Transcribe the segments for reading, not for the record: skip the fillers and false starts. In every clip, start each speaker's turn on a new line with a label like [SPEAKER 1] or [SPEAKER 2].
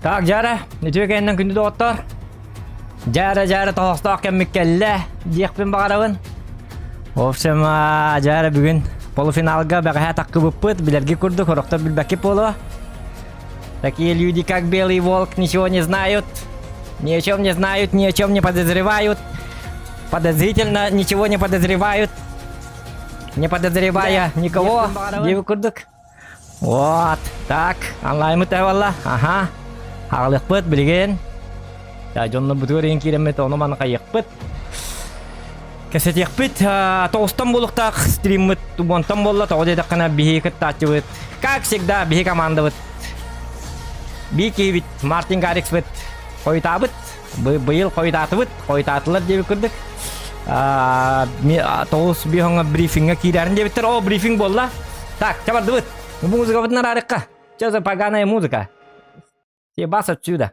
[SPEAKER 1] Так, жара, нетіе кәйінен күнді доғыттар. Жара тоғыстақ кәммеккәлі, дейікпен бағарабын. Общем, жара бүгін полуфиналға бәғая таққы бұппыт, білерге күрді, қорықта білбәкіп болу. Такие люди, как Белый Волк, ничего не знают, ни о чем не знают, ни о чем не подозревают. Подозрительно ничего не подозревают, не подозревая никого. Девы курдук. Вот, так, онлайн мутавалла, ага. Ағылық бұд, білген. Жонны бұтығыр ең керемет, оны маны қайық бұд. Кәсет еқ бұд, тоғыстан болықтақ, стрим бұд, тубонтан болла, тоғы дедік қана бейі күттатшы бұд. Как всегда, бейі команда бұд. Бейкі бұд, Мартин Гаррикс бұд, қойта бұд. Бұйыл қойтаты бұд, қойтатылар деві күрдік. Тоғыз бейхоңа брифинға кейдерін дебіттір, о, брифинг болла. Так, чабарды бұд. Музыка бұдынан арыққа. Что за поганая музыка? Ебас отсюда.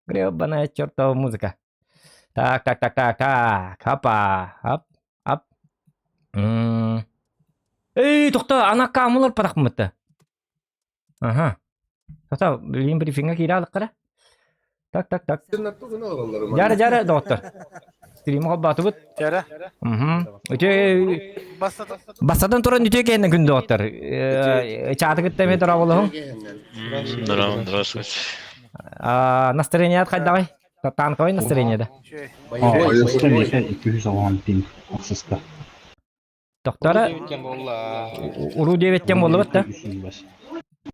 [SPEAKER 1] Гребаная чертова музыка. Так. Хапа. Ап. Эй, тоқта, ана камылар падақ мұтты. Ага. Тоқта, білген брифинға кейді алдық қара. Так. Жара, доғыттар. Стримі қолбаты бұд.
[SPEAKER 2] Жара.
[SPEAKER 1] Басадан тұрын үте кәйінен күн доғыттар. Чаты күттеме тұра болуғын.
[SPEAKER 3] Здравствуйте.
[SPEAKER 1] Настроение қайдағай? Танқовай настроение да. Тоқтары ұру деветтен болды бұд да?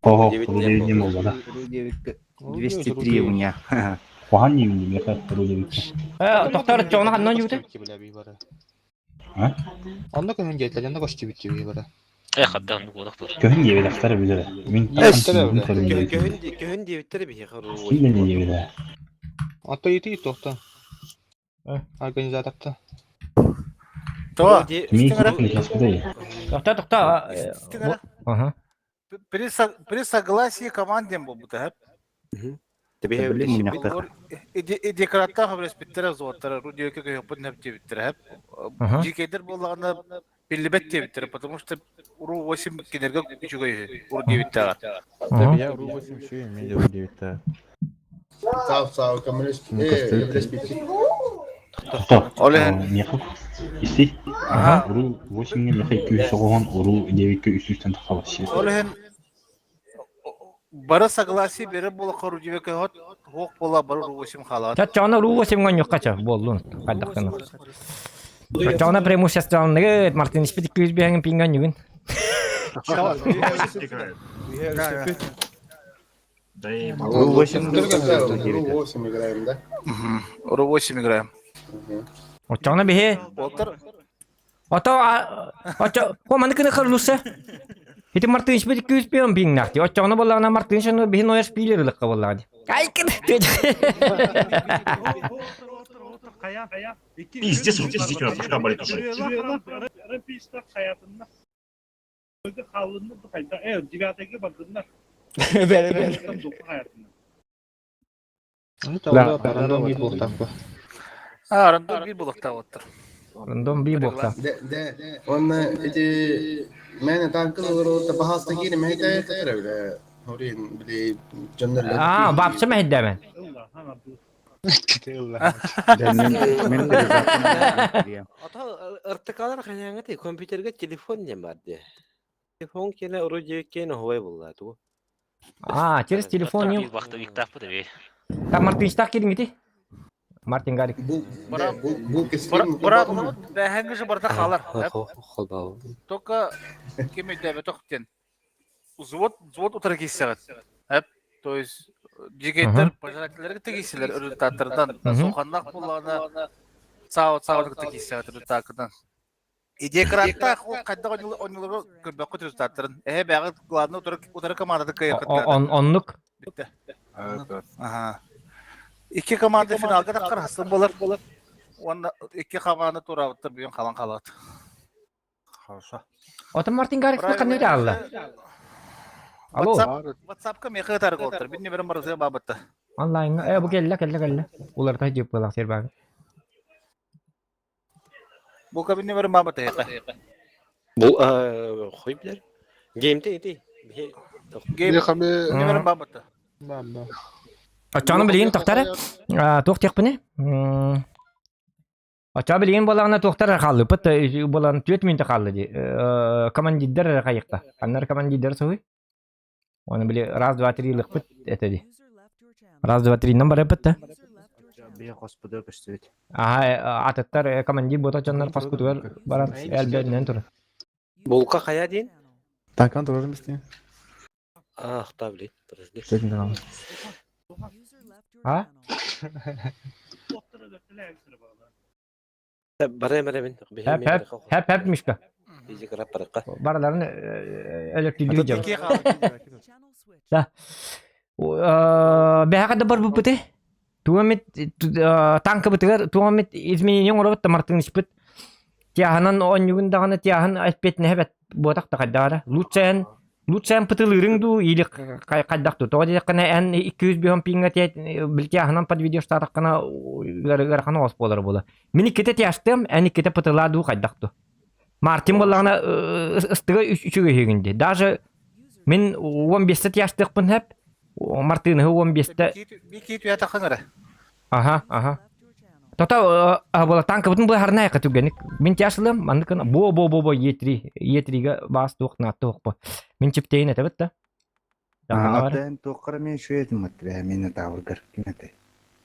[SPEAKER 4] Ого, ұру деветтен болды да.
[SPEAKER 2] 203 у меня.
[SPEAKER 4] Қоған немінде меқа ұру деветтен.
[SPEAKER 1] Тоқтары жоғына қаннан жүгіті?
[SPEAKER 2] Onda köyün geldiler, koştu bitti bir bara.
[SPEAKER 3] Xaddan bu doktor.
[SPEAKER 4] Köyün devedaktары білдірі. Мен
[SPEAKER 5] Köyün devletleri bir yakar.
[SPEAKER 4] Мен деведа.
[SPEAKER 2] Hatta yeti tohta. Organizatorda.
[SPEAKER 5] То.
[SPEAKER 4] Мен кеткен
[SPEAKER 1] Тоқта. Ага.
[SPEAKER 5] При согласии команден бұл бұты.
[SPEAKER 2] Тебе bilmiyorum.
[SPEAKER 5] Декоратта хабрес биттер зуаттар, рудиоке көйөппін нәпте биттер. Жекедер болағына белібет те биттер, потому что уру 8 кенерге күчігөй уру девиттер.
[SPEAKER 6] Да, я уру 8 шую, мен уру девиттер.
[SPEAKER 7] Сау, коммунист.
[SPEAKER 4] Меқа. Истей. Ұру 8-ге меқа 200 соғылған ұру 9-ге 300-тен тақаласы.
[SPEAKER 5] Олehen бары согласие беріп болы құру девеке хот, хоқ бола бары уру 8 халат.
[SPEAKER 1] Чачауна ру 8-ға нөққача болуын. Қайдақтан. Чачауна преимуществолныгы Мартин Шпит 200 бейгін пинган югін.
[SPEAKER 7] Уру 8 играем, да?
[SPEAKER 5] Уру 8 играем.
[SPEAKER 1] Чачауна бейе. Ото, қоманды күні қырылысы? Хити Мартин Шпит 200 бейгін пингнақти. Чачауна болағына Мартин Шпит бейгін ойыр шпилерліққа болағады. Кайкын!
[SPEAKER 4] Пиздец, вот здесь действительно пушка болит уже.
[SPEAKER 2] Random bir bultak bu.
[SPEAKER 5] Random bir bulakta otur.
[SPEAKER 1] Рандом би боқта.
[SPEAKER 7] Он эти мене танкы олар bahasta girme hikaye kayra bile. Orayın bile canlarla.
[SPEAKER 1] Бапсы мәйдәмен.
[SPEAKER 5] Ата ыртыкалар ханаңы компьютерге телефон дем барды. Телефон кене уру кене ховай булла ту.
[SPEAKER 1] Через телефон
[SPEAKER 3] Bir
[SPEAKER 1] yok.
[SPEAKER 3] vaxtı ilk tapı da bir.
[SPEAKER 1] Там Мартин Штак келдің еті? Мартин Гаррик.
[SPEAKER 7] Bu kesin.
[SPEAKER 5] Бұрат, бәхәңгі жы барда қалар. Только кеме дәбе тоқтен. Взвод утыр кейсіғат. То есть, жегеттер, пожарателерге тегейсілер үрітаттырдан. Соқандақ болағына сауыдық тегейсіғат үрітақыдан. Идекратта қайда ойнылығы көрбәқ көт үрітаттырын. Бәғі ғладына утары командады көйіқыттады.
[SPEAKER 1] Онлық.
[SPEAKER 5] Бітті. İki komanda finalga taqar hasıl bolar. Onda iki komanda turabıttır bugün kalan kalat.
[SPEAKER 2] Хорошо.
[SPEAKER 1] Ota Мартин Гаррикс'ni қандай алды? Alo.
[SPEAKER 5] WhatsApp'ka meqe tarıq otur. Binne birim barızıya babıttı.
[SPEAKER 1] Онлайн. Bu kelle. Ular da jep bolaq ser bag.
[SPEAKER 5] Bu kabinne birim babıttı.
[SPEAKER 8] Bu koybiler. Game'de idi.
[SPEAKER 5] Game birim babıttı.
[SPEAKER 1] Açanı bileyim tohtara. Tohtyak bu ne? Açan bileyim bolağına tohtara kaldı. Pıt bolağın tüyet minti kaldı di. Komandider kayıkta. Anlar komandider soğuy. Onu bile раз, два, три lık pıt etedi. Раз, два, три numara pıt da.
[SPEAKER 2] Bir hospital gösterdi.
[SPEAKER 1] Aha atatlar komandir bota canlar pas kutular. Baran elbette tur.
[SPEAKER 8] Булка қая дейін?
[SPEAKER 6] Танкан тұрарым істейін.
[SPEAKER 8] Ақтап білейін. Подожди.
[SPEAKER 6] Істейтін қаламыз.
[SPEAKER 1] Ha?
[SPEAKER 8] Барайын мен.
[SPEAKER 1] Hep mişka.
[SPEAKER 8] Bizi kırap baraqqa.
[SPEAKER 1] Baraların elektrikli cevap.
[SPEAKER 5] Ики қалды.
[SPEAKER 1] Da. Бяха да бар бупыты. Туамит танка бытыгар туамит изменение орабыт мартын ишпит. Тяханан онюгундаганы тяхан аспетне хебет ботак такадара. Лучшен пытылырыңду или кайдакту. Тоди кана эн 200 биом пинга тет билтяханан под видео штаракана гарахана ос болар бола. Мини кете тяштым, эн кете пытыладу кайдакту. Мартин боллагана ыстыга 3-3 хегинде. Даже мен 15 тяштыкпын хеп. Мартин 15-те.
[SPEAKER 5] Bir kit ya takın
[SPEAKER 1] Ага. Тота бола танка бутун бу харнай катугеник. Мен тяшлым, мандыкана бо E3га бас токна токпо. Мен чиптейин этебет да.
[SPEAKER 2] Аттен тоққара мен шөйетім өттірі, мені тавыргар кеметі.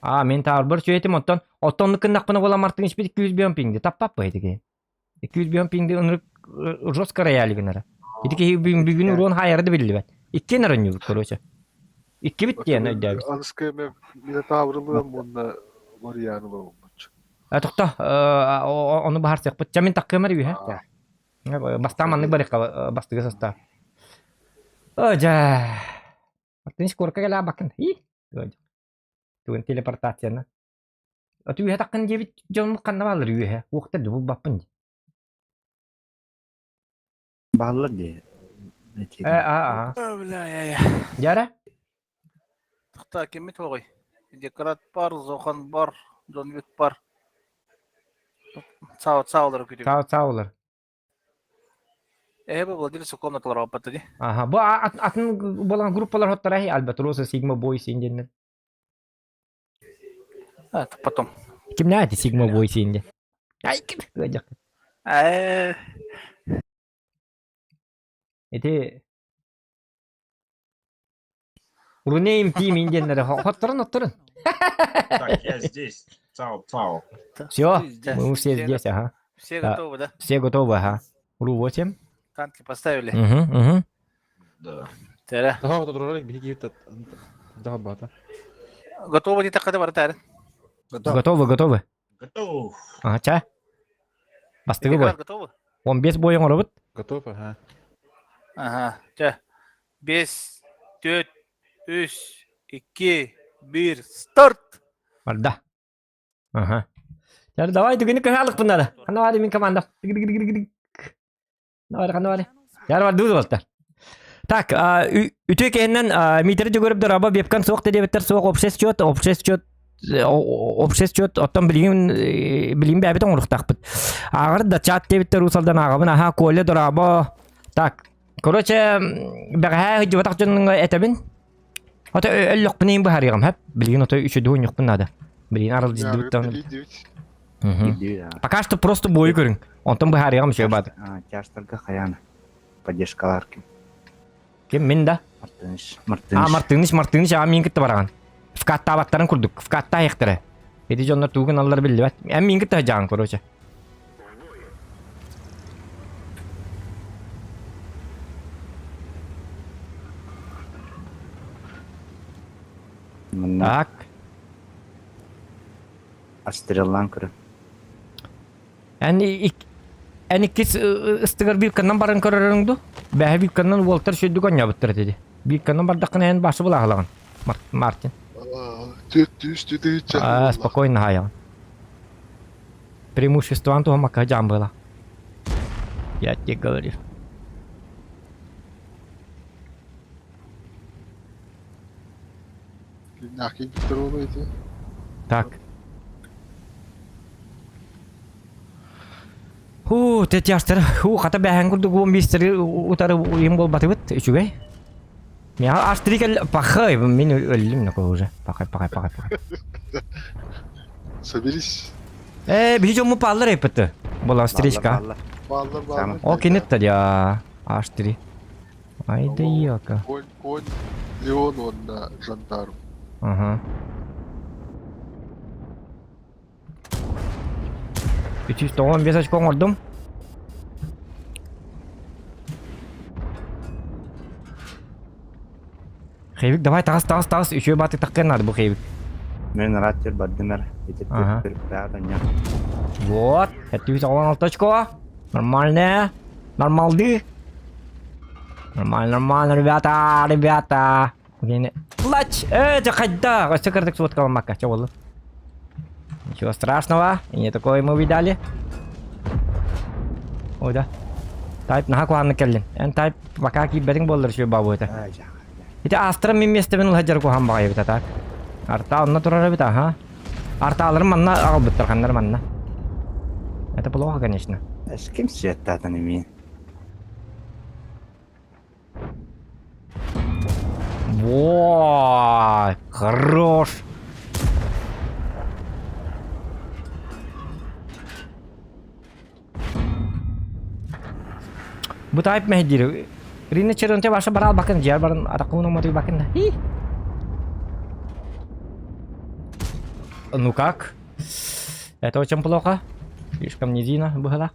[SPEAKER 1] Мен тавыр шөйетим оттон. Оттонлыкын накпына бола Мартин ишпит 200 биом пингде. Таппап бу этиге. 200 биом пингде ынрык жестко роялигенера. Этиге бүгүн урон хайырды билдибет. Иккен араню короче. İki bitti yani ödeyimiz.
[SPEAKER 9] Anıskaya bir tavrılığım bunda var yani bu.
[SPEAKER 1] Toqta onu baharsak bıçça min takkımer yuhe. Bastamanlık barık bastığı sasta. Oja. Martin korka gela bakın. Tuğun teleportasyonu. Atu yuhe takkın gibi canım kannavalır yuhe. Uqta bu bapın.
[SPEAKER 2] Bağlar diye.
[SPEAKER 1] Jara?
[SPEAKER 5] Тықта кемет оғай. Декорат бар, зохан бар, Джон Вик бар. Сауылар көтіп.
[SPEAKER 1] Sağollar.
[SPEAKER 5] Bu владелец комнаталар апатты де.
[SPEAKER 1] Bu atın bolan gruppalar hottara Albatrosa, Sigma Boys indiğinden.
[SPEAKER 5] Это потом.
[SPEAKER 1] Kim ne Sigma Boys indi? Ay kim? Gajak. Eti Рунеем тим инденлері. Отturun.
[SPEAKER 4] Так, я здесь. Цао.
[SPEAKER 1] Все, мы все здесь, ага.
[SPEAKER 5] Все готовы, да?
[SPEAKER 1] Все готовы, ага. Ру-8.
[SPEAKER 5] Танки поставили.
[SPEAKER 1] Угу.
[SPEAKER 4] Да.
[SPEAKER 5] Тәрі.
[SPEAKER 6] Таға тұрарым бір кейіпті дағы бата.
[SPEAKER 5] Готовы не тақады бар тәрі.
[SPEAKER 1] Готовы.
[SPEAKER 4] Готов.
[SPEAKER 1] Ага, ча. Бастығы бой.
[SPEAKER 5] Готовы?
[SPEAKER 1] 15 бойың орабыт.
[SPEAKER 6] Готов, ага.
[SPEAKER 5] Ага, ча. 5, 4, 3, 2, 1, старт!
[SPEAKER 1] Barda. Ага. Jadi давай тugini kahalik bunlara. Kana wali min команда. Давай. Jadi var düz oldu. Так, ütü kenden miteri görüp de raba webcam soğuk dedi beter soğuk obses çöt ottan bileyim bir abiton uruk takpıt. Ağır da chat de beter usaldan ağabın aha kolle de raba. Так, короче, бәгә hıcı batak canını etebin. Ata öllük bineyim bu hariyam hep. Bilgin ata üçü düğün yok bunlarda. Bilgin aral ciddi bittan. Пока что просто бой görün. Ondan bu hariyam şey badı.
[SPEAKER 2] Чаштарға қаяны. Поддержкалар кім.
[SPEAKER 1] Kim min da? Martiniş min gitti baragan. Fkatta abatların kurduk. Fkatta ayıktırı. Edici onlar tuğun alları bildi bet. Min gitti hacağın korocı. Так.
[SPEAKER 2] Астреллан кірі.
[SPEAKER 1] Yani kis ıstıgar bir kandan barın kararındı. Bähe bir kandan Walter şöydü gonya bitir dedi. Bir kandan bardakına en başı bulağılan. Martin. Спокойно хаян. Преимущество Антуха Макаджам было. Я тебе говорю. Так. Tetiastır. Kata bähen kurdu 15 utarı uyum bol batı bit. Üçügey. Мен Австрия пахай, мен өлдім нақой уже. Пахай.
[SPEAKER 9] Соберись.
[SPEAKER 1] Бейджо му паллар епіті. Бұл Австрийска.
[SPEAKER 9] Баллар.
[SPEAKER 1] О, кенетті я Австрия. Айды яка.
[SPEAKER 9] Конь. Леон, он на жандарм.
[SPEAKER 1] Ага. 315 очко ордым. Хейвик, давай тағыз. Үшеу баты таққан надо бұл Хейвик.
[SPEAKER 2] Мен раттер бардымар.
[SPEAKER 1] Ага.
[SPEAKER 2] Этеп
[SPEAKER 1] Вот, 316 очко. Нормально. Нормально, ребята. Плач! Это хайда! Все карток сводка мака. Че было? Ничего страшного. И не такое мы видали. Ой, да. Тайп на хаку келлин. Эн тайп пока ки бединг болдыр şu бабу это. Это астра мен месте мен хаджар ку хам багай так. Арта онна турар бит ага. Арта алыр манна ал биттер хандар манна. Это плохо, конечно.
[SPEAKER 2] С кем сетатан имен?
[SPEAKER 1] Во, хорош. Bu tayip mehdir. Rina cerunte başa baral bakın ciğer barın atakunu motiv bakın da. Ну как? Это очень плохо. Слишком низина была.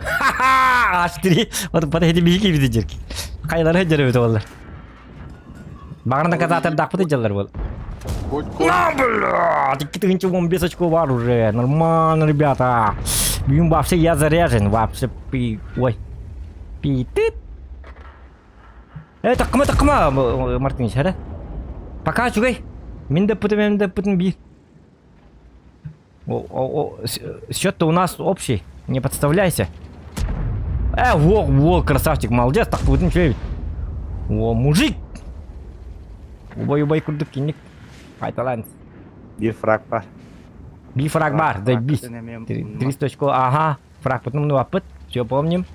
[SPEAKER 1] Ха-ха! Астри. Вот подойди бики видите. Кайлар хаджар бит олар. Багырдан казатыр дакпыты жаллар бол. На, бля! Ты ничего, вам без очков бар уже. Нормально, ребята. Бьем вообще, я заряжен. Вообще, ой. Пи-тыт. Тақма, Мартинич, да? Пока, чугай. Мен допытым бир. Счет-то у нас общий. Не подставляйся. Во, красавчик, молодец. Так, вот ничего. О, мужик. Убай, курдук, киник. Айталан.
[SPEAKER 2] Bir frag var.
[SPEAKER 1] Би фраг бар, да бис. 300 очко, ага. Фраг, потом опыт. Все помним.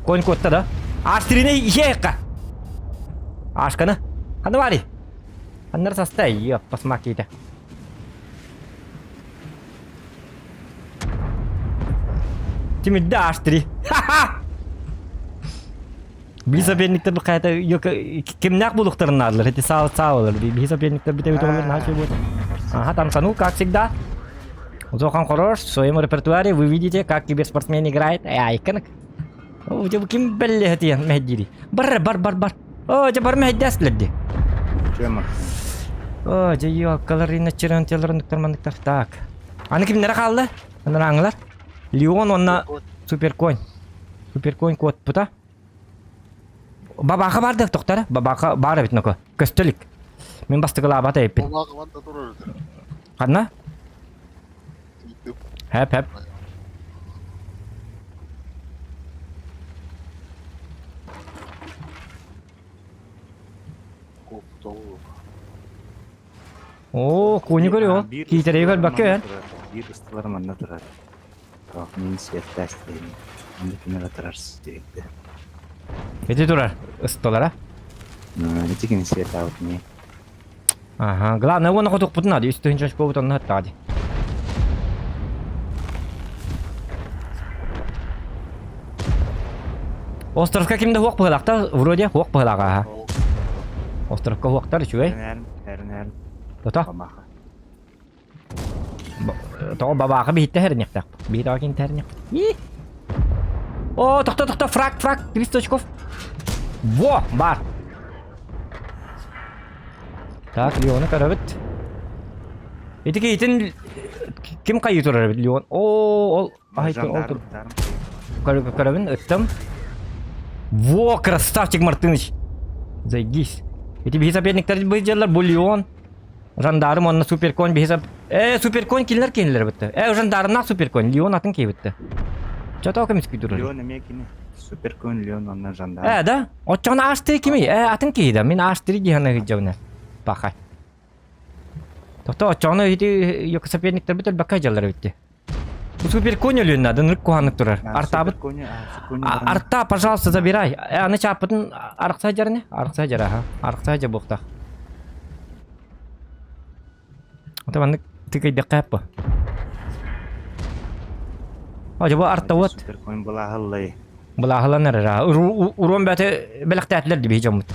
[SPEAKER 1] Конь котта, да? Астрины ека. Ашкана. Ханвари. Ханнар состай, ёп, посмаките. Тимидда Астри. Ха-ха! Bir sopernikte bir kayda yok kimnak bulukların adlar. Hadi sağ olur. Bir sopernikte bir tevhid olur. Nasıl будет? Ага, там Сану, как всегда. Зохан хорош. В своем репертуаре вы видите, как киберспортсмен играет. Айконок. О, جاب كم بله هتيان مهديري. بر. О, جبر مهداس لدي.
[SPEAKER 2] Чема?
[SPEAKER 1] О, جيو كالرين نشرن تلرن ترمندكتر. Так. Аны кимнер калды? Анаңлар. Леон онна суперконь. Суперконь код пута. Бабаха барды тоқтары. Бабаха бары бит нөкө. Көстөлүк. Мен бастыгыла абата еппин. Қадна? Хәп. О, кони көрüyor. Кейтереyi gör bakıyor.
[SPEAKER 2] Bir ıstılar manna durar. Tahmin siyettas deyim. Şimdi kimler atararsız deyikti.
[SPEAKER 1] Эти турар. Ыстоlara.
[SPEAKER 2] Эти кини сiyet out не.
[SPEAKER 1] Ага, главное вон хоток путна, если ты ничего школу там натади. Островка кимде хуак пыхалакта, вроде хуак пыхалага. Островка хуактар чуй.
[SPEAKER 2] Эрнер.
[SPEAKER 1] Тота.
[SPEAKER 2] Бабаха.
[SPEAKER 1] То бабаха бихте хернектак. Бихте кин тернек. О, тохта, фраг, 300 очков. Во, бар. Так, Леона карабит. Эти кейтен ким кайы турар бит Леон? О, айтын олтур. Карабин ыттым. Во, красавчик Мартыныч. Зайгис. Эти би соперниктер быжалар бу Леон. Жандарм онна суперконь би суперконь кинлер битти. Жандармна суперконь Леон атын кей битти. Чата кем скидурар.
[SPEAKER 2] Леон эмекини. Суперкон Леон онна жандар.
[SPEAKER 1] Да? Отчана Астри кими? Атын кейда. Мен Астри гихана гижавна. Бахай. Тохта отчана иди yok соперниктер битер бакай жаллар битти. Супер конь өлүн надо, нырк куханнык турар. Артабыт. Арта, пожалуйста, забирай. Аны чапытын арықса жарны? Арықса жара, ха. Арықса жа боқтақ. Ота банды тикайдық қайып ба. Ожа бұл артта вот.
[SPEAKER 2] Суперкоин бұлағылы.
[SPEAKER 1] Бұлағыланар ара. Урон бәті бәліқтәтілер де бейжамыд.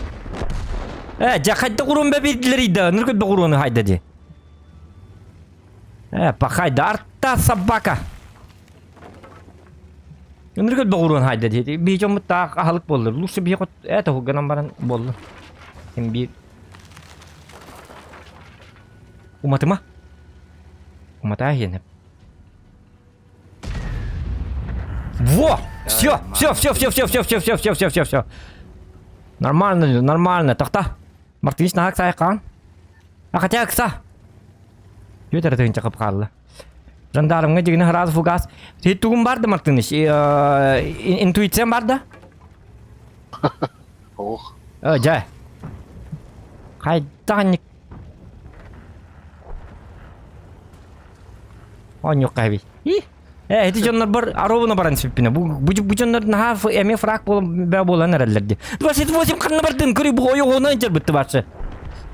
[SPEAKER 1] Жақайдық урон бә бейділер еді. Нұркөт бұл уроны хайда де. Пахайда, артта собака. Нұркөт бұл урон хайда де. Бейжамыд тақ ағалық болыр. Лучше бейқот әті хуғанан баран болыр. Сен бей... Уматы ма? Уматы ағен. Во! Все. Нормально. Тақта. Мартыниш нағақ сайқан. Ақатя қыса. Өтір түгін чақып қалды. Жандарымға дегені ғыразы фугас. Сет түгін барды Мартыниш? Интуициям барды?
[SPEAKER 9] Ох.
[SPEAKER 1] Жай. Қайдағанник. Он yok abi. Эти жоннор бар аробуна баран сиппине. Бу жоннор наха эме фрак болан эрелерди. 28 канна бардын көрү бу ою онан жер битти барчы.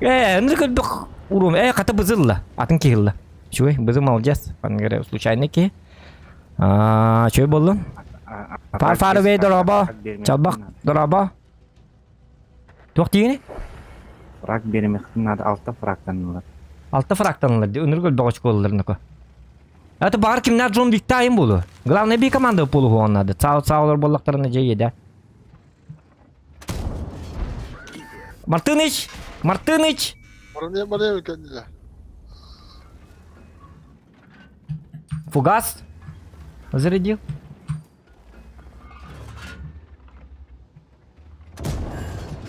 [SPEAKER 1] Ныркы бик урум. Ката бызылла. Атын килла. Чуй, бызы молодец. Пангере случайно ки. Чуй болдун? Far away дороба. Чалбак дороба. Токтине?
[SPEAKER 2] Фрак беремектин надо 6 фрактанылар.
[SPEAKER 1] 6 фрактанылар. Өнүргөл догоч колларыныкы. Это бар кимнер Джон Виктайм болу. Главное bir команда полу он надо. Саулар боллактарына жейе да. Мартыныч!
[SPEAKER 9] Баране kendine.
[SPEAKER 1] Фугас. Зарядил.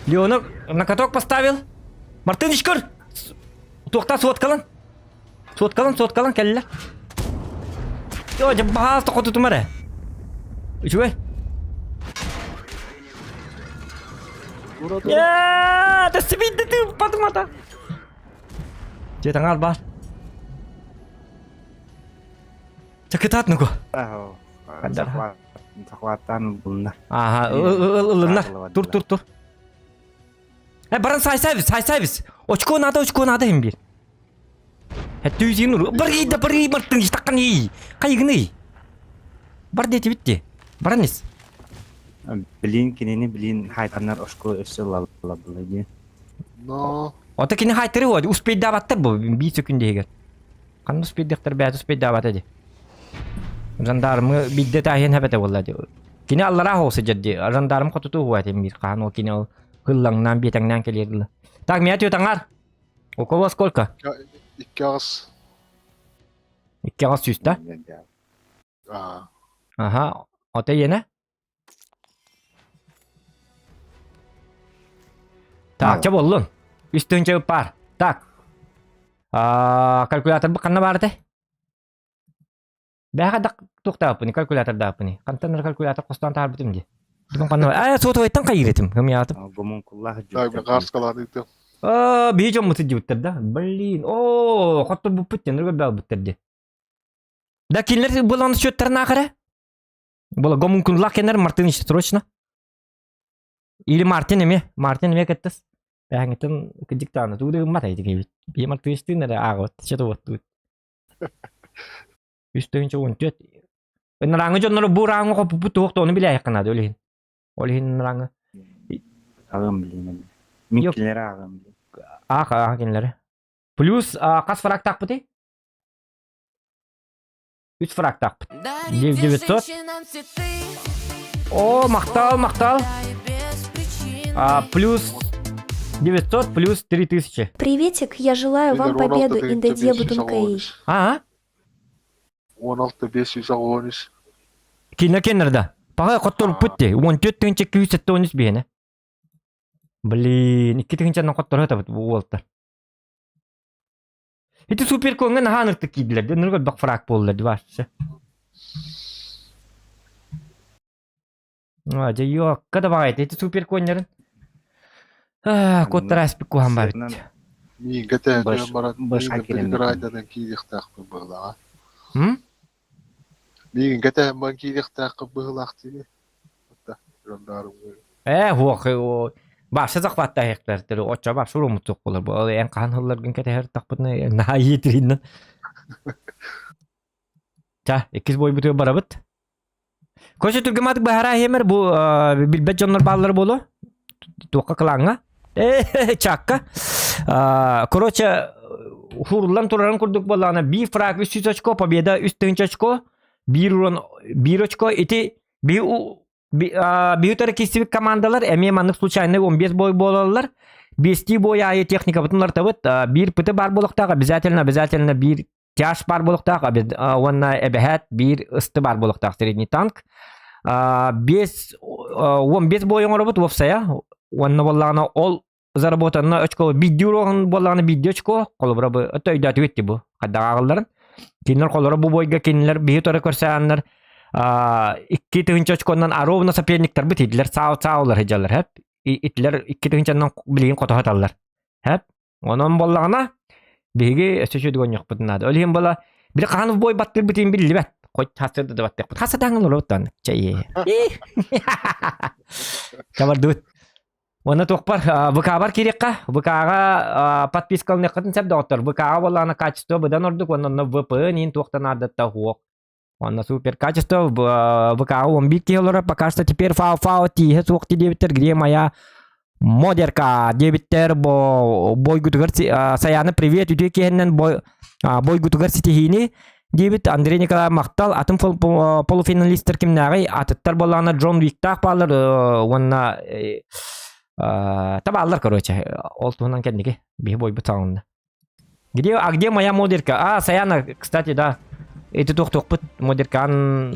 [SPEAKER 1] Леонов на каток поставил. Мартыныч кыр! Тоқта соткалан. Соткалан келлер. Yo, jebahal toko tuh mana? Cuy. Ya, ada speed itu patut mata. Dia tanggal bar. Ceketat nuko.
[SPEAKER 2] Kekuatan bunda.
[SPEAKER 1] Aha, ulunna. Tur. Baran say service. Очко надо им бир. Түйзин ұры. Бірі мұрттың житаққан ей. Қайғыны. Бар деті бітті. Баранес.
[SPEAKER 2] Білін кенені білін хайтанар ошко өсі лабылы.
[SPEAKER 9] No.
[SPEAKER 1] Ота кені хайтыры өді. Успейді дабаттар бұл. Бей сөкінде егер. Қанды успейді дектір бәді успейді дабат әді. Жандарымы бидді тайын әбәті болады. Кені аллара хосы жадды. Жандарым қотыту хуайты бір қан. Ол кені ол ғыллаңнан бетаңнан келеді. Так, мен әтеу таңар. У кого сколько?
[SPEAKER 9] 2 ağız.
[SPEAKER 1] 2 ağız süs da? Aha. Ote yine? Так, çabuk olun. Üstün cevap var. Tak. Kalkulator bu kanna vardı. Bäga dak tukta apını kalkulator da apını. Kantanır kalkulator kostan tarbitim di. Dukun kanna var. Soğutu aytan kayıretim. Kımiyatım.
[SPEAKER 2] Gomunkullah.
[SPEAKER 9] Так, газ каладыйды.
[SPEAKER 1] Бейжон мыты жибіттір да? Блин, қотты бұл бүттен, үргіл бәл бүттірді. Да, келер бұланы шөттерін ақыры? Бұла гомункун лақ кенер Мартыныч срочно. Или Мартин еме кеттіс. Бәңгітін күдіктаны, туды ғымат айды кейбіт. Бей Мартыныштың әрі ағы өт, шеті өт. Үстігінші он төт. Нұраңы жонлары бұл раңы қопы бұтты оқты, оны біле аяққанады, өлейін. Өлейін нұраңы.
[SPEAKER 2] Ағым білейін. Минкелері ағым білейін. Ағынлары. Плюс қас фраг тақпыты? 3 фраг тақпыт. 900. О, мақтал. Плюс 900 плюс 3000.
[SPEAKER 10] Приветик, я желаю вам победу Индодебутун Каи.
[SPEAKER 9] 16.513.
[SPEAKER 1] Кенерді. Пағай қоттыр бұтты. 14.213 бейіне. Блин, 2-тігіншанын қоттыр өті бұт бұл олттар. Эти супер көңін ханырты кейділерді. Нұргөл бақ фраг болдырды башысы. Жоқ, қада бағайды. Эти супер көңдерін. Коттар әспік көған бар бітті.
[SPEAKER 9] Мен гәтән барат. Башқа керемді. Грайдадан кейдіқтақ бұл бағдаға. Мигин кете манкилих тақы быһылақтыны. Отта, жондарым.
[SPEAKER 1] Хуак башы захватта хектар оча баш урумут болар. Бу эн кан хыллар гын кете хер тақпытны на йитрин. Та, экиз бой бүтө барабыт. Көшө түргөматык бахара хемер бу билбет жоннор баллары болу. Тука кылаңга. Чакка. Короче, хурлан туран курдук болана. Bir фраг 300 очко, победа 300 очко. Bir урон 1 очко. Эти биютер кисибик командалар эме маннык случайно 15 бой болалар. 5 бой ае техника бутунлар табыт. Bir пыты бар болуктага обязательно bir тяж бар болуктага. Онна эбехет bir ысты бар болуктага средний танк. 15 бой оңоробут вовсая. Онна боллагана ол заработанна очко видеорон боллагана видео очко. Колбура бу өтөйдө өтүп бу. Кадагыларын. Кинер колора бу бойга кинер биютер көрсәннәр. 2 тыгынчы очкондан аровна соперниктер бит идлер саулар хәҗәләр һәп. Итлер 2 тыгынчаннан билген кото хаталар. Һәп. Онон боллагана биге сөчү дигән юк бутнады. Өлем бола бир канов бой баттыр битин биллибет. Кой хасырды да баттык. Хасадан олоттан. Чай. Кабардут. Оны токпар ВК-бар керекка. ВК-га подпискалны кытын сәп доктор. ВК-га боллагана качество будан ордук, онон VPN токтан адатта хуак. Он супер качество. ВК 11 килора. Пока что теперь фау тихо. Сухти дебитер. Где моя модерка? Дебитер бой гутугарси. Саяны привет. Үтө кенен бой гутугарси тихини. Дебит Андрей Николаев Мактал. Атын полуфиналисттер кимнагы. Атыттар болана Джон Виктак балар. Онна табаллар, короче. Олтунан кендиги. Бих бой бутауында. Где моя модерка? Саяна, кстати, да. Это тохтокпут модеркан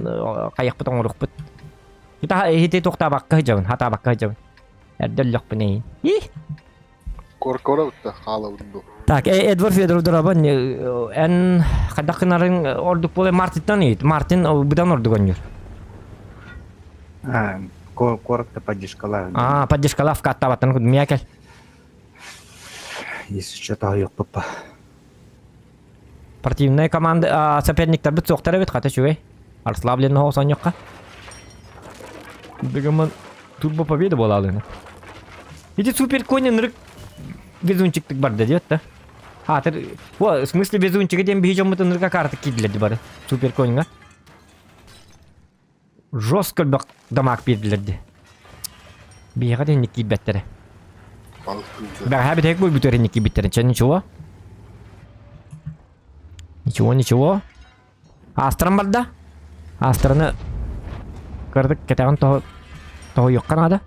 [SPEAKER 1] кайыкпыт оңорукпут. Хите тохтабакка хыжабын, хатабакка хыжабын. Эрделлок бинейин.
[SPEAKER 9] Коркора утта халавынду.
[SPEAKER 1] Так, Эдвард Федоров дурабан эн кадакынарын ордук боле Мартиттан ит. Мартин будан ордуган юр.
[SPEAKER 2] Коротко поддержкала.
[SPEAKER 1] Поддержкала в каттабаттан миякел.
[SPEAKER 2] Если что-то yok папа.
[SPEAKER 1] Противная команда соперниктер бит соқтар бит хата чуй. Арславлен хосан юкка. Дегаман турбо победа бола алына. Иди супер конен рык везунчиктик бар дедет да. Хатыр в смысле везунчиге дем бижомутын рыка карты кидледи бар. Супер конга. Жестко дамаг бердилерди. Бияга ден ники беттере. Бага бит бой битер ники беттере. Ничего. Ничего. Астран барда. Астраны кырдык кетеген то юккан ада.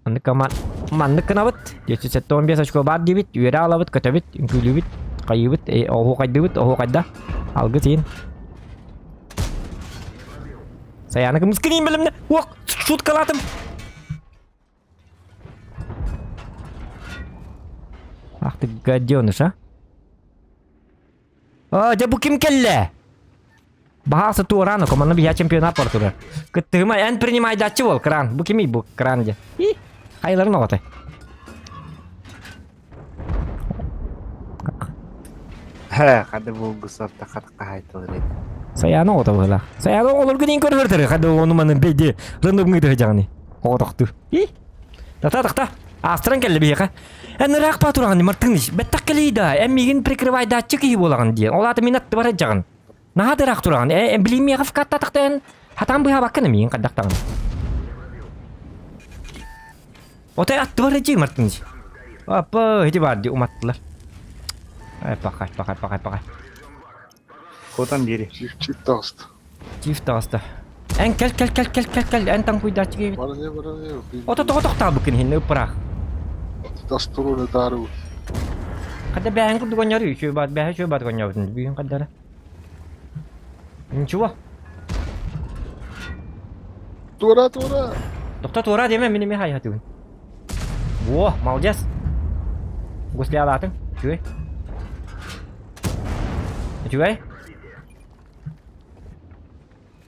[SPEAKER 1] Мандык кынабыт. 715 очко бар дебит. Үйрә алабыт, көтөбит, үңкүлүбүт, кайыбыт, ого кайдыбыт, ого кайда. Алгы тиин. Саяны кым скрин билимне. Ок, шуткалатым. Ах ты гадёныш, а? Да бу ким келле? Бахаса турано, команда бия чемпионат портура. Кыттыма эн принимай датчы бол кран. Бу кими бу кран де. Хайларын оғыты.
[SPEAKER 2] Кады бул гусавта хатка айтылыр эди.
[SPEAKER 1] Саяны оғыты бұла. Саяны олар күнен көргөрдір. Кады оны манын бейде рындым гыды жағаны. Оғытықты. Та. Астран келле бияқа. Эн рақ патурағын мартыңыш. Бәттақ келейді. Эн меген прикрывай датчы кейі болағын де. Олаты минатты бар жағын. Нағады рақ тұрағын. Эн білеймей ғаф каттатықтан. Хатан бұйға баққаны меген қаддақтағын. Отай атты бар әжей мартыңыш. Апа, хеде барды уматтылар. Пақай.
[SPEAKER 2] Котан бери.
[SPEAKER 9] Чифт таст.
[SPEAKER 1] Эн кел. Эн танкуй датчы кейі.
[SPEAKER 9] Баране.
[SPEAKER 1] Тоқтаа бүкін хенне ұппырақ.
[SPEAKER 9] Тастуруны дару.
[SPEAKER 1] Kada bähän kun tuon jari syöbät kun jautin bihin kadara. Ничего.
[SPEAKER 9] Тура.
[SPEAKER 1] Доктор Тура деме минеме хай хатуын. Во, молодец. Гусли алатын. Чуй.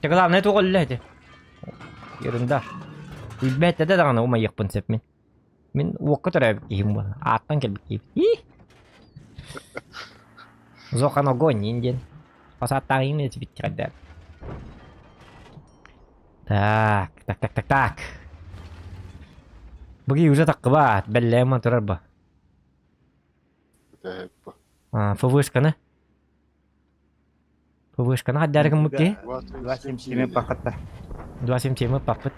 [SPEAKER 1] Главное то голлете. Ерунда. Билбетте де дагана ума йыкпын сеп мен. Мен уақыт өрәп кейім бол. Аттан келбік кейіп. Зоқан огонь инден. Пасаттағы имен етіп бітті қаддар. Так. Быги уже так кыбат, беллема турар ба. ФВшканы. ФВшканы хаддарыгын мукки.
[SPEAKER 2] 27 пакетта.
[SPEAKER 1] 27 папет.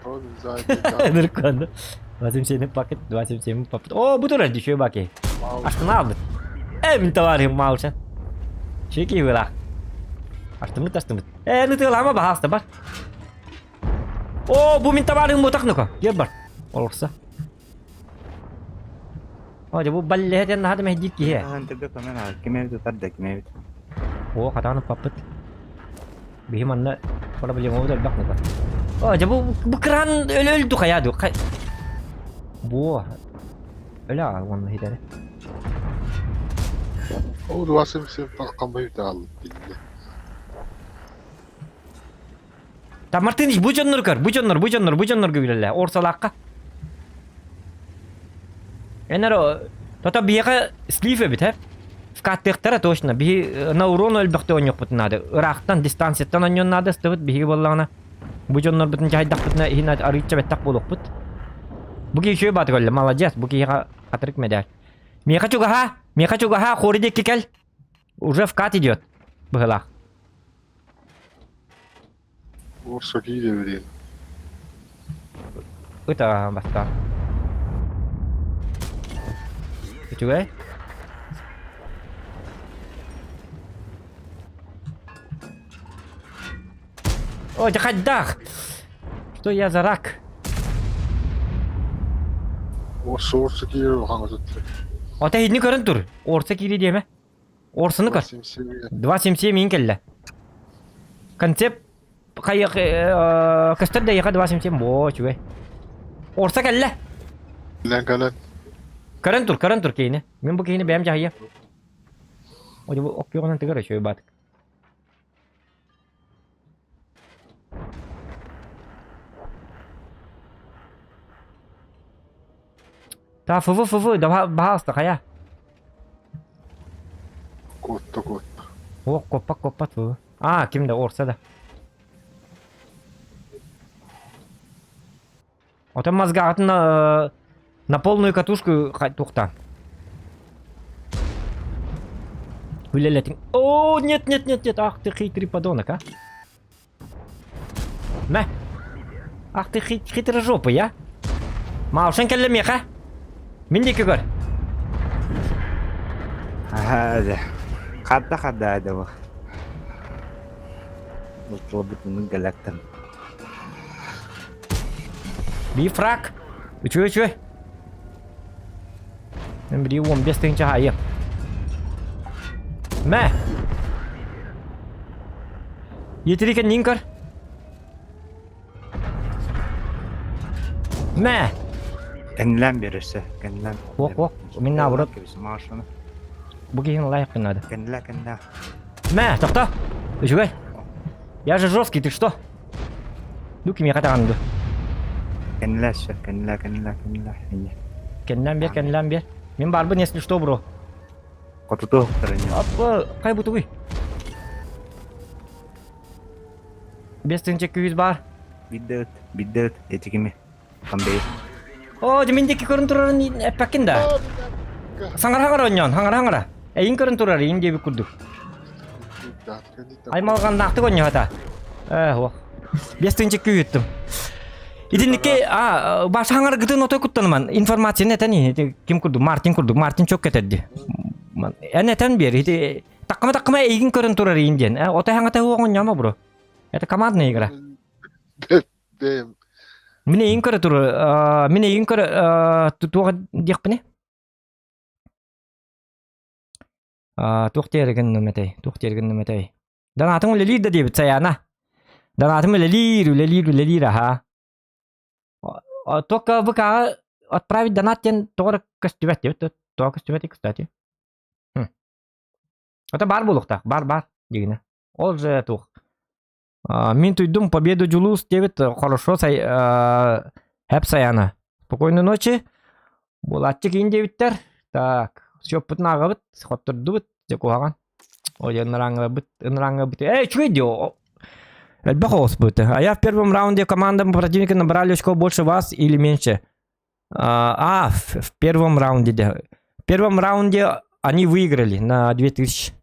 [SPEAKER 1] Нырканды. 27 пакет, 27 папет. О, bu турар düşüyor baki. Aşkını aldı. Min tavarım mausa. Çeki bırak. Açtım. Ne lama bahas da bak. Oh, bu min tavarım mutak nuka. Gel bak. Olursa. Oh, bu balle hadi hadi mehdik ki he.
[SPEAKER 2] Hantar da kamen ha. Kime tutar kime.
[SPEAKER 1] Oh, katanı papet. Bihi manna pada beli mau bak nuka. Oh, bu kran öldü kaya du. Bu. Öyle vallahi de.
[SPEAKER 9] O da vasım sen kalmayı da aldı.
[SPEAKER 1] Ta Martiniş bu canlar kar. Bu canlar güyle. Orsalakka. Enero tata biyaga slife bit hep. Fkattıktara toşna bihi nauron ölbekte on yok butnadı. Irak'tan distansiyattan onyon nadı stıbıt bihi bollağına. Bu canlar bütün cahiddak butna hina arıçça bettak boluk but. Bu ki şöyle batı golle malacağız. Bu ki yaga katırık medal. Miyaka çuga ha koride kikel. Уже вкат идет. Быгылак.
[SPEAKER 9] Orsa giy de vereyim.
[SPEAKER 1] Это баста. Чугай? Ой, да хоть дах! Что я за рак?
[SPEAKER 9] Orsa giy de hangi tuttu.
[SPEAKER 1] Ota hidni körün tur. Orsa kiri diyeme. Orsunu kır. 27 min kelle. Konsept kayak kastar da yaka 27 bo çuve. Orsa kelle.
[SPEAKER 9] Lan.
[SPEAKER 1] Körün tur kiyini. Min bu kiyini beğen cahiyya. O bu okyonan tigara şöyle batık. Ta fıvı da bahasta kaya.
[SPEAKER 9] Kotta.
[SPEAKER 1] Oh, kopak fıvı. Kimde orsa da. Ота мозгат на полную катушку тухта. Вылетел. О, нет. Ах ты хитрый подонок, а. На. Ах ты хитрый жопа, я. Маушен келлемеха. Миндик гөр.
[SPEAKER 2] Hadi. Kadda ada bu. Mutlu bütün galaktan.
[SPEAKER 1] Bir frak. Üçü. Ben bir yuvum bestin çahayı. Me. Yetiriken ninkar. Me.
[SPEAKER 2] Kendilen birisi. Kendilen.
[SPEAKER 1] Bok. Minna vurup.
[SPEAKER 2] Maaşını.
[SPEAKER 1] Bu giyin layık надо.
[SPEAKER 2] Kendilen.
[SPEAKER 1] Мэ, тохта. Üçü. Я же жесткий, ты что? Дуки мне катанды.
[SPEAKER 2] Kendilen.
[SPEAKER 1] Kendilen bir. Min barbun если что, bro.
[SPEAKER 2] Kotutu terenya.
[SPEAKER 1] Apa? Kay butuh wi. 5200 bar.
[SPEAKER 2] Bidet. Etikimi. Kambe.
[SPEAKER 1] Oh, dimindeki körüntülerin epekinda. Hangar onyon, hangar. Eyin körüntüleri ince bir kurdu. Ay malgan nakti onyo hata. Oh. 5200 yuttum. İdinlikке baş hangar gıdın otoy kuttanıman. İnformasyon neten iyi. Kim kurdu? Martin çok ketedi. Neten bir. Takma eyin körüntüleri ince. Otoy hangata huwa onyo ma bro. Eta kamad ne igra.
[SPEAKER 9] Dem.
[SPEAKER 1] Mine eyin körü tutuğa diyekpene. Tuhtiyergen numetay. Danatım leli de diyebit sayana. Danatım leli ha. Только ВК отправить донат тоже костювет. Только костювет, кстати. Это бар булухта. Бар. Дегіне. Ол же тух. Мен туйдум победу Джулус дебит. Хорошо хеп саяна. Спокойной ночи. Булатчик ин дебиттер. Так. Все пытнага бит. Хоттырды бит. Жекуаган. Ой, ыныраңы бит. Эй, чуй дио. Эльбахос будет. А я в первом раунде команда противника набрали очков больше вас или меньше? В первом раунде, да. В первом раунде они выиграли на 2000.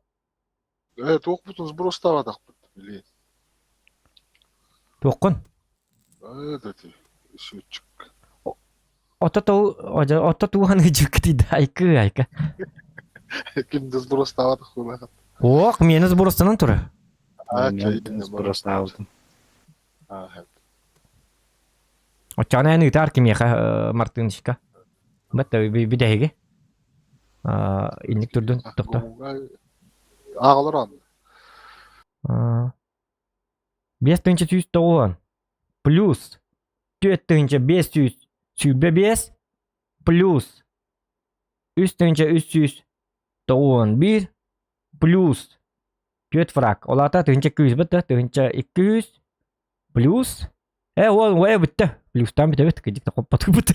[SPEAKER 9] Тоқ бұтын сброс тавадақ бұд.
[SPEAKER 1] Тоқын?
[SPEAKER 9] Счетчик.
[SPEAKER 1] Отто туғаны жүкті дайкы айка.
[SPEAKER 9] Кімді сброс тавадақ бұлағат.
[SPEAKER 1] Оқ, мені сбростынан тұры.
[SPEAKER 2] Просто алдым.
[SPEAKER 1] Очаны әні үтар кем еқа Мартынышқа. Бәтті бидәйге. Инік түрдін тұқты.
[SPEAKER 9] Ағылыр аны.
[SPEAKER 1] 5190 плюс 4500 сүбе 5 плюс 3391 плюс 4 фраг. Олата 3200 бітті, 3200 плюс ой бітті. Плюстан бітті бітті, кедікті қоппаты бітті.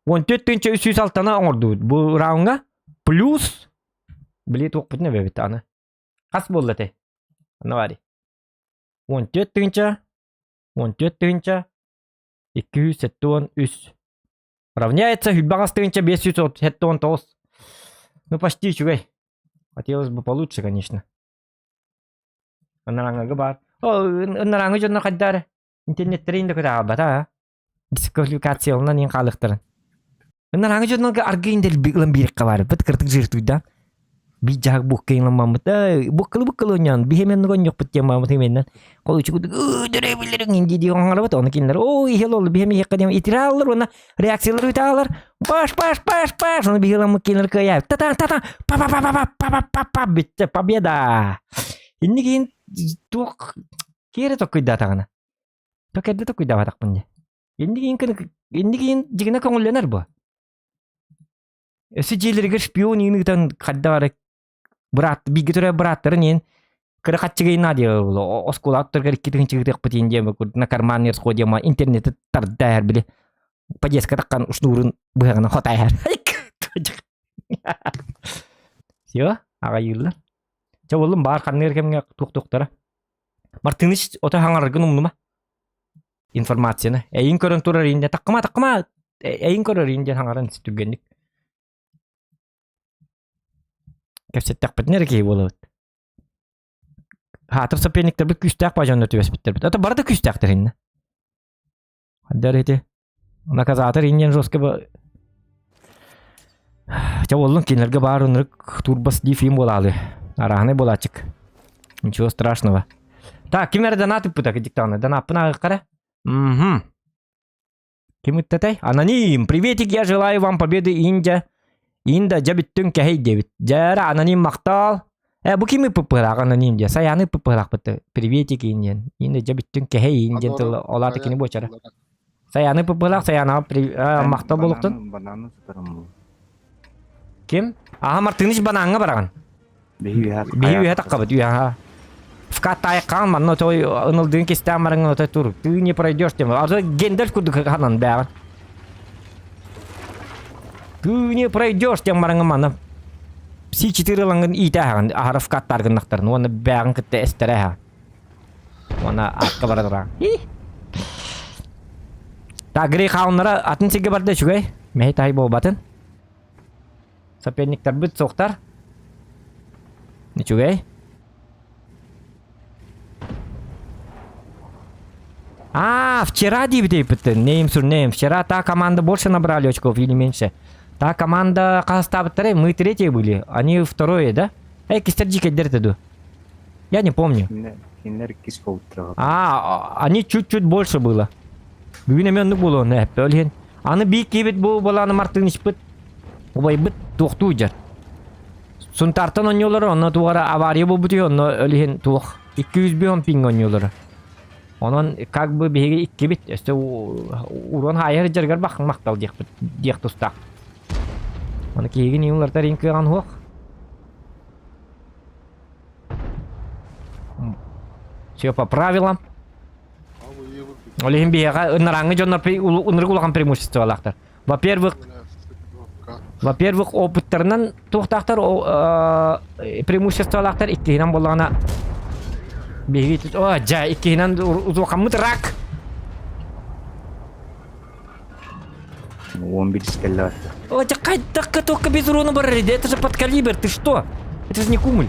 [SPEAKER 1] 14306 оңырды бұл раунға плюс білет оқ бітіне бе бітті аны. Қас болды те? Аны бари. 273 равняется хүлбағас 579. Ну почти чугай. Хотелось бы получше, конечно. Ынараңығы бар. Ынараңы жонна қайдары. Интернеттерінде көті албата. Дисквалификациялынан ең қалықтырын. Ынараңы жонна аргейндер бірікқа бар. Біт кіртік жыртуйдан. Bijak buking lamamut bukal onyan bihemen gonjok putya mamut himenan kalau cukup dere bilir ngindi di orang arab tuh nakin oh iya lo bihem iya kadang itiral lo na reaksi lo italar pas lo bihelam mungkin kayak tata pa bitte победа ini kin tuh kira tuh kuda tangan tuh kira tuh kuda batak punya ini kin jika nak ngomong lenar bah sejauh ini spion ini kan kadar berat, begitu ya berat ternyata kerja cegin aja lo, sekolah terkait kita cegin petinja, nak karmanir sekolah mah internet terdahar beli, pajas katakan usnurun bukan hotel, siapa, agak coba lu bar kanir kemnya tuk tera, Martinis otak hangar genum mah, informasinya, ingkoran turarin, tak kema, ingkoran jangan hangaran situ genik. Кепсе тақпетнер кей болот. Хатыр сапенниктер бит күстәк бажанны төбәс биттер бит. Ата барды күстәктер инне. Хаддар эте. Наказатор иннен жостка ба. Чаволлун кинлерге барынрык турбас ди фильм болалы. Арахны болачык. Ничего страшного. Так, кимер донаты пыта диктаны. Донапына кара. Ким иттетай? Аноним. Приветик, я желаю вам победы, Индия. Инда жабиттүн кәһей дебит. Жара аноним мактал. Бу кими пыпырак аноним де. Саяны пыпырак быты. Приветик инден. Инда жабиттүн кәһей инден тыл олаты кини бочара. Саяны пыпырак, саяна мактал болуктун.
[SPEAKER 2] Бананы сутарым.
[SPEAKER 1] Ким? Мартыныч бананга бараган. Бейби такка бит. Вкатай кан манно той ынылдын кестен бараңа той тур. Ты не пройдешь тем. Гендер куду ханан бяган. Ты не пройдешь тем марангамана. Все 4 ланган итахан, арав каттарган нахтар, но он бяган катте эстереха. Она аккабарадра. Так, грейхауннара атын сиге барды чугай. Мехи тай бол батын. Соперниктар бит соқтар. Не чугай. Вчера дебютей бitten. Name. Вчера та команда больше набрали очков или меньше. Та команда Казахстана, мы третьи были, они второе, да? Кистерджик дертеду. Я не помню. Они чуть-чуть больше было. Бюнемен было, не, пёлген. Аны бик кибет была на Мартыныч бит. Убай бит тухтуджар. Сунтартан оньолары, онна тугара авария болбути, онна өлген тух. 200 бион пинг оньолары. Онан как бы беге кибет, эсте урон хайыр жаргар бакын мактал дек тустак. Аны кейген юмларда ринкыган хуак. Все по правилам. Олеген бега ынараңы жоннар ыныргулган преимущество алактар. Во-первых, опыттарынан тухтактар преимущество алактар, иккенен болгана Бегит. О, жа иккенен узакамыт рак.
[SPEAKER 2] 11 скелла атты.
[SPEAKER 1] О, кайдакка только без урона барри. Это же под калибр. Ты что? Это же не кумуль.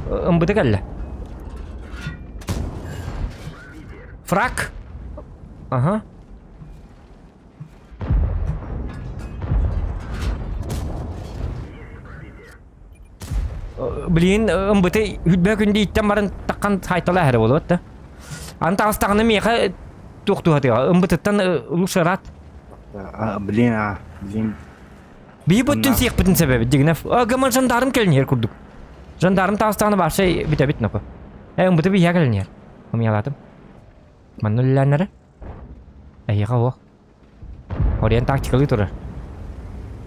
[SPEAKER 1] МБТ галля. Фрак. Ага. Блин, МБТ хүлбә күндә иттән барын таккан хайтала хәре булып та. Анта астагны меха тукту хатыга. МБТтан лушарат.
[SPEAKER 2] Блин.
[SPEAKER 1] Би бүтүн сыйк бүтүн себеби дигнеф. Агаман жандарым келнер курдук. Жандарым тастагны барша бит нөкө. МБТ би ягелнер. Умялатым. Маннулланнары. Айга о. Ориент тактикалы туры.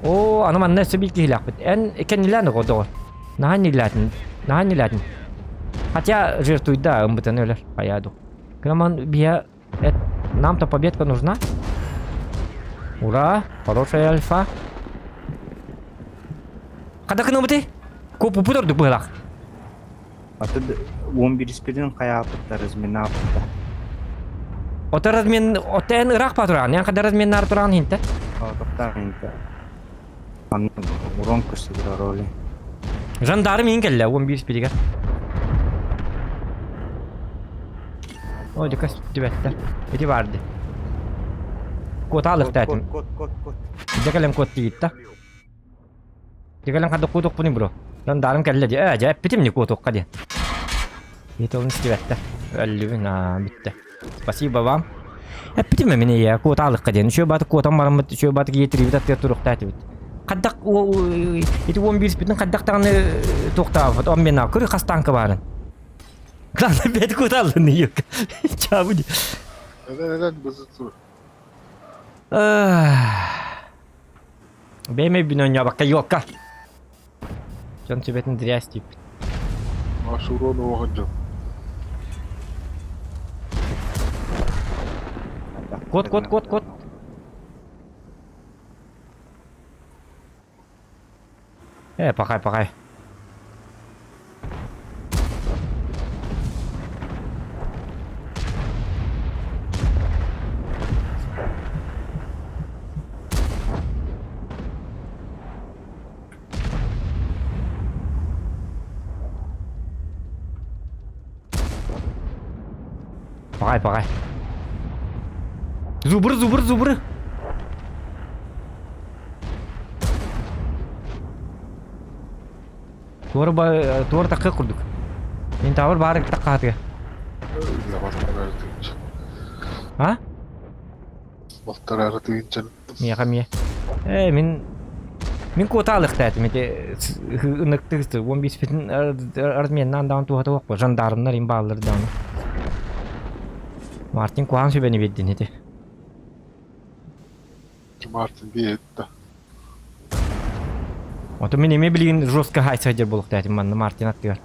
[SPEAKER 1] О, аны манна себил килак бит. Эн экениләне годо. Нахань лятин. Хотя жертвует, да, МБТН өлер, поеду. Краман, нам-то победка нужна. Ура, хорошая альфа. Когда к МБТ? Копу путырдык былак.
[SPEAKER 2] Аты 11 спидин кая апытта размена апытта.
[SPEAKER 1] Ота размен, отен ырак патран, ян када разменнар туран хинте.
[SPEAKER 2] Каптан инте. Анны урон көрсөтөр роли.
[SPEAKER 1] Жандарым ингелле, 11 спидига. О, дикас дебеттер. Эти варды. Код алык тәтим.
[SPEAKER 2] Код.
[SPEAKER 1] Декалем код тиитта. Декалем кадда кодок пуни бро. Жандарым келле ди. Жап битим не кодок кади. Это он стебеттер. Аллюна битте. Спасибо вам. Битим мене я код алык кади. Шо бат кодам барам, шо бат гейтри бит аттыр турук тәтим. Каддак эти 11 спидин каддактаганы токтап, он мен акыры хастанка барын. Главное, 5 код алдын юк. Чабуди.
[SPEAKER 9] Neden bızıtır?
[SPEAKER 1] Бейме бинон бакка йокка. Жон себетин дрястип.
[SPEAKER 9] Aşuron oğancam.
[SPEAKER 1] Код. Пахай. Пахай. Зубры. Туар такка курдук. Мен тавар бары такка хатыга. А?
[SPEAKER 9] Балтар аратыгынчан.
[SPEAKER 1] Мия. Мен коталык тәтим. Ыныктыгысты 15 фитин разменнан даун туһата окпо. Жандарымнар им баллар даун. Мартин куан сөбени беддин эти.
[SPEAKER 9] Мартин биетті.
[SPEAKER 1] Ото мен эме билген жестко хайсайдер болук тәтим манны Мартин аттыгар.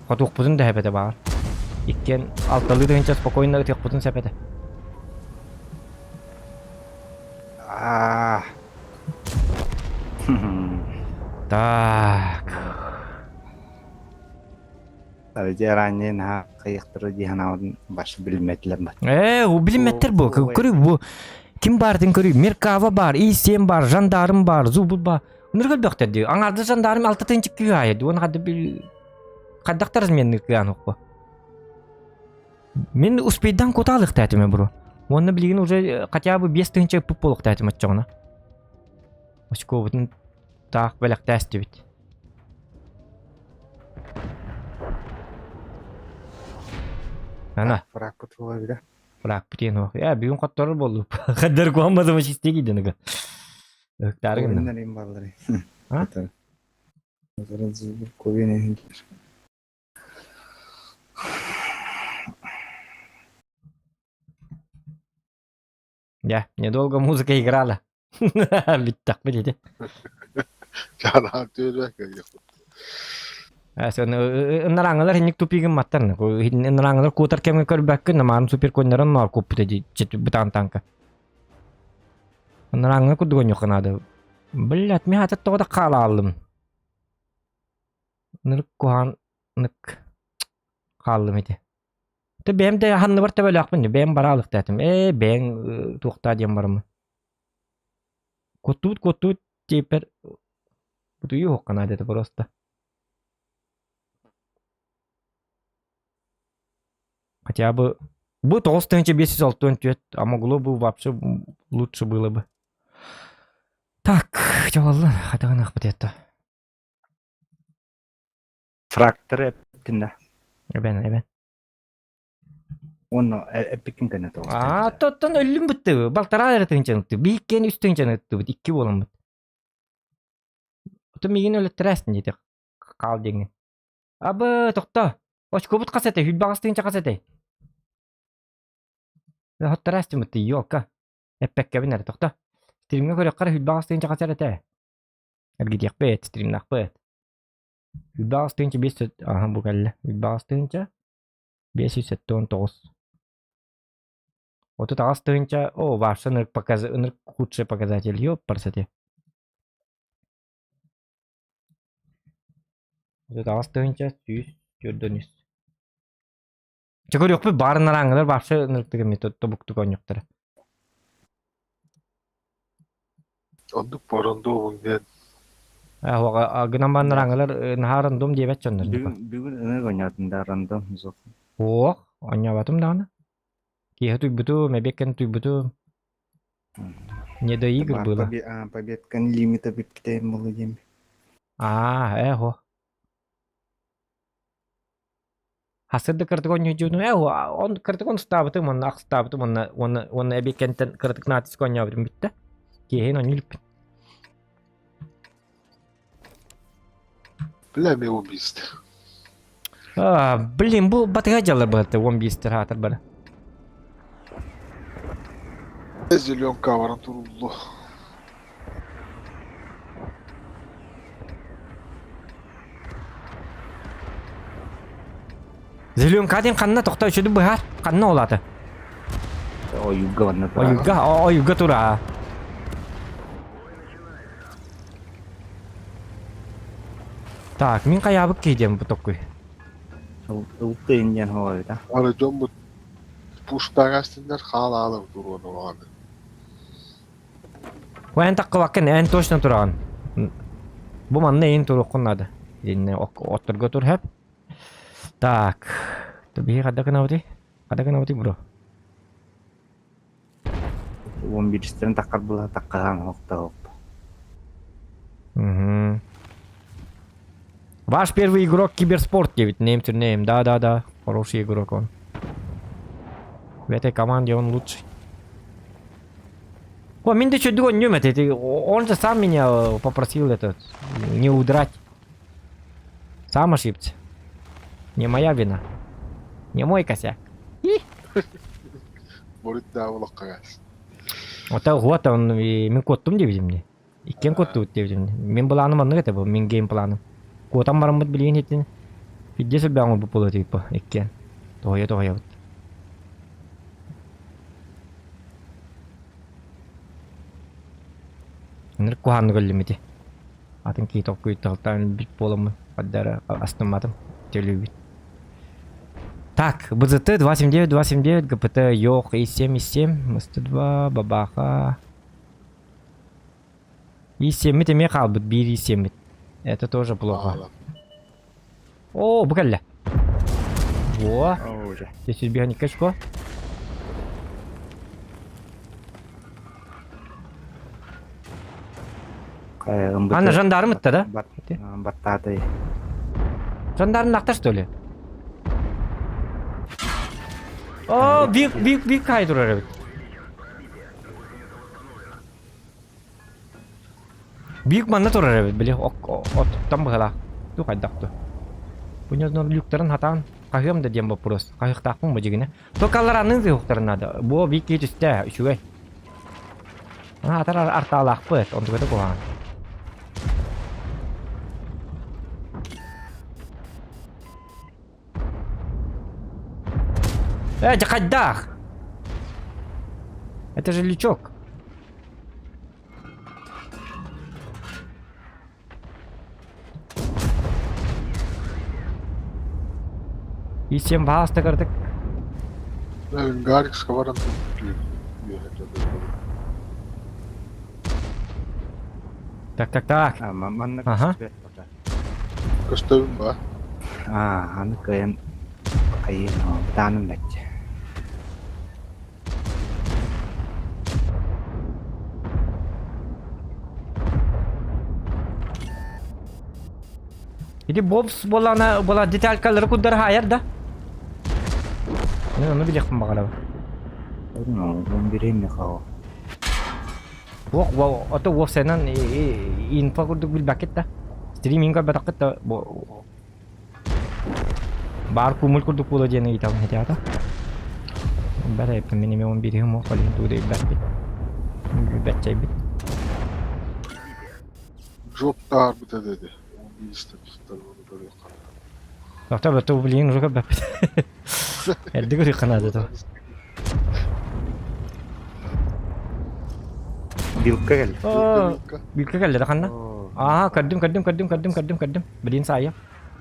[SPEAKER 1] Хотук бузун да хепете бар. Иккен алталы дегенче спокойно өтөк бузун сепете. Так.
[SPEAKER 2] Sadece ранен кыйыктыры диханаудын башы билметлер бар.
[SPEAKER 1] У билметтер бу. Көрү бу. Ким бардын көрү? Меркава бар, Исем бар, жандарым бар, Зубул бар. Ныргыл бактырды. Аңарды жандарым 6 тынчык күйайды. Оны кады бил каддактар менни кыян окпо. Мен успейдан коталык тәтиме бро. Оны билген уже хотя бы 5 тынчык пуп болук тәтиме чоңна. Очко бутун так белек тәсти бит. Ана.
[SPEAKER 2] Фрак путула биде.
[SPEAKER 1] Фрак битен ок. Бүгүн каттар болду. Каддар куамадым систеги денега. Өктарыгын.
[SPEAKER 2] Нерим балдыры.
[SPEAKER 1] А?
[SPEAKER 2] Зараз ковене.
[SPEAKER 1] Недолго музыка играла. Бит так биледи.
[SPEAKER 9] Çağda aktörler geliyor.
[SPEAKER 1] Нараңалар хинник тупигин маттарны. Нараңалар кутар кемге көрбәккә, намарын супер коннарын нар куп бите жет бутан танка. Нараңга кудгон yok надо. Блять, мен хатат тогда кала алдым. Нырык куан нык калдым эти. Te benim de hanны бар böyle akmın. Benim baralık dedim. Ben tuğta diyem varım. Kotut teper. Bu duyu hokkana dedi просто. Хотя бы bu толстый 506 а могло бы вообще лучше было бы. Так, жаваллар, хатаган акпыт это.
[SPEAKER 2] Fraktör ettin
[SPEAKER 1] Eben.
[SPEAKER 2] Onu epikin kene toğuz.
[SPEAKER 1] Тоттон өлүм бүттү. Балтара эретинченти. Бийкен үстүнченти. 2 болом бүт. Ото мигин өлөттүрәсин дейди. Кал деген. Абы токто. Очко бут касете, хүлбагыстыгынча касете. Хоттырастым бүттү, ёлка. Эппекке бинер токто. Стримге көрөк кара хүлбагыстыгынча касете. Эргидек бет, стримнак бет. Хүлбагыстыгынча 500, бу келе. Хүлбагыстыгынча 579. Вот это остынча, ваш худший показатель, ёпарсете. Вот это остынча 100 Чекор yok барын араңылар башы нырктыгы метод тобукту коньоктары.
[SPEAKER 9] Ондук боронду оңден.
[SPEAKER 1] Гынан барын араңылар нахарындом дебет чондар.
[SPEAKER 2] Бүгін ыныр ойнадында рандом зоқ.
[SPEAKER 1] Ойнабатым дағаны. Кеха туйбуту, мебеккен туйбуту. Не до игр было.
[SPEAKER 2] Победкан лимита биткитейм болу дем.
[SPEAKER 1] Hasırda kırtık oynuyor diyordu. On kırtık onu stabatı mı? Ak stabatı mı? Onu ebekenten kırtık natis oynuyor bitti. Kehin onu yülüp.
[SPEAKER 9] Племя убийств.
[SPEAKER 1] Блин, bu батыгаджалар быты 15 hatır bana.
[SPEAKER 9] Зеленка варан турулду.
[SPEAKER 1] Зеленка дем канна токта üçüdü bıhar. Kanna oladı.
[SPEAKER 2] Oyuga vanna.
[SPEAKER 1] Oyuga tura. Так, мен каябык кейдем bu tokkuy.
[SPEAKER 2] Uttayıncan hoğayda.
[SPEAKER 9] Aracım bu puştan açtınlar hala alıp duruyordu o anda.
[SPEAKER 1] Вен такка вакын en точно тураган. Bu manna en turuq kunnadı. Yine oturga tur hep. Так. Tabii kada kenapa bro?
[SPEAKER 2] 11 isterin takar bulah takkan hokta.
[SPEAKER 1] Ваш первый игрок киберспорт 9, name to name. Да. Хороший игрок он. В этой команде он лучший. Минда что другой не умеет. Он же сам меня попросил не удрать. Сам ошибся. Не моя вина. Не мой косяк.
[SPEAKER 9] Борит да улак кагас.
[SPEAKER 1] Вот он мен коттум деп мне. Иккен котту деп мне. Мен планым аны это был, мен гейм планым. Котам барамыт билген етін. Виддесі бәңі бұл болы тейпі, еккен. Тоғая бұд. Ныр куханны көлімеді. Атын кей тоқ көйті қылтарын бит болымы. Қаддары астымадым. Төлі бит. Так, БЗТ 279, ГПТ Йох И7, МСТ2, Бабаха. И7 это мне қалбыт, бір И7. Это тоже плохо. О, букалля. Во. Здесь избегание качко. Она жандарм это, да?
[SPEAKER 2] Баттады.
[SPEAKER 1] Жандарм нақта, что ли? О, бик кай турар. Бик манна турар, биле. Там бала. Ту кайдакту. Punya люктарын хатан кахым да дем вопрос. Кахых такмын бу дегене. То калларанын зыктарын надо. Бу бик жетисте үшүгөй. Атар арталак пыт, онду көтө кылган. Жакайдах. Это же лючок. И7 басты кырдык.
[SPEAKER 9] Гарикс каваран.
[SPEAKER 1] Так.
[SPEAKER 2] Манна
[SPEAKER 1] Ага.
[SPEAKER 2] көстөбөт бата.
[SPEAKER 9] Көстөбүн ба?
[SPEAKER 2] Аны кыйын таным бәтче.
[SPEAKER 1] Иди бобс бола деталькалары куддар хайыр да. Оны билекпин багара.
[SPEAKER 2] Он береме хау.
[SPEAKER 1] Ото вов сенен инфо курдук билбакет да. Стриминга батакет да. Бар кумул курдук бола жена итам хетята. Бара пемени он бири мо калин туде бакет. Бачай бит.
[SPEAKER 9] Жоптар бите dedi. Onu istemişler onu böyle karar.
[SPEAKER 1] Doktor betul beliin juga bapet. Elde guri kanada to.
[SPEAKER 2] Bilka gel.
[SPEAKER 1] Bilka geldi kanna. Aha kaddim. Beliin saya.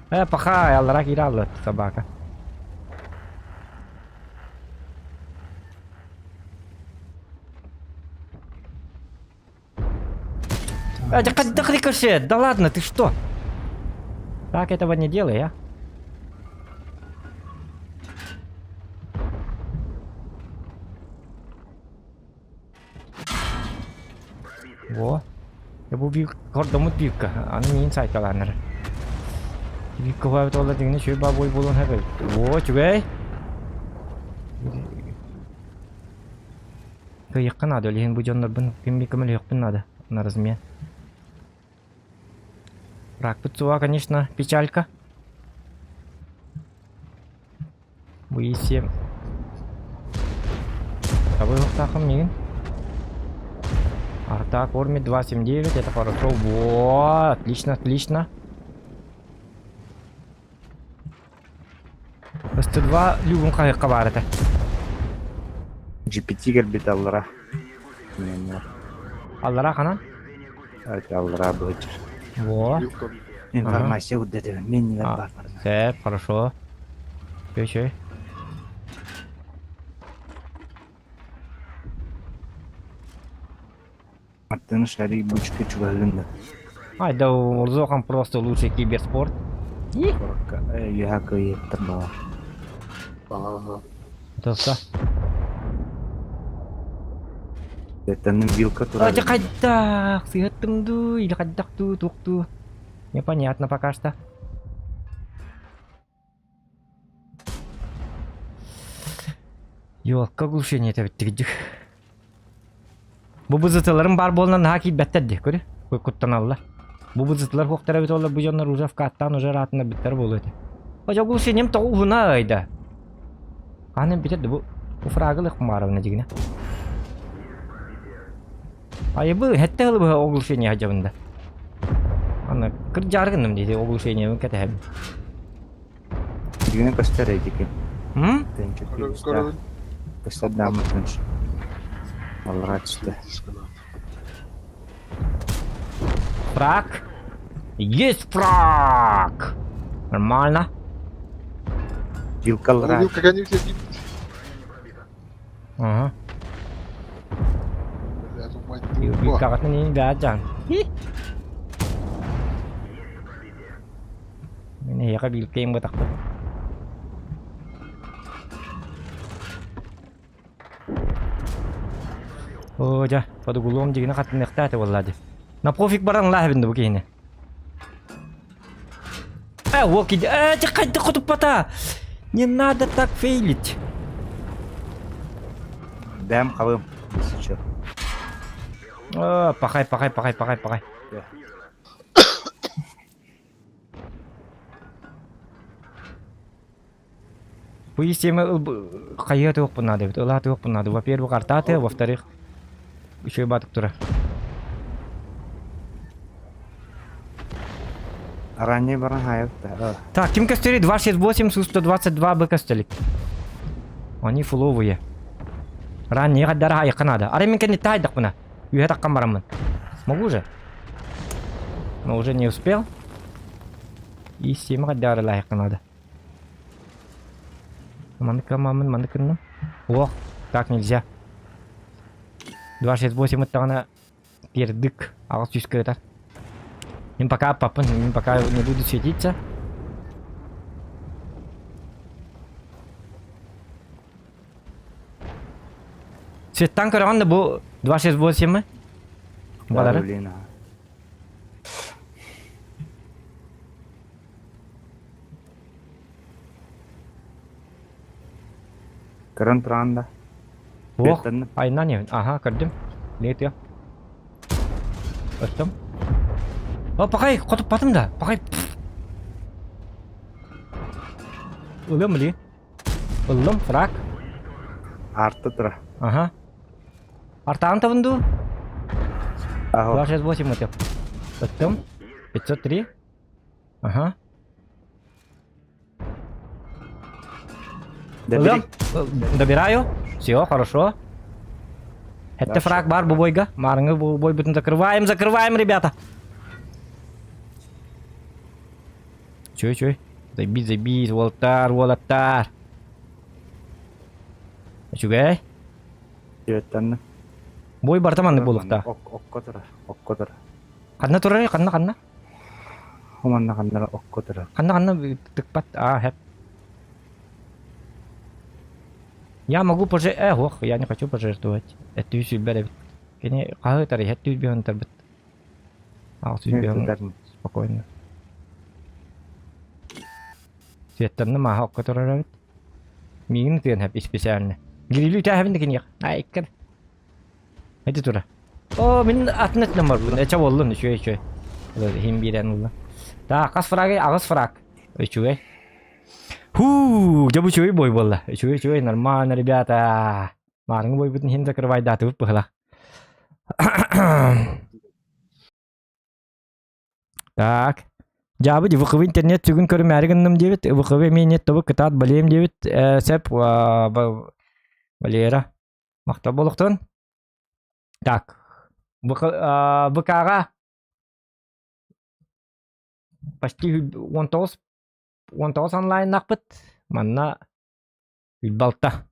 [SPEAKER 1] Pakai Allah kira Allah sabaka. Так рикошет, да ладно, ты что? Так этого не делай, а? Во. Я бы бил, кордом бивка, а не инсайд каланер. Бивка var tola dingin şöyle baboy bulun hebe. Во, чугай. Кыйыккан ады, леген бу жоннордун кимбекемел юкпун ады. На размен. Рак пиццуа, конечно, печалька. Выйсем. А вы тахом не? Арта кормит 279, это хорошо. Во, отлично. Просто 2 любым кайыкка бар это.
[SPEAKER 2] GPT gel bit Allah'a.
[SPEAKER 1] Аллара ханан?
[SPEAKER 2] Evet Allah'a bıcır.
[SPEAKER 1] Во.
[SPEAKER 2] Информация удады. Мен не бар.
[SPEAKER 1] Все, хорошо. Чей.
[SPEAKER 2] Аттыны шари бучка чугалында.
[SPEAKER 1] Да Урзохан просто лучший киберспорт.
[SPEAKER 2] Юха кыйыктыр бала.
[SPEAKER 9] Ага.
[SPEAKER 1] Тоста.
[SPEAKER 2] Теннин вилка турады.
[SPEAKER 1] Кайдак, сыгыттымду, или кайдакту, тукту. Непонятно пока что. Yok, глушение это bittик. Bu bızıtıların bar bolunan haki betterdi, görü. Kuttan Allah. Bu bızıtılar hoktara bit ollar bu jonlar uzaf kattan ujar atında bitter boluyor. Hoca глушением тоғына ayda. Kanem bitirdi bu. Bu fragılık marabına jigine. Ay bu hette hılı bu глушение hacabında. Ana kır jargınım dedi глушением kete hem.
[SPEAKER 2] Jigine göster edikin.
[SPEAKER 9] Görün.
[SPEAKER 2] Göster damatınç. Allah'a çıktı.
[SPEAKER 1] Фраг. Есть фраг. Нормально.
[SPEAKER 2] Вилкалра.
[SPEAKER 9] Вилка конечно не.
[SPEAKER 1] Ага.
[SPEAKER 9] Я думаю,
[SPEAKER 1] Вилка ini dajang. Ini ya kan Bilka yang botak tuh. Oh jah, pada gulung jadi nak katanya kata wallahi. Na profik barang lah benda begini. Вот чекай, ты хоть пота. Не надо так фейлить.
[SPEAKER 2] Дам калым. Сейчас.
[SPEAKER 1] Пахай. Bu sisteme kayıt yok bunlar evet. Allah yok bunlar. Во-первых, картаты, во-вторых, еще и баток тура.
[SPEAKER 2] Ранее баран хаятта.
[SPEAKER 1] Так, Ким Костелик 268, Су-122, Б Костелик. Они фуловые. Ранее гадара хайка надо. А ремень не тайдак мына. Юхета камарамын. Смогу же? Но уже не успел. И система гадара лайка надо. Мандыкын. Ох, так нельзя. 268 это она пердык, а вот чуть это. Им пока папа, им пока не буду светиться. Светтан көргәндә бу 268 ми? Балары.
[SPEAKER 2] Дарулина. Кырын тұрғанда.
[SPEAKER 1] Ох,
[SPEAKER 2] Светтан.
[SPEAKER 1] айна не? Ага, көрдім. Лет я. Öttüm. O pakay, kotup batım da. Pakay. Ölüm mü li? Ölüm, frak.
[SPEAKER 2] Арты тұра.
[SPEAKER 1] Ага. Артан табынду.
[SPEAKER 2] Ахо.
[SPEAKER 1] 268 мотив. Öttüm. 503. Ага. Ölüm. Добираю. Все, хорошо. Это фраг бар, бубойга. Марыңы бубой бүтін закрываем, ребята. Чуй. Забить, волотар. Чугай.
[SPEAKER 2] Светтан.
[SPEAKER 1] Бой бар таманды болықта.
[SPEAKER 2] Окко тұра.
[SPEAKER 1] Қанна тұрар, қанна.
[SPEAKER 2] Хуманна қандара окко тұра.
[SPEAKER 1] Қанна, тыкпат. Хэп. Я могу пожертвовать. Я не хочу пожертвовать. Это судьба. Кені қағы тары, это судьба тарбит. Ал судьба спокойно. Светтанны маға оққа тұрар бит. Мигін тыын хэп специально. Гирилу та хэбін декені. Айккар. Это тұра. О, мен атынет номер бұл. Эча болдun. Шөй. Хим бирен бұл. Да, қас фрагы, ағыз фраг. Чугай. Жабу чуй бой болла. Чуй, нормально, ребята. Марың бой бүтін хин закрывай даты бұп бұғыла. Так. Жабы вықывы интернет түгін көрім әрігіннім дебет. Вықывы мен нет тобы кытат балем дебет. Сәп балера. Мақта болықтын. Так. ВКға почти 10 онлайн нақпыт. Манна үлбалта.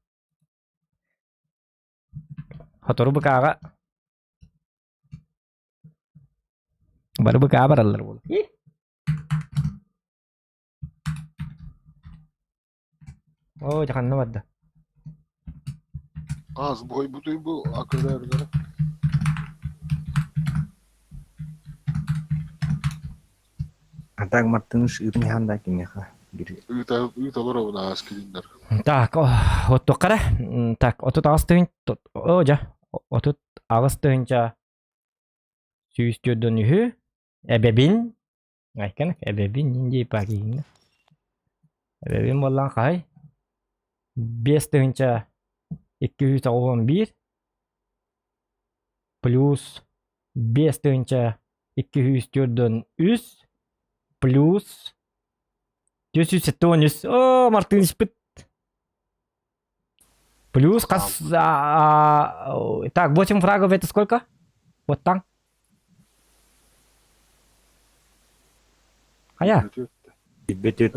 [SPEAKER 1] Хотору ВКға. Бары ВКға баралар бол. О, жақанны барды.
[SPEAKER 9] Az boy bu akıllarına.
[SPEAKER 2] Атак мартыныш ытын ханда кенеха.
[SPEAKER 9] Ütалар ona askerinder.
[SPEAKER 1] Так, отто қара. Так, отут ағыстығын. Отут ағыстығынша сүйістерден үйі. Әбәбін. Айкан, әбәбін нендей пағейін. Әбәбін болған қай. 5-тығынша 211 плюс 5-тығынша 204-ден 3 плюс 413. О, Мартыныч бит. Плюс так, 8 фрагов это сколько? Вот там. Ая. 500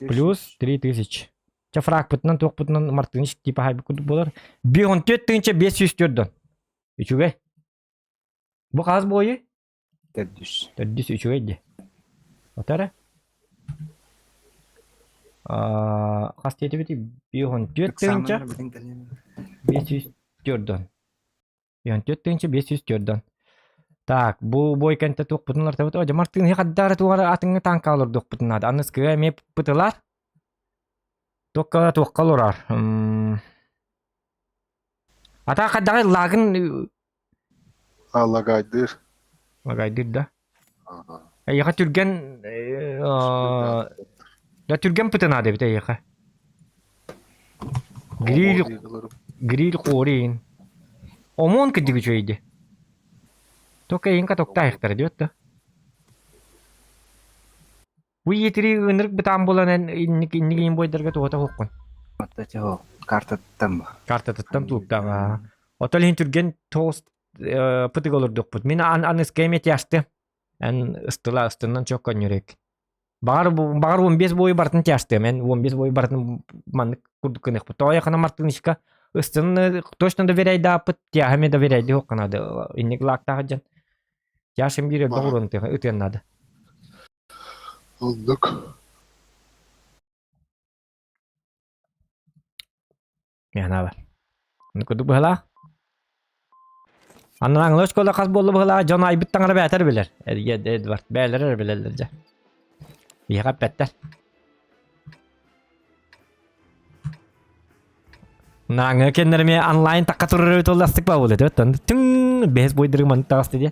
[SPEAKER 1] плюс 3000. Ча фраг путнан тоқ путнан Мартыныч типа хайбы күді болар. 504-504-ден. Үчугай. Бұл қаз бойы? 400 үчугай де. Отары? Қас теті беті 504-ден 504-ден. 504-ден 504-ден. Так, бұл бой кәнті тоқ пұтынлар табыт. О, Мартын хеқаддары туғары атыңы танка алыр доқ пұтынады. Аныз кіға меп пұтылар. Тоққа лорар. Ата қаддағай лагын...
[SPEAKER 9] Lagaydır.
[SPEAKER 1] Лагайдыр да. Яға түрген... Да түрген пұтынады біті яға. Грил қорейін. Омон кідігі жойды. Только инка токта ихтар диот да. Уй етри ынырык битам болан иннигин бойдарга туота хоккон.
[SPEAKER 2] Отта чо карта таттам.
[SPEAKER 1] Карта таттам туктама. Отол хин түрген тост пытык олордук бут. Мен аны скемет яшты. Ан ыстыла ыстынан чоккон юрек. Бағар 15 бойы бартын тяшты. Мен 15 бойы бартын манны курдук кынық. Тоя қана мартынышка ыстын точно доверяйды апыт. Тяхаме доверяйды оқынады. Иннек лақтағы жан. Тяшым бире бағырын өтеннады.
[SPEAKER 9] Ондук.
[SPEAKER 1] Мехна бар. Нүкүдүк бұғыла. Анын аңлы школа қаз болы бұғыла. Жон айбыттан ара бәтер білер. Эдвард бәлер білерлер жа. Бияқап бәттер. Наңы кендерме онлайн таққа тұрыр өт оластық ба болды. Түн бәз бойдырың маны тағасты де.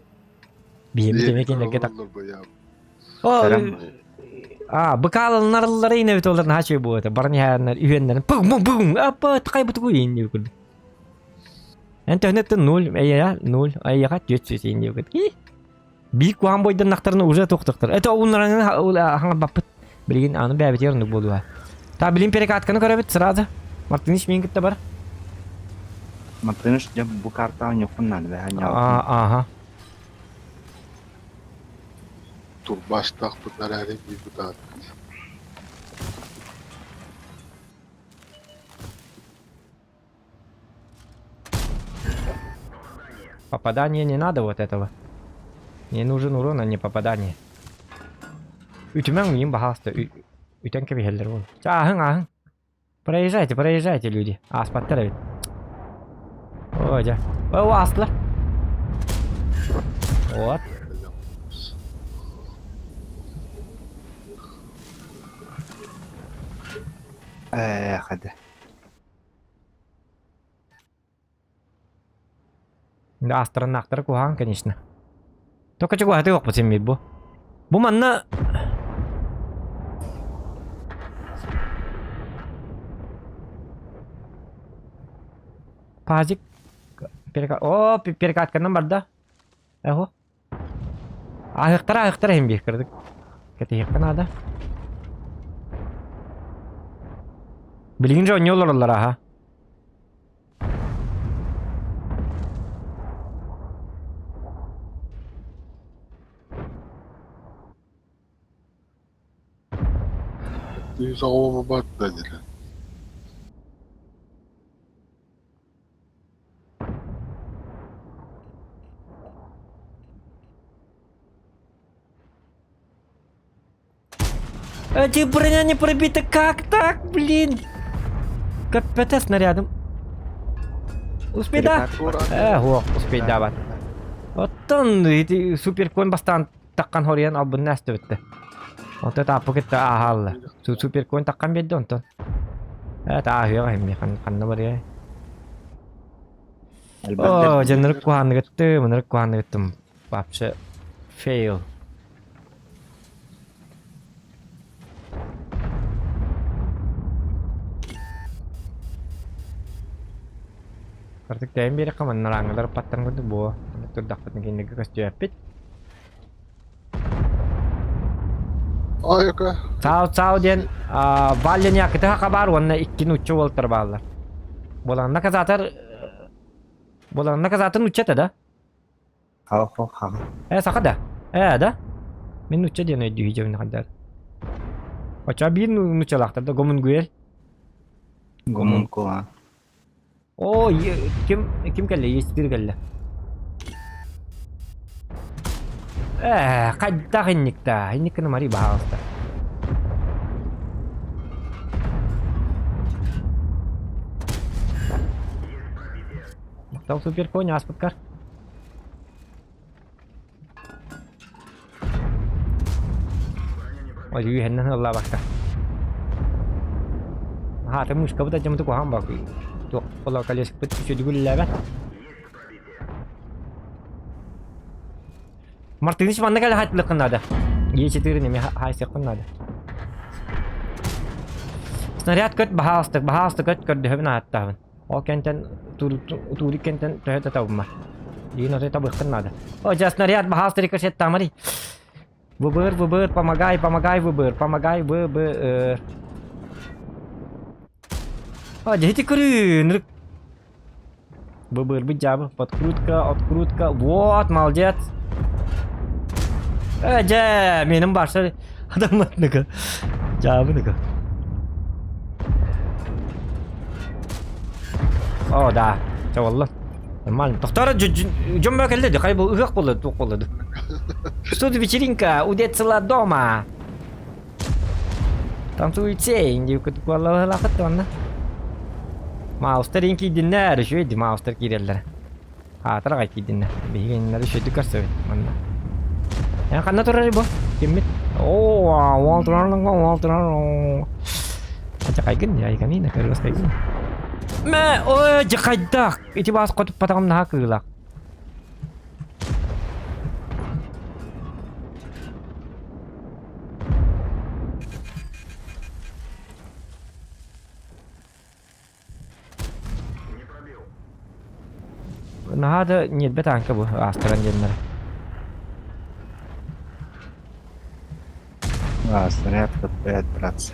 [SPEAKER 1] Биемі теме кендерге тақ. Быкалын нарылары ине өт оларын хачы болды. Барны хәрінер, үйенлерін. Бүгін, апа, тақай бұты көй ен деп көрді. Ән төхнетті 0, айяға 400 ен деп көрді. Бик куан бойдан нақтарını уже тоқтықтыр. Это онларының аңа баппыт. Білген аны бәбет еріндік болуға. Та білім перекатканы көрәбет сразу. Мартыныш мен күтті бар.
[SPEAKER 2] Мартыныш bu kartı yapınlar ve hani
[SPEAKER 1] Aha.
[SPEAKER 9] Dur baştak bunlar her bir bu da.
[SPEAKER 1] Попадание не надо вот этого. Мне нужен урон, а не попадание. Ütümän uyum bahasta. Ütен кеби хеллер бол. Ahın. Проезжайте, люди. Аспаттар бит. Ой, ja. О, астылар. Вот.
[SPEAKER 2] hadi.
[SPEAKER 1] Да, астронавтар кухан, конечно. Только чего ты yok musun bu? Bu manna Pazik перекатканнан барда. Эхо. Айыктара hem bir kırdık. Кетейккен ада. Bilgince oynuyorlar onlara ha.
[SPEAKER 9] Yüz avama bak dediler.
[SPEAKER 1] Эти броня не пробита, как так, блин? Капец снарядом. Успей да? Успей давать. Вот он, эти суперкон бастан таккан хориян албын näste bitti. Вот это апокетта ахалла. Суперкон таккан бедди онтон. Это ахыга хемми канна бар я. О, жанрык куанныгытты, мынырык куанныгыттым. Вообще fail. Kartik tayım beri kaman naranglar patang kudu bo. Tur dapat ngene gas jepit.
[SPEAKER 9] Ayaka.
[SPEAKER 1] Sağ den vallen yakıtı kabar onna 2 uçu voltar ballar. Bolanna kazatın uçata da.
[SPEAKER 2] Ha.
[SPEAKER 1] Sakada. Da. Men uçta diye ne diyeceğim ne kadar. Aça bir uçalakta da gomun güel.
[SPEAKER 2] Gomun ko ha.
[SPEAKER 1] Oo, kim kelle? Yestir kelle. Kadda hinnikta. Hinnikini mari bahasta. Tahu supir konya aspatkar. Oh, jadi hendak Allah bakta. Temu sekarang kita jam tu kuham bak. Tuh, kalau kalian seperti itu juga lewat. Martinez mana kali hat belakang ada. Ye cetir ni hai sekon ada. Snariat kat bahas tak kat dah benar tahu. Oh kenten turi kenten dah tahu mah. Ye nanti tahu belakang ada. Oh jas snariat bahas dari keset tamari. Buber pamagai buber. Jadi keren. Buber bijab, открутка, вот, молодец. Benim başta adam var ne kadar. Cevabı ne kadar. Oh dah. Çavallah. Normal. Doktora jumpa kali dia kayak ugak boleh. Что ты вечеринка? Удец дома. Танцуйте, инди кутуалла лахат тонна. Маустер инки dinler, şöyle maustер kirerler. Hatır kay dinler. Bihinler şöyle karşı manna. Ya kanna turari bu. Kimit. Oh, Walter. Aja kayak gini ya ikan ini kalau kayak gini. Me, oh jakaydak. Itu bahas kau patang nah kelak. Nah ada nyet betang ke bu astaran jenner.
[SPEAKER 2] снаряд подбирает, братцы.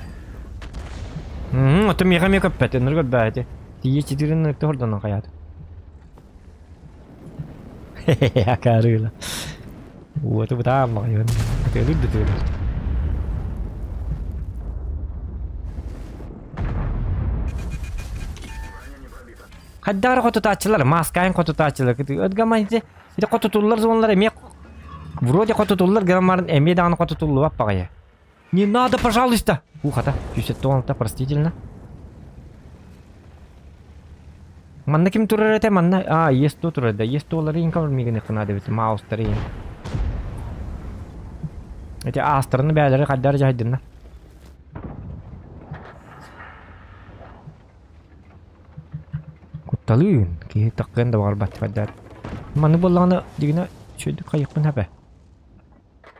[SPEAKER 1] Это мега пять, энерго бэти. Ты есть 4 на кто ордана каят. Хе-хе, карыла. Вот это там, это люди. Haddar kotu taççılar, maskayın kotu taççılar. Ödgamayınca, bir kotu tullar zonlar emek. Вроде kotu tullar граммарын эме даны kotu tullu бап багая. Не надо, пожалуйста. Ухата, 100 простительно. Манна ким турар эте манна. Есть то турар да, есть то лары инкам мигене кына дебит маус тарин. Эти астраны бәләре хаддар жайдынна. Talın ki takkan da var bat kadar. Mana bolana digina şöyle kayık mı habe?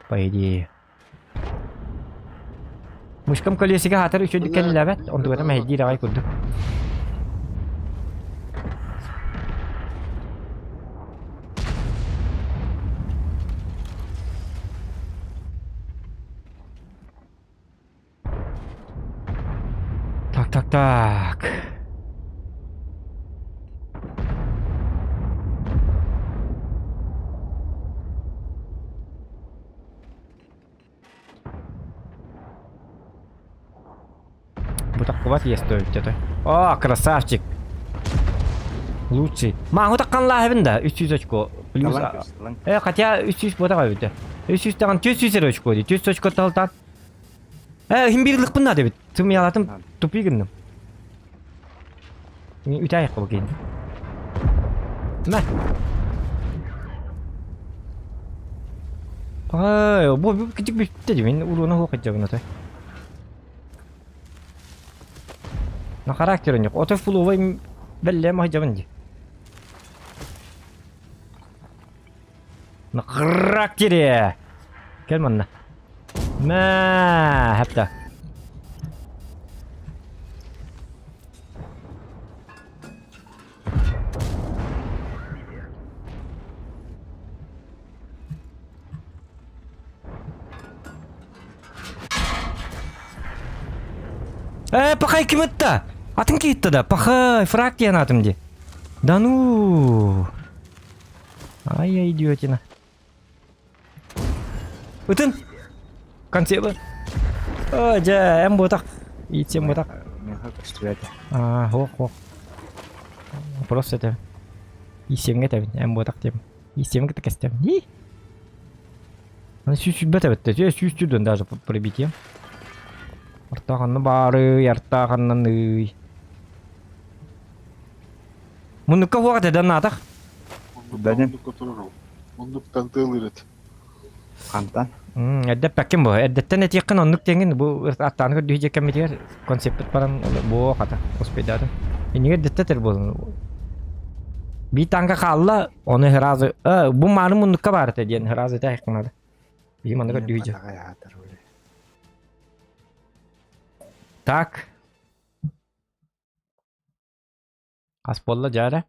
[SPEAKER 1] Paydi. Muşkam kalesiga hatar şöyle kellevet. Onu da mehdi ray kurdu. Tak. Вот есть это. О, красавчик. Лучший. Маху такканлар бинда 300 очко. Плюс. Хотя 300 бота кайбыты. 300 таган 400 очко ди. 400 очко талтан. Химбирлик бинда дебит. Тым ялатым тупигинdim. Мен үтәй кылып келдим. Мә. Бу кичик битте мен уруна хокат жагына та. На характере нет. Ото фуловый белле махджабанди. На характере. Келманна. Ма, хапта. Пахай кимитта. Атың кетті да, пахай, фраг дейін атым де. Да ну. Ай, идиотина. Үтін. Консебі. Жа, әм ботақ. Итсем ботақ. Хоқ. Просто это. Исемге тәбін, әм ботақ дейм. Исемге тәкестем. Сүйсіз бәті бітті. Сүйсізден даже пробитем. Артағанны бары, артағаннан үй. Мұндыққа уақыт әден атақ?
[SPEAKER 2] Бәден.
[SPEAKER 9] Мұндық таңтығыл ерет.
[SPEAKER 2] Қантан?
[SPEAKER 1] Әддәп пәккен бұл. Әддәттен әтеқін онлық теңін бұл аттаны көрді үйде кәметтер концепт баран бұл қата. Оспейдады. Енеге әддәттетір бұл. Bir tanga қалла, оны хыразы. Бұл маны мұндыққа барды дейін хыразы тәйқінады. Бейім оны көрді үйде. Так. Асполла жара.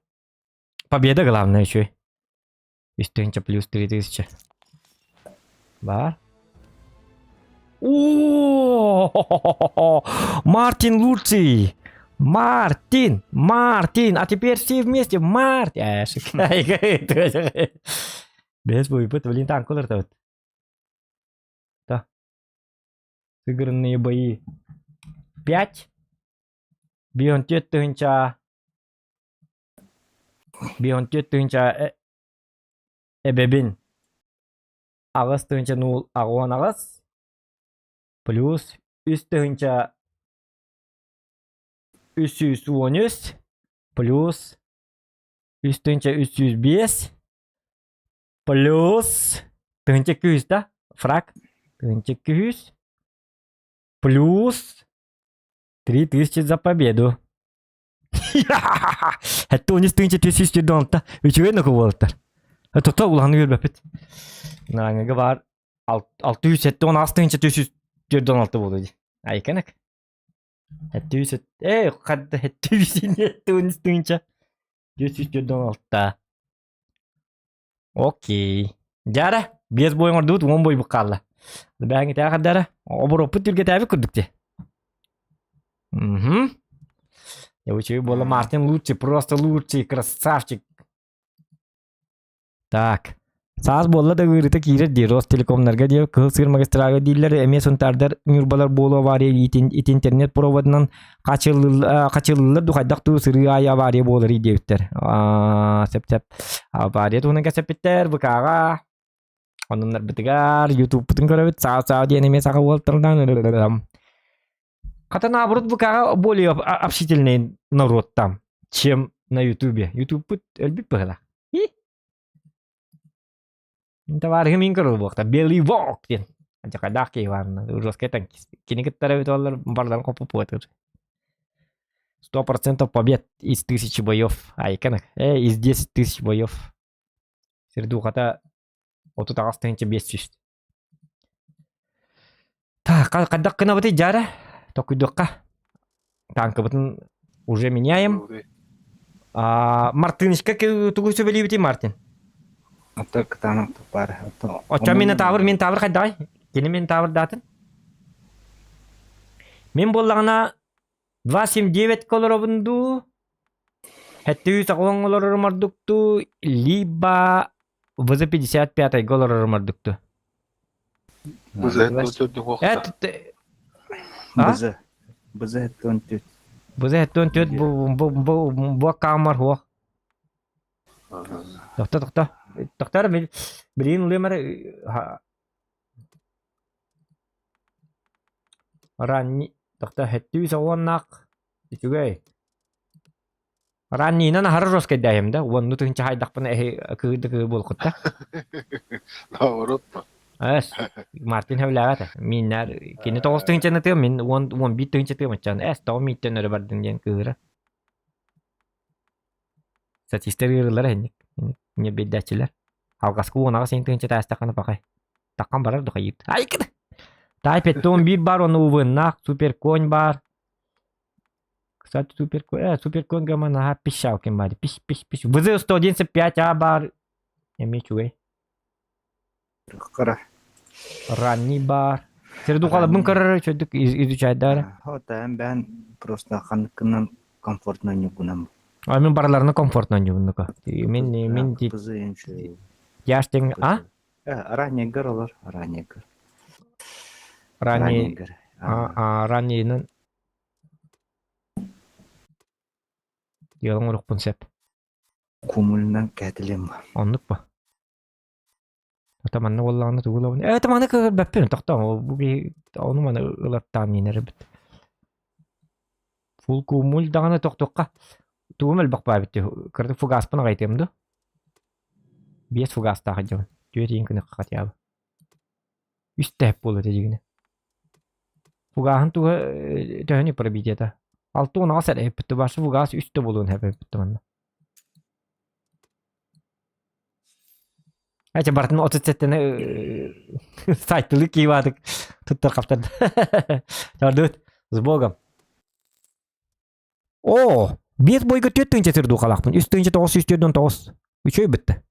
[SPEAKER 1] Победа главное еще. Истинча плюс 3000. Бар. О, Мартин лучший. Мартин. А теперь все вместе. Мартин. Без будет, блин, танк кулер-то. Сыгранные бои. 5. Бионтет тынча. Бионтет тынча эбебин. Ағыз тынча нул ағуан ағыз. Плюс үст тынча 313. Плюс үст тынча 305. Плюс тынча 200 да? Фраг. Тынча 200. Плюс 3000 за победу. Это у них тынча 1000 долларов. Üçüge ne kovaltar? Total ulanı görmepet. Nanga var 600 hette 16 tınca 400 dollar boldu. Ay kanak. Hette 100 kadda hette 100 hette 13 tınca 400 dollar. Okey. Jara, без boyun ordu 10 boy bu kalla. Ben git kadara. Obro putur get abi kurduk de. Я учу было Мартин лучший, просто лучший, красавчик. Так. Саз болла да гырыта кире ди Ростелекомнарга ди кылсыр магистрага диллер эме сонтардар нюрбалар боло авария интернет проводунан качылылар духайдак туу сыры ай авария болор идептер. Сеп авария туна кесептер быкага. Онунар битигар YouTube бутун көрөбүт саа ди эме сага болтурдан. Хотя наоборот быкага более общительный народ там, чем на YouTube. YouTube элбит пыгала. Товар гемин көрөбүт бакта белый волк ден. Ача кадак кийван ужаскетен кини кеттер доллар бардан копуп отыр. 100% побед из 1000 боев. Айканак. Из 10 000 боев. Среду хата отут агастынча 500. Так, кадак кына быты жара. Токуйдукка. Танка бытын уже меняем. Мартынышка тугуй сөбелейбити Мартин.
[SPEAKER 2] Ата танам бар.
[SPEAKER 1] Оча мен тавыр кайдай. Кени мен тавыр датын. Мен боллагана 279 колоробунду. Хетти сагоңолор мардукту либо в 55 голор мардукту.
[SPEAKER 2] Бызы хеттон төт.
[SPEAKER 1] Бызы хеттон төт бу камар хуак. Доктор билин лемер ранни доктор хеттү савоннак итүгэй. Ранни нана харрос кайдаем да, вонну тынча хайдакпын кыды болкутта.
[SPEAKER 9] Наоборот.
[SPEAKER 1] Эс Мартин хавлаата. Миннар кини тоос тынчаны тыгы мен вон бит тынча тыгы мачан. Эс тоо миттен өрө бардын ден кыра. Статистикалар хенник. Не бедачилар. Алгаску онага сен тынча тастаканы бакай. Таккан барар докайыт. Ай кыды. Тайпеттон бир бар оны увыннак, супер конь бар. Кстати, супер конь гамана пищал кем бар. Пиш. Вызы 195 бар. Эмичуэй.
[SPEAKER 2] Кара.
[SPEAKER 1] Ранний бар. Среду кала бункер чөдүк изучайдар.
[SPEAKER 2] Хотам ben просто ханкынан комфортно не гунам.
[SPEAKER 1] Мен барларына комфортно не гунука. Мен ди
[SPEAKER 2] Бызы энче.
[SPEAKER 1] яштен
[SPEAKER 2] Раннегер олар, раннегер.
[SPEAKER 1] Ранний раннийнын Ялың урукпун сеп.
[SPEAKER 2] Кумулнан кәтилем.
[SPEAKER 1] Оннук ба. Атаманны боллаганы тугулабын. Атаманны кыр бәппен токтом. Бу би оны мана ылаттан ненер бит. Фул кумул даганы токтокка. Туумел бакпа бит. Кырды фугас пына гайтемду. Без фугас та хаҗым. Жөрин күне катябы. Үстәп болду дигене. Фугаһын туга төһни пробить эта. Алтын асар эпте башы фугас үстә болуын хәп эпте манна. Ача бартын 37-тен сайтлы кийвадык. Туттар каптарды. Жардыт. С Богом. О, бес бойга 4 тынча сырду калакпын. Үстүнчө 909. Үчөй битти.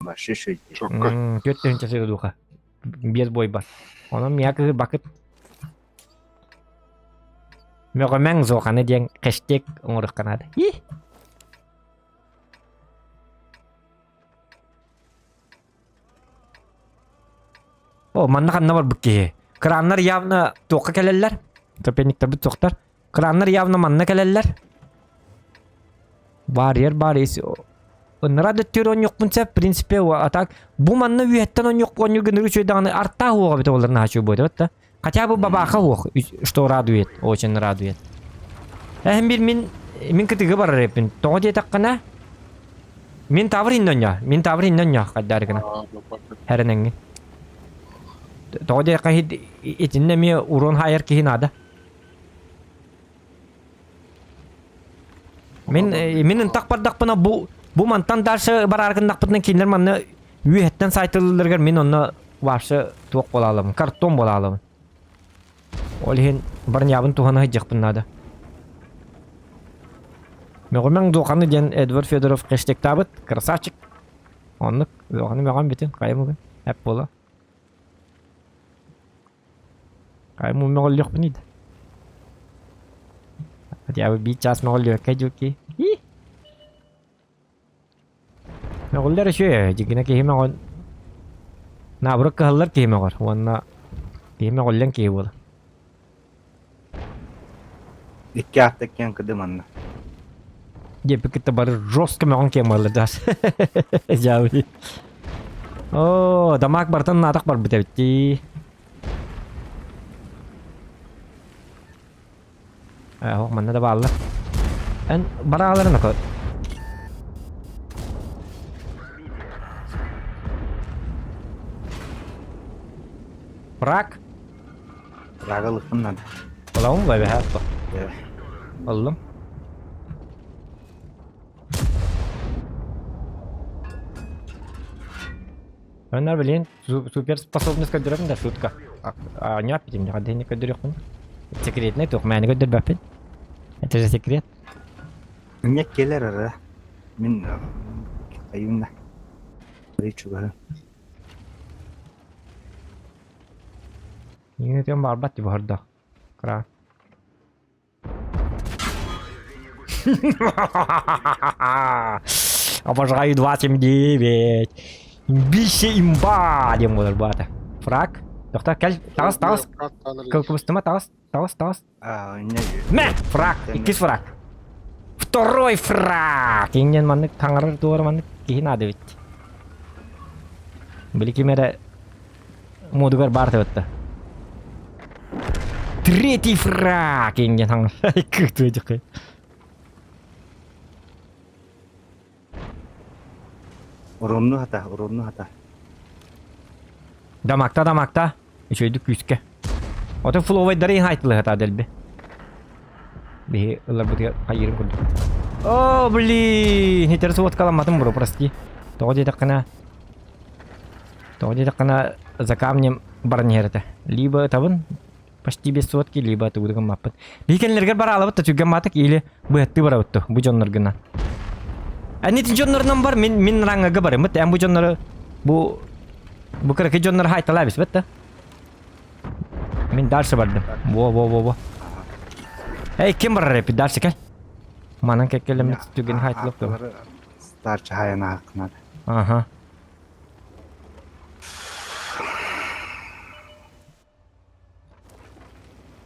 [SPEAKER 2] Башы шөй.
[SPEAKER 1] 4 тынча сырдука. Бес бой бар. Оны мияк бакыт. Мөкө мен зоканы ден кештек оңорук канады. О, манна канна бар букке. Kranlar явно тоққа келелер. Топенниктер бит тоқтар. Kranlar явно манна келелер. Бар ес. Оннара дөттөр он yok bunca принципе атак. Бу манна үйеттен он yok он гыныры чөйдағаны артта хуға бит оларны хачу бойды бит. Хотя бы бабаха хуқ, что радует, очень радует. Bir min kıtıgı var repin. Тоғы де таққана. Min tavır hinnon ya. Kadar gına. Herененги. Тоғы де қахид etinde mi urun hayır kihin ada. Min tak pardaqpına bu mantan darşı bar argındaqpıtın kinler manna üyetten saytılırlar min onu varşı toq bolalım. Karton bolalım. Олхин барнябын тухана хыжыкпын нада. Мегомен доканы ден Эдвард Федоров кештек табыт, красавчик. Онлык доканы меган битин каймыгын. Хеп бола. Кайму меголлык бинид. Хотя бы бит час меголлык кэжуки. Меголлар шо, жигине кемегон. Набрык каллар кемегор. Онна кемеголлен кебола.
[SPEAKER 2] İki attıkken kıdım anna.
[SPEAKER 1] Jepik kita baru жестко меган кемалы дас. Жави. О, дамак бартан натак бар битебти. Хок манна да балла. Эн бараларына кот. Прак.
[SPEAKER 2] Ragalıkın nada.
[SPEAKER 1] Olam var be hatta.
[SPEAKER 2] Evet.
[SPEAKER 1] Oğlum. Onlar bilin super способность kadırım da şutka. Ne yapayım? Hadi ne kadırıyor bunu? Sekret ne yok? Mani kadır bapin. Это же секрет.
[SPEAKER 2] Ne gelir ara. Min ayında. Bir çubuğu. Ini tuh barbat di bawah Kera. Обожаю 29. Бище имба дем болар бата. Фраг. Доктор кел. Тас. Кылкыбыстыма тас. Ne?
[SPEAKER 1] Мә, фраг. Иккис фраг. Второй фраг. Инген маны таңырыр туар маны кейін ады бит. Білі кемері модугар бар тәбітті. Третий фраг. Инген таңыр. Күкті өдіқи.
[SPEAKER 2] Urunlu hata.
[SPEAKER 1] Damakta. Üçüydü küske. O da full ovayları inhaytlı hata delbi. Bir ıllar bu diye hayırım kurdu. О, блин! Хитер суот каламатым бро, прости. Тоди такана за камнем барнерте. Либо табын почти без сотки, либо ты будешь маппет. Бикенлерге баралы бут, түгөн матык или бытты бара бутты. Бу жонноргына. Они ти жоннорнан бар, мен раңга бар. Мыт, бу жоннор бу кыркы жоннор хайтала бис, бетте. Мен дальше бардым. Во. Эй, ким бар репи дальше кел? Манан кекелем түген хайтлып тур.
[SPEAKER 2] Старчы hayana hakkında.
[SPEAKER 1] Ага.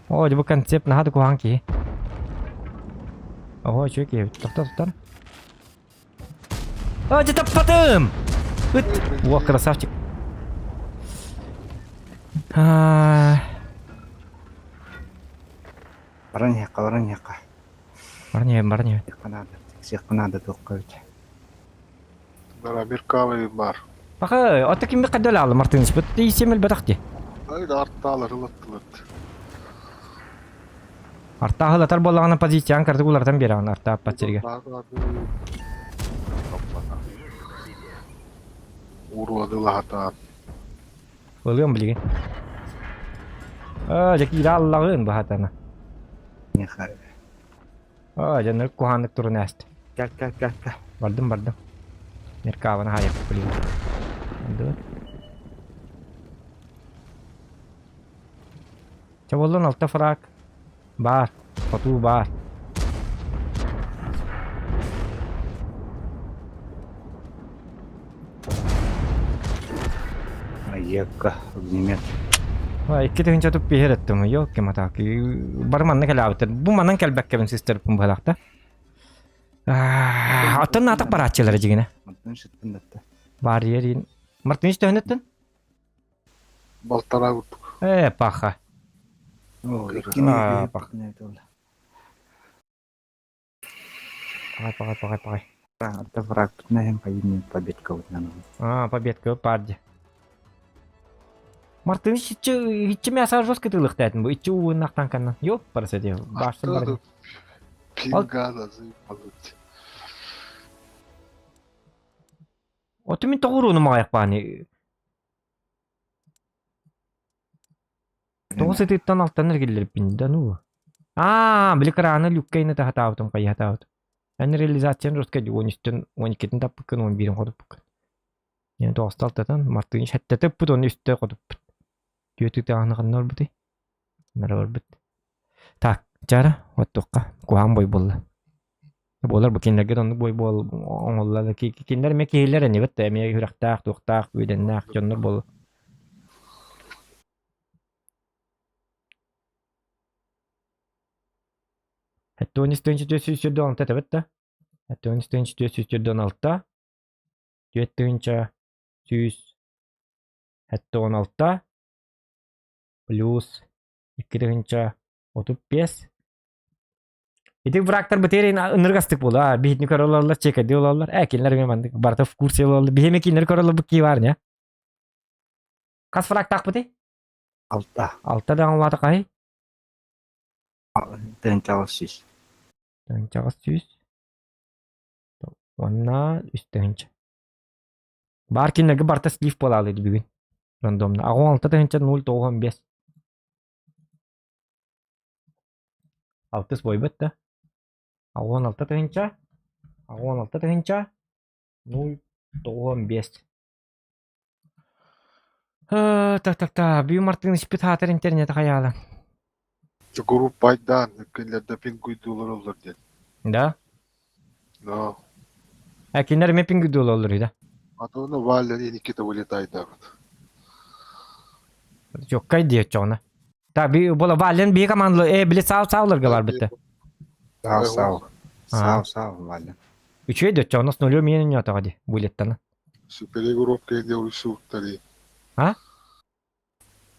[SPEAKER 1] О, bu концепт нахады куанки. Ого, чеки, тоқтар. О, где-то потом. Во, красавчик.
[SPEAKER 2] Бараньяка.
[SPEAKER 1] Барни.
[SPEAKER 2] Сиқнады тоққойд.
[SPEAKER 9] Бара bir kahve var.
[SPEAKER 1] Баха, ата кимге кадал ал Мартинс, бит исемел батакти.
[SPEAKER 9] Haydi arttağlar ılıt.
[SPEAKER 1] Арта халатар боллаган позициян карды улардан бери аны арта патчерге.
[SPEAKER 9] Uğurladılar hata.
[SPEAKER 1] Өлгөн билген. Жаки Аллагын бахатана.
[SPEAKER 2] Ne hayır.
[SPEAKER 1] Жанр куханлык турун аст.
[SPEAKER 2] Gel.
[SPEAKER 1] Бардым. Меркаваны хайып билген. Анда. Чаболдон алта фраг. Бар. Фату бар.
[SPEAKER 2] Ека, огнемет.
[SPEAKER 1] Vay iki tühünce tup bir ettim. Yok ki mata ki. Barmanna kelabıtır. Bu manan kelbek kebin sister pun balakta. Atan natak baratçıları jigine.
[SPEAKER 2] Mantın şıttın datta.
[SPEAKER 1] Var yerin. Martin hiç dönettin?
[SPEAKER 9] Балтара курдук.
[SPEAKER 1] Paha.
[SPEAKER 2] Oo,
[SPEAKER 1] Aa,
[SPEAKER 2] ikkini
[SPEAKER 1] bak.
[SPEAKER 2] bak. Ne oldu?
[SPEAKER 1] Пагай.
[SPEAKER 2] Hatta bırak tutma hem payını pabet kavutlanım.
[SPEAKER 1] Победка парди. Мартин hiç mi asar жестко тылыктайтын bu içi уынактан канан. Yok parası diyor. Baştan
[SPEAKER 9] Ақтады.
[SPEAKER 1] бар.
[SPEAKER 9] Пингада заебалыт.
[SPEAKER 1] Отымен тоғыруны маяк баны. Тоғыз ететтен алттан ергелер пинда ну. Бликраны люккайны тахатаутым кайятаут. Аны реализацияны жестко ди 13-тен 12-тен таппыкын 11-ин кодуп букын. Yani тоғыз алтатан Мартин шәттетіп бұд оны үстті кодуп бұд. Götükte anıqanlar budi. Nara var bud. Tak, cara otuqqa kuhan boy bolla. Bolar bu kinlerge dondu boy bol oңollar ki kinler me kihiller ne bitte me hüraqtaq tuqtaq ödennaq jonlar bol. Hatta 13-414 bitte. Hatta 13-414 7-100 hatta 16 плюс 2-35. Итик врактар бөтерин ыныргастык болду. Бихитни көрөлөрлөр чекеди олорлор. Кинлер мен барта в курсе болду. Бихеме кинлер көрөлөр бу ки бар, не? Кас фрактак бути?
[SPEAKER 2] Altta.
[SPEAKER 1] Altta да аңлады кай?
[SPEAKER 2] Тенчалсыз.
[SPEAKER 1] Онна үстөнчө. Бар кинлерге барта слив боло алды бүгүн. Рандомно. Агон алта тенче 0.95. Altız boy bitti. Agon alta tınca. 0.95. Так. Бию Мартин испит хатыр интернет хаяла.
[SPEAKER 9] Группайдан өлкөлөрдө пингуйдуулар олор ден.
[SPEAKER 1] Да?
[SPEAKER 9] Да.
[SPEAKER 1] Кинер мепинг доллар иде.
[SPEAKER 9] Атона Валери Никита вылетает да.
[SPEAKER 1] Yok kay diyor çoğuna. Tabi bola valen bir komandalı bile sağlarga var bitti.
[SPEAKER 2] Sağ valla.
[SPEAKER 1] Üçü diyor çoğuna snoluyor miyenin yata hadi bu iletten.
[SPEAKER 9] Перегруппка инде урусуттари.
[SPEAKER 1] Ha?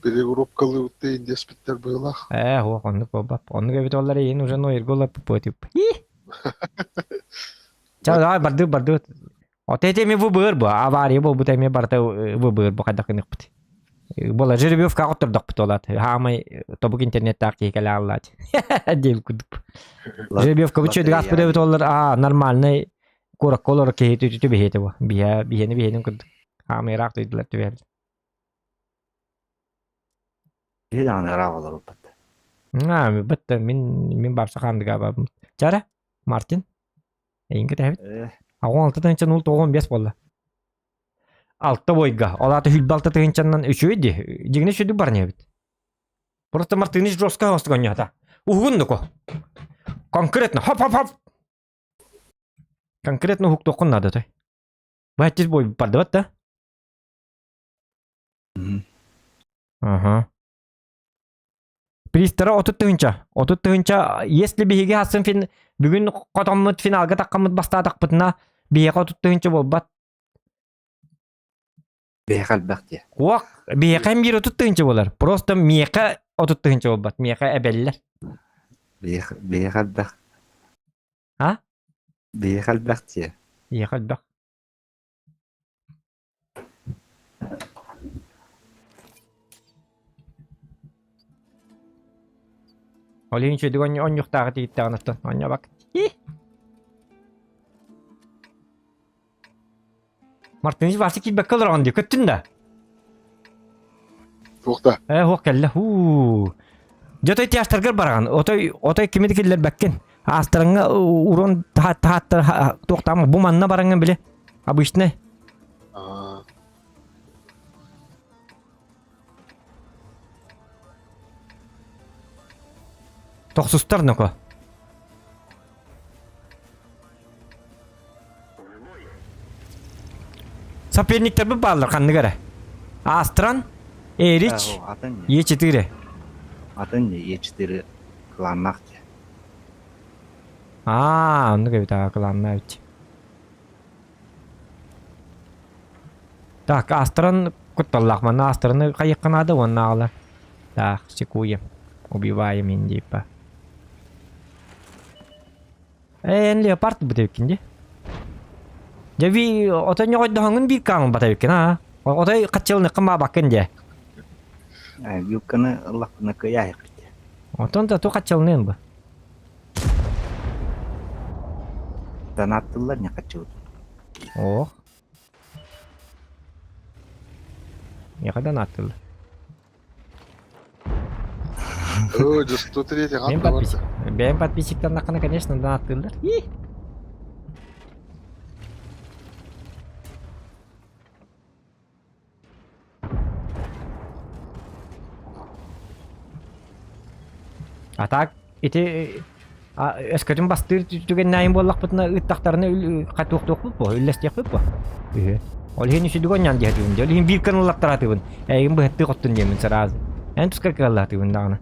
[SPEAKER 9] Перегруппкалы утте инде спиттер была.
[SPEAKER 1] О, onu baba. Onu gibi doları yiyin уже no irgola popotip. Çağ daha bardı. O tete mi bu bır bu. Avari bu teme barda bu bır bu kadar kınık bit. Bola жеребьевка отурдuk bit olat. Hamay topuk internette kekele Allah. Del kudup. Жеребьевка bu çödü gaspı devlet olur. Нормальный korak kolor keheti tütü beheti bu. Biheni kuduk. Hamay rak duydular tüvel.
[SPEAKER 2] Bir tane arabalar oldu.
[SPEAKER 1] Bitti. Min barsa kandı galiba. Çare? Martin? Eğinki tevit? Ağın altı tınca 0.95 bolla. Altta boyga. Olata hülbü altı tıncandan üçüydü. Jigine şöydü бар не бит. Просто Мартин hiç жестко остыган ята. Угунду ко. Конкретно. Хоп. Конкретно хук токун надо той. Байтис бой барды бат да? Пристара 30 тыгынча. Если биһиге хасын бүгүн котоммут финалга таккаммыт бастаадак бытына биһиге 30 тыгынча болбат.
[SPEAKER 2] Бехал бахти.
[SPEAKER 1] Уак биһиге hem 30 тыгынча болар. Просто миэке 30 тыгынча болбат. Миэке эбеллер.
[SPEAKER 2] Бехал бах. Бехал бахти.
[SPEAKER 1] Биэке бак. Олин чөйдүк он юктагы тигиттагынаттан. Оня бак. Мартин васы килбек кылырган ди көттүн да.
[SPEAKER 9] Тукта.
[SPEAKER 1] Хок келле. Жотой театрга барган. Отой кимедикилер беккен. Астырыңа урон тааттыр токтамы бу манна баранган биле. Обычный. Тохсустар ноко. Соперниктер бу баллар канды гара. Астран Эрич,
[SPEAKER 2] Атын
[SPEAKER 1] Е4.
[SPEAKER 2] Атын Е4 кланнақ те.
[SPEAKER 1] Onu gibi daha kılanma evet. Так, Астрон куталлах мана Астроны кайыкканады он нағылар. Так, секуем. Убиваем индипа. Леопард бute бекинде. Javi otanya kau dah hangun bikang bata bikin ah. Otai kecil nak kemana bakin je.
[SPEAKER 2] Yuk kena Allah kena kaya.
[SPEAKER 1] Oton tu kecil ni apa?
[SPEAKER 2] Tanatullarnya kecil.
[SPEAKER 1] Oh. Ya kada natul.
[SPEAKER 9] О, за 103 га бар.
[SPEAKER 1] Ben подписчиктар накана, конечно, натулlar. А так, эти эскерин бастыр түген найым боллақ бұтына ыттақтарыны қатуық-туық бұп бұ, үллестек бұп бұ. Ол хен үші дүген ян дегін де, ол хен бір каналақтар атыбын. Әйгін бұхетті қоттын демін сыразы. Ән тұскар калла атыбын дағына.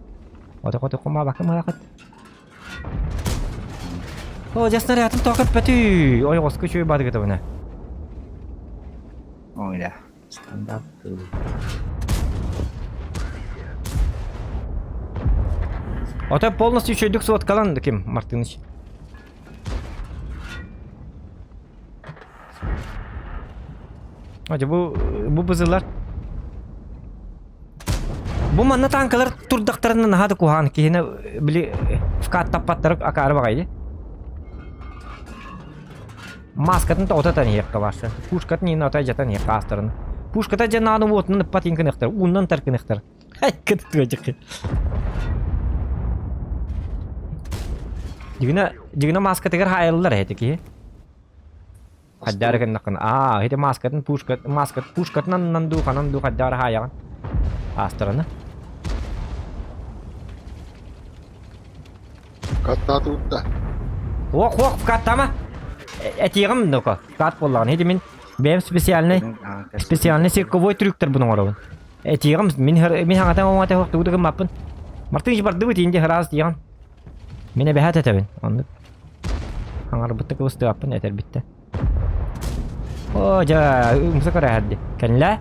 [SPEAKER 1] Оты-қоты құма бақым алақыт. О, жаснары атын тоқып бәті. Ой, қосқы шөй бады кеті бұна.
[SPEAKER 2] Ойда, стандарт.
[SPEAKER 1] Ота полностью шөйдік суат калан кем, Мартыныч. Ота bu bızılar. Bu manna tankalar turdaklarından hadi kuhan ki yine bili fkat tapatlarık akarı bakaydı. Маскатын ота тани якка башы. Пушкатын ин ота жатан якка астырын. Пушката жанааны отын патинкын ыктыр, уннан таркын ыктыр. Ай, кыт төжик. Дигина маска тегер хайыллар хетики. Хаддар кен накын. Хете маскатын пушкатын нанду хаддар хаян. Астырын.
[SPEAKER 9] Каттаты утта.
[SPEAKER 1] Ох, каттама. Этигим нока. Кат болған. Хете мен бем специальный сековой трюктер бұның орауын. Этигим мен хаңатан оңата хоқты ұдығым маппын. Мартын барды бұт енді хыраз дейген. Мене бәхәт әтәбін. Онды. Хаңар бұтты кылысты аппын әтер бітті. О, жа, ұмсы көрі әдді. Кәнілі?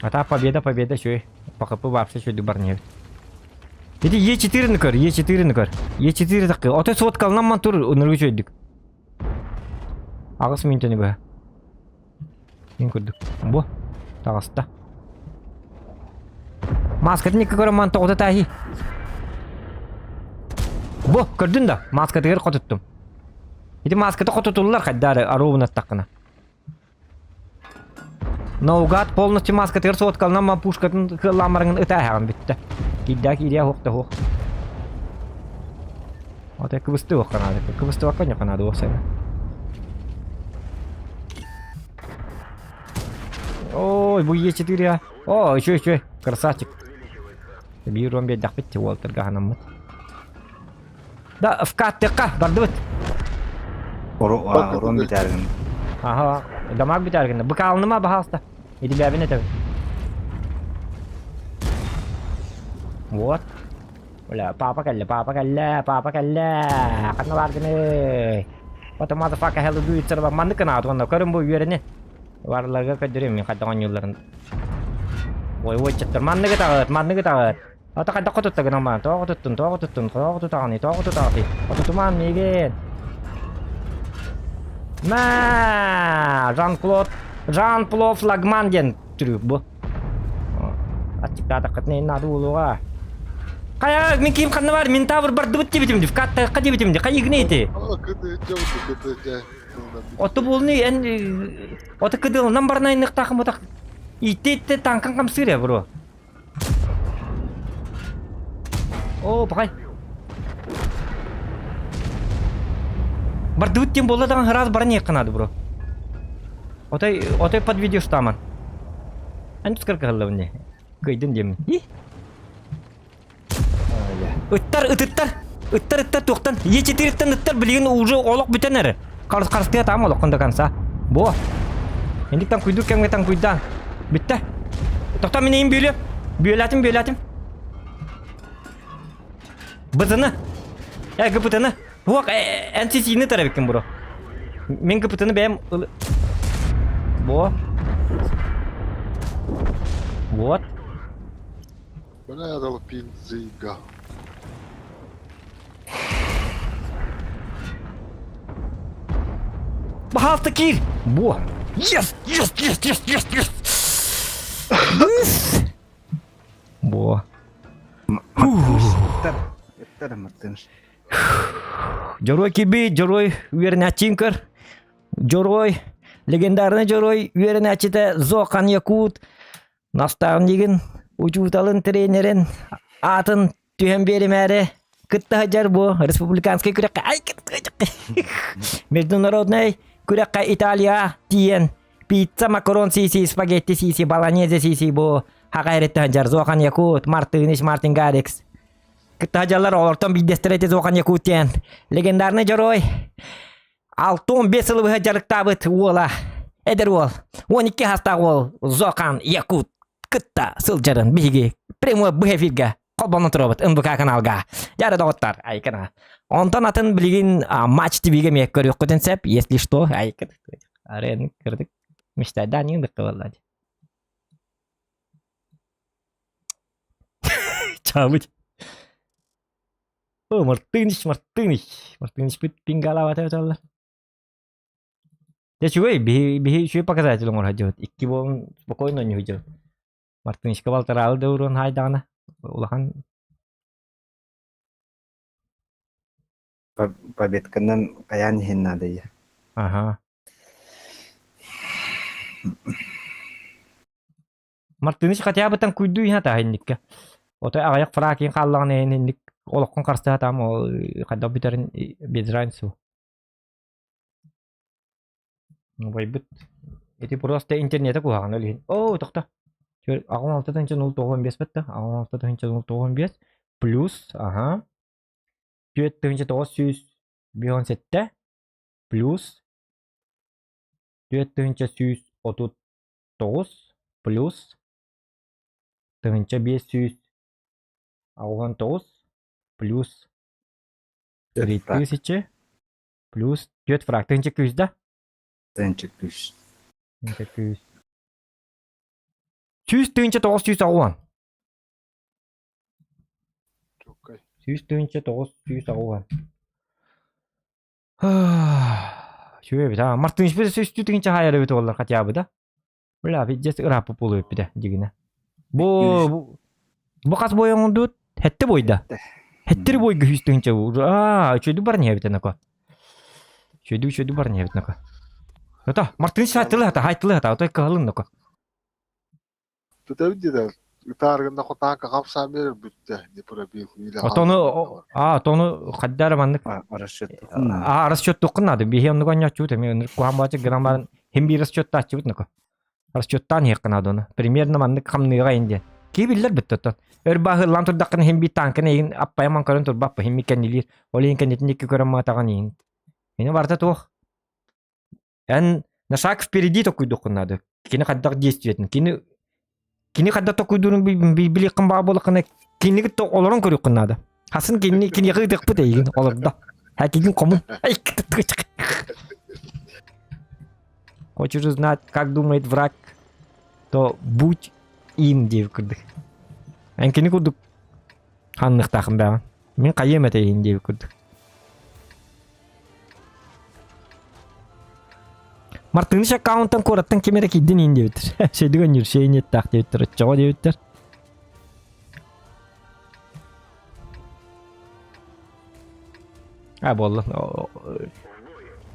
[SPEAKER 1] Ата победа шөй. Пақыпы бапсы шөйді бар не. Эти Е4 көр. Е4 тақы. Ота соткалынан ман тұр ұнырғы шөйдік. Ағыс минтені бә. Мен көрдік. Бұ. Тағысты. Маскатын екі көрі ман тоғыды тәхи. Бұ, көрдің да? Маскаты кер қотыттым. Эти маскаты қотытылылар қайдары аруын аттақына. Наугад полностью маска тер соткалынан ман пушкатын ламарыңын ыта әғын бітті. Кидия хоқта хоқ. Ота кыбысты хоқ қанады. Кыбысты ваққан қанады оқсайна. Ой, бұл Е4 я. О, еще. Красавчик. Бирон бедақ бітті Уолтерға ханаммыт. Да, вкаттыққа барды бұт.
[SPEAKER 2] Орон бітәргін.
[SPEAKER 1] Аха, дамаг бітәргін. Бұқалыны ма бағалыста? Еді бәбін әтәбі. Вот. Оля, папа кәлі. Қанна бардыны. Ота мазафака хәлі бүйітсір ба. Манды кына атуғанда көрім бұл үйеріне. Барларға көдірем мен қайдаған елларын. Ой, чыттыр. Манды тағыт. Ота қайда қотытты гынан баған. Тоғы тұттағаны. Отытыман меген. Мә, Жан-Клод флагман ден түрі бұл. Аттиктады қытын ең ады олуға. Қая, мен кейім қанна бар, мен тавыр барды бұт дебетімді, вкатта дебетімді, қай егіне еті? Оты болыны, оты кыдылынан барнайын ұқтақым отақ. Итті танкан қамсыр я, бро. О, бақай. Барды бұт дем болды даған хыраз барын еққанады, бро. Отай под видео штаман. Ән тұскар қағылы бұнне. Көйдін демін. Ыттар тоқтан. Е4-тен ыттар білеген уже олық бүтен әрі. Қарысты атам олық қында қанса. Бо. Endik tan kuyduk kemge tan kuydan. Bitti. Tokta mineyim büyülüyorum. Büyülatim. Bızını. Ya gıpıtını. Bu NCC'ni tarabikim bro. Min gıpıtını benim... Bu. Вот.
[SPEAKER 9] Bana yaralı pinziga.
[SPEAKER 1] Bahalta kir. Bu. Yes. Bu.
[SPEAKER 2] Yeter Martins.
[SPEAKER 1] Joroi Kibi, Joroi Уверенный Чинкер, Joroi легендарный Joroi Уверенный Ачите Зохан Якут, наставнигин, учуталын тренерин, атын түйен беремәре, кытта хаджар бу, республиканский күрәккә, ай международный күрәккә Италия тиен, пицца, макарон сиси, спагетти сиси, болонезе сиси бу, хакайретті хаджар Зохан Якут, Мартин Гарикс. Кытта хаджарлар олортон биддестерете Зохан Якутен, легендарный Joroi. 6-15 yılı hajarlıkta bıt ola. Eder ol. 12 hasta ol. Zokan Yakut. Kıtta sılcarın bigi. Primo bıhefirga. Kolbonu turabıt. Inbuka kanalga. Yarı doğutlar. Aykana. Ondan atın bilgin Матч TV'ge meyek görüyor kudin sep. Если что. Aykana. Araya kırdık. Müşteriden yındık vallahi. Çabuk. Oh, Мартыныч бит пингалават эталар. Я чуй, бихи чуй показатель он радио. Икки бол спокойно не худел. Мартыныч кабалтар алды урон хайдана. Улахан
[SPEAKER 2] Победканан каян хиннады я.
[SPEAKER 1] ага. Мартыныч хотя бы там куйду я тахинникка. Ото аяк фракин халлаган энник олоққан қарсы там ол қайда битерін без разницы. Байбыт. Это просто интернетте куған өлген. О, тоқта. Ағын 6-095 бітті. Ағын 6-095 плюс, ага. 4-917 плюс 4-139 плюс 500 ағын 9 плюс 3000 плюс 4 фраг. 1200 да?
[SPEAKER 2] 1200.
[SPEAKER 1] 1200. 900 ағын. 900 ағын. Шуе бита. Мартыныч биз 300 хайыр бит олар хотя бы да. Бля, бидес ырапы болуп бита дигине. Бу кас боюңдут хетте бойда. Хеттер бойга 100 чөйдү бар не бит нако. Чөйдү бар не бит нако. Ата, Мартыныч хайтылы ата, отой калын нако.
[SPEAKER 9] Тут видите, таргында хотака капса берип бүтте. Депробил.
[SPEAKER 1] Тону каддар мандык. Расчет тукнады. Бихем нугоня чуте мен куамбачы граммар хемби расчет тачы бит нако. Расчеттан хекнады оны. Примерно мандык хамныга инде. Кибиллер биттен. Өрбагы лантурдакын хемби танкын эгин аппайман көрөн турбаппы хемми кенилер. Олин кенетиники көрөм атаган ин. Мени барта тох. Эн на шаг впереди такой докунады. Кини каддар действиетин. Кини каддар такой дурун били кымба болыкны. Кини то олорон көрүкнады. Хасын кини гыдык бут эгин олорда. Хакигин комун. Хочешь узнать, как думает враг, то будь им деп кырдык. Мен кини курдук ханнык такым бага. Мен кайем этейин деп курдук. Мартыныч аккаунттан кораттан кемере кидин ин дептир. Шедиген жүршейин еттак дептир. Чого дептир. Болду.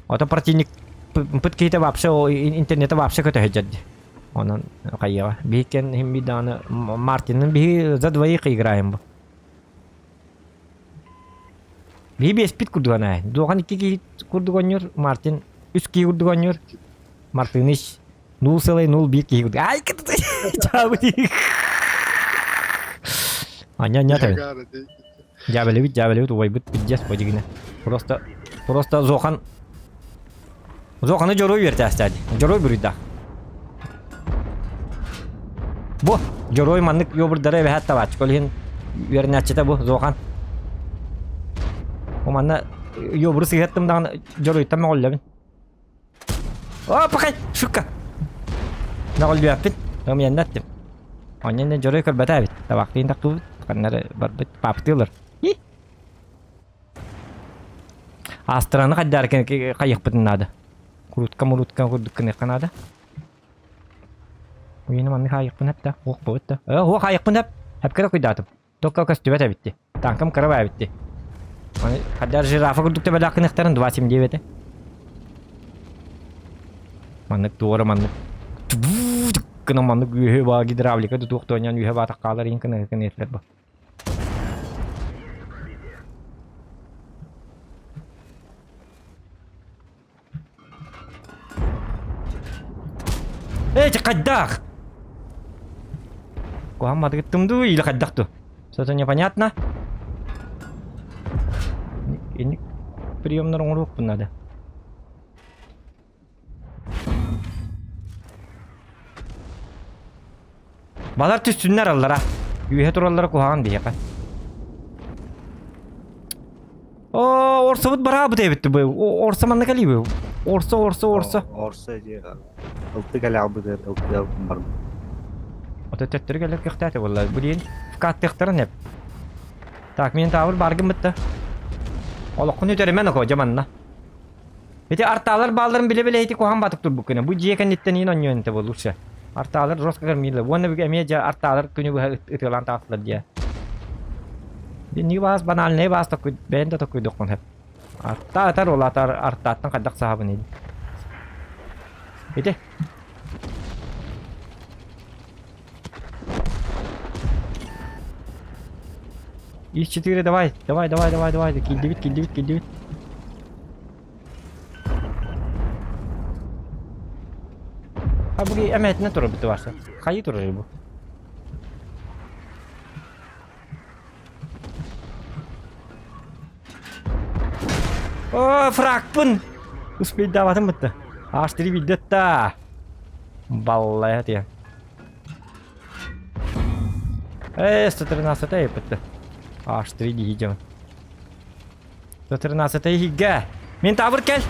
[SPEAKER 1] Ото противник пыткейте вообще интернете вообще көтө хеджади. Онан кайяга. Бикен химби даны Мартинин би за двоих играем. Би беспит курдугана. Доган 2 курдуганер, Мартин 3 курдуганер. Мартыныч 0,01 курдуг. Ай, чабыди. Аня таби. Жабелебит, ойбут бидес подигине. Просто Зоханы Joroi берти астади. Joroi бурда. Bu Joroy manlık yoburdara ve hatta baç kolhin yerine açıda bu Zohan. O manna yoburu sigarettimden Joroy tamam ollabin. Oh pakay şukka. Ne oldu yaptın? Tamam yandattım. Ondan Joroy körbete bit. Tabaklayın taktu kanları barbet paptılır. Astranı kadar kayak betin ada. Kurutka kurduk ne kanada. Oyunu manni kayak pun hatta. Oh botta. Oh kayak pun hep kara kuydadım. Tokka kastübete bitti. Tankım karabaya bitti. Hani kadar jirafa kurduk da belakın ikhtarın duvasim diye bete. Manlık doğru manlık. Kena manlık yuhe bağı hidravlika tutuk tonyan yuhe bağı takkalar in kena etler bu. Кадах! Куам ada ketemu или кадах tuh? Что-то непонятно. Ini прием на руку надо. Балар түстүннөр аллара. Үйе тураллары куаган дие ка. О, орсобут барабы дебитти бу. Орса манна кали бу. Орса.
[SPEAKER 2] Орса же. Ылты галабыдыр, ылты бар.
[SPEAKER 1] Ото теттер келер кыхтаты валла. Бу ден фкаттыктарын хеп. Так, мен тавыр баргым битти. Олокун өтеремен ко жаманна. Эти арталар балдарын биле-биле эти куаган батык тур бу күнү. Бу жекенниттен ин оньонте болурса. Арталар роскагар миле. Вона биге эмеже арталар күнү бу ытылан тафлар дия. Ни бас банал не бас такой бенда такой докон хеп. Арта ролатар артаттан кадак сахабын эди. Иди. Ix4 давай. Килдивит. А буги эметне туру бити барса. Кайы туру бу? О, фракпын. Успей даватым битти. Аш3 бидетта. Баллай хатия. 113 битти. Аш3 дийeceğim. 113 higge. Мен табыр кел.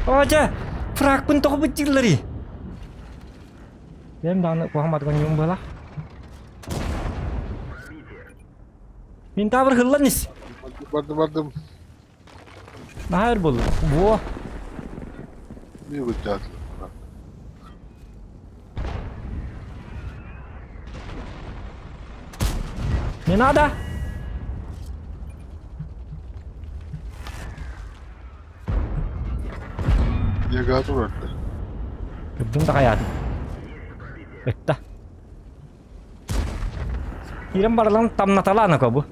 [SPEAKER 1] Aja, fragment toch kecil lari. Dem dan ku hamat kan nyumbalah. Minta berhelanis.
[SPEAKER 9] Bardım.
[SPEAKER 1] Bahar bol. Bu.
[SPEAKER 9] Ne yapacağız?
[SPEAKER 1] Ne nada?
[SPEAKER 9] Ya gaz var.
[SPEAKER 1] Gudum tak hayat. Betta. Kirim baralan tam natalana kau bu.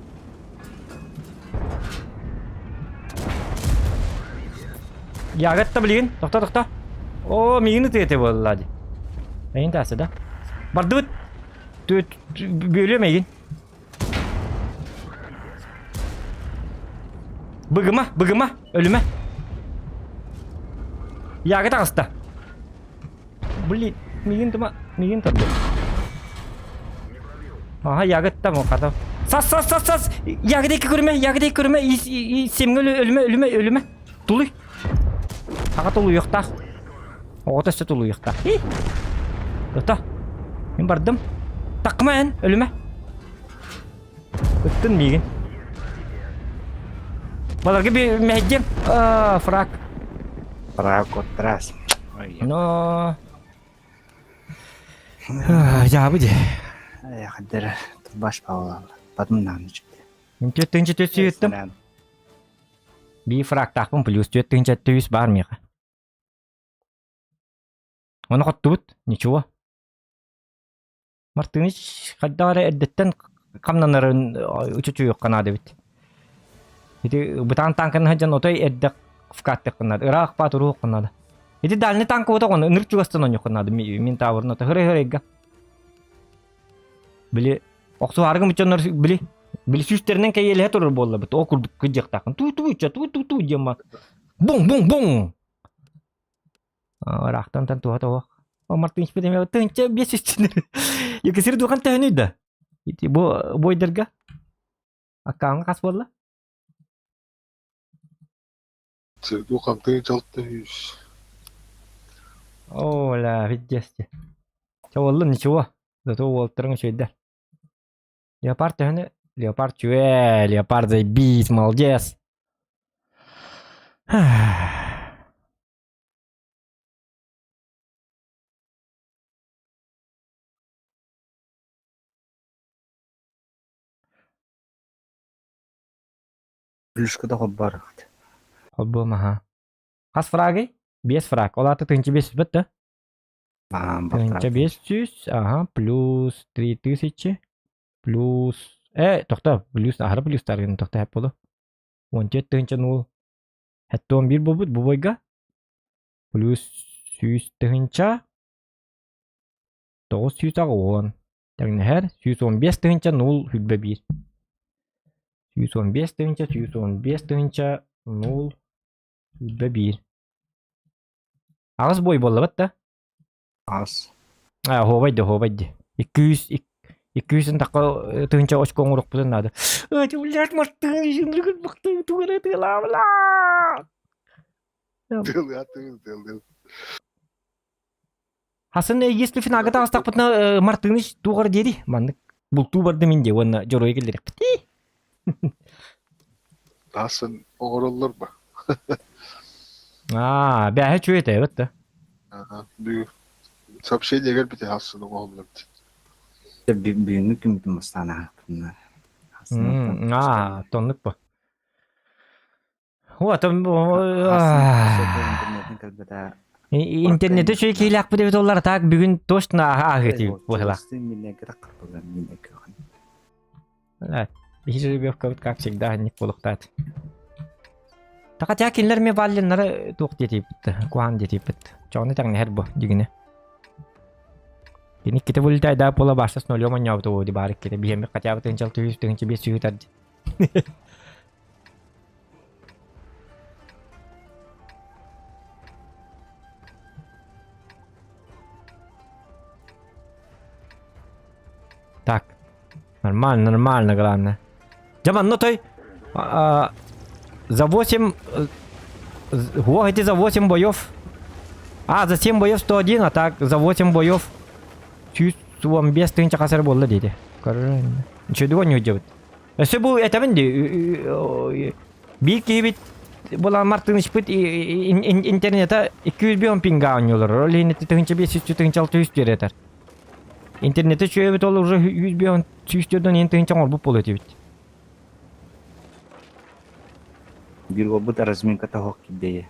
[SPEAKER 1] Yagat tablin. Doktor. Oh, mingin itu vallahi. Ayin tak ada. Bardut. Tu böyle miyim? Bıgıma, ölüme. Yagat hasta. Beli, mingin tabi. Aha, yagat tam o kadar. Sas. Yagadaki körüme. Semgül ölüme. Tuluy. Aga tuluy yok da. O da işte tuluy yok da. Öta. Ben bardım. Takma en, ölüme. Öttün mingin. Balar gibi mehcem. Frak.
[SPEAKER 2] Прокотрас.
[SPEAKER 1] No. Ya bu de.
[SPEAKER 2] Ya kadar baş bağlar. Batımdan çıktı.
[SPEAKER 1] Tütünce tüyüttüm. Bir frak takpım plus tütünce tüyüs var mı ya? Onu kattut. Ничего. Martiniç kadar eddetten kamlanların uçucu yok kanadı bit. İdi butan tankın hacan otoy eddek fkatte kanadı. Irak paturu kanadı. İdi dalni tank oto kanadı. Nırçu gastan yok kanadı. Min tavırın oto. Hıre ga. Били оксу аргы мычоннор били сүстеринен кайеле турur болла бит. Окурдук кыжыктакын. Ту дема. Бум. Рахтан тан туа тоох. Мартин спедеме тынча бесистин. Екесир духан төнүдө. Ити бойдерга. Аккаң кас болла.
[SPEAKER 9] Серду камтын чалты юз.
[SPEAKER 1] О, ла, видесте. Чаволла ничего. Зато волтерың шөйдер. Леопард төхөне. Леопард чуэ. Леопард заебись, молодец.
[SPEAKER 2] Плюшкада хоббар.
[SPEAKER 1] Хоббу маха. Кас фраги? 5 фраг. Олаты тынчы 500 бітті. Тынчы 500. Ага, плюс 3000. Плюс... тоқта. Плюс ахыры плюстарген тоқта хеп болу. 17 тынчы 0. Хәтті 11 болбуд bu бойга. Плюс 100 тынча. 900 ағы 10. Тәгіне әр. 115 тынча 0 хүлбе 1. 115 тынча 0 хүлбе 1. Ағыз бой болы бітті.
[SPEAKER 2] Аз.
[SPEAKER 1] Хобайды. 200 таққа тынча очкоң ұрық бұдын ады. Өте үләт мартың жындырғын бұқтың туғыры тыла.
[SPEAKER 9] Дыл.
[SPEAKER 1] Хасын, если финага тағыстақ бұтына мартың туғыр деді. Мандық бұл ту барды менде, оны жорой келдерек бітті.
[SPEAKER 9] Тасын оғырылыр ба?
[SPEAKER 1] Бәхе чөйеті, бітті.
[SPEAKER 9] Сообщение gelmedi aslında oğlum.
[SPEAKER 2] Büyünlük gümdüm ustana.
[SPEAKER 1] Тонлық ба. Интернеті шөй кейләк бұды бет олар так бүгін точно ағыты болалақ. Бейші рыбевка бұд как всегда ник болуқтады. Тақа тәкелер ме балленлары тоқ детей бітті, куан детей бітті. Чоғыны тәңні әр бұ дегіне. Ini kita boleh tak ada pola bahasa senolio manyau tu di barik kita biar mereka cakap tentang tu tentang biasa tadi. Так, нормально главное. Джаман, ну той за 8 эти за 8 боев. За 7 боев 101, а так за 8 боев. Чувствуем без тынча касар болла дейді. Ничего дуга не удевает. Если бы это венди, бик ебит была мартыныш бит интернета 200 бион пинга ойнолар. Ролейни тынча 500 тынча 600 беретер. Интернете чөйбит ол уже 100 бион 300-дон ен тынча орбуп болот ебит.
[SPEAKER 2] Bir robot разминка того кидeye.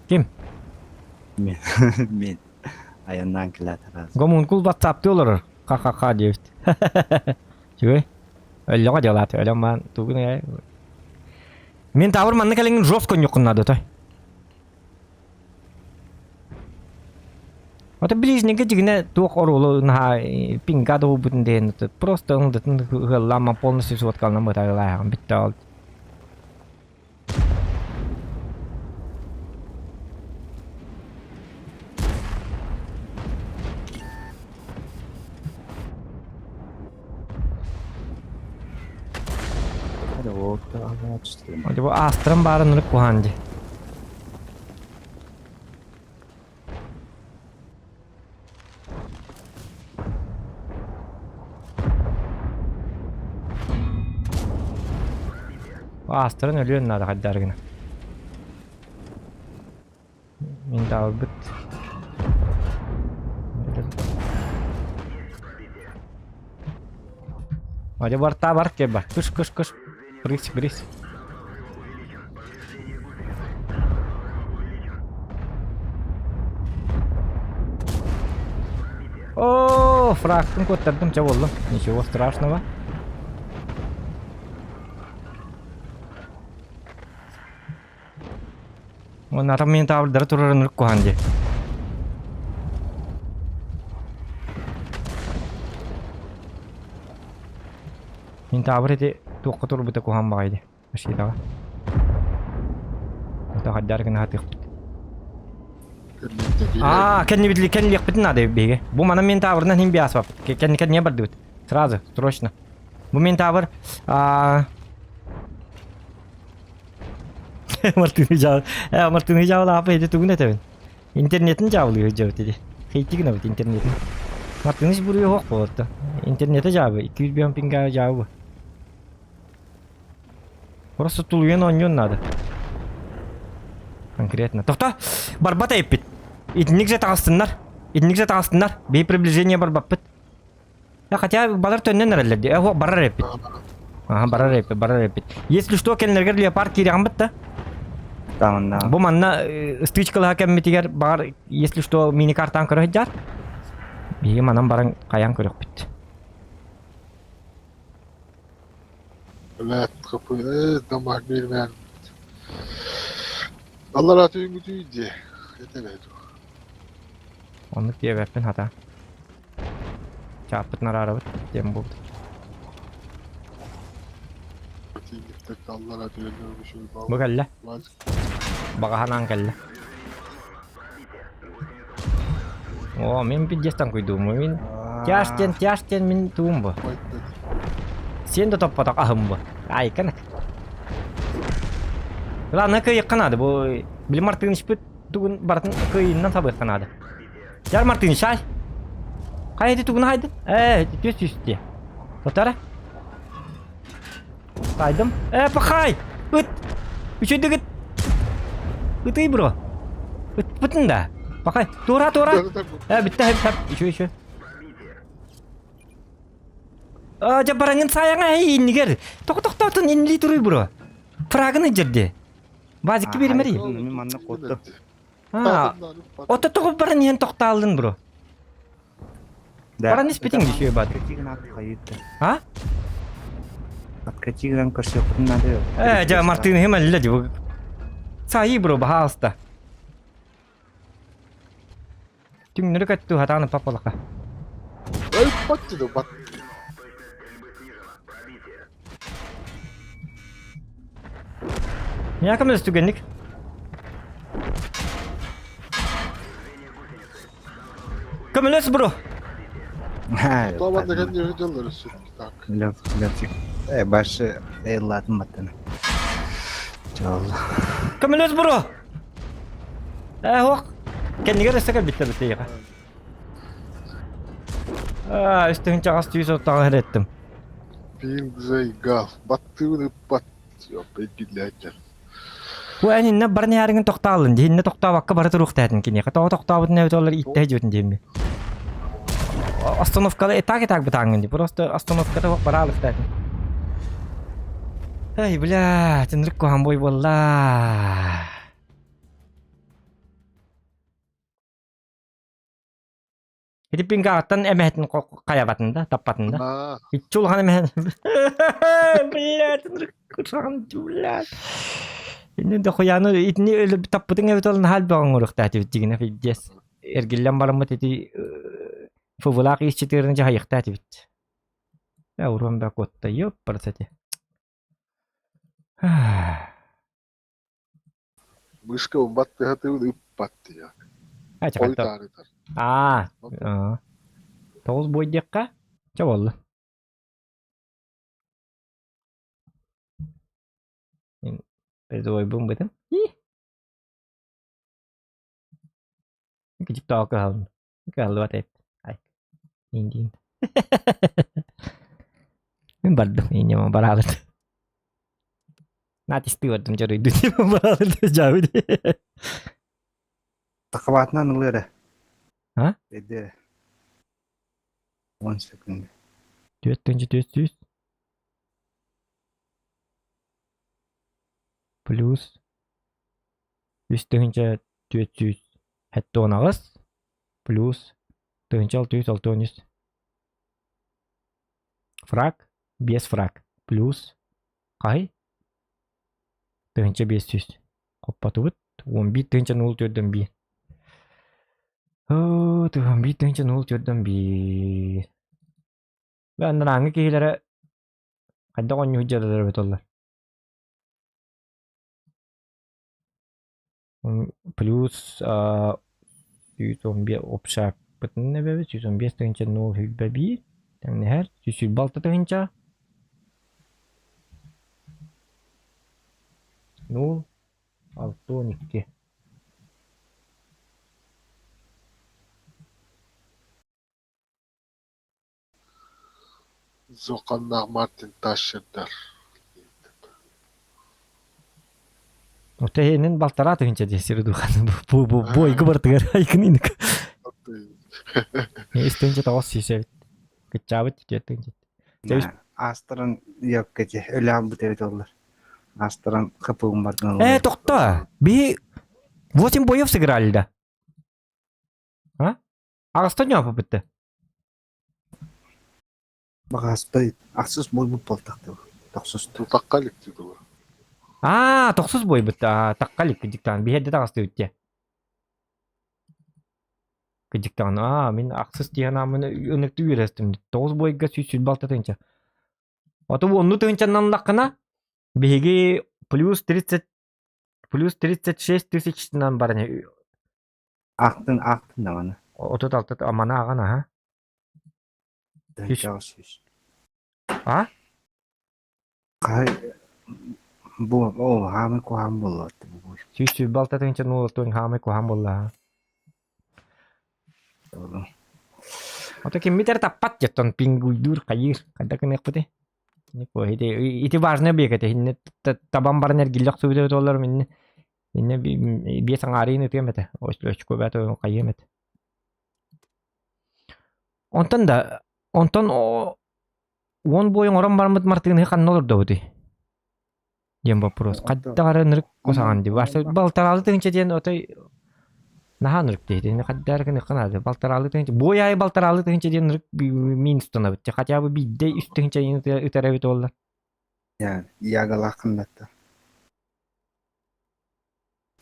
[SPEAKER 1] Kim?
[SPEAKER 2] Мен. Ayağından kilatırız.
[SPEAKER 1] Гомункул WhatsApp'ta olur. KKK diyor. Чуй. Öyle mi diyorlar? Öyle mi? Tuğun ya. Men tavır manna kalengin жестко нюкунады той. Вот ближнего дигне тух орулу на пинга до бутнден. Просто он лама полностью соткал на мотай лайм битал. Hadi bu astırın barınırık bu hangi. Bu astırın ölüyor nerede hadi dergine. Min daha bit. Hadi barta bark ke bar. Kış. Брись. О, фрактын көттердім жабылдым. Ничего страшного. Он атам мен табылдары тұрырын ұрық қоғанде. Min tabur eti tuqqa turbuta kuhan bagaydı. Aşkı dağa. Ota kaddar kena hati. Kenni bitli kenni yakbitin adı bege. Bu mana min taburdan him bir asbab. Kenni bardı bit. Сразу, срочно. Bu min tabur Martını cavlı apa itu tuh nete ben. İnternetin cavlıyor cavı dedi. Kayıtlı ne bu internetin. Martını buraya hok bu orta. İnternete cavı 200 bin pinga cavı. Просто тулуен оньон надо. Конкретно. Тохта, барбата еппит. Итник же тағыстындар. Итник же тағыстындар. Бей приближение барбаппыт. Я хотя балар төннен әрелерді. Хок барар еппит. Ага, барар еппит. Если что, келнергер леопард кирян бітті.
[SPEAKER 2] Tamam da.
[SPEAKER 1] Bu manna stычкалы hakem mitiger бар, если что, мини-картан көрөт жар. Биги манан баран каян көрөк бит.
[SPEAKER 9] Evet kapı damar bir ben. Allah razı olsun gücüydü. Yetemedi.
[SPEAKER 1] Onu diye verpin hata. Çarpıtnar arabı dem buldu.
[SPEAKER 9] Gittik Allah razı olsun.
[SPEAKER 1] Bu kelle. Bagahanan kelle. Oh, min bir jestan koydum. Min Тяжтен min tuğum. Sen de toppatak ahım bu. Ay kanak. Lan ne kıyık kanadı bu. Bilim Martin işpit tuğun baratın kıyığından sabır kanadı. Jar Martin şay. Kaydı tuğun haydı. Düz diye. Totara. Kaydım. Pakay. Üt. Üçüncü git. Ütüy bro. Bütün de. Pakay. Tora. Bitti hep. Şu. Jabarangin sayang ini ger. Tok ini turu bro. Fragını jirdi. Bazıki bir meri.
[SPEAKER 2] Benim manna koddu.
[SPEAKER 1] Ha. Oto tok baran yen tok taldın bro. Baran ispeting düşüyor bad. Ha?
[SPEAKER 2] Kaçıran karşı yapınlar.
[SPEAKER 1] Ja Martin hemen leci bu. Sahi bro bahasta. Tüm nere kaçtı hatanı papalaka.
[SPEAKER 9] Ay battı da bak.
[SPEAKER 1] Ya kamu üstü genlik. Kamu les bro.
[SPEAKER 9] Tamam da kendi videoları tak.
[SPEAKER 2] Lapcık. Başı evladım batını. Çağla.
[SPEAKER 1] Kamu les bro. Hok. Kendi gere sakal bitti ya. Üstün çağız tüyüz otağı ettim.
[SPEAKER 9] Bir güzel gal. Battığını bat. Yok belki de.
[SPEAKER 1] Bu enine barın yarın toqtalın. Dinne toqta vakka barı ruh tadın kini. Qata toqtabıt ne dolar itte jotun demi. Остановкада так битангын. Просто остановкада вак баралык тадын. Ай, бля, тенрик кохан бой болла. Hidipin kağıttan emehetin kayabatında, tapatında. Hiç çulhan emehetin. Bля, tınırık kurşağın çulat. Şimdi de koyanı itini öyle bir tapıtın evet olan hal bağın oruk tahti bittiğine fiddes. Ergillen barımı dedi. Fıvılak işçilerince hayık tahti bitti. Yavrum be kotta yok paraseti.
[SPEAKER 9] Mышка battı hatı battı ya.
[SPEAKER 1] Ay çakatta. Toğuz boy dekka. Çavallı. Rồi bung betul. Kecik tau kalau ada. Ay, dingin. Ini baru ini mau beralat. Nanti steward mencari duit mau beralat jauh deh.
[SPEAKER 2] Takabatna nuluyor da.
[SPEAKER 1] Ha?
[SPEAKER 2] Dedi. 10 second.
[SPEAKER 1] Düz. Plus. Üstünce 400. Hatta onağız. Plus. Tönce 600. Frak. 5 frak. Plus. Kay. Tönce 500. Koppa tut. 11 tönce 0 4'den 1. Tuhan biteng channel 1. Ben narangı kihilere Kadda onyu hücceler bet onlar. Плюс 111 опшак бытын не бебе 115 тыгынча 0,1 тәңне һәр 106 тыгынча 0 6 12
[SPEAKER 9] Зоқаннақ Мартин Ташшырдар.
[SPEAKER 1] Отеһенен балтара тыгынча десир духан бу бой гыбыртыгар айкынын истенче тагыс сисеп кычабыт тетенче
[SPEAKER 2] Астырын yok gece. Öyle abi bu devlet oldular. Астырын кыпыгым бардын.
[SPEAKER 1] токто би 8 боев сыграли да а агыста не опыты
[SPEAKER 2] Бағаспай ақсыз бой бұл болтақты. Тоқсыз тұр.
[SPEAKER 9] Тұтаққалық деді ғой.
[SPEAKER 1] токсуз бой бытта таккалик кыдыктан биһедде тагысты үтте кыдыктан мен аксыз тиянамын өнөктү үйрөстүм 9 бойга сүйсүл балтатынча ото онну тынчаннан лакына биһиги плюс 36 тысячтан барыны
[SPEAKER 2] Ақтын да бана.
[SPEAKER 1] ото талты амана агана ха
[SPEAKER 2] Дәнчағы сөз.
[SPEAKER 1] а
[SPEAKER 2] Қай... Бұл, хамы қоғам болады.
[SPEAKER 1] сүйсүл балтатынча нуолтуң хамы кухам болла ото киммитер таппат жеттон пингуйдур кайыр кайда кыныкпыты нико ити важный бекете хинне табан бар энергийлик сөйдө доллар минне инне биесаң арыйны темете очко бато кайемет онтон он бойың оран бармыт мартыгын хакан олор добуди дем вопрос каддары нырык косаган ди башта балтаралы тынча ден отой нахан нырык дейди не каддары кыны кынады балтаралы тынча бояй балтаралы тынча ден нырык минустана бит хотя бы бидде үст тынча үтәрәбит олар
[SPEAKER 2] Yani яғала қымбатты.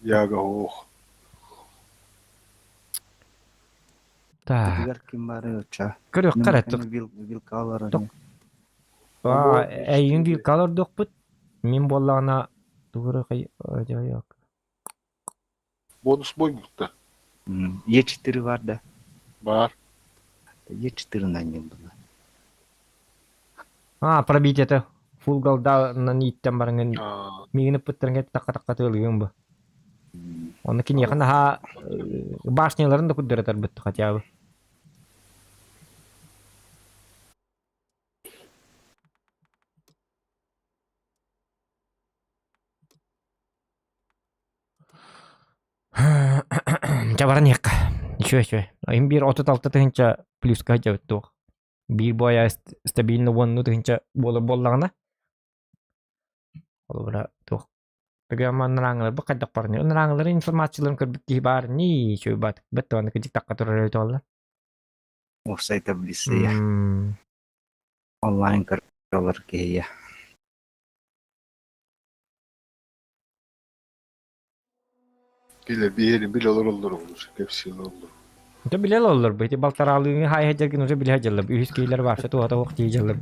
[SPEAKER 9] Яға оқ.
[SPEAKER 1] та
[SPEAKER 2] Дегер кім бары өтші.
[SPEAKER 1] көрөк караттык
[SPEAKER 2] Вилкалары.
[SPEAKER 1] әйін бил калар докпут мен боллагана тугуру кай жок
[SPEAKER 9] Бонус бой мұқты.
[SPEAKER 2] Е4 var da.
[SPEAKER 9] Бар.
[SPEAKER 2] E4'ından geldi.
[SPEAKER 1] пробить это фул голда на ниттен барыңын мигинип пыттерге такка тылыгын бу оны кини якын ха башняларын да куддыратар бытты хотя бы Жабаран ек. Еще. Им бир 36 тыгынча плюска жабыттык. Бир боя стабильно вонну тыгынча боллагана. Ол бара тук. Тегема нараңлар бу кайдак барны. Нараңлар информацияларын көрбүк бар ни чөй бат. Беттон кидик такка турар өтөлөр.
[SPEAKER 2] Осы таблицы ya. Онлайн көрөлөр кия.
[SPEAKER 9] Bile olur. Hepsi olur.
[SPEAKER 1] Это билел olur. Бити балтаралыгы хай хажагын уже биле хажалып. Үз кейлер барса туата вакыт жалып.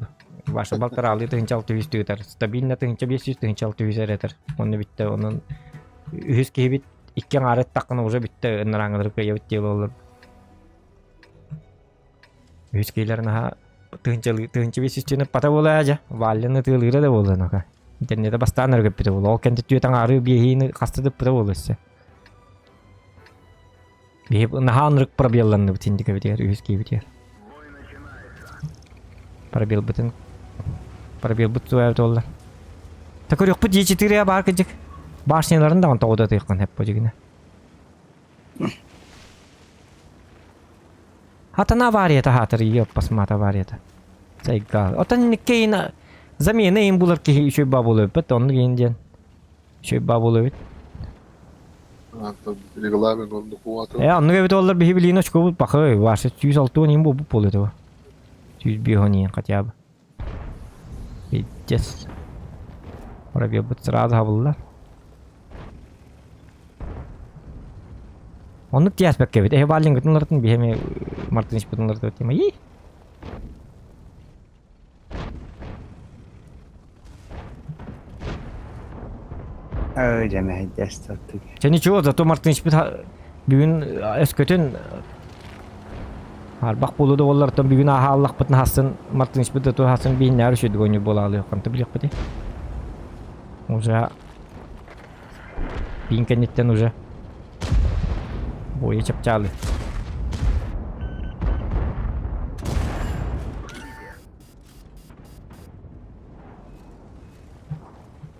[SPEAKER 1] Башы балтаралы тыгынча 600 тыгытар. Стабильно тыгынча 500 тыгынча 600 эретер. Оны битте онун үз кей бит иккен арет такын уже битте нараңдырып кая битте olur. Үз кейлерин ха тыгынча 500 тыгын пата бола ажа. Валлыны тыгылыра да болду нака. Интернетте бастан өргөп бите болду. Ол кенде түйөтаң ары бейини кастырып бите болду. Беп наханрык пробелланды битиндиге битер үскей битер. Пробел бит суя толла. Такөрөк бит E4 бар кыжык. Башняларын да тоуда тыйккан хеп божигине. Хатана варията хатыр еп посмата варията. Сайгал. Отан никейна замена им булар ки еще бабулы бит онны генден. Еще бабулы бит.
[SPEAKER 9] Регламент onu kuatı.
[SPEAKER 1] Anne gibi dolar bir bilin açık olup bakıyor. Varsa 106 oynayayım bu oluyor. 101 oynayayım хотя бы. Biteceğiz. Oraya bir sırada havalılar. Onu tiyas bekle. Valin gittiğinlerden bir hem Martin iş bütünlerde öteyim. İyi.
[SPEAKER 2] Öyle mi? Destekli.
[SPEAKER 1] Seni çoğu zato Martiniç bugün öskөtün Harbak bolu da ollardan bugün aha Allah bıtın hasın Martiniç bıtı to hasın bir nær şöyle oyunu bola alıyor kantı biliyor pati. Уже bin kenitten уже boya çapçalı.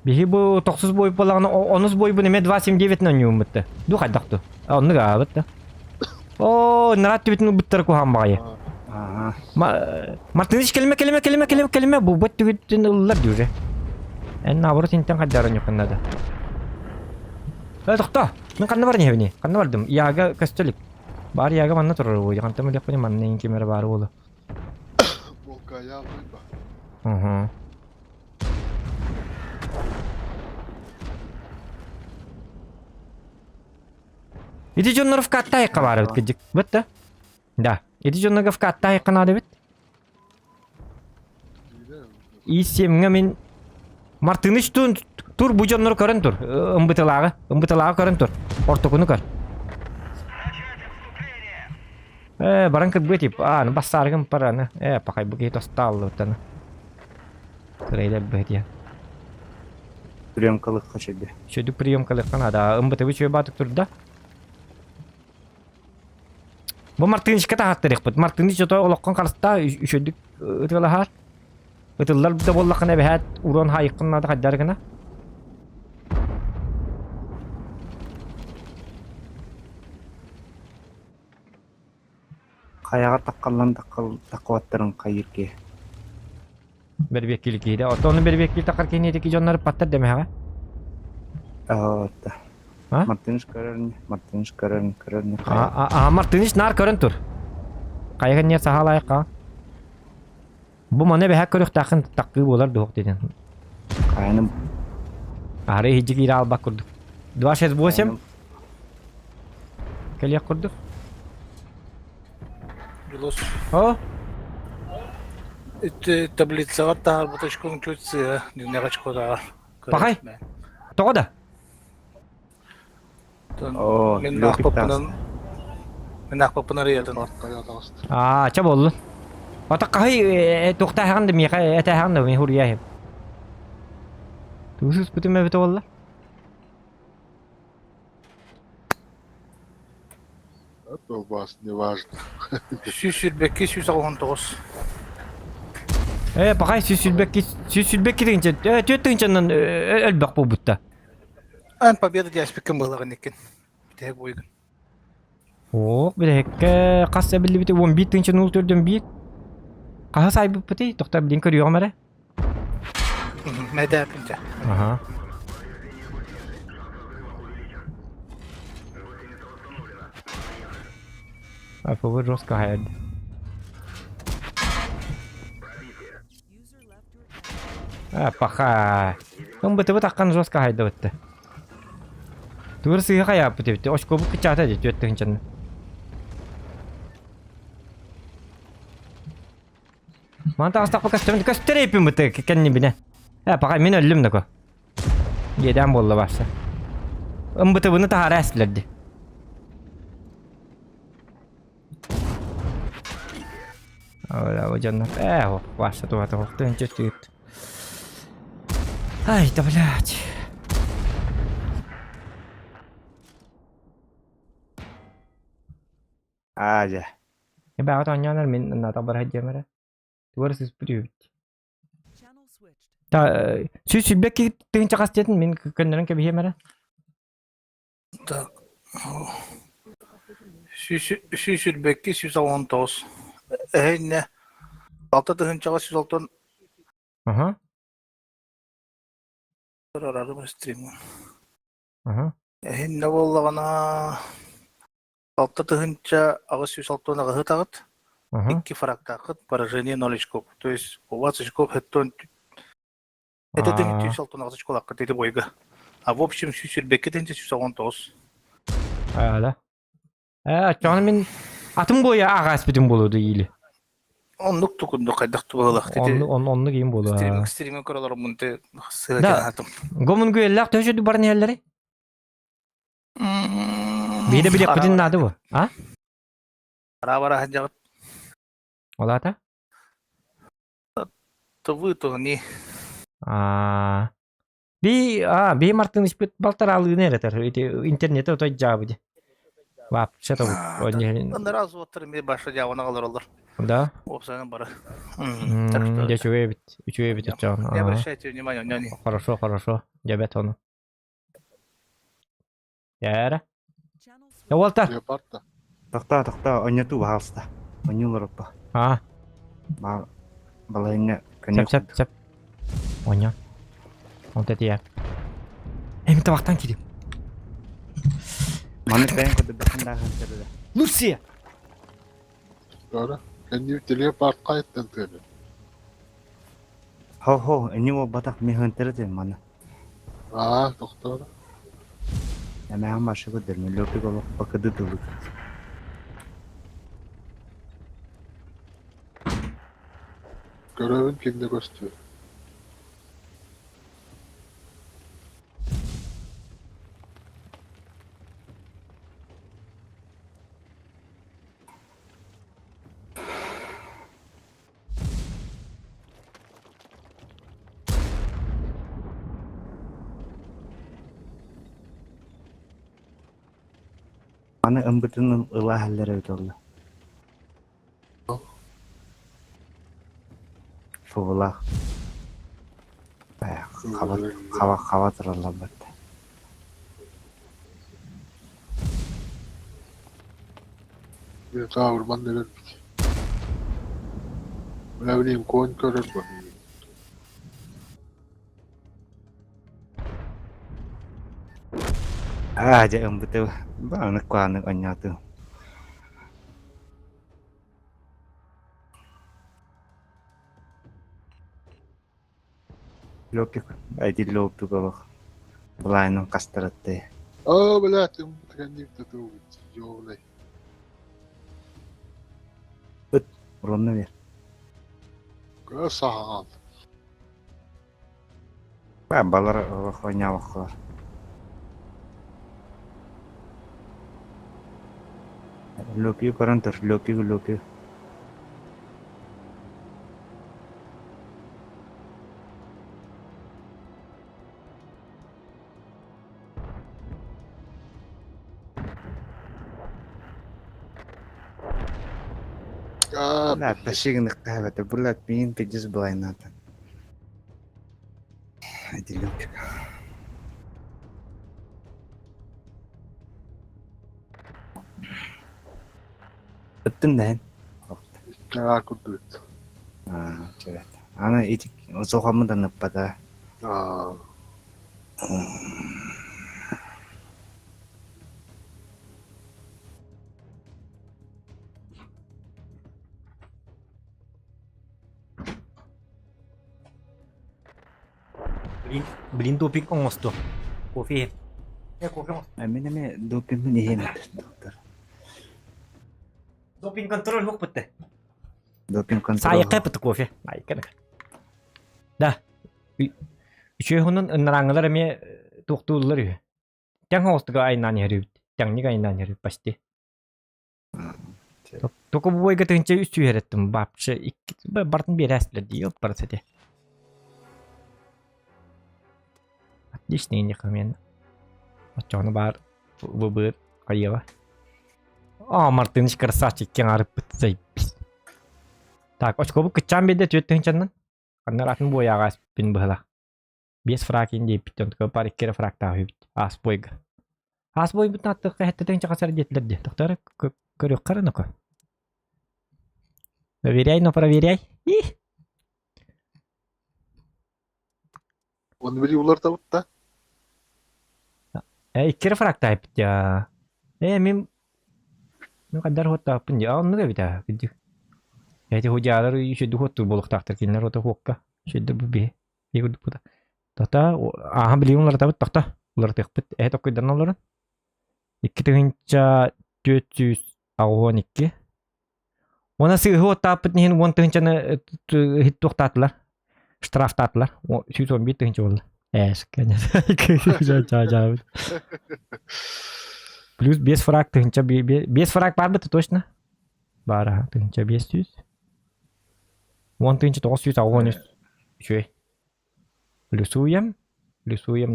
[SPEAKER 1] Bihi bu 9 boy bolağını 10 boy bu neme 279 nanyum bitti. Du kadaktu. Onu ga bitti. Oh, narat bitin bitter ku hambaya.
[SPEAKER 2] Aha.
[SPEAKER 1] Martiniç kelime bu bitti bitin Allah diyor. En nabur tinten kadaran yok nada. Doktor, men kan var ni kan vardım. Yaga kastolik. Bari yaga manna turur bu. Kan tamu yak manna in kamera baru bolu.
[SPEAKER 9] Volka ya duyma.
[SPEAKER 1] Hı. Иди жоннор в каттай кабарып кыжык. Бетте? Да. Иди жоннорга в каттай канады бит. Исемге мен Мартыныч тур бу жоннор көрөн тур. Ымбытылагы көрөн тур. Ортокуну көр. Баран кыт бетип. Ну басаргым параны. Пакай буги тосталлы таны. Кырайда бетия.
[SPEAKER 2] Приемкалык качады.
[SPEAKER 1] Шөдү приемкалык канада. Ымбыты биче батык турда. Bu Martiniç kata hatırık bit. Martiniç oto olakkan karsta üşödük ıtılahar. Itıllar da bollakına behat uron hayıkkınna da kaddar gına.
[SPEAKER 2] Kayağa takıvattırın kayırki.
[SPEAKER 1] Berbekili kiydi. Onu berbekili takar ki niyeti ki jonları patlar deme ha.
[SPEAKER 2] Evet.
[SPEAKER 1] Ha?
[SPEAKER 2] Martiniç körün.
[SPEAKER 1] Martiniç nar körün tur. Kayagan niyet sahala ayakka. Bu mana behak körük takın takkı bolar doğuk dedin.
[SPEAKER 2] Kayanım.
[SPEAKER 1] Ahre hicik ira albak kurduk. 268. Keliyak kurduk.
[SPEAKER 5] Юлос.
[SPEAKER 1] О,
[SPEAKER 5] Таблица var da bu taşkın kötüsü. Ne kaç kadar.
[SPEAKER 1] Bakay. Toğda.
[SPEAKER 2] Oo,
[SPEAKER 5] Men
[SPEAKER 2] yok
[SPEAKER 5] akpapınar yerden.
[SPEAKER 1] Çab oldu. Ata kahi toqta handa mi eta handa mi huriya. Tusus bitim evet valla.
[SPEAKER 9] Это у вас не важно.
[SPEAKER 5] Süsülbeki 119.
[SPEAKER 1] Bakay süsülbeki deyince tüttüğünçenden ölbek bu butta.
[SPEAKER 5] En победа диаспекин болған екен. Тек ойгын.
[SPEAKER 1] Bir de kasa belli biti 11 tınçın ulturdum bir. Kaha sahibi pati doktor bilin körüyor amara.
[SPEAKER 5] Mede yapınca.
[SPEAKER 1] Aha. Apa bu Roska hayal. Pakay. Kamu betul-betul akan Roska hayal betul. Tur sih kayak betul-betul. Osko bu kecah aja jual tınçın. Mantap astak kastere yapayım betul kendini bine. Pakay min ölüm de ko. Yeden bolla varsa. Betul bunu tahara eslerdi. Ora o canlar. Varsa tuh atau tınçı tut. Ay da blять.
[SPEAKER 2] Aja.
[SPEAKER 1] Ba tanya nar min na tabar hajja mara. Tuarız ispiriyor. Ta süsülbeki tınçı kastettin min kendinden kebiye mara.
[SPEAKER 5] Da. Süsülbeki 119. Ne? Altta da hınçağa 106.
[SPEAKER 1] Aha.
[SPEAKER 5] Aradım stream'ı.
[SPEAKER 1] Aha.
[SPEAKER 5] Ne bollağına altta da hınça ağız 106'na gıhıt ağıt.
[SPEAKER 1] Aha.
[SPEAKER 5] 2 фраг тахыт, поражение 0 очков. То есть у вас очков это ты 106 очков лакка dedi бойга. А в общем süsülbeki de 119.
[SPEAKER 1] Öyle. Canım min atım boya ağaç bütün buludu iyili.
[SPEAKER 5] Оннук тукунду кайдак тубалак тети.
[SPEAKER 1] Онну кийин болу.
[SPEAKER 5] Стриминг королорун мунте сыга
[SPEAKER 1] Да.
[SPEAKER 5] жанатым.
[SPEAKER 1] Гомун гүеллак төшөдү бар нелери? Биде билек бүтүн нады бу. А?
[SPEAKER 5] Ара хажагат
[SPEAKER 1] Олата?
[SPEAKER 5] тывы тугни.
[SPEAKER 1] Би мартын испит балтар алыгын эретер. Интернете отой жабыды. Вообще-то
[SPEAKER 5] Раз оттыр ме башы жабына калар олар.
[SPEAKER 1] да.
[SPEAKER 5] Опсаны бара.
[SPEAKER 1] Дечуге бит. Үчуге бит
[SPEAKER 5] Не
[SPEAKER 1] отчан.
[SPEAKER 5] обращайте внимания, няни.
[SPEAKER 1] Хорошо. Жабет оны. Яра. Я Уолтер.
[SPEAKER 9] Леопард-та.
[SPEAKER 2] Тохта, онняту баалста. Оннюлар оппа. Балайна
[SPEAKER 1] Сеп. Оня. Он тети я. Эми табактан кидим.
[SPEAKER 2] Маны бәйін көді бәкінді ағын
[SPEAKER 1] Лусия.
[SPEAKER 9] Doğru. Kendi Leopard kayıttan tabii.
[SPEAKER 2] Хо, әне ол батақ мехін тірді маны.
[SPEAKER 9] Doktor.
[SPEAKER 2] Әмәғын башы көдірмі, лөпік олық бақыды дұлық.
[SPEAKER 9] Görevin kimde gösteriyor.
[SPEAKER 2] Маны үмбітінің ұла әллері өті олды. Фуылақ. Қава тұралла бәрді.
[SPEAKER 9] Bir kavurman neler bir. Ne bileyim koyun körür bu.
[SPEAKER 2] Aja ümbütü. Banık kuanık onyatı. Lopik. Aydi lopik oluk. Bulayının kastırıttı.
[SPEAKER 9] Блядь, kendim tutuyor. Yoğulay.
[SPEAKER 2] Ronunu ver.
[SPEAKER 9] Göğe sağal.
[SPEAKER 2] Balar oynayalım var. Loki korantur, Loki. Lah, pasing nakahawat. Bulat pin pages blind natin. Hadi Loki. Öttün den.
[SPEAKER 9] Kudret.
[SPEAKER 2] Evet. Ana etik soğamı da nıppada.
[SPEAKER 1] Блин, тупик оңосто. Кофе. Кофе.
[SPEAKER 2] Ами допинг не хемет, доктор.
[SPEAKER 1] Допинг контроль мог бітті.
[SPEAKER 2] Допинг контроль.
[SPEAKER 1] Сайыққа бітті кофе. Айқын. Да. Үшеуінің ыныраңылар әме тоқтуылар үй. Тәң оғыстыға айнан еріп. Тәңнік айнан еріп басты. Тоқы бұл ойға түгінші үстүй ереттім. Бапшы бартын бері әсілер дейі өп барысы де. Отличный индика мен. Очоны бар выбыр қайыға. Мартыныш красавчик кен арып бітті зайбіз. Так, очко бұл күтчан беді түйеттің чаннан. Қандар атын бой ағас бін бұғыла. 5 фрак инде биттен тұқы бар 2 фрак тағы бит. Ас бойға. Ас бой бұтын аттыққа әттің чақасар детілерді. Тоқтары көрек қарыны ко. Проверяй, но проверяй.
[SPEAKER 9] Onu biri ular da utta.
[SPEAKER 1] 2 фрак тағы бит ya. Мен қандар хот тапын ya. Оны да бита. Эти худялар еще духотту болох тақтыр келінер ота хоққа. Шедді бұл бе. Егілді бұда. Тақта, білейін олар табыт тақта. Олар текпіт. Әйт оқидарна оларын. 2 түгінші 412. Ona sığhı ottapıt nihin 10 tığınçanı hit toxtatlar. Ştraftatlar. 111 tığınçı oldu. Kanya. Çağ. Плюс без фраг тыгынча без фраг барбыты точно? Бар, тыгынча 500. 10 тыгынча 900 аугон үчөй. Плюсуем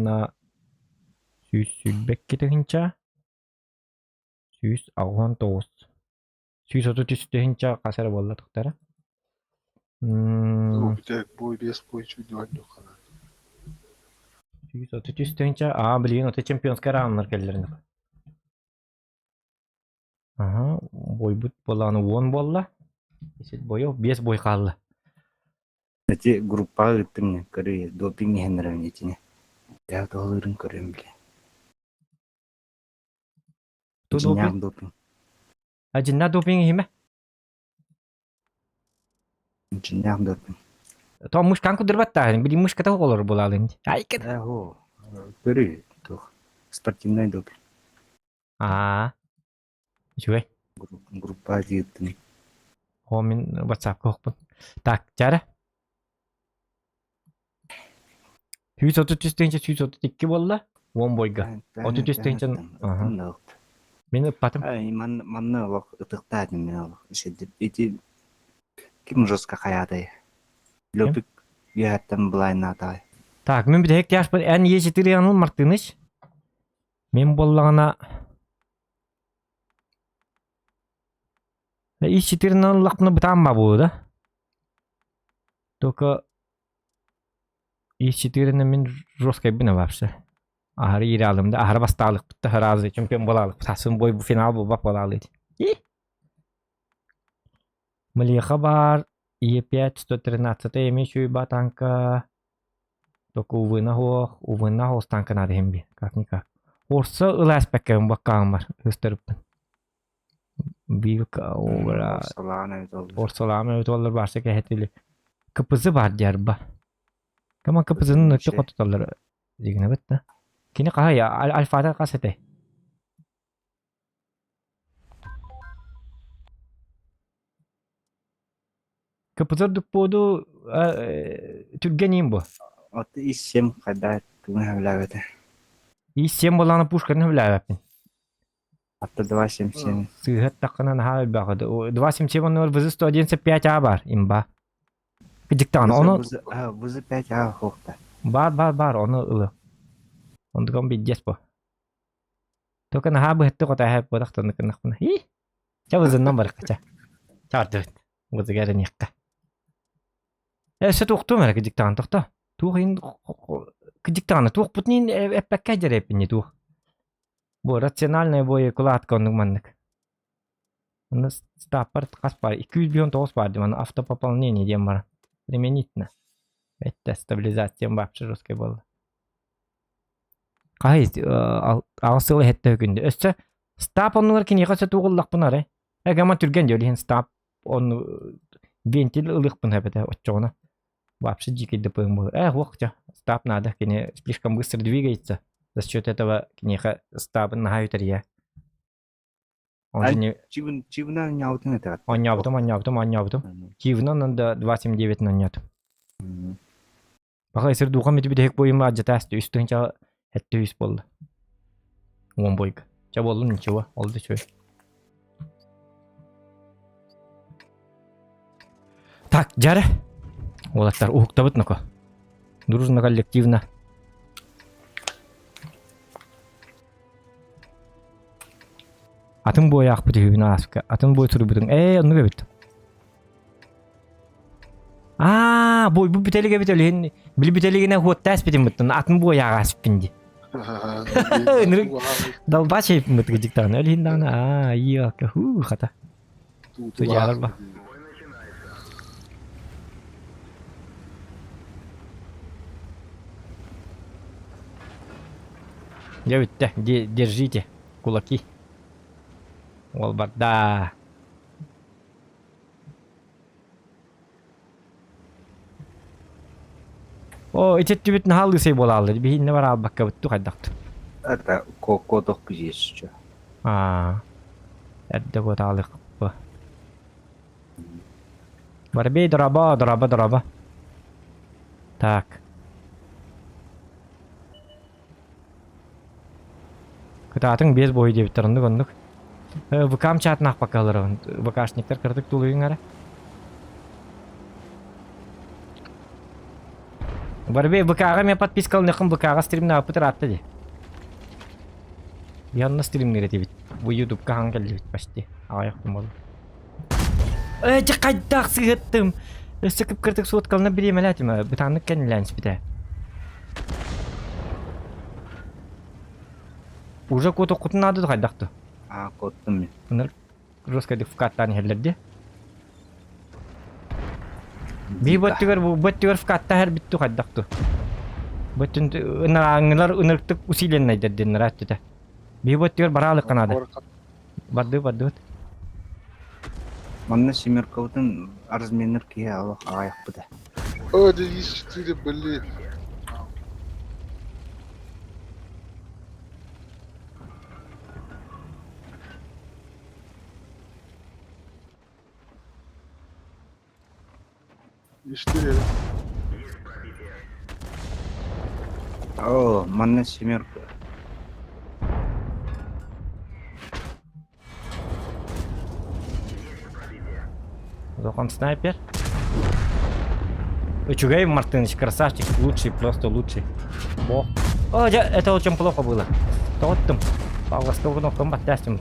[SPEAKER 1] на 100 сүлбекке тыгынча 100 аугон 9. 133 тыгынча касар болду туктара.
[SPEAKER 9] Бой без бой чуть не yok.
[SPEAKER 1] 133 тыгынча, блин, это чемпионская равнар келдерин. Aha, boy but bolany 10 bolla. Eset boyu 5 boy kaldı.
[SPEAKER 2] Эти группа гыттың көрі допинг хенерен етіне. Я долларын көрем біле. Жиням допинг.
[SPEAKER 1] Ajinna doping hime.
[SPEAKER 2] Жиням допинг.
[SPEAKER 1] То мушкан кудырбатта, били мушка та olur болалы. Ай кет.
[SPEAKER 2] О, көрі тух. Спортивный допинг.
[SPEAKER 1] Чуй.
[SPEAKER 2] Группа гыттың.
[SPEAKER 1] О, мен WhatsApp kokpun. Так, жара. 133 тыгынча 132 болла. 10 бойга. 33 тыгынча. Мен ыппатым.
[SPEAKER 2] Манны олық ытықтадым мен олық. Шедіп, эти ким жестко қаядай. Löpük яттым былайын атай.
[SPEAKER 1] Так, мен bir hek yaş bir en yeşitiri yanıl martыныш. Men bollağına yeşitirin anılaqını bitanma bu da. Только yeşitirini men жесткой bine вообще. Ahır yeri alımda, ahır bastağlık bitti, hırazı çempiyon bolalık. Tasın boy bu final bu bak bolalıydı. Млеха бар, Е5, 113, имеющую батанка. Только, увы, на гол танка надо хемби, как-никак. Орса ылас пәккәм баққағым бар, өстіріппін. Билка, оғыра. Орсаланы өт олар барса кәхетілі. Кыпызы бар дер ба. Кама кыпызының өтті қотыталар дегіне бітті. Кені қағай, альфада қасеті. Кыпызыр дүкподу түргенейін бұл.
[SPEAKER 2] Оты исем қайда туғын хавлағыды.
[SPEAKER 1] Исем боланы пушкарын хавлағыппен.
[SPEAKER 2] Атты 277.
[SPEAKER 1] Сыгыт тақынан хавл бағыды. 277 он вызы 195 а бар, имба. Кыдіктан, оны...
[SPEAKER 2] Вызы 5 а хоқта.
[SPEAKER 1] Бар, оны ылы. Ондығын бейдес бұл. Только на хабы хетті қота хәп бодақтаны кынықпына. Ча вызыннан барық қача. Чарды өт. Вызы кәрін еққа. Сөт оқту мәр кыдіктан тоқта. Туғын кыдіктаны туқ бұтнин әппәккә жер әппіне туқ. Бұл рациональный бойы кулатқа ондың маннық. Оны стаппар қас бар. 259 бар дем. Автопополнение дем бар. Применительно. Это стабилизация вообще жесткой болды. Қай ағысылы хетті өкінді. Өсі стап онылар кен еқасы туғыллақ бұнар. Әгама түрген деулеген стап оны вентил ылық бұн әпеті отчоғына. Вообще дикий ДПМ был. Лохча. Стап надо, кене слишком быстро двигается. За счет этого кенеха стап нагаютар я. Он же не...
[SPEAKER 2] Чивна няутын это.
[SPEAKER 1] Он няутым. Чивна надо 279 на нет. Бақай сыр дуға меті бідек бойыма ажатасты. Үстіңча әтті үс болды. 10 бойға. Ча болды ничего. Олды чөй. Так, жары. Олаттар уықта бұт нұқы. Дружно коллективно. Атын бойы ақ бұты үйін асыққа. Атын бойы тұры бұтың. Оны көбітті. Бой bu bitelige biteli bil biteligine hotas bitim butun atın bu ayağa asıpindi. Dal başı mut gidiktan öyle hindana iyi ka hata. Tujar ba. Девять-то, держите кулаки. Волбарда. О, итетти битин халды сей болалды. Бихинне бар албакка бүттү кайдактı.
[SPEAKER 2] Это кодок есть что.
[SPEAKER 1] Эрде коталык бу. Барбей, дроба. Так. Кытатын без бой деп тұрынды көндік. ВКам чатын ақ бақалары. ВКшниктер кірдік тулығын әрі. Барбей, ВКға мен подпискалын еқін ВКға стримні апытыр атты де. Янна стримнері де бит. Бұл ютубқа хаңгелі бит башты. Ағаяқтым болу. Жа қайдақ сығыттым. Өсікіп кірдік суыткалына бірем әләтім. Бұтанлық кәніләнс біті. Уже код оқытын ады қайдақты.
[SPEAKER 2] Кодтым мен.
[SPEAKER 1] Бұныр жөскәдік вкаттаны хәлдерді. Би бөттігер вкатта әр бітті қайдақты. Бөттін аңылар ұнырықтық усилен айдырден рәттіді. Би бөттігер баралық қанады. Барды.
[SPEAKER 2] Манна семерковдың арзменер кие ағаяқ бұды.
[SPEAKER 9] Öyle 104 блин. İşte
[SPEAKER 2] Манна семерка.
[SPEAKER 1] Зохан снайпер. Чугай, Мартыныч, красавчик, лучший, просто лучший. Бог. Это очень плохо было. Тоттым. Павловского комбат тестим.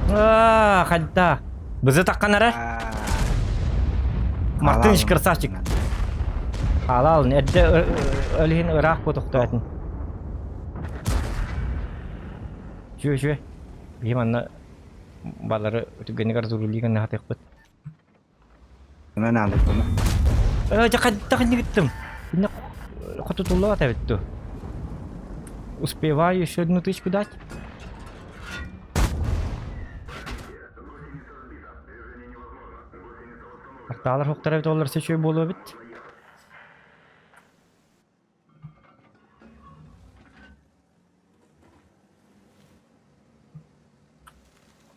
[SPEAKER 1] Хадда. Бізді таққан әрі? Мартыныч, красавчик. Халал, әдді өлігін ұрақ көтіқті әтін. Жүй. Бейманна балары өтігенігер зұрулигін нәхатық бұд.
[SPEAKER 2] Мен алды бұны.
[SPEAKER 1] Қайдақтағын кеттім. Біне құты тұлыға тәбітті. Успеваю еще одну тычку дать. Арталар хоқтар әбет олар сечой болу әбет.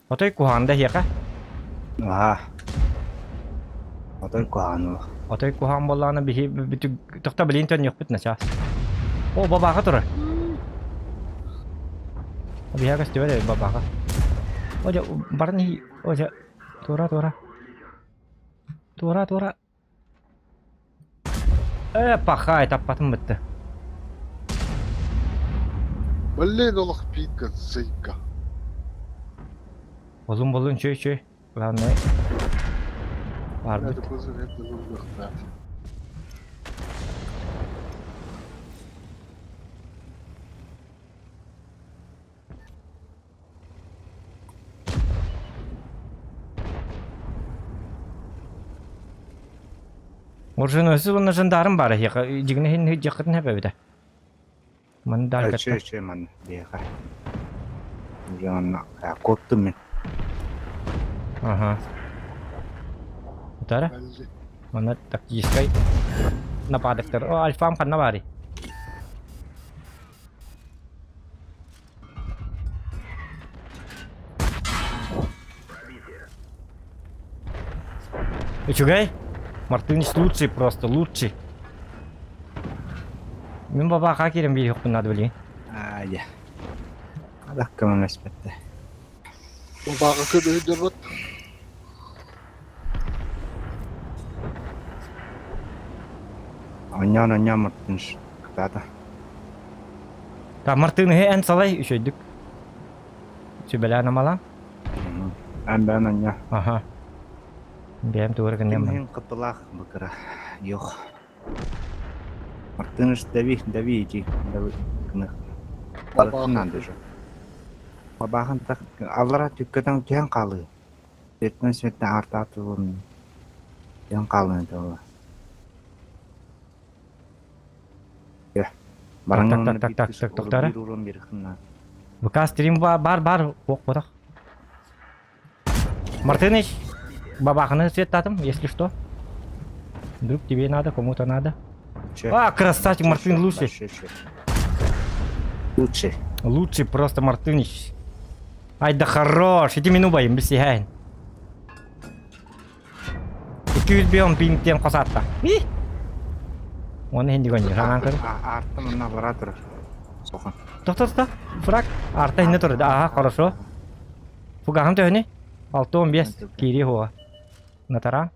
[SPEAKER 1] Отой куханда хеқа?
[SPEAKER 2] Отой куханы.
[SPEAKER 1] Отой кухан болланы бітік тұқта білейін төн yok бітні час. О, бабаға тұры. Бияға стөйді бабаға. Ожа, барны, ожа, тура. Тура. Пахай, таппатым бітті.
[SPEAKER 9] блин, олық пинка, зайка.
[SPEAKER 1] Озун болун чөй. Главное. Бар
[SPEAKER 9] Это
[SPEAKER 1] бит.
[SPEAKER 9] позор, это нужно, да.
[SPEAKER 1] Оржын өсі оны жындарым бар. Жігіне хен жақытын әп әбеді. Маны дал кәтті.
[SPEAKER 2] Чөй ман бияға. Жаңа кодтым мен.
[SPEAKER 1] Ага. Утары?
[SPEAKER 9] Бәлде.
[SPEAKER 1] Маны тактическай нападықтыр. О, альфам қанна бари. Чугай? Мартыныч лучший, просто лучший. Мен бабаға керем бейді өкпін надо білейін.
[SPEAKER 2] Я. Адақ көмін әспетті.
[SPEAKER 9] Баға көді өйдер бат.
[SPEAKER 2] Оня мұртыныш күтады.
[SPEAKER 1] Та мартыны ән салай үшөйдік. Сөбәлі анамалам?
[SPEAKER 2] Бән оня.
[SPEAKER 1] Аха. Бәйім туғырғын немін.
[SPEAKER 2] Мен қыпылақ бұқыра. Йоқ. Мұртыныш дәви ежі. Балықынан дөжі. Бабағын так аллара түккөтен түйен қалы. Светten арта атылын. Түйен қалын өте ола.
[SPEAKER 1] Так, тоқтары. Бұқа стрим бар, оқ бұдақ. Мартыныч, бабағыны светтатым, если что. Вдруг тебе надо, кому-то надо. Красавчик, Мартын лучший.
[SPEAKER 2] Лучше.
[SPEAKER 1] Лучший просто Мартыныч. Ай да хорош. Ити мен убайым білсейін. 200 бион пинттен қосатта. Оны хенди гонжи. Раңан көр.
[SPEAKER 2] Артта мына бара тұр. Соқын.
[SPEAKER 1] Тоқта. Фрак. Арта хенде тұрды. Аха, хорошо. Фугахым төхіне. 6-15. Кири хуа. Натаран.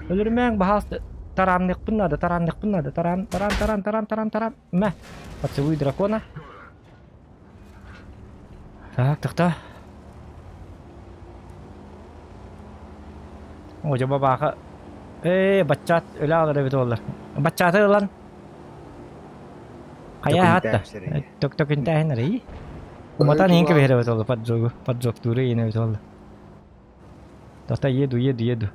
[SPEAKER 1] Өлірмәң бағасты. Таранник пыннады. Таран. Мә. Поцелуй дракона. Так, тоқта. Oca babaka. Baccat öyle alır evet olur. Baccatı lan. Kaya hatta. Tok intahin nari. Umatan ingke behre evet olur. Padzok turu yine evet olur. Tosta yedu.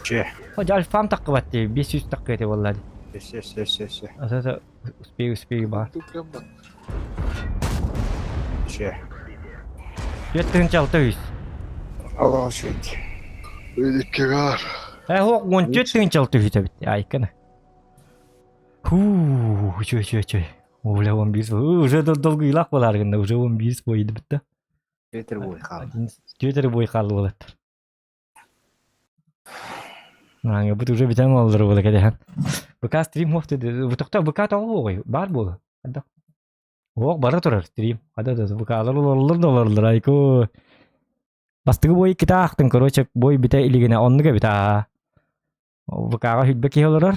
[SPEAKER 2] Че?
[SPEAKER 1] Hoca alfam takı battı. 500 takı ete vallahi.
[SPEAKER 2] Yes.
[SPEAKER 1] Asasa uspey ba.
[SPEAKER 2] Че?
[SPEAKER 1] Yettин çaltı
[SPEAKER 2] Allah şükür.
[SPEAKER 9] Öyle var.
[SPEAKER 1] Hok yettin çaltı tabii. Ay kana. Чё. Уже 11. Уже долго илах боларгында. Уже 11 бойды бітті.
[SPEAKER 2] Ветер бой қалды.
[SPEAKER 1] 4 бой қалды болады. Наңа бұт уже бітен олдыр болды кәдехан. БК стрим хоқты деді. Бұтықта БК тауы ғой. Бар болды. Оқ бары тұрар стрим. БК олар айко. Бастығы бой кіта ақтын. Короче бой біте илігіне онныға біта. БКға хүлбекі оларар.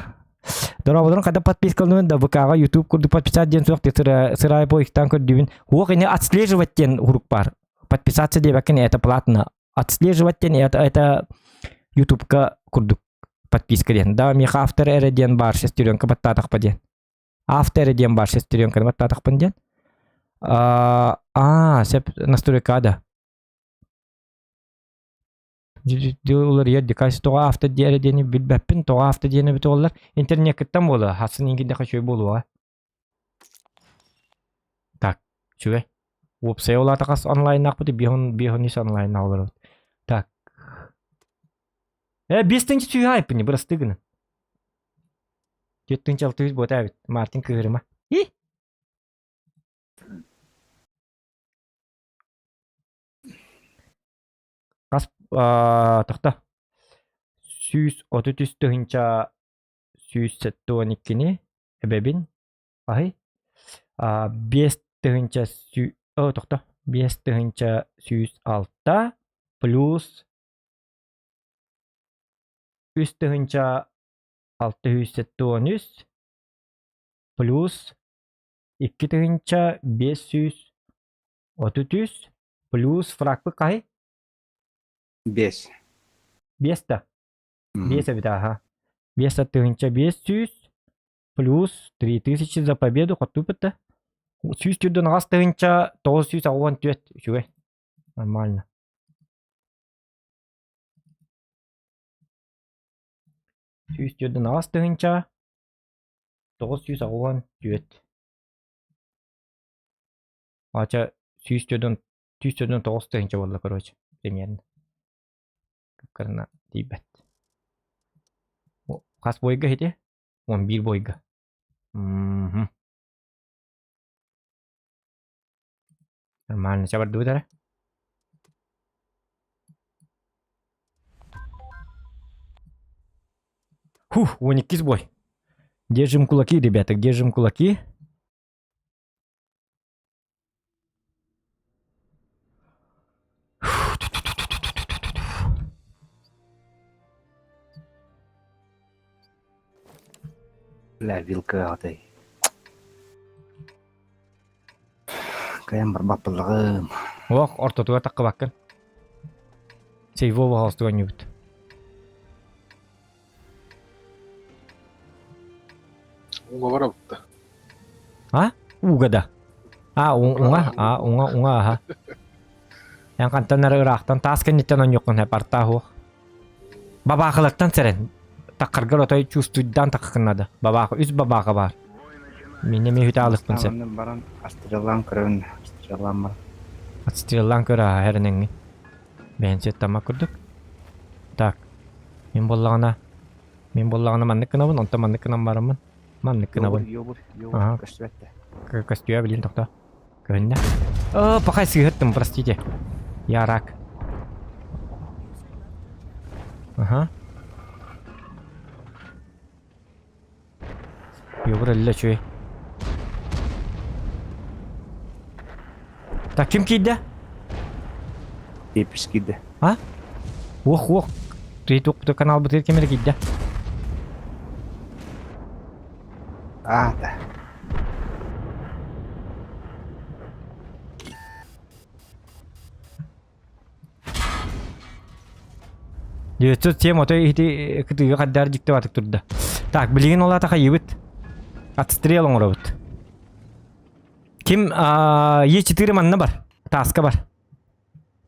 [SPEAKER 1] Дорабадан kada подпискалны да ВКга YouTube курды подписать ден суак сырай поиктан көрдүбүн. Оқ эне отслеживать ден урук бар. Подписаться дебекин это платно. Отслеживать ден это YouTube-ка курдук подписка ден. Да ми автор эреден бар шестеренка баттатак па ден. Автор эреден бар шестеренка баттатак па ден. Сеп настройкада. Олар ерді қайсы тоға авто дәредені білбәппін, тоға авто дені біті олар интернеттен болы, хасын енгенде қашой болуға. Так, шөй. Опсай оларды қас онлайн ақ бұды, бейхонис онлайн аулар. Так. 5-тінші сүй айпыны, бұрыс тігіні. 7-тінші 600 бұд әбіт, Мартин күйіріма. Қас тоқта. 133 түйінча 112-ні әбәбін. Ахи. 5 түйінча 106 плюс 3 түйінча 613 плюс 2 түйінча 533 плюс фракпы қай?
[SPEAKER 2] 5.
[SPEAKER 1] 5-та. 5 аха. 5 тысяча 500 плюс 3000 за победу. Хотупы-то. 100 раз тысяча 914. Шуэ. Нормально. Сүйістеудің ас тығынша 914. Ача сүйістеудің 9 тығынша болды, короче. Примерно. Karena Tibet. Kas boyga hete? 11 boyga. Нормально. Sabar dulu dah. 12 бой. Держим кулаки, ребята, держим кулаки.
[SPEAKER 2] Бля, вилка алды. Каян бар бапылығым.
[SPEAKER 1] Оқ, ортотуға таққы баққын. Сейвова халстуға небіт.
[SPEAKER 9] Уға бара бұтта.
[SPEAKER 1] Уғада. Уңа, аха. Ян қантанар ұрақтан тасқан неттен он жоқын әп арта хуқ. Бабақылықтан сәрін. Таққырғыр отой чувствуйдан таққынады. Бабақы, үз бабақы бар. Мене ме хүті алықпын сән.
[SPEAKER 2] Баран астрелан көрін. Астрелан бар.
[SPEAKER 1] Астрелан көрі әрініңі. Бән сет тама күрдік. Так. Мен боллағана маннык кына бун, онта маннык кынан барамын. Маннык кына бун.
[SPEAKER 2] Йобур,
[SPEAKER 1] Ага.
[SPEAKER 2] көстүбәтте.
[SPEAKER 1] Костюя билин токта. Көнне. Пока сыгыттым, простите. Я рак. Ага. Йобур әллә чуй. Так, ким кийді?
[SPEAKER 2] Тепиш киді.
[SPEAKER 1] А? Ох. Ты канал бутыр кемер кийді.
[SPEAKER 2] Да.
[SPEAKER 1] Дүйетсіз тем отой ити кытыгы қаддар жікті батық тұрды. Так, білген ола тақа ебіт. Отстрел оңыра бұд. Ким Е4 манна бар. Таска бар.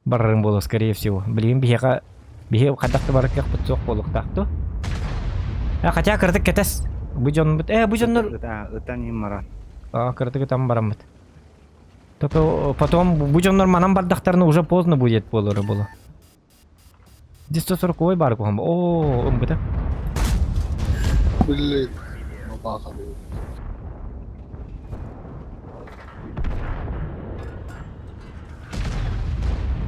[SPEAKER 1] Барырың болу, скорее всего. Білген бихе қаддақты барық кек бұд соқ болуқ тақты. Хотя кырдық кетес. Бұ жон бұд. Бұ жонныр...
[SPEAKER 2] Ытан ем маран.
[SPEAKER 1] Кырдық там барам бұд. Только потом бұ жонныр манан бардақтарыны уже поздно будет болыры болу. 140 бар кухам. О, бұда.
[SPEAKER 9] Блин. Баха.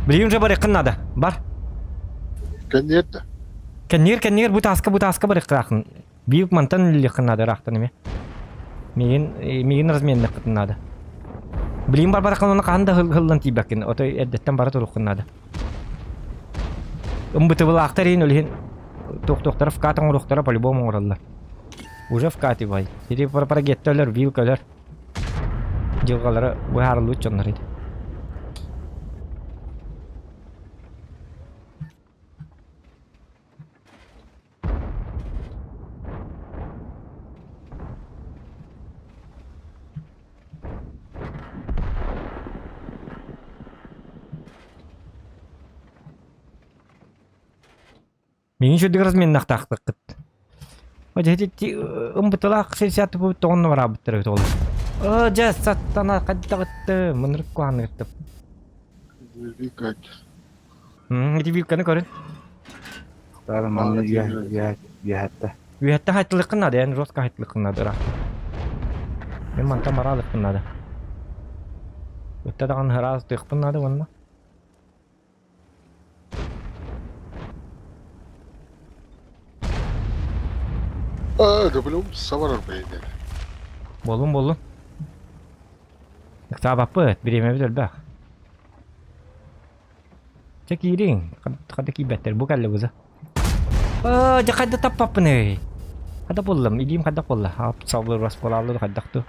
[SPEAKER 1] Білген же бар еқін нады. Бар.
[SPEAKER 9] Конечно.
[SPEAKER 1] Кәнер, бұ таска бар еқін. Бейік мантан леқін нады рақтан еме. Меген разменді қытын нады. Білген бар еқін оны қағында ғылдан тейбәкін. Отой әддеттен бары тұрықын нады. Бұты бұл ақтар ең өлген тоқтары вкатын ұрықтары по-любому ұралар. Уже вкаты бай. Еде пара геттелер, вилкалер. Жылғалары бұй арылы өтчонлар еді. Менің жөдігі размен нақтақтық қыт. Өте ұмбытылақ 60 бұт тоғынны бар абыттыры толы. Жа саттана қадда қытты, мұнырық қуаны қыттып.
[SPEAKER 9] Викать.
[SPEAKER 1] Эти вилканы көрін.
[SPEAKER 2] Тары манны үйәтті.
[SPEAKER 1] Үйәтті қайтылық қынады, ән жосқа қайтылық қынады рақ. Мен манта маралық қынады. Өтті даған ғыраз тұйық қынады онына.
[SPEAKER 9] Люблю саварар бейдер.
[SPEAKER 1] Болun. Iqtaa bappı, birime bir bak. Çek iring, kada kibetter bu kalle buza. Jakada tapap ne. Kada pollam, idim kada polla. Hap savlur ras polallu kada tu.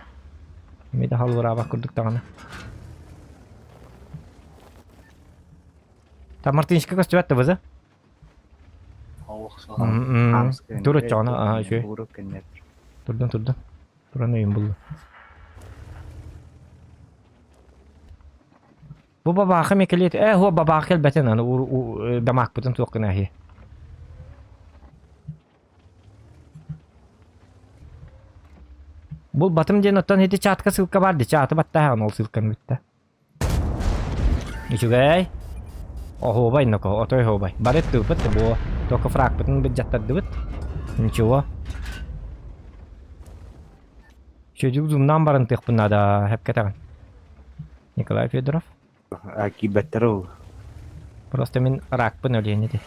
[SPEAKER 1] Me da halvara bak kurduk tağına. Ta Martinski kostuat buza. Turut çana, şey. Turdan. Turanayım buldu. Bu babakı mekeliyet. Huwa babakı elbeten ana damak butun tuqna hi. Bu batım cenottan hedi çatka sılka vardı. Çatı batta ha ol sılkan bitti. Içugay. Oho bay nako, otoy ho bay. Baret tu put bu. Toka frak butun bidjatta dut. Ничего. Çocuk zoom'dan barıntık bunlarda hep ketaren. Nikolay Fedorov.
[SPEAKER 2] Кибеттеру.
[SPEAKER 1] Просто мен ракпын өлейін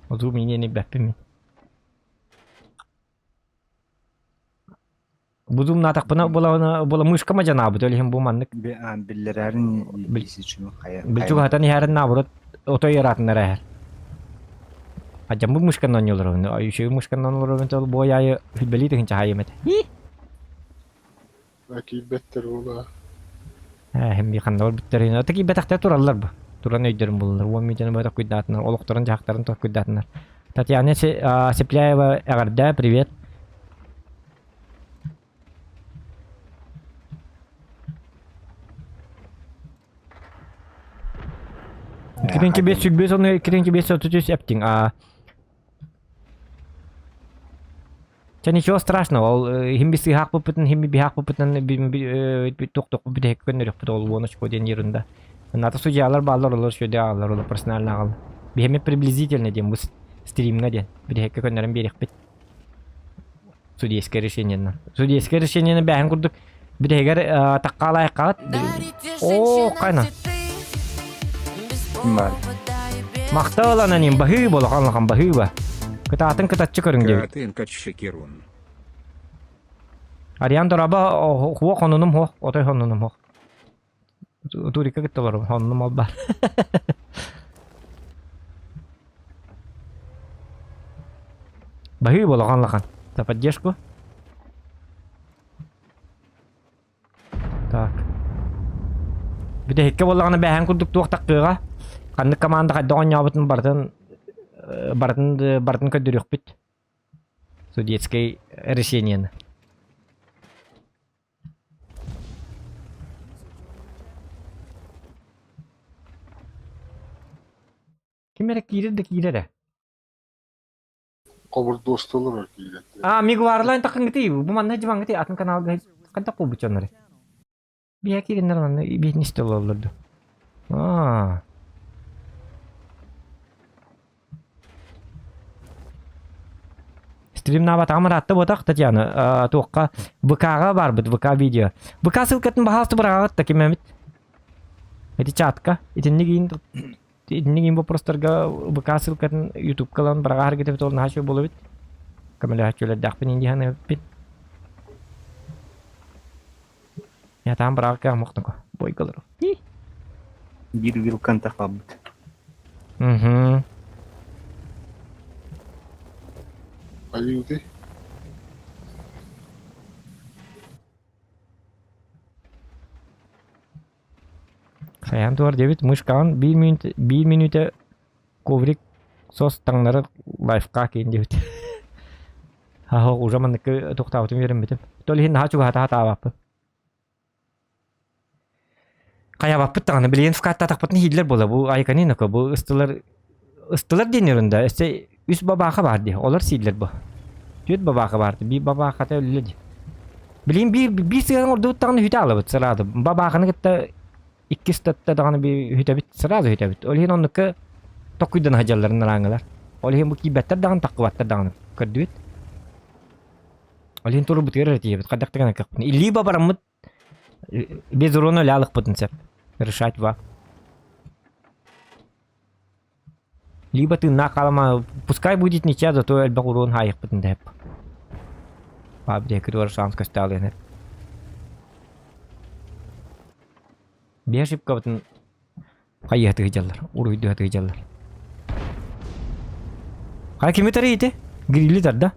[SPEAKER 1] O zoom yine bäppi min. Bu zoom natak bana bola mышка ма жанабы өлейін bu manlık.
[SPEAKER 2] Биллерәрін білсі үшін қая.
[SPEAKER 1] Bilçuk hatan yarın nabrot oto yaratınlar her. Acam bu mышканан yollarım. Ay şey mышканан yollarım tol bu ayı hübeli de hinca haymet.
[SPEAKER 9] Kibettir ola.
[SPEAKER 1] Hem bir kanal bittirin. Taki betakta turallar bu. Turan öydürüm bulunur. Bu mideni böyle kuydatınlar. Olukturun cahakların çok kuydatınlar. Tatyana Sepляева Agarda, привет. Kirinki 505 onu kirinki 533 yaptın. Ничего страшного. Химбиси хак попытан, химби хак попытан тук bir de gönderip bu dolu onu çıkıyor den yerinde. Nata sucalar ballar olur şöyle alır olur personel ağal. Бихеме приблизительно дем, бу стримга ден. Бирехке көннәрен берек бит. Судейское решение. Судейское решение бәһен курдук. Бирегер таккалай калат. О, кайна.
[SPEAKER 2] Бар.
[SPEAKER 1] Макталан анин баһы болган баһы ба. Кытатын кытатчы көрүң дебит.
[SPEAKER 6] Катын качшы керун.
[SPEAKER 1] Ариан дораба хуо хонунум хо, отой хонунум хо. Турика кыттылар хонунум алба. Баһы болган лахан. За поддержку. Так. Бирехке болганы бәһен курдук туактаккыга. Канды команда кайдаган ябытын бартын көдүрүк бит. Судейское решение. Кимere кире.
[SPEAKER 9] Кобур достолор кийди.
[SPEAKER 1] Мигварлайн такын гити. Бу манна жиман гити атын каналга кандай кубу чонары. Бия киреннер манна битни стололорду. Стримна батамыр атты ботак Татьяна. Тоққа ВК-га бар бит, ВК видео. ВК ссылкатын бахасты барагат таки мемит. Эти чатка, Иднигин вопростарга ВК ссылкатын YouTube каналын барага харакет этип толун хачу болуп бит. Камеле хачулар дакпын инди хана бит. Я там барага мактанко. Бой калыр.
[SPEAKER 2] Bir vilkan takabut.
[SPEAKER 9] Аюды.
[SPEAKER 1] Саян туар дебит мышкан 1 минута коврик сос таңнары лайфка кейин дебит. Уже манныкі тоқтаутым верім бітім. Толы хин хачуға хата баппы. Кая баппы тағаны білейін фкатта тақпытын хидлер бола. Бұл айканин оқа. Бұл ыстылар денерінде. Өсте үс бабаға барды. Олар сидлер бұл. Төт бабаға барды. Би бабаға хата өліледі. Білейін bir сыған орды бұттағаны хүті алып сырады. Бабағаны кітті İki stat'tağını bir hütebit sırada hütebit. Olihin onnuka tokuydan hajalların narangılar. Olihin bu kibetler dağın takıvatlar dağını kırdübit. Olihin turu butu yarı tiyebit. Kadak tıgana kakpın. İlli babaramıt без урона лялых потенциал. Решать ва. Либо ты накалама, пускай будет ничья, зато эльба урон хаих потенциал. Бабде, который шанс костял нет. Бешип кабытын кайяты хыжаллар, уруйду хаты хыжаллар. Кай кими тары ите? Грилли тарда.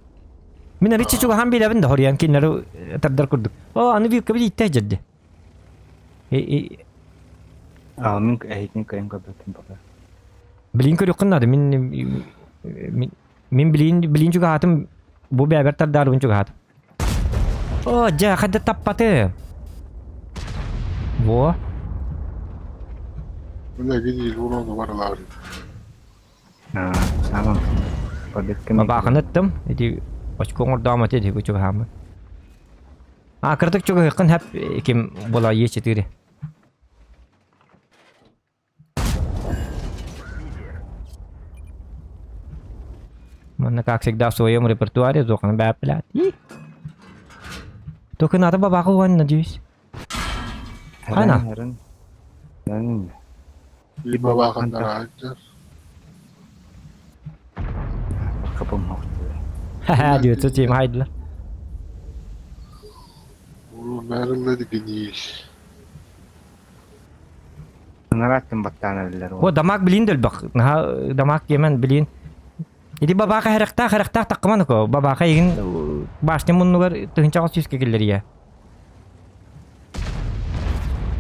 [SPEAKER 1] Мен ричи чуга хам билебин да хориян киннары тардар курдук. Аны бир кабы итте жадды.
[SPEAKER 2] Min ehitini kayım kabutun baba.
[SPEAKER 1] Билин көрүк кыннады. Мен билин чуга хатым бу бәбер тардар бун чуга хатым. Жа хадда таппаты. Во.
[SPEAKER 9] Bunda gidi uronu var lan.
[SPEAKER 2] Tamam.
[SPEAKER 1] Бабахан аттым. Эти очкоңор дамат эди бу чуга хамы. Кырдык чуга хыкын хап ким бола Е4. Mana как всегда в своем репертуаре зохан бәпләт. Только надо бабаку ван, надеюсь. Ана.
[SPEAKER 9] Bir babakan da rahatlar.
[SPEAKER 2] Kapım oldu.
[SPEAKER 1] Haha diyor tutayım haydi.
[SPEAKER 9] Uru merilledi geniş.
[SPEAKER 2] Narattım battaniyeler.
[SPEAKER 1] O damak bilin bak. Damak yemen bilin. Jadi babaka herekta takman ko. Babaka ingin başta munnugar tınca süs kekilleri ya.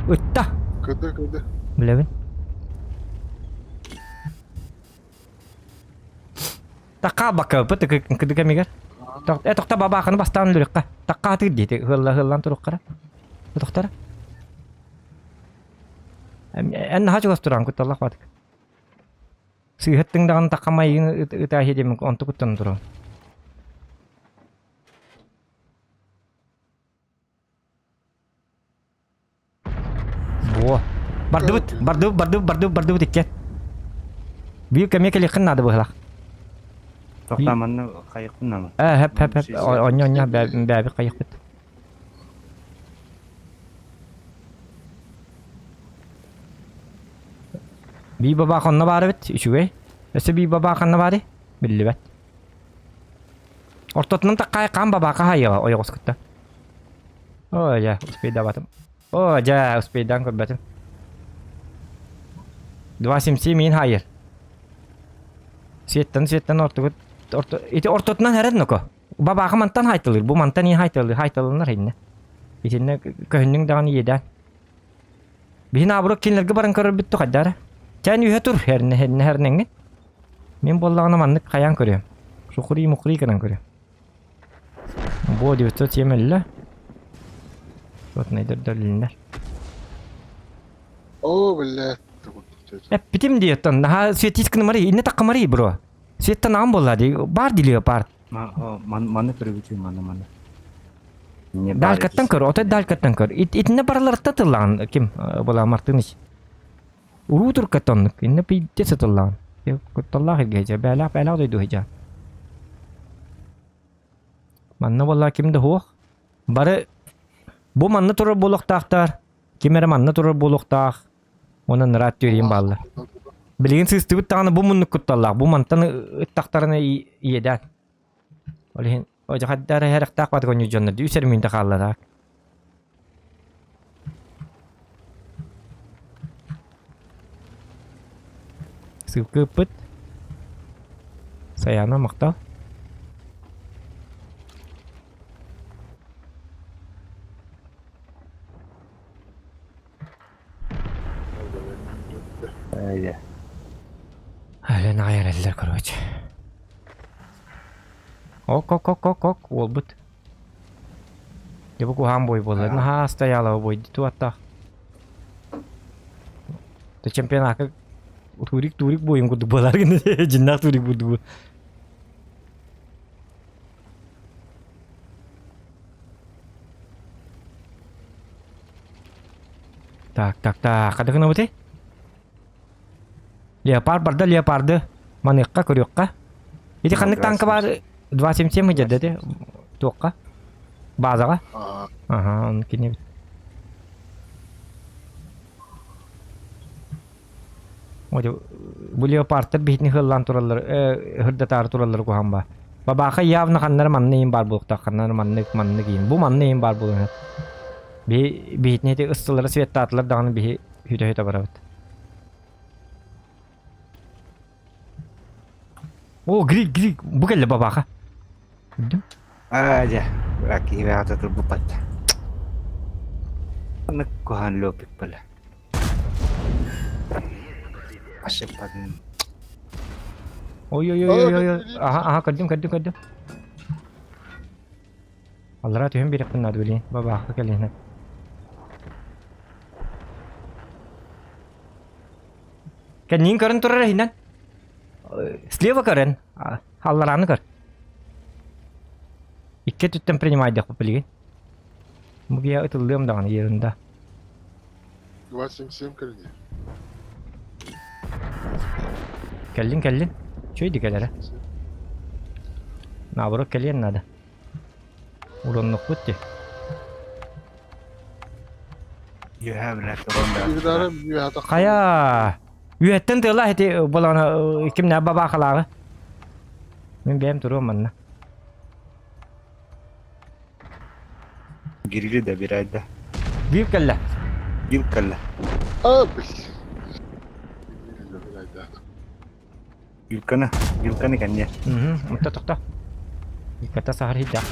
[SPEAKER 1] Utta.
[SPEAKER 9] Kıdı.
[SPEAKER 1] Bilebin. Takka baka put kıdı kemigar. Tokta babakanı bastan lürükka. Takka atır diye. Hıllan turuk kara. Toktara. En hacı gösteren kutallah batık. Sıhhattın dağın takamayı ıtahı demek ontu kutan durun. Boa. Bardu dikkat. Büyük kemik elikin adı bıhlak.
[SPEAKER 2] Tohtamanı kayıkın ama.
[SPEAKER 1] Hep. Onya bäbi kayık bit. Bir baba kanna bari bit. Üçüge. Ese bir baba kanna bari. Billi bit. Ortatının da kaykan baba kahaya oya koskutta. Oh ya, sepeda batım. Oh ya, sepedan kod batım. Dua simsimin hayır. Sietten ortatından heret noko. Baba mantan haytılır. Bu mantan iyi haytılırlar hinne. İçinde köhünün dağını yeden. Bihin abro kinlerge barın karır bittu kaddara. Sen yuhe tur her nenge. Men bollağına manlık kayan görüyorum. Mukuri kanan görüyorum. Bu diyorsa yemelle. Rot nedir dölinler.
[SPEAKER 9] Oo billahi.
[SPEAKER 1] Hep bitim diyortan. Daha süeti sıkını inne takımari bro. Süetten am bolladı. Bar diliyor bar.
[SPEAKER 2] Mana kırıvıcı mana.
[SPEAKER 1] Dalkattan kör, otel dalkattan kör. İtine paralar tatırlan kim bola martınış. Urutur katonluk. İnne pide satırlan. Kuttallah gece. Bela duydu heca. Manna bolla kimde ho? Barı bu manna turur boluk taktar. Kimere manna turur boluk tak. Onun rahat yürüyeyim balla. Bilgin sistemi tane bu munluk kuttallah. Bu mantanı taktarına iyeden. Olihin oja haddara her tak pat konyu jonna di user minta kallara. Sıkıpıt. Sayana makta.
[SPEAKER 2] Öyle.
[SPEAKER 1] Halen ayar eller короче. Ok. Olbut. Debu ku hamboy bola. Nah стояла boy itu atta. Te champion aka turik boy yang kudu bolar gini. Jinnak turik budu. Tak. Kada kenapa sih? Leopardı. Manikka kuryokka. Iti kanık tankı var. Dua simsim müceddedi. Tuğka. Bazaga. Aha, onunkini. Ojo, bu leopardı bitni hıllan turallar, hırdatar turallar ku hamba. Babaka yavna kanlar manneyin bar bulukta, kanlar manne giyin. Bu manneyin bar bulun. Bitni de ıstıları svetta atlar dağını bir hüte baravat. Oh, gri. Bu kelle babaka. Gördün?
[SPEAKER 2] Aja. Laki rata terbupat. Anak kuhan lopik pala. Asypan.
[SPEAKER 1] Oy. Aha, kaddim. Allah rahmet bir yakın aduli. Babaka kelle. Kenin karın turur hinan. Слева карен. Халлараны кар. Икке түттен принимайды деп билген. Буга ытылдым даган yerinde.
[SPEAKER 9] 277 кірді.
[SPEAKER 1] Келлин. Чөйді келері. Наоборот келген надо. Уронлық бүтті. Kaya. Üyetten de Allah eti bulana kim ne baba kalağı. Ben duruyorum manna.
[SPEAKER 2] Girili de bir ayda.
[SPEAKER 1] Büyük kelle.
[SPEAKER 2] Yılkalla.
[SPEAKER 9] Abi.
[SPEAKER 2] Yılkanı kan ya.
[SPEAKER 1] Tok. Kata sehar hidak.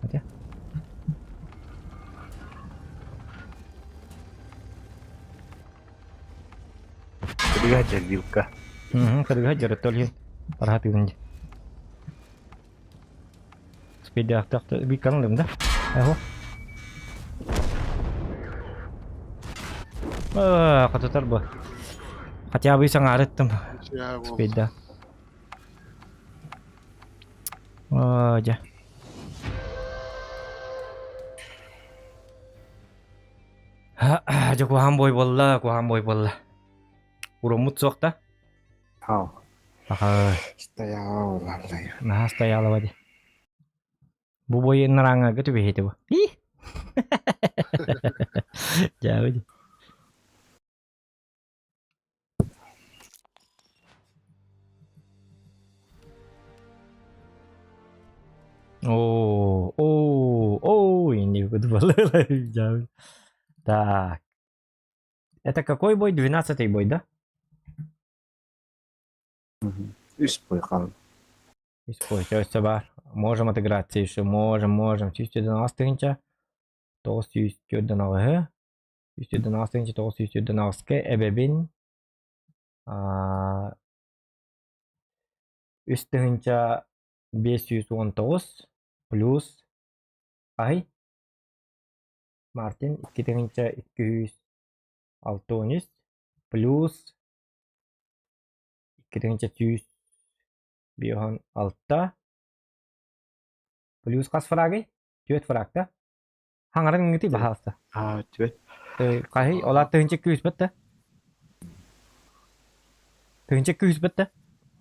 [SPEAKER 1] Hadi.
[SPEAKER 2] Kedua aja Yilka.
[SPEAKER 1] Kedua aja betul ya. Perhatiin aja. Sepeda tak bikang lem dah. Ayo. Kata terba. Kaca bisa ngaret tem. Sepeda. Aja. Aja ku hamboy bolla. Urumut sok ta.
[SPEAKER 2] Ау.
[SPEAKER 1] Ага,
[SPEAKER 2] Стоял, ладно.
[SPEAKER 1] nah стояла воде. Бубой наранга gitu begitu. Ih. Jauh aja. Ini футбол jauh. Так. Это какой бой? 12-й бой, да?
[SPEAKER 2] Üst boy kaldı.
[SPEAKER 1] Используется бар. Можем отыграться еще. Можем. 111-ынча. 911-ы. 111-ынча, 911-ке. Эбебин. Üstünча 519 плюс ай Мартин 2-нча 213 плюс 2-нча 116 плюс кас фрагы 4 фрагта хаңарын нити бахалса
[SPEAKER 2] Evet.
[SPEAKER 1] кай ола 2-нча 200 битте 2-нча 200 битте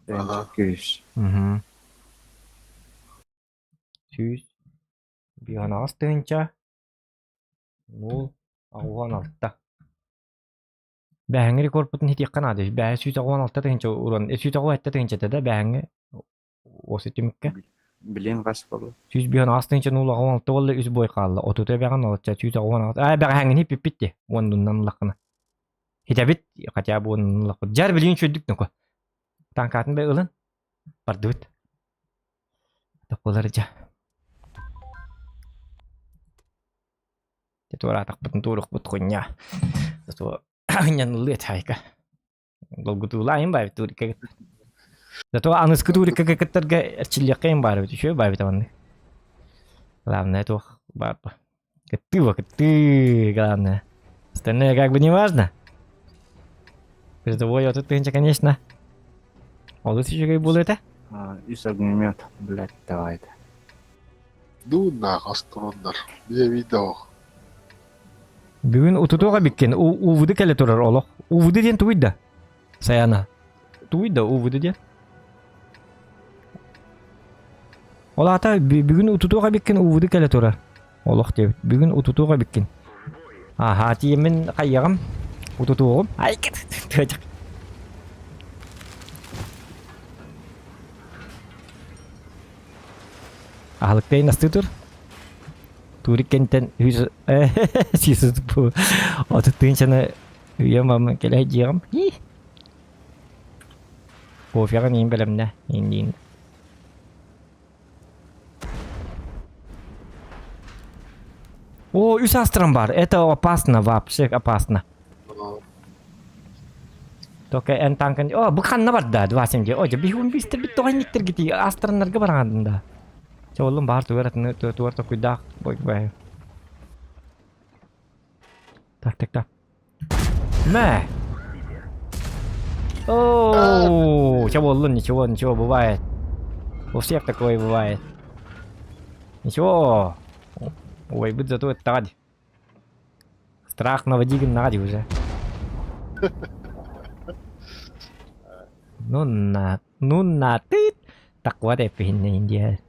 [SPEAKER 2] Bence 200.
[SPEAKER 1] Угу. 116-нча 016. Бәһәңге корпутын хит яккан ады. Бәһә 116-нча урын. 116-нча да бәһәңге осы тимикке.
[SPEAKER 2] Bilin kaç oldu?
[SPEAKER 1] 116-нча 016 болду үз бой калды. Отута бәгән алча 116. Бәһәңге хит пиппитти. Ондуннан лакына. Хитабит хотя бы он лакы. Жар билин чөдүк нөкө. Танкатын бе ылын. Бардыбыт. Тополар жа. Тетуара так бутун турук бут хуйня. Зато нян лет хайка. Долгуту лайм бай турик. Зато аныс турик кекеттерге эрчиллекем бар бит шо бай битаванны. Главное то бар. Кетты, главное. Остальное как бы не важно. Призовой вот это, конечно. Олыс еще как было это?
[SPEAKER 2] Üst огнемет, блядь, давай.
[SPEAKER 9] Дуна астрондар. Бие видео.
[SPEAKER 1] Бүгүн утутуга биккен. Увуды келе турар олох. Увуды ден туйда. Саяна. Туйда увуды ден. Ола ата бүгүн утутуга биккен увуды келе турар. Олох деп. Бүгүн утутуга биккен. Аха, тиемен кайягым. Утутугум. Ай кет. Төжик. Ahlıkta nasıl tur? Turik kenten hüz sisus bu. Otuttun sana uyamam geleceğim. Kofiyakan iyiyim belemne. İyiyim. О, Юсастром бар. Это опасно вообще, опасно. Только энтанкан. О, букан на барда 270. О, бихун бистер бит тойниктер гити. Астронlarga барганда. Чолым бар тувератны туверта куйдак бой. Так. Мэ. О, чолым ничего бывает. У всех такое бывает. Ничего. Ой, будь зато это тади. Страх наводиген нади уже. Ну на ты. Так вот это пинне Индия.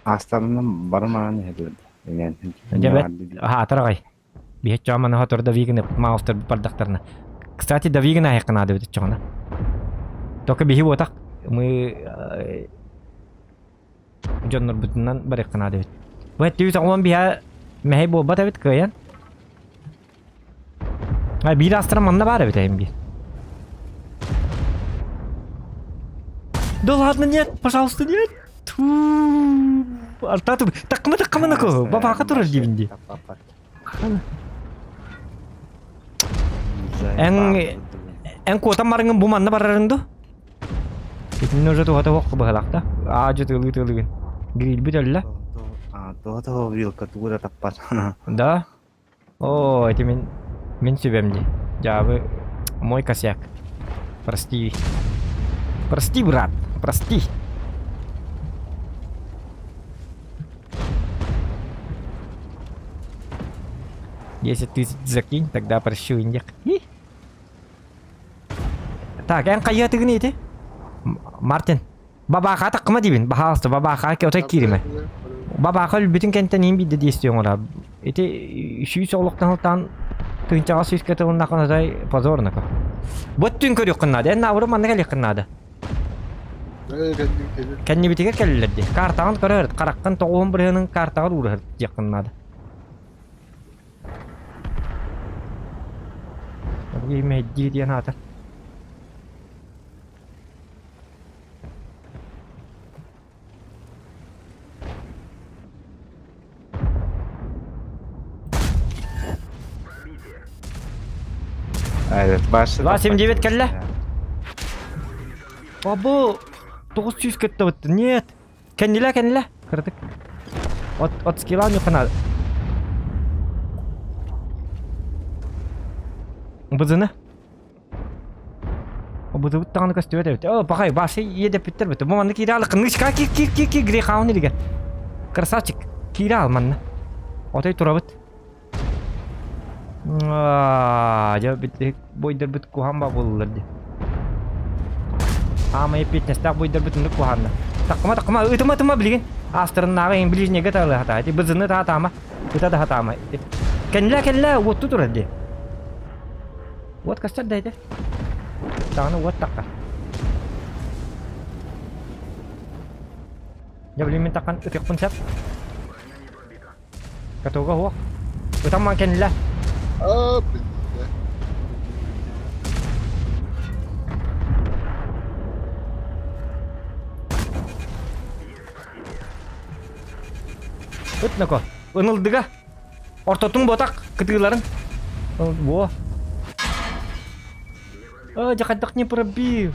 [SPEAKER 2] Aslanım barmağını hediyordu. Yani.
[SPEAKER 1] Ага, тарагай. Бихет чамана хатор давигне маустер бардактарна. Кстати, давигне хайкан ады бит чона. Только бихи вот так мы Джоннор бутунан барыкан ады бит. Вот ты он биха мехай бобата бит каян. А бир астра манна бара бит эм бир. Да ладно, нет, пожалуйста, нет. Артату такма нако. Баба катур дивинди. Эн кота марыңын буманна барарыңды. Кетин уже тугата хок багалакта. Ажы тылы. Грил бит әллә.
[SPEAKER 2] То вилка тура таппат.
[SPEAKER 1] Да. О, это мен себемди. Жабы мой косяк. Прости. Прости, брат. Прости. Если ты закинь, тогда прощу индек. Так, en kayıtı neydi? Martin. Babaka takma dibin. Bahasta babaka ki otak kirime. Babaka bütün kentten in bir de istiyor ora. Eti şu soğuktan altan tınçağa süs katılına kanatay pazarına ka. Bütün körüyor kınnadı. En avru manna geliyor kınnadı. Kendi bitike kellerdi. Kartağın körür. Karakkan toğun birinin kartağı uğrar yakınnadı. Tabii mehdi diyen hatar.
[SPEAKER 2] Evet, başladı.
[SPEAKER 1] Vasim evet kelle. Baba 900 katta bitti. Niyet. Kendile. Kırdık. 30 kilo yok kanal. Bızını. O bızı bitti kanı kastıyor evet. Oh bakay başı yedi bitter bitti. Bu mandı kira alın. Nışka ki gri kavunu diye. Kırsaçık. Kira almanı. Otay turabıt. Jauh bitti. Boy derbit kuhan babullardı. Ama fitness tak boy derbit untuk kuhan. Takma ıtıma bilgin. Astırın naga yang bilginya gata lah hata. Itu bezını da hata ama. Kita da hata ama. Kella what tutur hadi. What kasar da hadi. Tangan what takka. Ya boleh mintakan utik konsep. Katoga huwak. Utama kella. Ötne ko. Önüldüge. Ortotun botak ketularan. Во. Jakadaknya prebih.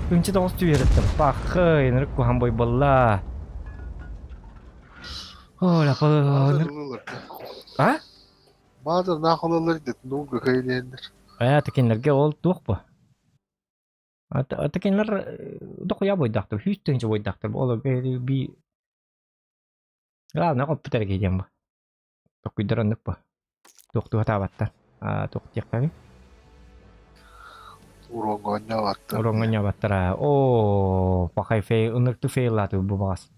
[SPEAKER 1] Kunci tong stuyer tempat. Ini ku hamboy balla. Oh, la Ha?
[SPEAKER 9] Bazen nakolalar dedi. Nunca kayılendir.
[SPEAKER 1] Tekinlerge ol tuh bu. Tekinler dok ya boydaktır. Hiç tınca boydaktır. Ola bir Главное, komputer gideceğim bu. Tok uyduranlık bu. Tok hata battı. Tok tiyak Urongonya battı. Pakai fail. Untuk tu fail lah tu bu bahas.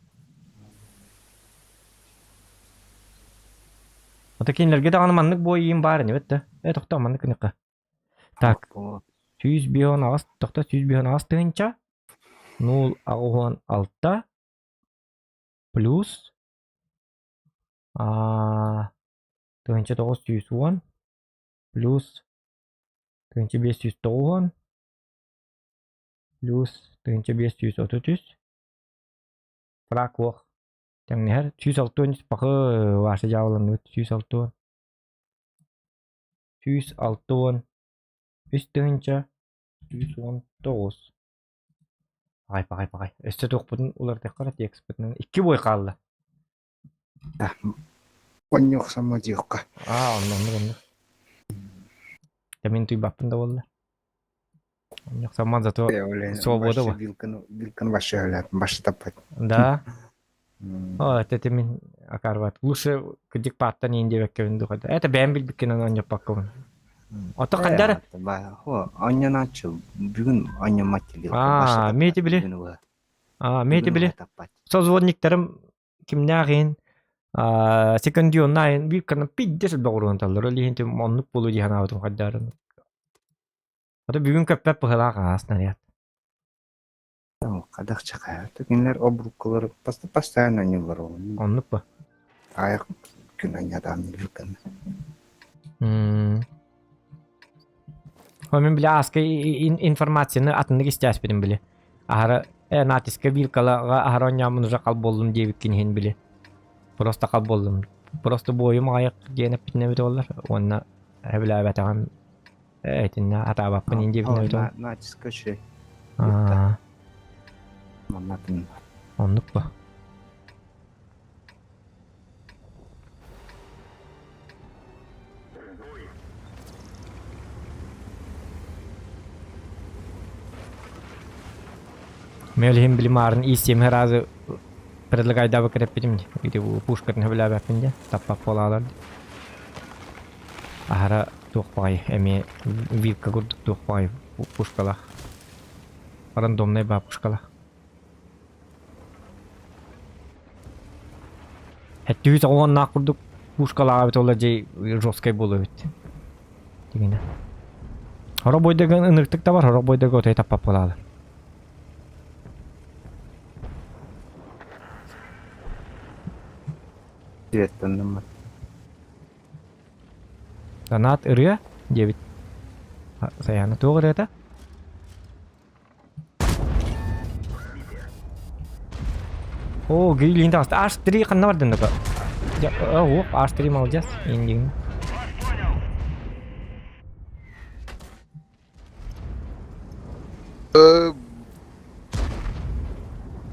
[SPEAKER 1] Tekinlerge de anımanlık boyayım bari ne bitti. Tokta anımanlık ne? Так. 100 biyon ağız. Tokta 100 biyon ağız tınca. 0 ağıhan altta. Plus. Tınca 910. Plus. Tınca 510. Plus. Tınca 530. Frak vok. Chẳng này hết 106 pakai bahasa Jawa lan 106. 106. Üstünce 119. Pakai. Este dokpun ular tekrar di eksportun 2 boy kaldı.
[SPEAKER 2] Banyak sama juga.
[SPEAKER 1] Anladım. Temin tu bapın da valla. Banyak sama zato svoboda bu.
[SPEAKER 2] Vilkan başı tapat.
[SPEAKER 1] Да. Это temin akar bat. Luse kejik patan indi bekkerin du kada. Это ben bil bikin onu yapakım. Ota kadar.
[SPEAKER 2] Anya açıl. Bugün anya maçı.
[SPEAKER 1] Meti bile. Meti bile. Sozvodniklerim kimlerin sekundiyon nain bir kana piddes doğrudan tallar. Lihinti monluk bulu dihan avdum kadarın. Ata bugün köpep bıhla aslında ya.
[SPEAKER 2] Kadar çakaya. Tekinler obrukları pasta nanyalar onun.
[SPEAKER 1] Onluk bu.
[SPEAKER 2] Ayak gün anyadan vilkan.
[SPEAKER 1] Hemen bile aska informasyonu atındık isteyas benim bile. Ahara natiska bir kala ahara nyamın rakal bollum diye bikin bile. Просто kal bollum. Просто boyum ayak diye pitne bit ollar. Onna hebla batam. Etinna hata bakın indi bitne bit.
[SPEAKER 2] Natiska şey. Anladım.
[SPEAKER 1] Onluk bu. Мелхим билимарын исем разы предлагай да выкреп битим. Где у пушкатын хабла бапинде таппак болалар. Ахара тохпай эми вилка гурдук тохпай пушкалах. Рандомная бабушкала. Хэттүүс оон наакурдук пушкалаага бит олар жей жесткой болуп бит. Дегене. Хоробойдагы ыныртык да бар, хоробойдагы отой таппап калалар.
[SPEAKER 2] Светтен бар.
[SPEAKER 1] Донат ырыя 9. Саяны тоғыр это. О, грилин таст. H3 қанна бардын да. О, H3 молодец. Индин.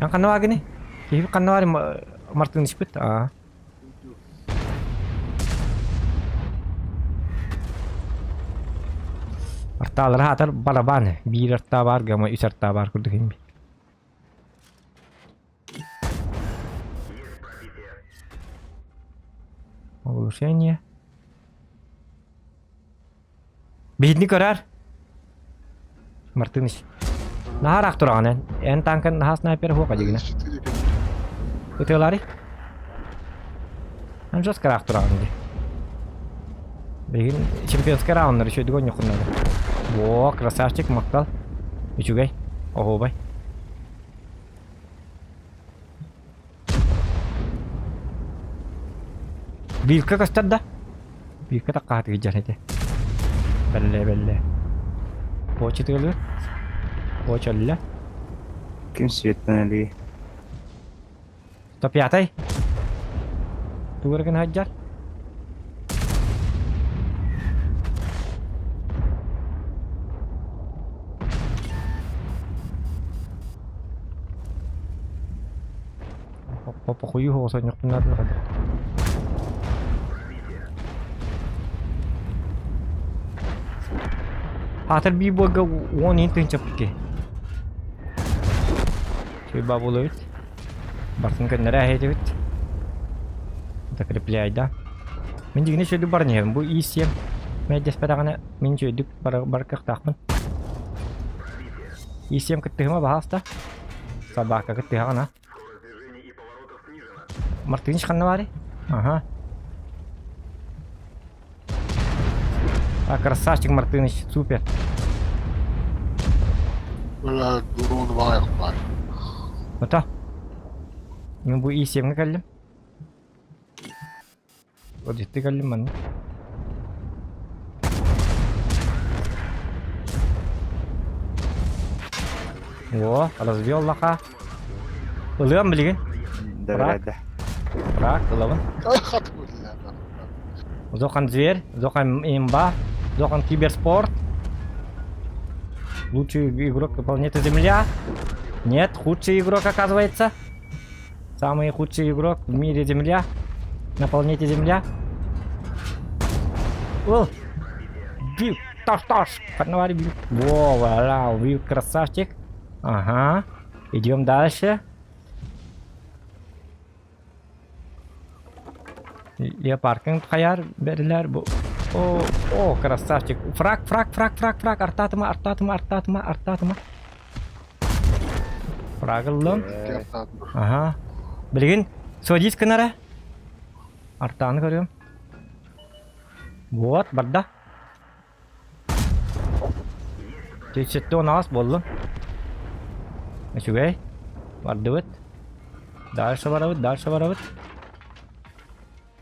[SPEAKER 1] Yang қанна бар гіне? Кейбір қанна бар Мартын ішпет. Арталар хатар барабаны. Bir арта бар, гама 3 арта бар күрдік ембе. Улучшение. Бейдник көрәр. Мартыныш. Нахарақ тұрағаны. Ән танкын наха снайпер хуқа дегені. Өтелары. Ән жоспарақ тұрағаны. Бейгін чемпионский раундер еще дегон юқынады. Во, красавчик, мақтал. Үчугай. Ого бай. Билка кастад да. Билка так кахат гижар хете. Белле. Почи төгөлөр. Почалла.
[SPEAKER 2] Ким светтен әлі?
[SPEAKER 1] Топятай. Тугыргын хаджар. Похую его сегодня надо. Атар би бога он интен чапке. Чей бабуловит. Бартын кеннере хейтевит. Закрепляйда. Мен дигне шөйдү бар не? Бу исем. Мен деспедагана мен шөйдүк бар кактакмын. Исем кеттегиме бахаста. Собака кеттегана. Мартыныш қанна бары? Ага. Красавчик Мартыныш, супер.
[SPEAKER 9] Böyle durumunu bana yapar.
[SPEAKER 1] Ота. Мен бу исемге келдим. Одетти келдим мен. О, развел лаха. Улам билген.
[SPEAKER 2] Дәврәдә.
[SPEAKER 1] Брак, лаван.
[SPEAKER 9] Ay katı böyle.
[SPEAKER 1] Зохан зверь, Зохан имба, Зохан киберспорт. Лучший игрок планеты Земля. Нет, худший игрок оказывается. Самый худший игрок в мире Земля. На планете Земля. О! Бил, таш. Карнавари бил. Во, вау, бил, красавчик. Ага. Идем дальше. Леопардын қаяр берілер бұл. О, красавчик. Фраг. Артатыма. Фрагылым. Ага. Білген, содис кінары. Артаны көрем. Вот, барда. Тексетті оңағас болдым. Үшігей. Барды өт. Дальше барабыт.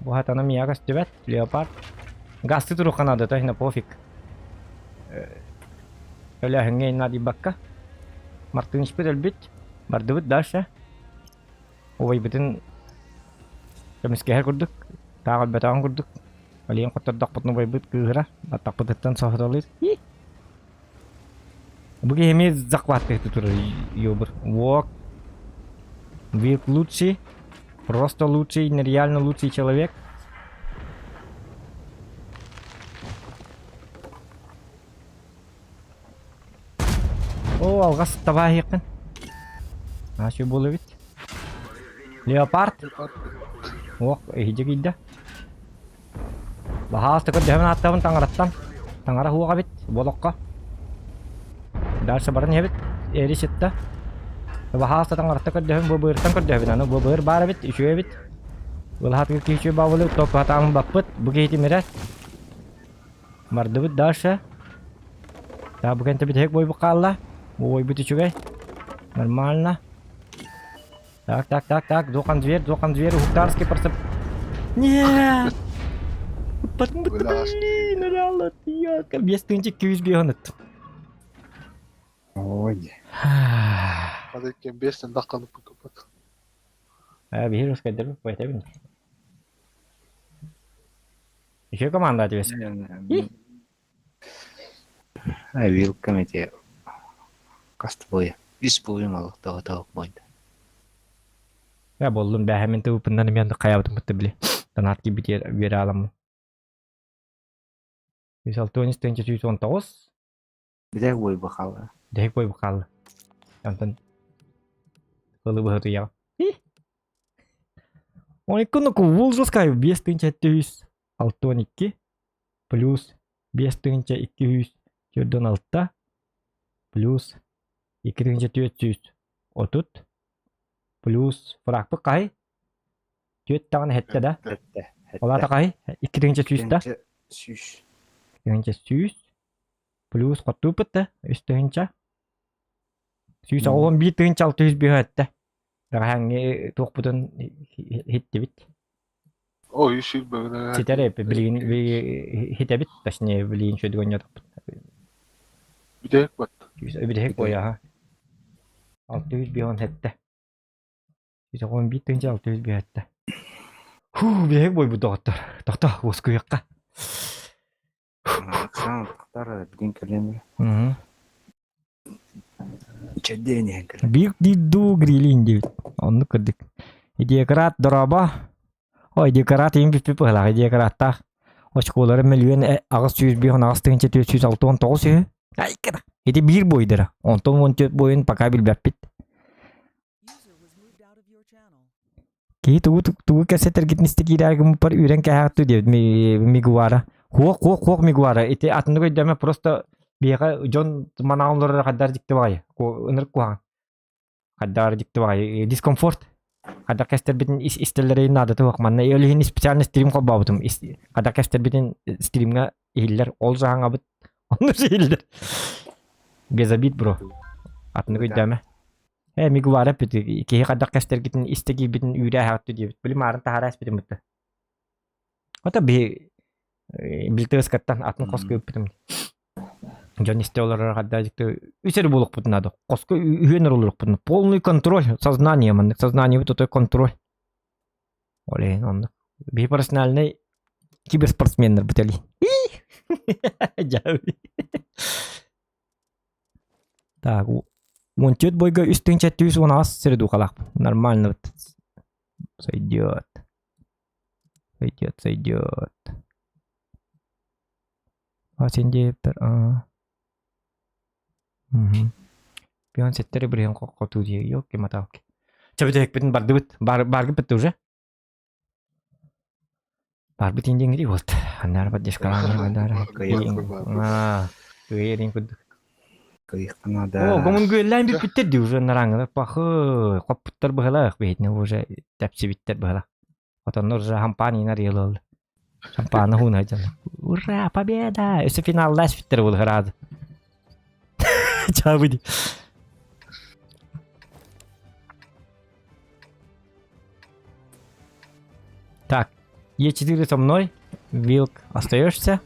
[SPEAKER 1] Вот она меня гостевет, леопард. Гасты туру канады, то есть пофиг. Öyle hengey nadi bakka. Мартын ішпет әлбет. Барды бұд дальше. Овай бітін көмескер күрдік. Тағыл бәтағын күрдік. Әлейін құттырдақ бұтны бай бұд күғыра. Баттақ бұдыттан соғыт алыр. Бұғы емей зақватты тұры ёбыр. Вок. Вик лучший. Просто лучший, нереально лучший человек. О, алғас табай еқін. Ашы болу бит. Леопард. Оқ, ехиде кейді. Бағасты көрді әмін аттабын таңыраттан. Таңыра хуға бит, болыққа. Дальше барын ебит. erişitte. Bahasatan artta kördühüm bu bırtan kördühüm anu bu bır bara bit üçüye bit. Ulhat ki üçüye bavulu tok hatam baput bu gehiti miras. Mardubut dasha. Ya bukan tapi hek boy bukalla. Boy bit üçüge. Нормально. Так. Духан дверь, ухтарский просып. Нет! Блин, реально, я без тынчик күйіз бейонет.
[SPEAKER 2] Ой.
[SPEAKER 9] Hadi ken 5'ten dakikanlık bir kapat.
[SPEAKER 1] Bir harus kader bu ya bener. Еще команда отвес.
[SPEAKER 2] Вилка эти кастовые. Исполним того point.
[SPEAKER 1] Ya boldum ben hemen de upundan bir anda kayabadım mutlaka. Tanat gibi bir alam. 119.
[SPEAKER 2] Bir de boy bakalım.
[SPEAKER 1] Dek boy bakal. Yantan. Kalau bahasa ya. Он икону вулжускай без тынча 262 плюс без тынча 246 плюс 2430 плюс фрак пакай түйет тагын хетте да ола такай 2400
[SPEAKER 2] Süş.
[SPEAKER 1] 2400 плюс кату пытта үстүнча 111 тынча 600 бихетте Rahang tuh hit bit.
[SPEAKER 9] O işi böyle.
[SPEAKER 1] Sitere bilin hit bit taşne bilin şu dünya
[SPEAKER 9] Bir de bak.
[SPEAKER 1] bir de hek ya ha. 600 bir on hette. İşte on bir tınca 600 bir hette. Bir hek boy bu doktor. Doktor bosku yakka.
[SPEAKER 2] Akşam doktor bilin kelime.
[SPEAKER 1] Hı.
[SPEAKER 2] Çedeni
[SPEAKER 1] Büyük didu grilling diyor. Onu kırdık. Hediye karat doraba. O hediye karat MVP pahla hediye karatta. O şkoları milyon ağız 100 bir ağız tınca 406 tosu. Ay kara. Hediye bir boydur. Ondan boyun pakabil bapit. Ki tu kaseter gitmişti ki dergim par üren kahatı diyor miguara. Hok miguara. Ite atını koydum prosto biar John manaular kadar dikte vay. Ko iner kuang. Kadar dikte vay discomfort. Kadar caster bitin istellere nada tuh mana öyle spesial stream ko babutum. Kadar caster bitin streamga hiller olsa hang abut. Onu hiller. Biasa bit bro. Atını koydum. Migu var hep bitti. Ki kadar caster gitin istegi bitin üre hayatı diyor. Bili marın taharas bitin bitti. Hatta bir biltes katan atını kosko bitim. John Стеллер гадажикты үсер болуп бутун ады. Коско үйөнөр болуп бутун. Полный контроль, сознание ман, сознание вот это контроль. Оле, он бипрофессиональный киберспортсмендер бутели. Жаби. Так, мончет бойга үстүнчө 210 сырду калак. Нормально вот. Сойдёт. А сенде per Pion setter beri yang kok tu dia. Yo, ke mata oke. Coba deh pion bar gitu уже. Bar bitin jeng ini buat. Anar pada sekarang ada. Kering kudu.
[SPEAKER 2] Kıyıktan ada.
[SPEAKER 1] Oh, gomun gue lain bitter dia уже narang. Pah, kok putar bahala. Behitnya уже tapsi bitter bahala. Atau nur hampani nari lol. Hampana hun aja. Ура, победа! Это финал лас фиттер был рад. Чё будет? Так, Е4 со мной. Вилк, остаешься?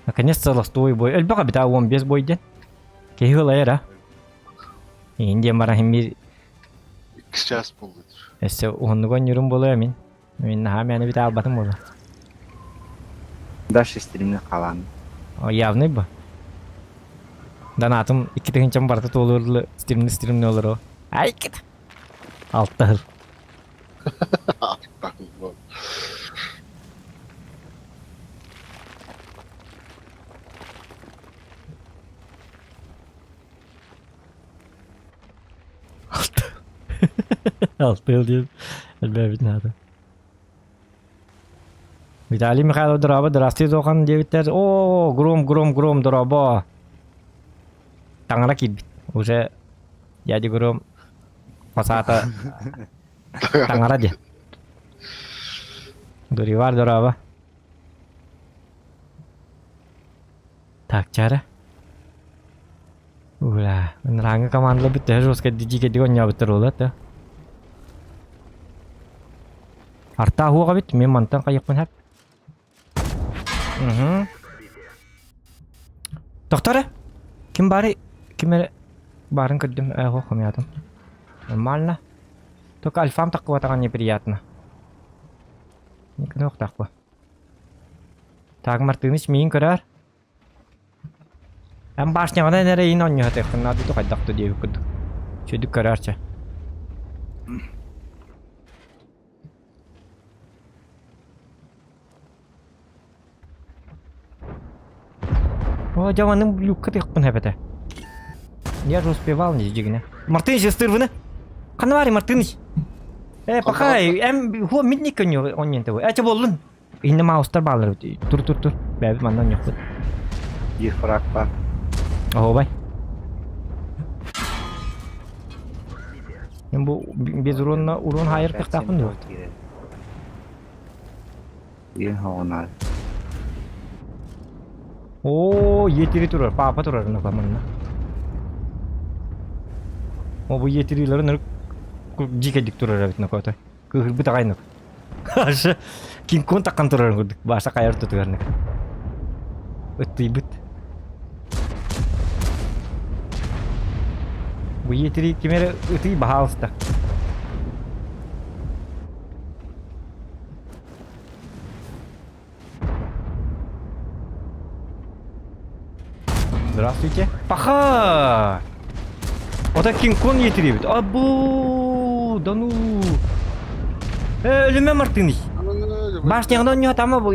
[SPEAKER 1] Наконец-то ластовый бой. Эльбака бита он без бой ден. Кехила era. Инде марахими.
[SPEAKER 9] Сейчас buldu.
[SPEAKER 1] Esse onlugon yorum boluyor min. Min hamyani bir daha batım bolu.
[SPEAKER 2] Daş stream'de kalan.
[SPEAKER 1] O явный bu. Donatım 2 tığınçam barda tolurlu stream'li olur o. Ay git. Altta hıl. Altta hıl diyor. Elbette nada. Виталий Михайлов дроба, здравствуйте, Зохан девиттер. О, гром дроба. Таңара кит. Уже дядя Гром пасата таңара де. Дуривар дроба. Так, чара. Ула, нранга команда битте жестко диджике дигоня биттерулат. Арта хуга бит, мен мантан кайыкмын хап. Доктора, ким бары? Кимere барын көрдім, қомятым. Нормально. Только альфам такого такого неприятно. Никто такого. Так, Мартыныч, миин көрөр. Әм башняғына нәре ин оньё хатайқын, надо то қайдақты дейбі күрдік. Чөйдік көрөрчі. О, жаманың люкка тиқпын хәпеті. Я же успевал не сдвигать. Мартыныч, стырвыны? Канавари, Мартыныч. Пахай, хо митник он не того. Это болын. Инне маустар балыр. Тур. Бәбі мандан yok.
[SPEAKER 2] Дифраг бар.
[SPEAKER 1] О, бай. Мен бұл без урон хайыр тақтақын жоқ.
[SPEAKER 2] Ең хоғынар.
[SPEAKER 1] О, етері тұрар. Папа тұрар. О, bu yetirililerin jikedik turar abit nak kota. Kehir buta kain nak. Asa king kong takkan turar kudik. Bahasa kayar tu turar nak. Utibut. Bu yetiri kimera uti bahal sta. Здравствуйте. Паха! Ота Кинг-Конг yetiriyor. Abu, да ну. Ölüme Martыныч. Başlayandan yok ama bu.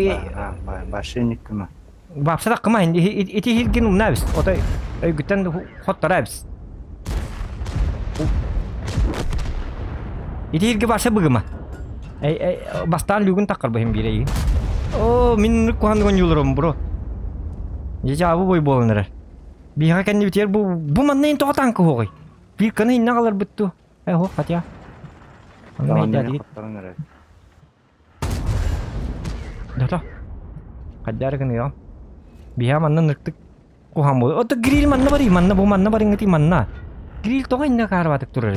[SPEAKER 2] Başlayınlık kıma.
[SPEAKER 1] Bapsa da kıma indi. İti hilgin umnabis. Ota ögütten hottarabis. İti hilgi başa bıgıma. Bastan lügün takar bahim bireyi. O min kuhan gonyulurum bro. Gece abi boy bolunur. Bir hakan biter bu manneyin toğatan ki hoğay. Bir kanı inne kalır bittu. Hoğ kat ya. Anlamayın da değil. Dah. Kadar kan ya. Bir manna nırtık kuhan bol. O da grill manna bari manna bu manna bari ngati manna. Grill toğa inne kar batık durur.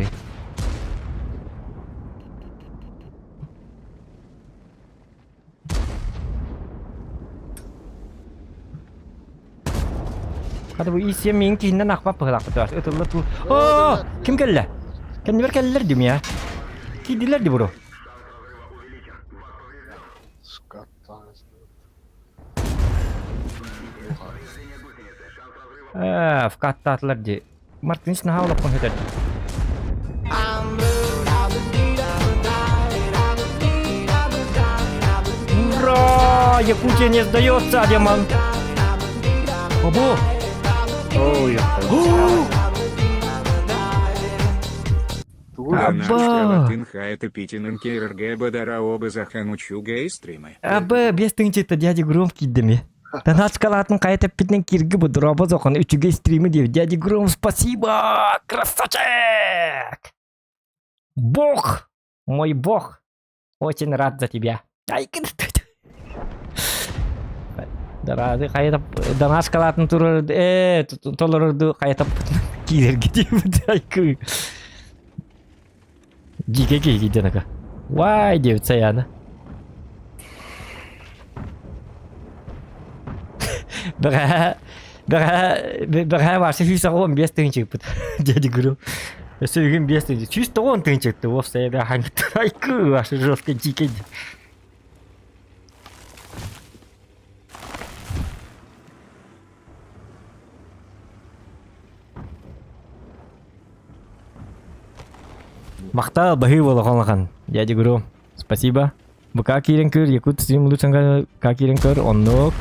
[SPEAKER 1] Hadi bu isiye min kihinden akbap pıhlak tutar. Ötüllü tu. Oo, kim kelle? Kendi kelleler dim ya. Kidiler di bro. Fkatatlar di. Martыныч naha olap konseter. Ура! Якутия не сдается, Адеман. Обо!
[SPEAKER 2] Ой,
[SPEAKER 11] это Питинен КРГ Бадараобы Заханучу гей-стримы.
[SPEAKER 1] Без тыңчыты дядя Гром киддеми. Танат скалатын кайта питнен кирги Бадараобы Захан үчүгей стримы деп. Дядя Гром, спасибо! Красавчик! Бог! Мой бог! Очень рад за тебя. Ай, Darada kayıt danas kalatın turur tolurdu kayıt kiler gidiyor bu jike gidiyor naka vay diyor sayana beraber varsa 110 bestin çıktı jadi guru söyleyeyim bestin 110 tın çıktı o sayede hangi taykı varsa jostka jike Мақтал бахи болы қонлақан. Дядя Гром, спасибо. Бұқа керен көр, Якут стрим лучшанға қа керен көр, оннық.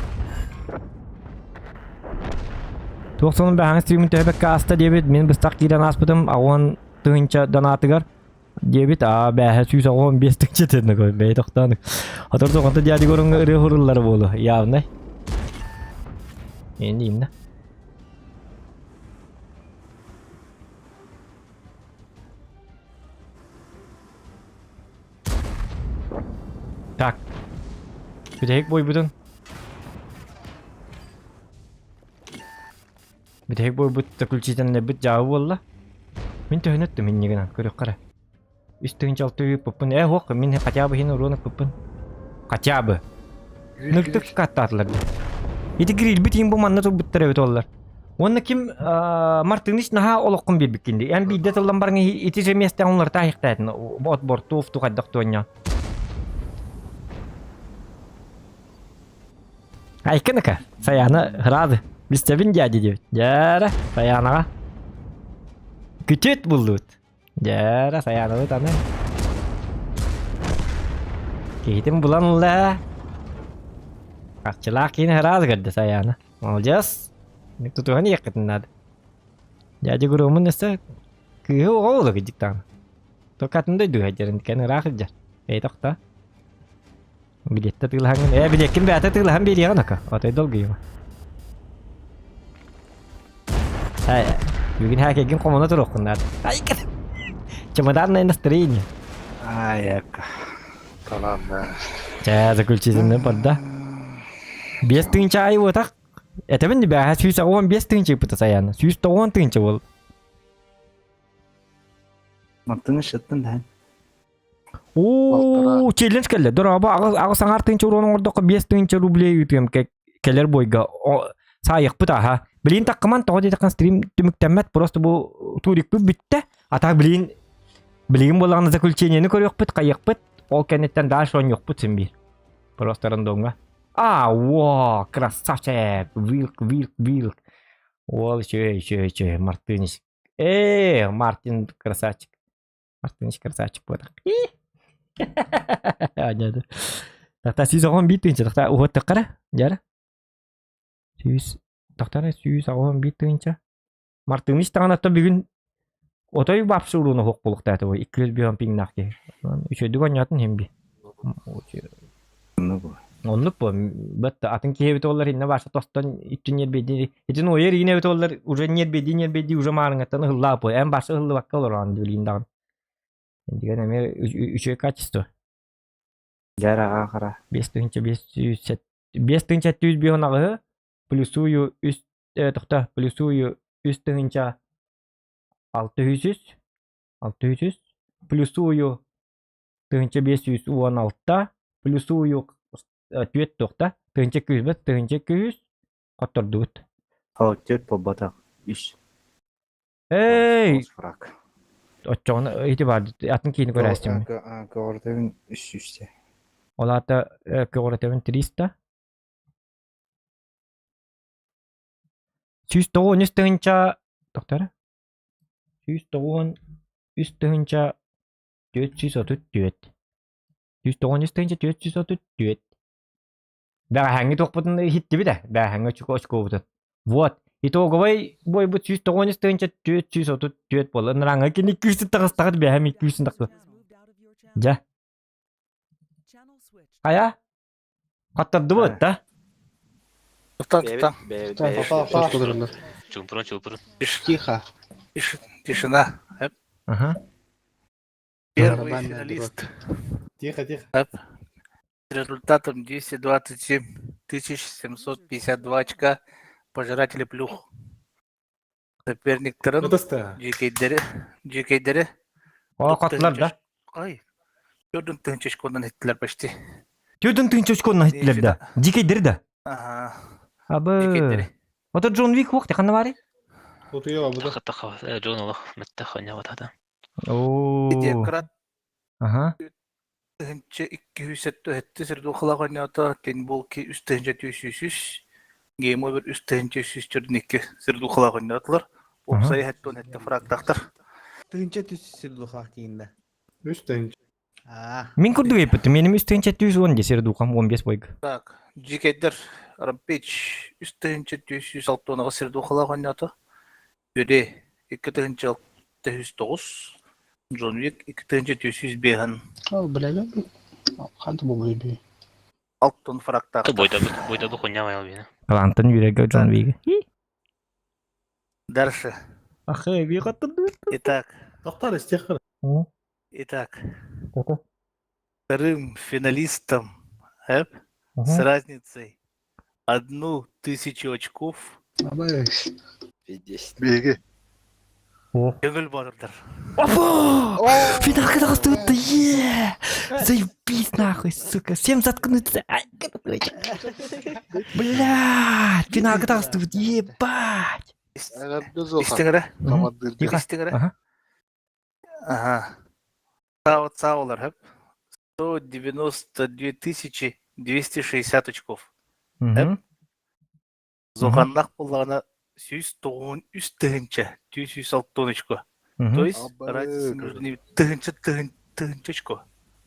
[SPEAKER 1] Тоқсонын бәхаң стримін төхбек каста дебет, мен бұстақ керен аспыдым, ағуан тұғынша донатығар. Дебет, бәхі 115 тіңче тедіні қой, бәй тоқтанық. Otur soğukta jadi gorun ırı hurulları bolu. Явно. Енді имна. Так. Bitecek boy budun. Bitecek boy bud takılçıdan ne bud jauh valla. Min töhünüttüm min yegenen körük qara. Üstün çaltı yük pupun. Hoq min хотя бы hin urunu pupun. Хотя бы. Nıktık kattatlar. Ити гриль бит bu manna to buttara bit ollar. Onu kim Martinis naha oloqum bir bikindi. Yani bir detaylan barang iti semester onlar tahik tahtna. Bot bort tuf tu kaddak tonya. Ay kenaka. Sayana hırad. Biz tabin jadi diyor. Jara sayana. Küçük bulut. Jara sayana tane. Kitim bulan lah. Akçılak ini hırad gadda sayana. Olacağız. Nek tutuhan ya ketenad. Jadi gurumun nese kıhı oğlu gidiktan. Tokatında dua hajaran kan rahajar. Tokta. Bilette tılhan. Bilekim be ata tılhan bir yana ka. Atay dol gibi. Hay. Bugün herkesin komuna turuklar. Ay ket. Çamadan endüstrinya.
[SPEAKER 2] Аяк.
[SPEAKER 9] Tamam be.
[SPEAKER 1] Caya kulçizinde padda. Bias tınca ay otak. Tabii ni bahas süs awan bias tınca puta sayana. Süs tawan tınca wol.
[SPEAKER 2] Мартын шыттын да.
[SPEAKER 1] Oo, challenge kelle. Dur aba ağı sangar tınca uronun orada bias tınca ruble yutuyorum keller boyga. Sayık puta ha. Bilin takman tağı dedi kan stream tümüktemmet. Просто bu turik bu bitti. Ata bilin bolağınıza kulçenyeni koruyor put kayık put. O kennetten daha şon yok put sen bir. Просто randonga. Wow, красавчик, Вилк. Ол, че, Мартынич. Мартин красавчик. Мартынич красавчик вот. Aja tuh. Takta süs ağam bitince, takta uhat takara, jara. Süs, taktara süs ağam bitince. Mартынич tağanatta bir gün otoyu bapsı uğruna hoq buluk dağıtı o. 200 bir ping nakki. Üçöydü ganyatın hem bir. Onluk bu. Batta atın ki evet ollar inne başta tostan için yer bedi. İtin o yer yine evet ollar уже yer bedi уже marangatan hılla bu. En başta hıllı vakka olur an dilindan. Şimdi gene mer üçe kaçtı.
[SPEAKER 2] Жара қара.
[SPEAKER 1] 500 bir onağı plusuyu üst tohta plusuyu üstünce 600 plusuyu tınca 516 plusuyu tüet tohta tınca 200 katordut.
[SPEAKER 2] Халыктер побатақ. Үш.
[SPEAKER 1] Hey,
[SPEAKER 2] Фрак.
[SPEAKER 1] Açığına itibar atın kini görəstim.
[SPEAKER 2] Gördüğün üç üstte.
[SPEAKER 1] Ola da gördüğün 300. Süs doğun üstünce doktor. Süs doğun üstünce 434. Süs doğun üstünce 434. Бәға хәңі тоқпытын хитті біді. Бәға хәңі чүкі бұтын. Вот. Ито ғывай бой бұт 190 түйінші 434 болы. Нұраңы кен 200 тағыстағыды бәға хәм 200 тақпы. Жа. Ая? Қаттарды бұт да?
[SPEAKER 5] Туктан.
[SPEAKER 3] Чулпырын.
[SPEAKER 5] Тихо. Тишина.
[SPEAKER 1] Ага.
[SPEAKER 5] Первый финалист.
[SPEAKER 6] Тихо.
[SPEAKER 5] Результатом 227 752 очка пожиратели плюх. Соперниктерин жекейдери.
[SPEAKER 1] О, қатылар да?
[SPEAKER 5] Ай. Төрдүн тынчы очкодан еттилер почти.
[SPEAKER 1] Төрдүн тынчы очкодан еттилер да? Жекейдери да?
[SPEAKER 5] Ага.
[SPEAKER 1] Абы. Ото Джон Вик хоқ теканна бары?
[SPEAKER 3] Таха, Джон Аллах, меттаханя вот это.
[SPEAKER 1] Ооо.
[SPEAKER 5] Декрат.
[SPEAKER 1] Ага.
[SPEAKER 5] Тынчы 270 сырду халаганята тен болки үстенче 200. Game over üstünce 142 sırdu kulağı Opsayı hatta nette fraktaqtar.
[SPEAKER 6] Тынча түссүрдү хакиинде. Үстүнчө.
[SPEAKER 1] Мен күрдү эпти. Менин үстүнчө 210 десерду кам 15 бойг.
[SPEAKER 5] Так, жикедер Rampage üstünce 206 ona sırdu kulağı Öde 2-6 109. John Wick 2-205.
[SPEAKER 9] Al bilelim. Hadi bu gibi.
[SPEAKER 5] алтын фрактах.
[SPEAKER 3] Бойда бы хуйня моя бина.
[SPEAKER 1] Калантын юреге Джон Виге.
[SPEAKER 5] Дальше.
[SPEAKER 1] Ахы, би каттын.
[SPEAKER 5] Итак,
[SPEAKER 6] Тоқтар, истехыр.
[SPEAKER 5] итак. Вторым финалистом с разницей 1000 очков
[SPEAKER 9] Беги.
[SPEAKER 5] Жеңіл Батырдар.
[SPEAKER 1] Опа! Финалға тағысты өтті, е! Заебись нахуй, сука. 7 заткнуться. Блядь, финалға тағысты өтті, ебать!
[SPEAKER 5] Истіңірі? Истіңірі? Ага. Сауылар, хэп. 192 260 очков. Зоғаннақ болғаны 109 үстігінші 206 очко. То есть, разница между ними тыгінші очко.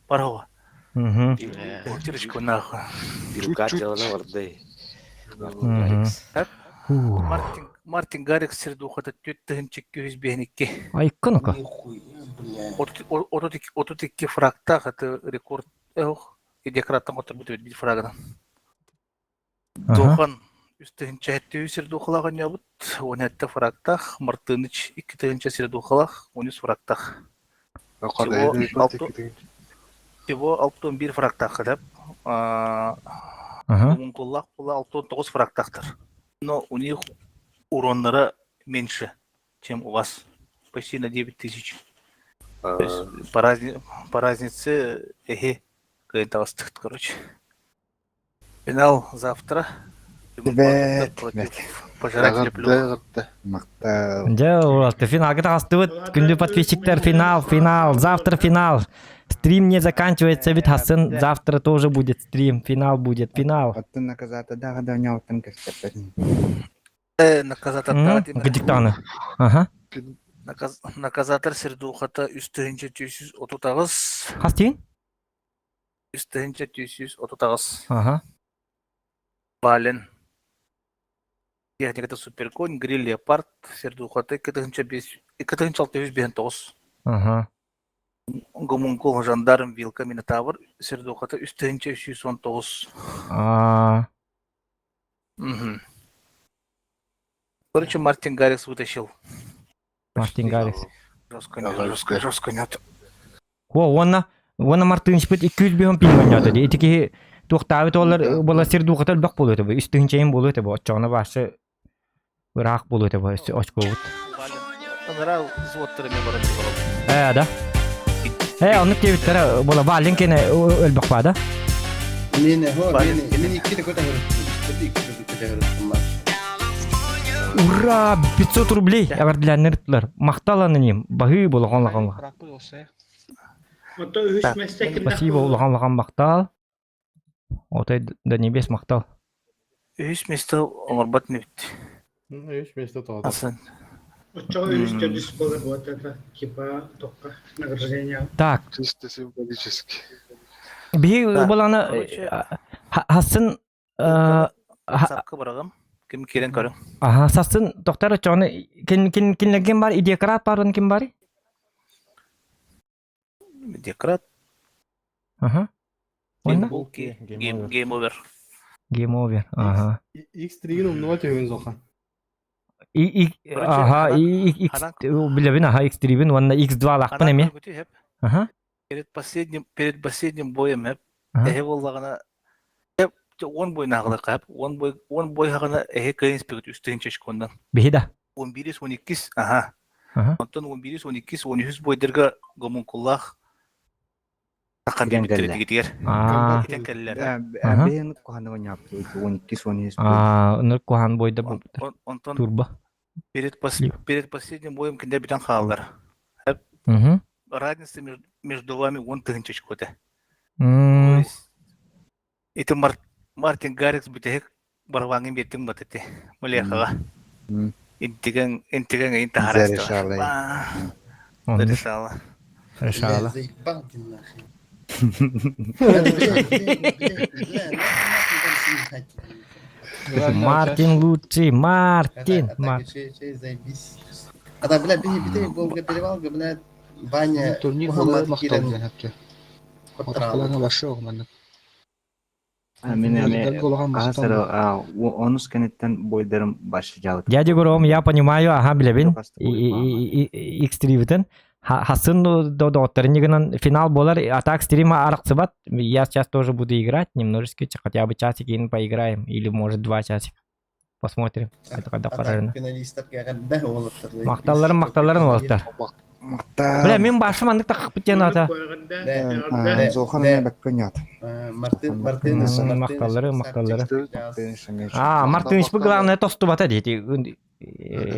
[SPEAKER 5] Парова. Очко нахуй. Мартин Гаррикс сердухата тыгінші 202.
[SPEAKER 1] Айқы нұқа.
[SPEAKER 5] 32 фракта, это рекорд. Идекраттан отыр бүті бет фрагынан. Доған үстігінші әтті сердухалаған ябыт. 17 фрактах, Мартыныч 2 сердухалақ, 13 фрактах. Всего 61 фрактах, деп. Умункуллах была 69 фрактахтар. Но у них уроннары меньше, чем у вас. Почти на 9000. То есть по разнице, какая-то короче. Финал завтра. Против пожирателя плюх.
[SPEAKER 1] Джо, финалға тағысты өт. Күнді подписчиктер, финал. Завтра финал. Стрим не заканчивается, ведь Хасан завтра тоже будет стрим. Финал будет, финал. Гдиктаны. Ага.
[SPEAKER 5] Наказатор сердухата үстігінші 230.
[SPEAKER 1] Хастин?
[SPEAKER 5] Үстігінші 230.
[SPEAKER 1] Ага.
[SPEAKER 5] Бален. Техниката суперконь, гриль леопард, сердухата 259.
[SPEAKER 1] Ага.
[SPEAKER 5] Гомункул жандарм, вилка, минотавр, сердухата үстігінші 319. Короче, Мартин Гаррикс вытащил.
[SPEAKER 1] Мартин Гаррикс.
[SPEAKER 5] Жестко нет.
[SPEAKER 1] Онна Мартыныч бит 200 бен пин ойнады. Этики тоқтабы олар бола сердухатал бак болуды. Үстүнчейин болуды. Очоны башы Рах болуды. Очко бут.
[SPEAKER 5] Нрав звоттарымен барады.
[SPEAKER 1] Да. Оны кебиттер бола Валенкене өлбөк бада.
[SPEAKER 7] Мен 2 көтөрүп.
[SPEAKER 1] Ура! 500 рублей! Абардиляннер мақталаны нем. Бағы болған. Спасибо болған мақтал. Отай да небес мақтал.
[SPEAKER 5] 3 место оңырбат не бітті.
[SPEAKER 6] 3 место тоғады.
[SPEAKER 5] Асан.
[SPEAKER 1] Так.
[SPEAKER 9] Чисто символически.
[SPEAKER 1] Бегі боланы Хасын
[SPEAKER 5] Сапқы барағым. Кім керен көрің?
[SPEAKER 1] Сасын тоқтар очоны кинлеген бар, идекрат бар, он ким бар?
[SPEAKER 5] Идекрат. Game over.
[SPEAKER 1] Game over, ага.
[SPEAKER 6] X3-ін умнова төгін зоқа.
[SPEAKER 1] Билебин, X3-бин, онна X2 лақпын еме?
[SPEAKER 5] Перед последним боем, болағына 10 бой нағылы қап, 10 бой хағына кайын спегіт үстігінші шыққандан.
[SPEAKER 1] Бейда?
[SPEAKER 5] 11-12, Онтан 11-12, 13 бойдерға гомункуллах таққан бейметтері дегетігер. Кетен кәлілер.
[SPEAKER 2] Бейініп қоғаны ойнапты, 12-13.
[SPEAKER 1] Үнір қоған бойда турба.
[SPEAKER 5] Перед последним боем кендер бітен қалалар. Разница между вами 10 тығыншы шыққоты. Это Мартин Гаррикс бітек барваңын беттің батыты. Мүлеқаға. Интеген әйін тағарасты.
[SPEAKER 1] Решала. Мартин лучший, Мартин.
[SPEAKER 7] А да, бля, бей, голга перевалка, бля, баня.
[SPEAKER 6] Турнир
[SPEAKER 7] Мухаммад
[SPEAKER 6] мақталды.
[SPEAKER 2] Onu skenetten boylarım başı jalık.
[SPEAKER 1] Дядя Гуром, я понимаю, ага, билебин. X3 битен. Хасын доотторын негенен финал болар, атак стрима араксыбат. Я сейчас тоже буду играть немножечко, хотя бы часик поиграем, или может 2 часика. Посмотрим. Это когда правильно.
[SPEAKER 7] Финалистов кәгәндә олыптыр.
[SPEAKER 1] Макталларын олаттар. Бля, мен башым андык такып битен ата.
[SPEAKER 2] Зохан не бәккән ят.
[SPEAKER 7] Мартин
[SPEAKER 1] Макталлары. Мартыныч бу главное тосту бата дейти.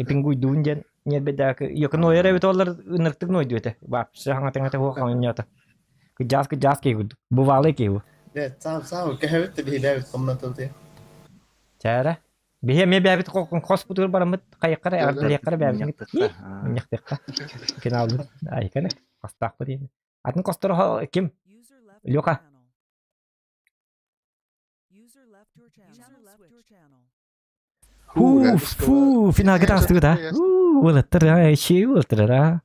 [SPEAKER 1] Пингуй дунжен нет бедак. Якын ойры бит олар ыныртык нойду эте. Вообще хаңа-таңа хокан ята. Кыжас ки бувалы ки.
[SPEAKER 7] Сау кәһәвет бихидәвет комнатылды.
[SPEAKER 1] Чара. Бие ме бәбит хоспиталь барамыт кайыккара ягдылыккара бәбит. Нехтекка. Финалды. Ай кene. Кастак бит. Атын костор ким? Лёка. Фу, финалга тастыгы да. Улаттыр, шей улаттыр да.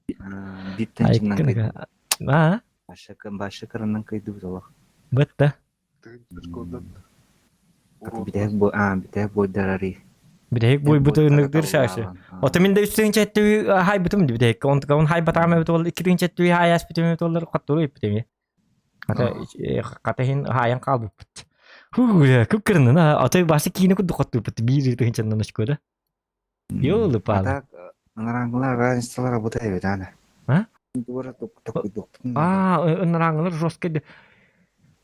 [SPEAKER 2] Биттен жиннан
[SPEAKER 1] Айкын.
[SPEAKER 2] кайды. Başı kırından kaydı bu salak.
[SPEAKER 1] Бытта.
[SPEAKER 2] Bir tek boydarari.
[SPEAKER 1] Бидек бой буту нагдыр шашы. Ото минде үстүн четтү хай бутум бидек. Он хай батама бутул 2 четтү хай ас бутум бутулар каттыру иптеме. Ката хин хаян калбы. Күккірін, аты басы кейіні күдді қотты бұтты, бейір етігін чандан ашқоды. Йолы палы.
[SPEAKER 2] Ата, ыныраңғылар ранисталар бұтай бет, ана.
[SPEAKER 1] А? Ыныраңғылар жосткайды.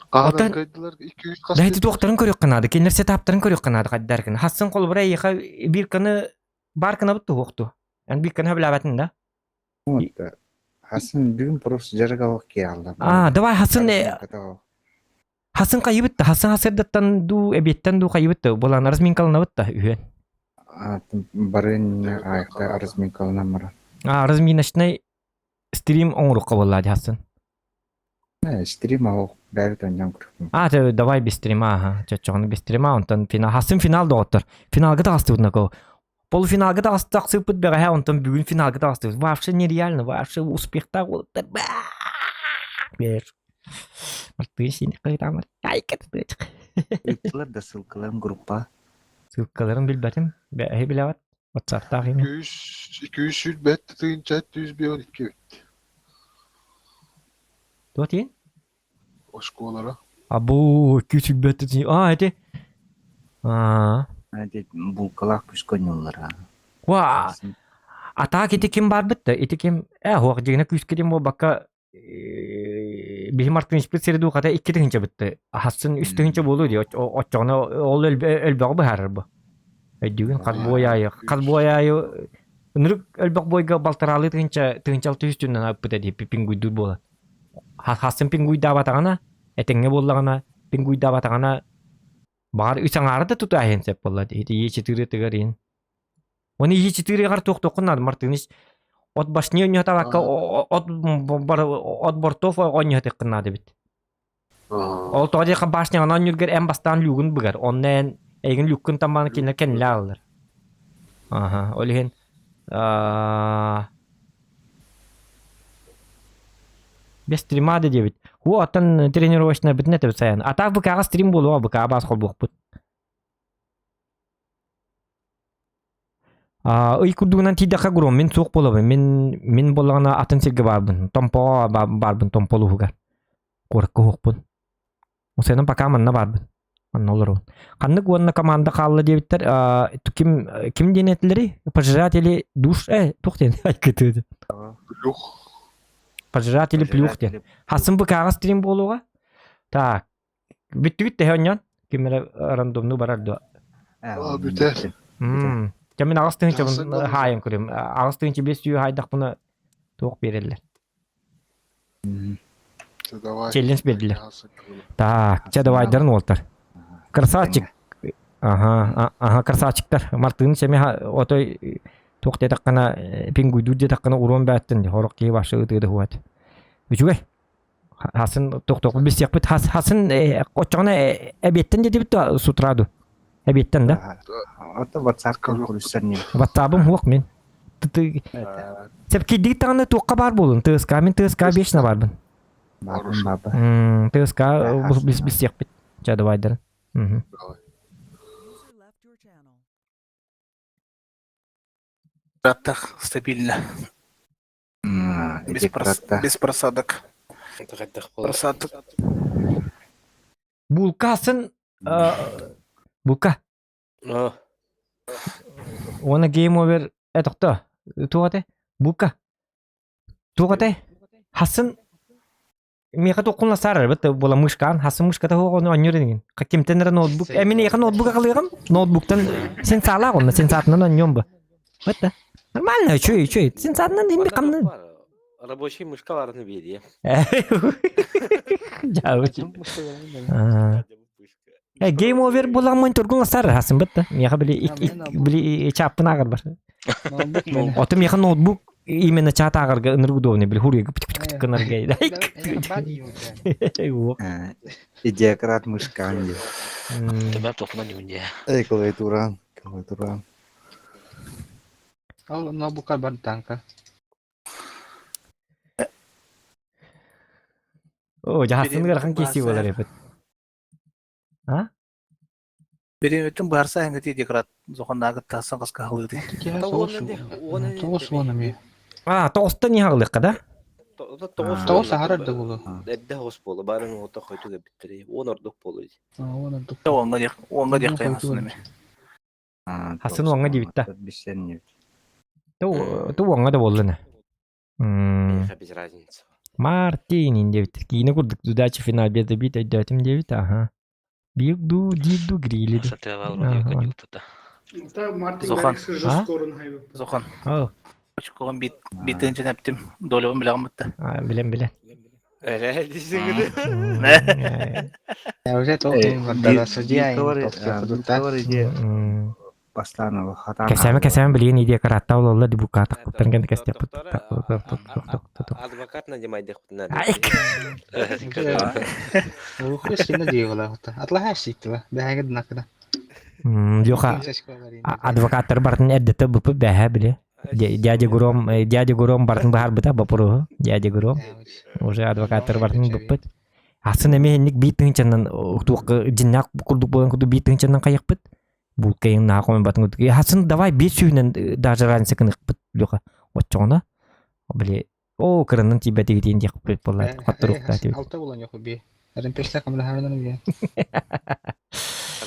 [SPEAKER 9] Қағадан қайдылар 200 қас.
[SPEAKER 1] Дәйті тоқтарын көрек қанады, кенлер сетаптарын көрек қанады қаддаркін. Хасын қол бұра еқа бір кіні бар кіні бұтты оқты. Yani bir kıны bilabettin da.
[SPEAKER 2] Hasan düğün profesör jarga ki aldı.
[SPEAKER 1] Davay Hasan kayıbıttı. Hasan hasırdattan du ebetten du kayıbıttı. Bolan arzmin kalına bıttı ühen.
[SPEAKER 2] Barın ayakta arzmin kalına mara.
[SPEAKER 1] Arzmin aşnay stream onru kaballadı Hasan.
[SPEAKER 2] Stream o derden yankır.
[SPEAKER 1] Davay bir stream Çaçağını bir stream ondan final. Hasan final doğuttur. Finalga da astı bununla ko. Полуфиналга да астаксы пыт бега онтон бүгүн финалга да асты. Вообще нереально, вообще успехта болуптар. Бер. Мартын сени кайтамар. Ай кетти.
[SPEAKER 2] Итler да ссылкаларым группа.
[SPEAKER 1] Ссылкаларын билбетим. Бе билебат. WhatsApp'та гыйм.
[SPEAKER 9] 200 бет тыйын чат 112 бет.
[SPEAKER 1] Тотин?
[SPEAKER 9] O şkollara.
[SPEAKER 1] Абу 200 бет тыйын. Эти.
[SPEAKER 2] Hadi bulkalak püskönüller.
[SPEAKER 1] Ва. Ата кити ким бар битти? Ити ким? Хоқ жигне күскедим бо бакка бихи мартын исприт серду ката 2-тинче битти. Хасын 3-тинче болу ди. Очоны ол өлбөгө бахар бу. Эдигин каз бояйы. Нурк өлбөк бойга балтаралы тинче 600-түнөн алып битти пингуйду бола. Хасын пингуйда батагана, этеңге боллагана пингуйда батагана бар үсаңары да тута хенсеп болады. Е4 тегерин. Оны Е4 гар тоқтоқынады мартыныш. От башне өнетабакка от бортов онетекынады бит. Ол тоодека башне анан юргер эн бастан люгун бугар. Оннен эгин люккун тамбаны кинер кенле алыр. Олихен без стримады дебит. Ху аттан тренировочная битне деп саян. А так букага стрим болуа букага бас кол букпут. Ый курдугунан тидака гуром мен сук болобун. Мен болгана атын сирге барбын. Томпо барбын томполу хугар. Коракка хокпун. Осенен пока манна барбын. Манна олорун. Каннык уонна команда каллы дебиттер. Ким денетлери? Пожиратели душ. Туктен. Айкытыды. Пожиратели плюхте. Хасын букага стрим болуга. Так. Битти хоньян. Кимеле рандомну барарду.
[SPEAKER 9] Бүтер.
[SPEAKER 1] Мен ағыстығынша хайын көрем. Ағыстығынша 500 хайдақ бұны тоқ берелер. Челленж берділер. Так, чадавайдарын олтар. Красавчик. Красавчиктар. Мартығын шеме отой тоқ дедаққана пингуйду дедаққана урон бәттін. Хорық кей башы ұтыды хуат. Үшігай. Хасын тоқ біз сияқ біт. Хасын қочағына әбеттен деді бітті сутраду. Әбеттен да?
[SPEAKER 2] Ата WhatsApp-ка көрүсөрнү.
[SPEAKER 1] WhatsApp-ым хуак мен. Сеп кидик тагына тоққа бар болун. ТСК мен ТСК 5-на барбын.
[SPEAKER 2] Барбын.
[SPEAKER 1] ТСК біз сияқ бит. Чадавайдарын. Мгм.
[SPEAKER 5] Раттах стабильно. Без просадок.
[SPEAKER 8] Тахаттах болар.
[SPEAKER 5] Просадок.
[SPEAKER 1] Булкасын булка.
[SPEAKER 8] А,
[SPEAKER 1] Оны game over этокто. Тугате булка. Тугате хасын меха токунла сарар бит бола мышкан хасын мышката хогону аньюреген. Каким-то ноутбук. Эмине яка ноутбук калыгам. Ноутбуктан сен сала гонна сен сатынан аньёмба. Битта. Нормально, чуй. Сен сатынан димби камны.
[SPEAKER 8] рабочий мышкаларны бери.
[SPEAKER 1] Жабыч. Game over буламын тургун сарар хасын битта. Меха били чаппын агар бар. Отым яка ноутбук именно чат агарга ыныргудовны бил хурга кынарга.
[SPEAKER 2] Идея крат мышкан.
[SPEAKER 3] Тебя тоқман юнде.
[SPEAKER 2] Эй, клавиатура.
[SPEAKER 6] Ал ноутбукка бар танка.
[SPEAKER 1] О, жасын гархан кеси болар епет. А?
[SPEAKER 5] Берем барса хангати декрат зохоннагы тасан кыска халыды.
[SPEAKER 6] Тоғыз оны ме.
[SPEAKER 1] А, тоғызда не хагылык да?
[SPEAKER 6] Тоғыз сахарар да болу.
[SPEAKER 8] Эдде хос болу. Барын ота қойтуға біттірі. Он ордық болу.
[SPEAKER 6] Оны дук.
[SPEAKER 5] Онга дек каймасын эме.
[SPEAKER 1] Хасын оңга дебитта.
[SPEAKER 2] Бишен.
[SPEAKER 1] Ту оңга да болдыны.
[SPEAKER 8] Без разницы.
[SPEAKER 1] Мартинин дебит. Кийини курдук дудачы финал беде бит өйдөтүм дебит, ага. Бигду грили.
[SPEAKER 3] Сатeva вроде как юттата.
[SPEAKER 5] Зохан.
[SPEAKER 1] А?
[SPEAKER 5] Зохан.
[SPEAKER 1] О,
[SPEAKER 5] Очкогон битинчен эптим. Долебон билегем битти.
[SPEAKER 1] билем.
[SPEAKER 8] Әлі десеңді.
[SPEAKER 6] Уже тоғыз бардара судья.
[SPEAKER 2] Постанова хата.
[SPEAKER 1] Кесеме билген идея каратта болла ди буката. Тенген кестеп.
[SPEAKER 8] Адвокат надемайды құтына.
[SPEAKER 1] Айк.
[SPEAKER 6] Охы сені дейгіла. Атла хәшиктіла. Бәйгі дынақыда.
[SPEAKER 1] Жоха, адвокаттар бартын әддеті бұпы бәхә біле. Дядя Гуром бартын бахар бұта бапыру. Дядя Гуром. Уже адвокаттар бартын бұппыт. Асын әмейінік бейтін чаннан жиннақ күрдік болан күрді бейтін чаннан қайық бұт. Бұл кайын нақымен батын күрдік. Асын давай бет сүйінен даже рансы кінік бұт. Жоха, отчоғына. Біле, о, кырынын тибәті кетейін дек бұт болай. Қаттырықта тибет.
[SPEAKER 6] Алта болан yoku bir. Erin peşte kamla havadan bir.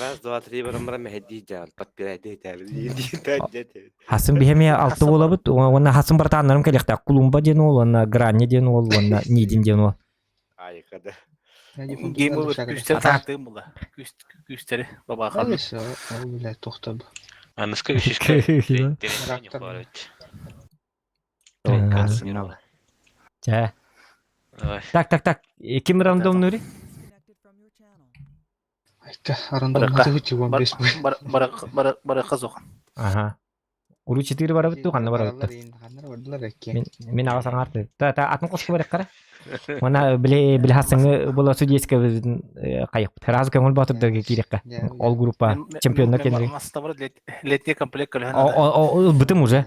[SPEAKER 8] Раз, два, три, барамбара мәхәдди жан. Подпирайды тәбі.
[SPEAKER 1] Хасын бихеме алты болабыт. Онна хасын бар таанарым келекта. Кулумба ден ол, онна грани ден ол, онна нидин ден ол.
[SPEAKER 8] Айқада.
[SPEAKER 5] Game over күстер тартым була. Күстери баба хан.
[SPEAKER 6] Kalmış ya. O bile toxtab.
[SPEAKER 3] Аныска үшішке.
[SPEAKER 1] Жа. Так. Ким рандом нури?
[SPEAKER 6] Ayta aranda mızığı 15 bu.
[SPEAKER 5] Барака зохан.
[SPEAKER 1] Ага. Уру 4 барабыт ту, канна барабыт.
[SPEAKER 6] Kanlar vardılar ekki.
[SPEAKER 1] Мен ага саңарты. Та атын кошку барак кара. Мана биле хасыңы бола судейска кайык. Разы көңүл батырды кирекка. Ол группа чемпиондор кенди.
[SPEAKER 5] Летний комплект көлһөн.
[SPEAKER 1] О, битим уже.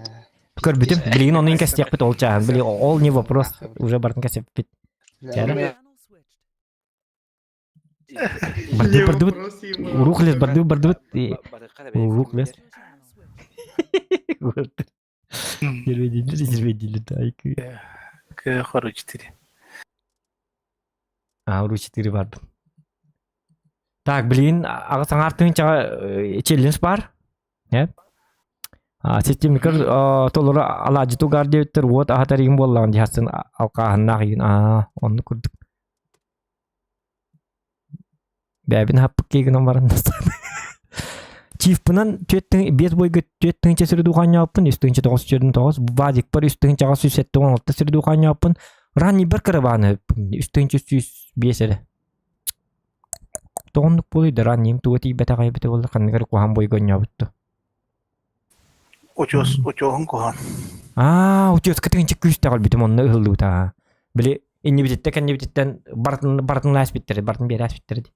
[SPEAKER 1] Көр битим. Билин онун кастек бит олча. Били ол не вопрос. Уже бартын кастек бит. Барды. Урухлес барды. Урухлес. Зерведили, тайк.
[SPEAKER 5] Хору 4.
[SPEAKER 1] Уру 4 барды. Так, блин, ага саңартын чага челленж бар. Нет? Системикер толору алажыту гардиоттер вот ахатаригин боллаган дихасын алкаахынна кийин. Онну курдук. Бәбин хаппык кейгінен барындастан. Чифпынан бес бойғы төттіңче сірді ұқanya аппын, үстіңче 9 жердің 9, вазик бар үстіңче 176 сірді ұқanya аппын, ранни бір кірабаны үстіңче 105 әрі. Тоғындық болыйды ранним, туғыты бәті қайбеті болды, қанығыр қоған бойғы өня бұтты.
[SPEAKER 5] Очоғын қоған.
[SPEAKER 1] Очоғыз кітігінші күшті қал бітім, онны ұғылды бұта. Біле, инне бітетті, кәнне бітеттен бартын ләс біттірді, бартын бері әс біттірді.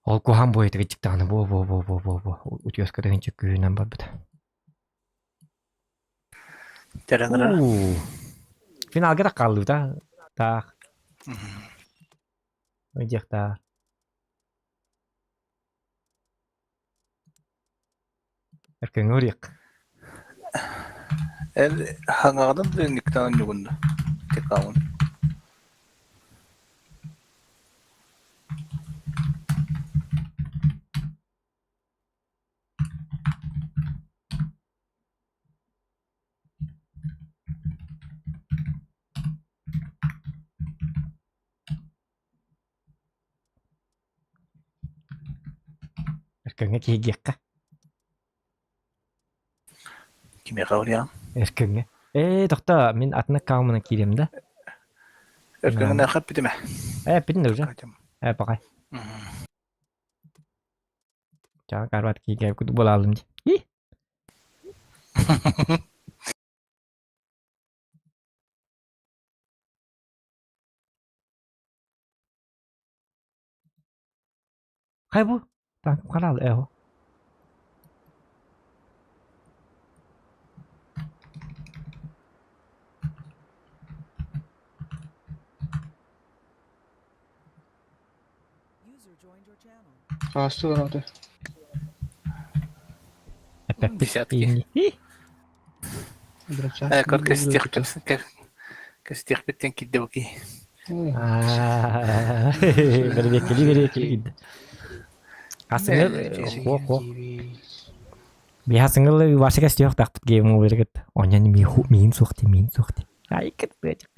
[SPEAKER 1] Ол кухан бойты кетчиктаны бо утёска дегенче күйүнөн бар бит.
[SPEAKER 5] Тереңира.
[SPEAKER 1] Финалга да калды да. Так. Ыжакта. Erken uğrayık.
[SPEAKER 5] Hangağdan da niktan yugunda. Tekavun.
[SPEAKER 1] Erken'e kiyik ka.
[SPEAKER 5] Kime kavrayan?
[SPEAKER 1] Erken'e. Dokta, min atına kalmana kireyim de.
[SPEAKER 5] Erkeğin ne kapı deme.
[SPEAKER 1] Bin de hocam. Bakay. Jangan karbat kiyik ya, kudu bola alım. Ih. Hay bu. Tangkap kanal el.
[SPEAKER 6] Kastı var orada.
[SPEAKER 5] Десятки.
[SPEAKER 6] Biraz
[SPEAKER 5] Как костях беттен кидде буки.
[SPEAKER 1] Berekeli gidi. Aslında biasa single wasik istiyor takut game over gitu. Onyan min sukti. Ay ket becek.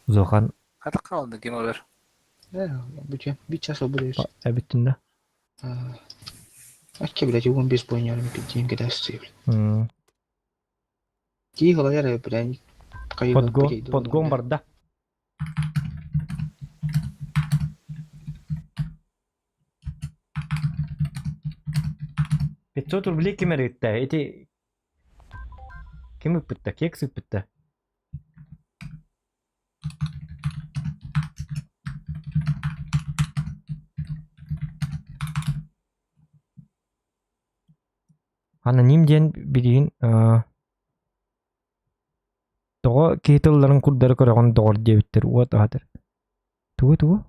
[SPEAKER 1] Zokan
[SPEAKER 5] Hadi kaldı game over.
[SPEAKER 6] Bir ças o burası.
[SPEAKER 1] bütün de.
[SPEAKER 6] Akki bile cuma 15 poin yarım gideceğim kadar istiyor.
[SPEAKER 1] Hmm.
[SPEAKER 6] Ki hala yara ben kayu
[SPEAKER 1] Podgo barda. Пятьсот рублей кемеритте. Эти кем ыппытта, кекс ыппытта. Аноним ден билин того кейтелларын курдары көрөгөн доор дебиттер уот атыр. Туу.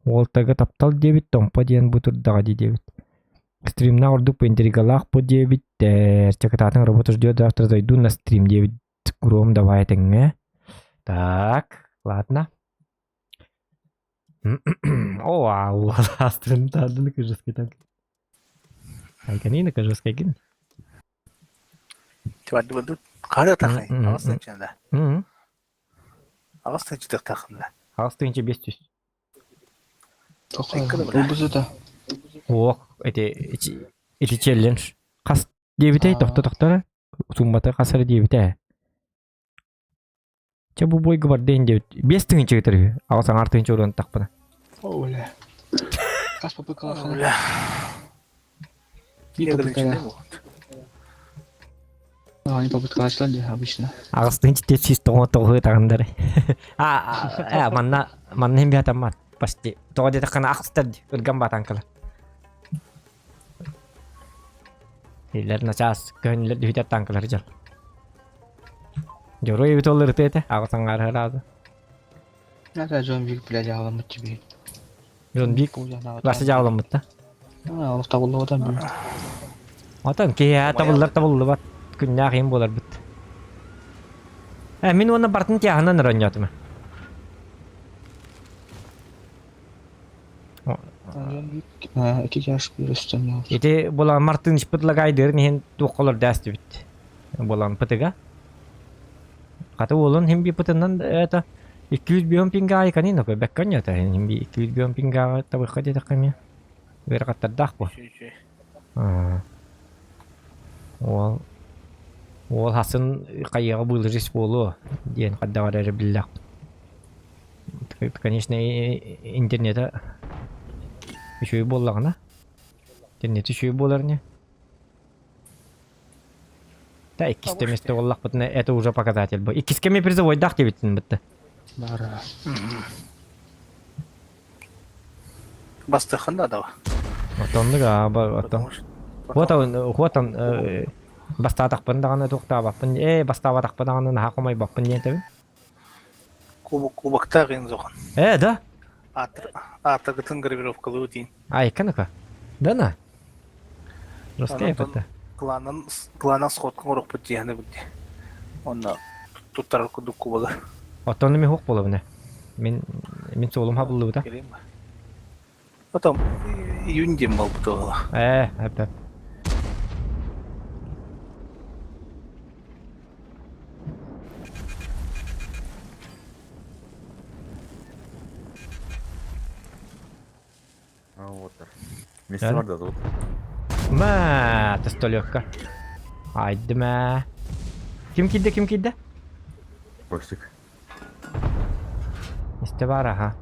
[SPEAKER 1] Олтага таптал дебит томпа диен бутурдага дебит. Стримна ордук пентеригалах по дебит. Чакататын работа ждет, завтра зайду на стрим дебит. Гром давай тенге. Так, ладно. О, вау, астрын тадын кыжыски так. Айканина кыжыски гин.
[SPEAKER 5] Тиваду. Кара тахай. Ağustan içinde. Ağustan içinde takımda.
[SPEAKER 1] Ağustan içinde 500.
[SPEAKER 6] Обузы да.
[SPEAKER 1] О, эти челлендж. Кас дебите токтора. Суммата касары дебите. Чабу бойга бар дейін дебит. 5 тыңынчы гитер. Ağustan артынчы орын такпына.
[SPEAKER 6] Оля. Кас попы калахан.
[SPEAKER 5] Öyle.
[SPEAKER 6] Bir
[SPEAKER 5] Yine
[SPEAKER 6] попы
[SPEAKER 5] de içinde
[SPEAKER 6] кала.
[SPEAKER 5] bu.
[SPEAKER 6] Они попы калашлан же обычно.
[SPEAKER 1] Ağustan içinde 500 тоғы тағындары. Манна хем биятам мат. Pasti. Toh dia tekan akstar gambar tangkal. Hiler nacas kan hiler di hidat tangkal rijal. Joro itu olur tete. Aku sangar harada.
[SPEAKER 6] Nada John Wick bile yağlamış gibi.
[SPEAKER 1] John Wick. Rasa jağlamış da.
[SPEAKER 6] Allah tabulla odan bir.
[SPEAKER 1] Atan ki ya tabullar bat. Kunyak hem bolar bit. Min ona partın ki hanan ranjat mı?
[SPEAKER 6] John Wick 2 yaş bir üstten ya.
[SPEAKER 1] Iti bolan Martin spit lagaydır nihin tuqalar dasti bit. Bolan pıtıga. Kata olun hem bir pıtından eta 200 biyon pinga ay kanina ko bekkan ya ta hem bir 200 biyon pinga tabi kadi takam ya. Ver katar dak bu. Ол хасын кайыга булырыс болу диен каддагар билlah. Конечно, интернета еще и боллагана. Интернет еще и болар не. Да, икистеместе боллак бутна это уже показатель бу. Икискеме призовой дах дебитин бутта.
[SPEAKER 6] Бара.
[SPEAKER 5] Бастыханда да.
[SPEAKER 1] Отондуга отон. Вот он бастатак пындаганы токтап баппын. Бастаба так пындаганы хакымай баппын диен таби.
[SPEAKER 5] Кубакта кыйын зохан.
[SPEAKER 1] Да?
[SPEAKER 5] Атагытын гравировкалуу дейін.
[SPEAKER 1] Ай, канака. Да на? Русская это.
[SPEAKER 5] Кланан сходкын урок бут дияны бут. Онна туттарал кудук кубага.
[SPEAKER 1] Оттон мен хук болобуне. Мен соолум хабылды бута.
[SPEAKER 5] Келейм ба. Потом июньден бол бут оғала.
[SPEAKER 1] Әп.
[SPEAKER 9] Месте бар да тут.
[SPEAKER 1] Мә, тестолёвка. Айды мә. Ким кидді?
[SPEAKER 9] Костик.
[SPEAKER 1] Месте бар, ага.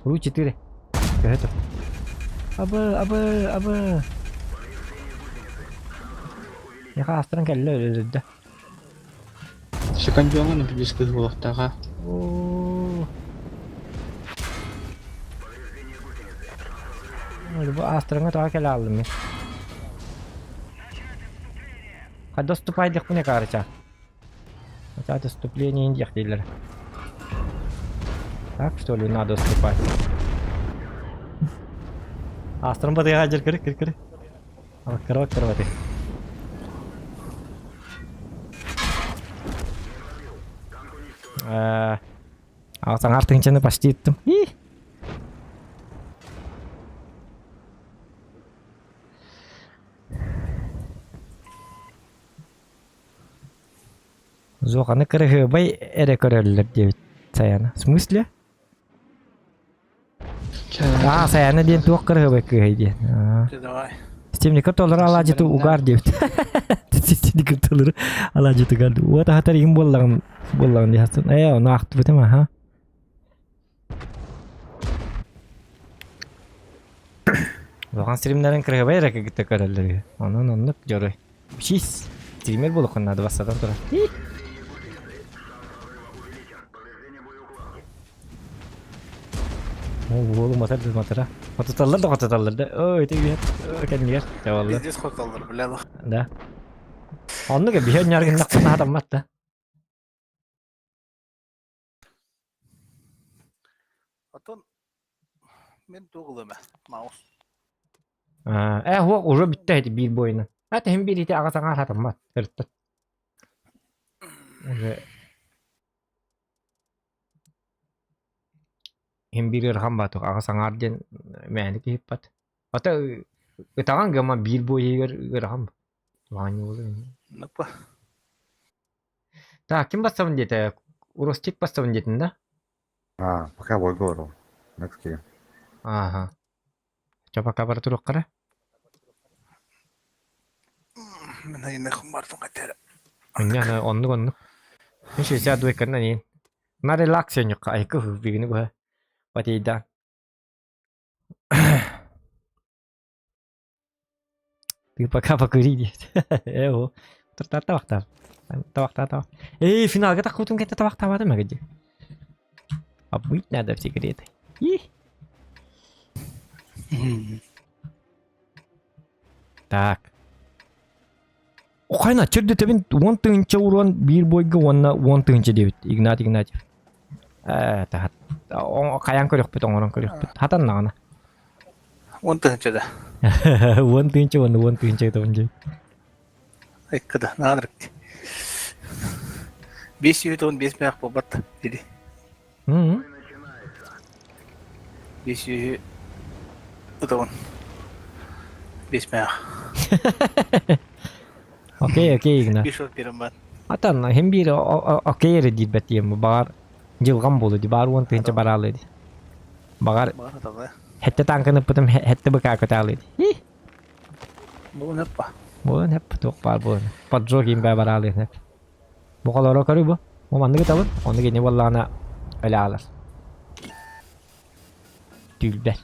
[SPEAKER 1] Ру 4. Готов. Абы. Яха астырын кәлі өлді.
[SPEAKER 6] Шиканжоңын близко болуқтаға.
[SPEAKER 1] Bu astırına daha kele aldım ya. Hadi доступайдық bu ne karıça. Хотя доступление индиях değiller. Так что ли надо доступать? Astırın batı ya kırık. Bak kırı batı. Ağzın artık içinde başta ettim. Зоханы кырыгыбай эре көрөлүлөр дебит саяны. В смысле? Саяны ден туок кырыгыбай кыгайды.
[SPEAKER 5] Давай.
[SPEAKER 1] Стемникер толары ала жети угар дебит. Стемникер толары ала жети гарды. Уата хатар им боллагын диясын. Оны акты бетем аха. Зохан стримдерин кырыгыбай эре кыгытта көрөлүлөр. Онун жорой. Шис. Стример болук надо басадан турат. Oğlum matara. Fototallar da. Öyle bir kendiler. Eyvallah.
[SPEAKER 5] Bizdes kotallar bilalı.
[SPEAKER 1] Da. Onu gibi bir şey yargın nakına adam matta.
[SPEAKER 5] Aton men doğulama. Mouse.
[SPEAKER 1] Huwa уже bitti bir boyuna. Hatta hem birisi ağasına adam mat. Kırttı. Hem biri rakam batuk ağasına arjen menik hipat. Hatta tangan gama bir boyu rakam. Lanyu olur.
[SPEAKER 5] Napa?
[SPEAKER 1] Так, кем поставлен где-то? Уростик поставлен где-то, да?
[SPEAKER 9] Пока бой говорил. Next game.
[SPEAKER 1] Ага. Coba kabar turuk kara?
[SPEAKER 5] Мен айна хумартын катера.
[SPEAKER 1] Anya onluk. Ini sih saya dua kena ni. Na relax ya nyok ay ko bigini ko. Pati da. Пока покурили. Эо. Тавахта. Финалга так хутун кете тавахта var mı gece? Abi надо в секрет. Так. Окайна чирде тебин 10 тыгынча уран bir бойга 10 тыгынча дебит. Игнатьев. Тахат. Каян көрөк бит, оңорон көрөк бит. Хатан нагана.
[SPEAKER 5] 10 тыгынча да.
[SPEAKER 1] 10 тыгынча табынча.
[SPEAKER 5] Айкада, наадырык. 515 маяк болбат dedi. 500 Udon. 5 маяк.
[SPEAKER 1] Окей, Игнат.
[SPEAKER 5] 5 от берем ben.
[SPEAKER 1] Атан hem bir okey dedi betiyem бар жылган болду бар 10 тыгынча бара алды. Багар
[SPEAKER 5] Бар аталы.
[SPEAKER 1] хетте танканы потом хетте быка көталды.
[SPEAKER 5] Bu ne pa?
[SPEAKER 1] Bu ne tuh par bu. Поджоги им бара алды. Bu kadar karı bu. O mandığı tabur. Onu gene vallahi öyle alır. Tülbel.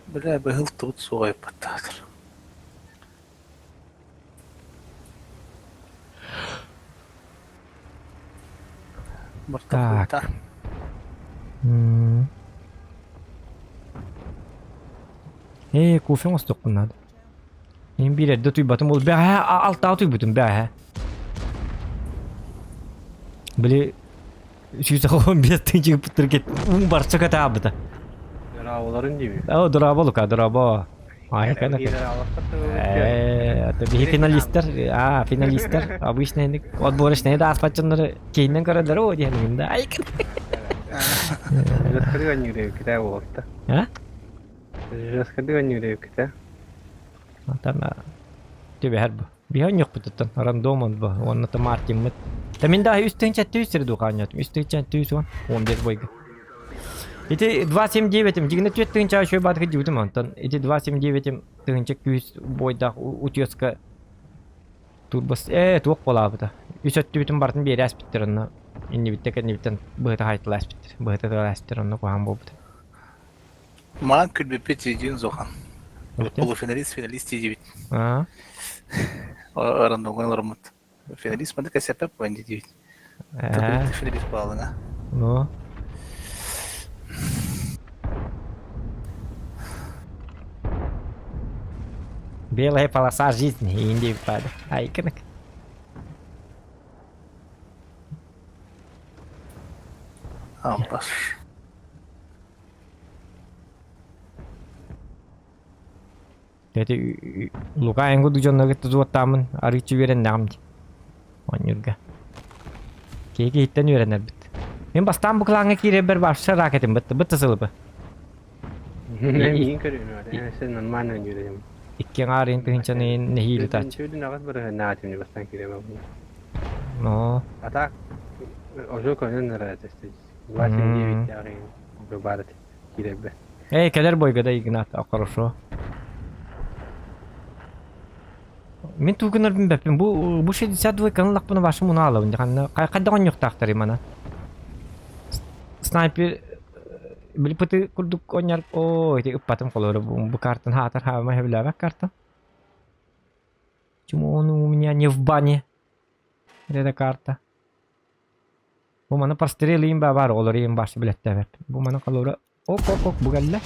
[SPEAKER 5] Бля, был тут свой пататр.
[SPEAKER 1] Так. Кофе мосток надо. Им bir de tüy batım ol. Be alt tüy bütün be. Böyle 15 тыгын путер кет. Барча ката абыта.
[SPEAKER 6] Оларын дейби.
[SPEAKER 1] Дурабо лука, дурабо. Ай, kana. Это финалисттер, финалисттер. Обычно отборочные да аспачыннары кейинен көрөлөр о дегенде. Ай.
[SPEAKER 6] Раскрыган юрей кита болотта.
[SPEAKER 1] А?
[SPEAKER 6] Раскрыган юрей кита.
[SPEAKER 1] Тана. Тебе харбы. Биһан yok бутуттан. Рандомон бу. Онны та Мартин мыт. Та мен да үстүн чаттыр дуканят. Үстүн чаттыр 11 бойга. Эти 279 жигне төттүн чаа шөй бат хидим антан. Эти 279 тыгынча күз бойда утёска турбас тук болабыта. Үсөттү бүтүн бартын бери аспиттерны. Инни биттекен биттен быта хайтлас биттер. Быта да аспиттерны коам болбут.
[SPEAKER 5] Ман күлбе петидин зохан. Полуфиналист, финалист дебит. Рандомган ормут. Финалист мында касапап банди дебит. Финалист балына.
[SPEAKER 1] Ну. Белая полоса жизни, инди пада. Ай, кынак.
[SPEAKER 5] Ампас.
[SPEAKER 1] Jadi luka yang gue tujuan lagi tuh taman hari cibiran namdi. Onyurga. Kiki hitan yuran erbit. Мен бастан буклаңа кире бер башша ракетим битти сылбы.
[SPEAKER 6] Мен көрүнөр. Сен нормально жүрөм.
[SPEAKER 1] Икки арын тынчаны нехили тач.
[SPEAKER 6] Чөдүн агас бер наатым бастан кирем.
[SPEAKER 1] Но.
[SPEAKER 6] Атак. Ожо көрүнөр нерәтесте. 29 яры бабарат киребе.
[SPEAKER 1] Келер бойгада игнат акырышо. Мен тугунар бимбеппин бу 62 каналак буну башы муну алабын дегенде кайда онюктактыр имана. Снайпер билипыты курдук оняр эти уппатым колору бу картын хатар хама хевлава карта. Почему он у меня не в бане? Эта карта. Бу мана прострели им бар олор им башы билеттер. Бу мана колору ок бу галла.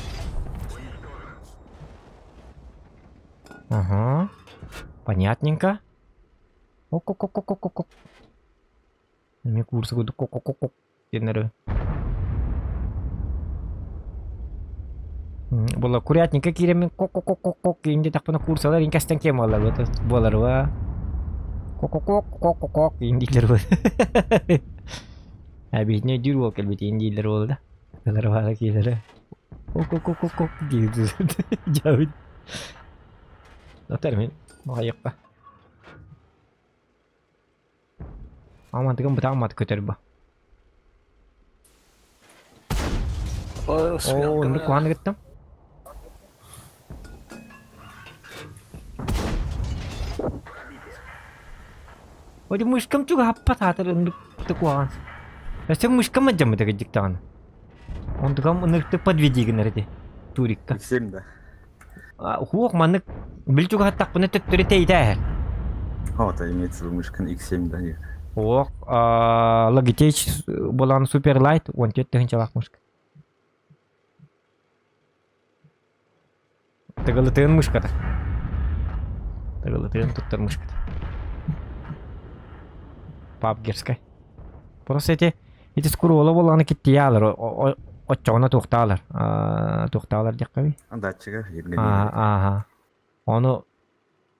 [SPEAKER 1] Ага. Понятненько. Ок. Мне курсы будут ок. Генеры. Була курятника киремен кок инде так пана курсалар инкастан кем алар болар ва. Кок индилер бол. Абидне дюрвол келбит индилер бол да. Алар ва килер. Кок гиз. Жабит. Дотермен маяққа. Амантыгын бутан мат көтербі. Önde kuanı gittim. Oji muşkam juga happat hatar önde kuan. Rasa muşkam aja mı da gittan. Onda kam önde подведи генерди. Турикка.
[SPEAKER 11] Всем да.
[SPEAKER 1] Хуок маннык бил juga хаттак буны төттүрү тейдер.
[SPEAKER 11] Вот, имеется в виду мышкан X7 да нет.
[SPEAKER 1] Хуок Logitech болан Superlight он төттүрүн чалак мушка. Тыгылытын мышката. Тыгылытын туттар мышката. Папгерскай. Просто эти скуроло боланы кетти ялар. Оччоғына туқталар. Туқталар деп қаби.
[SPEAKER 11] Датчига ергенде.
[SPEAKER 1] Ага. Оны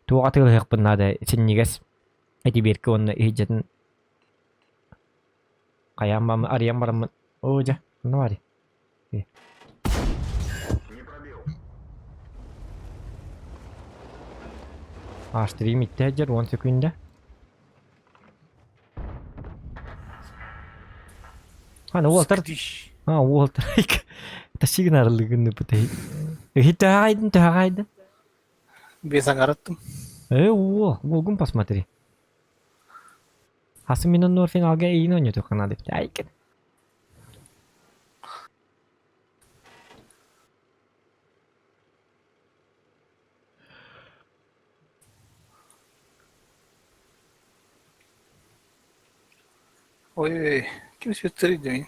[SPEAKER 1] туға тыгыл хеқпын нада. Сеннигес. Эти беркі оны ехджетін. Қаян бамы, ариян барамын. Ожа, ну ари. Аштырим итті әджер 10 секунда. Уолтер. Уолтер. Это сигналы гынны пытай. Хитагайдын.
[SPEAKER 5] Бесаң араттым.
[SPEAKER 1] Волгун посмотри. Асыминон нор финалга ийин ойноту кана деп. Айкен.
[SPEAKER 5] Ой, kim sütleri demeyin.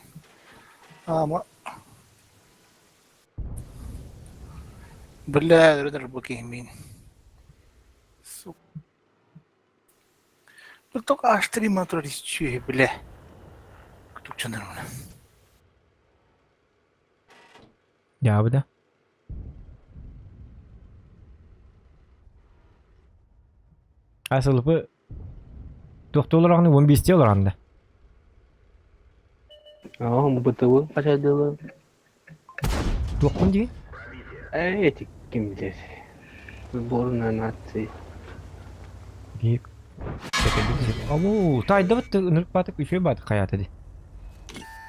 [SPEAKER 5] Ama بالله ردر بوكي مين قلت اشتري ما تريد شيء بالله Türkçenler mi?
[SPEAKER 1] Ya bu da. Asıl bu doktorlar 15 diyorlar anda.
[SPEAKER 8] Oh, betul pasal dulu.
[SPEAKER 1] Dokun diye.
[SPEAKER 8] Kim bilir. Boruna natsi.
[SPEAKER 1] Bir Abo, tayda bitti. Nırk batık bir şey batık hayat dedi.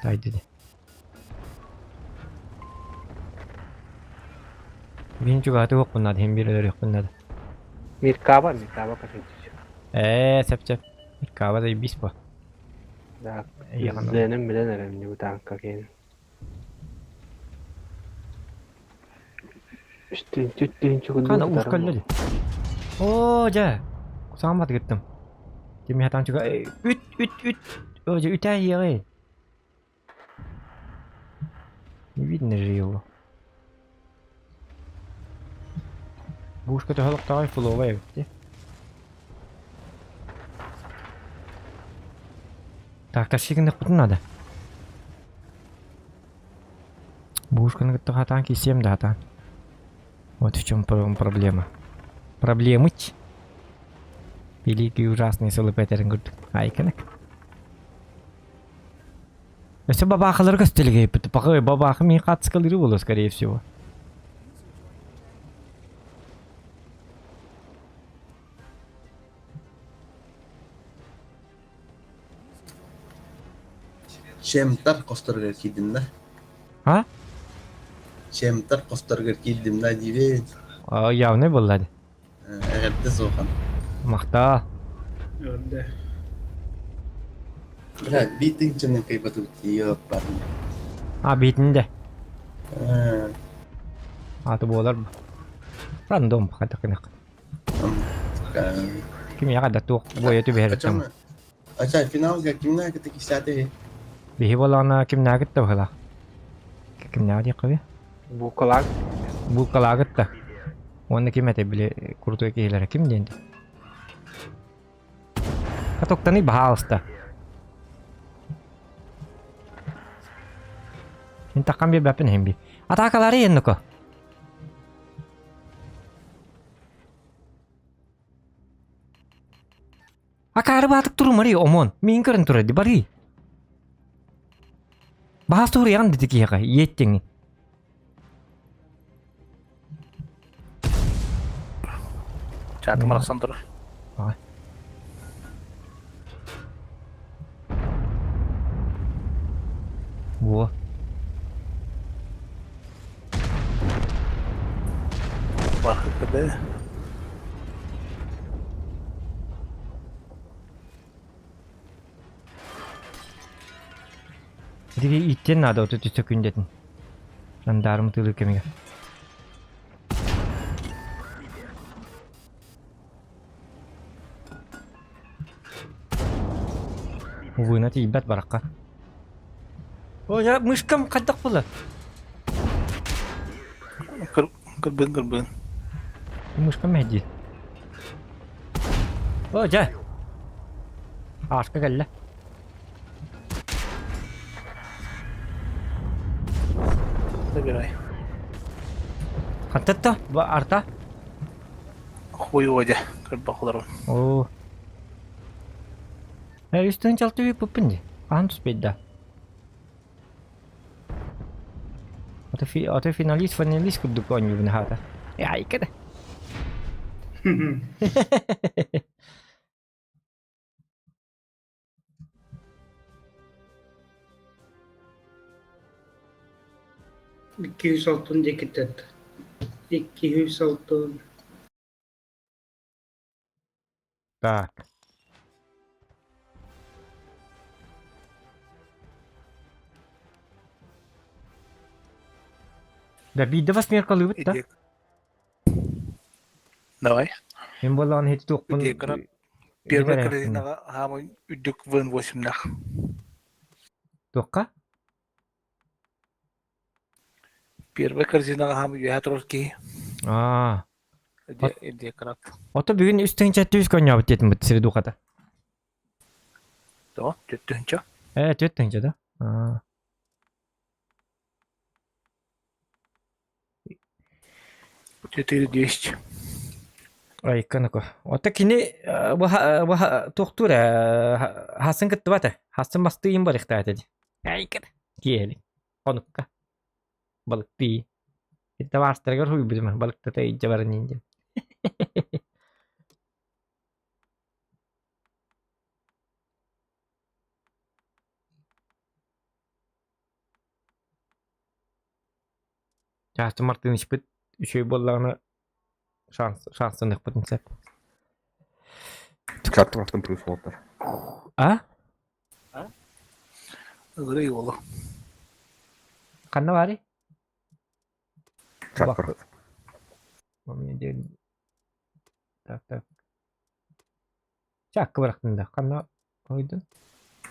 [SPEAKER 1] Tayda dedi. Benim çok hatı yok bunlar. Hem birileri yok bunlar.
[SPEAKER 8] Mirkaba pasal
[SPEAKER 1] Sep. Bir kahve de bis bu.
[SPEAKER 8] dah.
[SPEAKER 1] Yakın.
[SPEAKER 8] Zenem bilen önemli bu tanka kendi. Üstün çok
[SPEAKER 1] Kana ufkalladı. Oo ja. Sama gittim. Kimi hatan juga üt. Oja ütay yeri. Видно же его. Бушка то халык тагай фуловая битти. Так, ташигинде кутун надо. Бушканы гытты хатан кисем да хатан. Вот в чем проблема. Проблемыч. Великий ужасный сылы Петербург. Айканак. Если бабахалар костелге, пока бабаха ми хатскалыры было, скорее всего.
[SPEAKER 7] Şemtar kostargar kiddim da.
[SPEAKER 1] Ha?
[SPEAKER 7] Şemtar kostargar kiddim da diye.
[SPEAKER 1] Ya ne bulladı?
[SPEAKER 7] Eğer de soğan.
[SPEAKER 1] Makta.
[SPEAKER 7] Öyle. Ya bitin canın kaybatu yok var.
[SPEAKER 1] Ha bitinde. Atı bolar mı? Random kada kınak. Kim ya kada tuh boya tu behar tam.
[SPEAKER 7] Acha final ga kimna kita kisate.
[SPEAKER 1] Bihi bolana kim nagit da hala. Kim nagit qabi? Bu kalagat da. Onu kim ete bile kurtu ki hilara kim dendi. Katok tani bahasta. Minta kami berapa nih bi? Atau kalarian kok? Akar batuk turun mari omon, mingkeran turun di bari. Bahas tuh yang detik ya kah? Yetting.
[SPEAKER 5] Çatı marasan dur.
[SPEAKER 1] Wo.
[SPEAKER 5] Bak be.
[SPEAKER 1] Jadi itten ada waktu itu sekundetin. Jandarma tuh kemiga. Bu nanti ibat barakah. Oh ya, muskam kadak pula.
[SPEAKER 5] Kırbın.
[SPEAKER 1] Muskam hedi. Oh ja. Aşka gelle.
[SPEAKER 5] Bir ay.
[SPEAKER 1] Kantatta, bu arta.
[SPEAKER 5] Huyu aja, kırbaklarım.
[SPEAKER 1] Oh. Üstün çaltı bir pupun di. Antus beda. Atau finalis kudu konyu benar hata. Ya ikat dah.
[SPEAKER 6] $200 ceket. 200.
[SPEAKER 1] Так. Да биде восьмерка любит, да?
[SPEAKER 5] Давай.
[SPEAKER 1] Hem bolan hiç dokun.
[SPEAKER 5] Первый корзина хамы үдік вен 8-нах.
[SPEAKER 1] Dokka?
[SPEAKER 5] Первый корзина хамы юхатрорки. Эде крак.
[SPEAKER 1] Ото бүгін үстің чатты үз көңі абыт етім бұт сірі дұқата.
[SPEAKER 5] То, төттүнчө.
[SPEAKER 1] Төттің чада. А.
[SPEAKER 5] Четыре 10.
[SPEAKER 1] Ай, канако. Ота кини тухтур хасын кытты бата. Хасын басты им бар ихтаатеди. Ай, кыр. Киели. Онукка. Балыкты. Итта варстаргар хуй бидима. Балыкта та ижа бар нинде. Жаасты мартын ишпит. Үшөй боллағына шансынык бутын сәп.
[SPEAKER 11] Чартым автом плюс волтар.
[SPEAKER 1] А?
[SPEAKER 5] Грей оло.
[SPEAKER 1] Қанна бари?
[SPEAKER 11] Чартым.
[SPEAKER 1] У меня дел. Так. Чакка бырақтында. Қанна ойдun?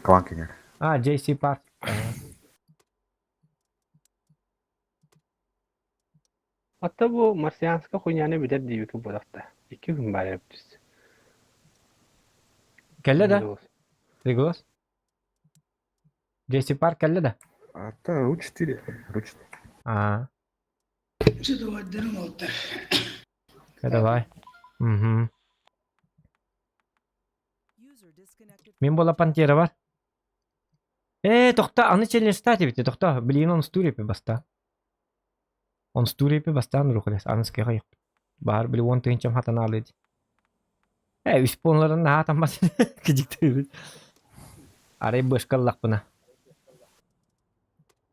[SPEAKER 11] Кванкинер.
[SPEAKER 1] А, JC Park.
[SPEAKER 6] Hatta bu Marsiyanska хуйняны билер дийбеки болакта. 2 gün бар эптис.
[SPEAKER 1] Кәлле да? Регулос? JC Park кәлле да?
[SPEAKER 11] Это RU4. RU4.
[SPEAKER 1] А. Давай. Угу. Мен бола пантера бар. Тохта, аны челлен стати бите, тохта, блин, он стурепе баста. Он стурепе бастан рухлес, аны ске хайып. Бар били он тынчам хатан алыды. Үспонларын хатан бас кижиктебит. Арай башкаллак бuna.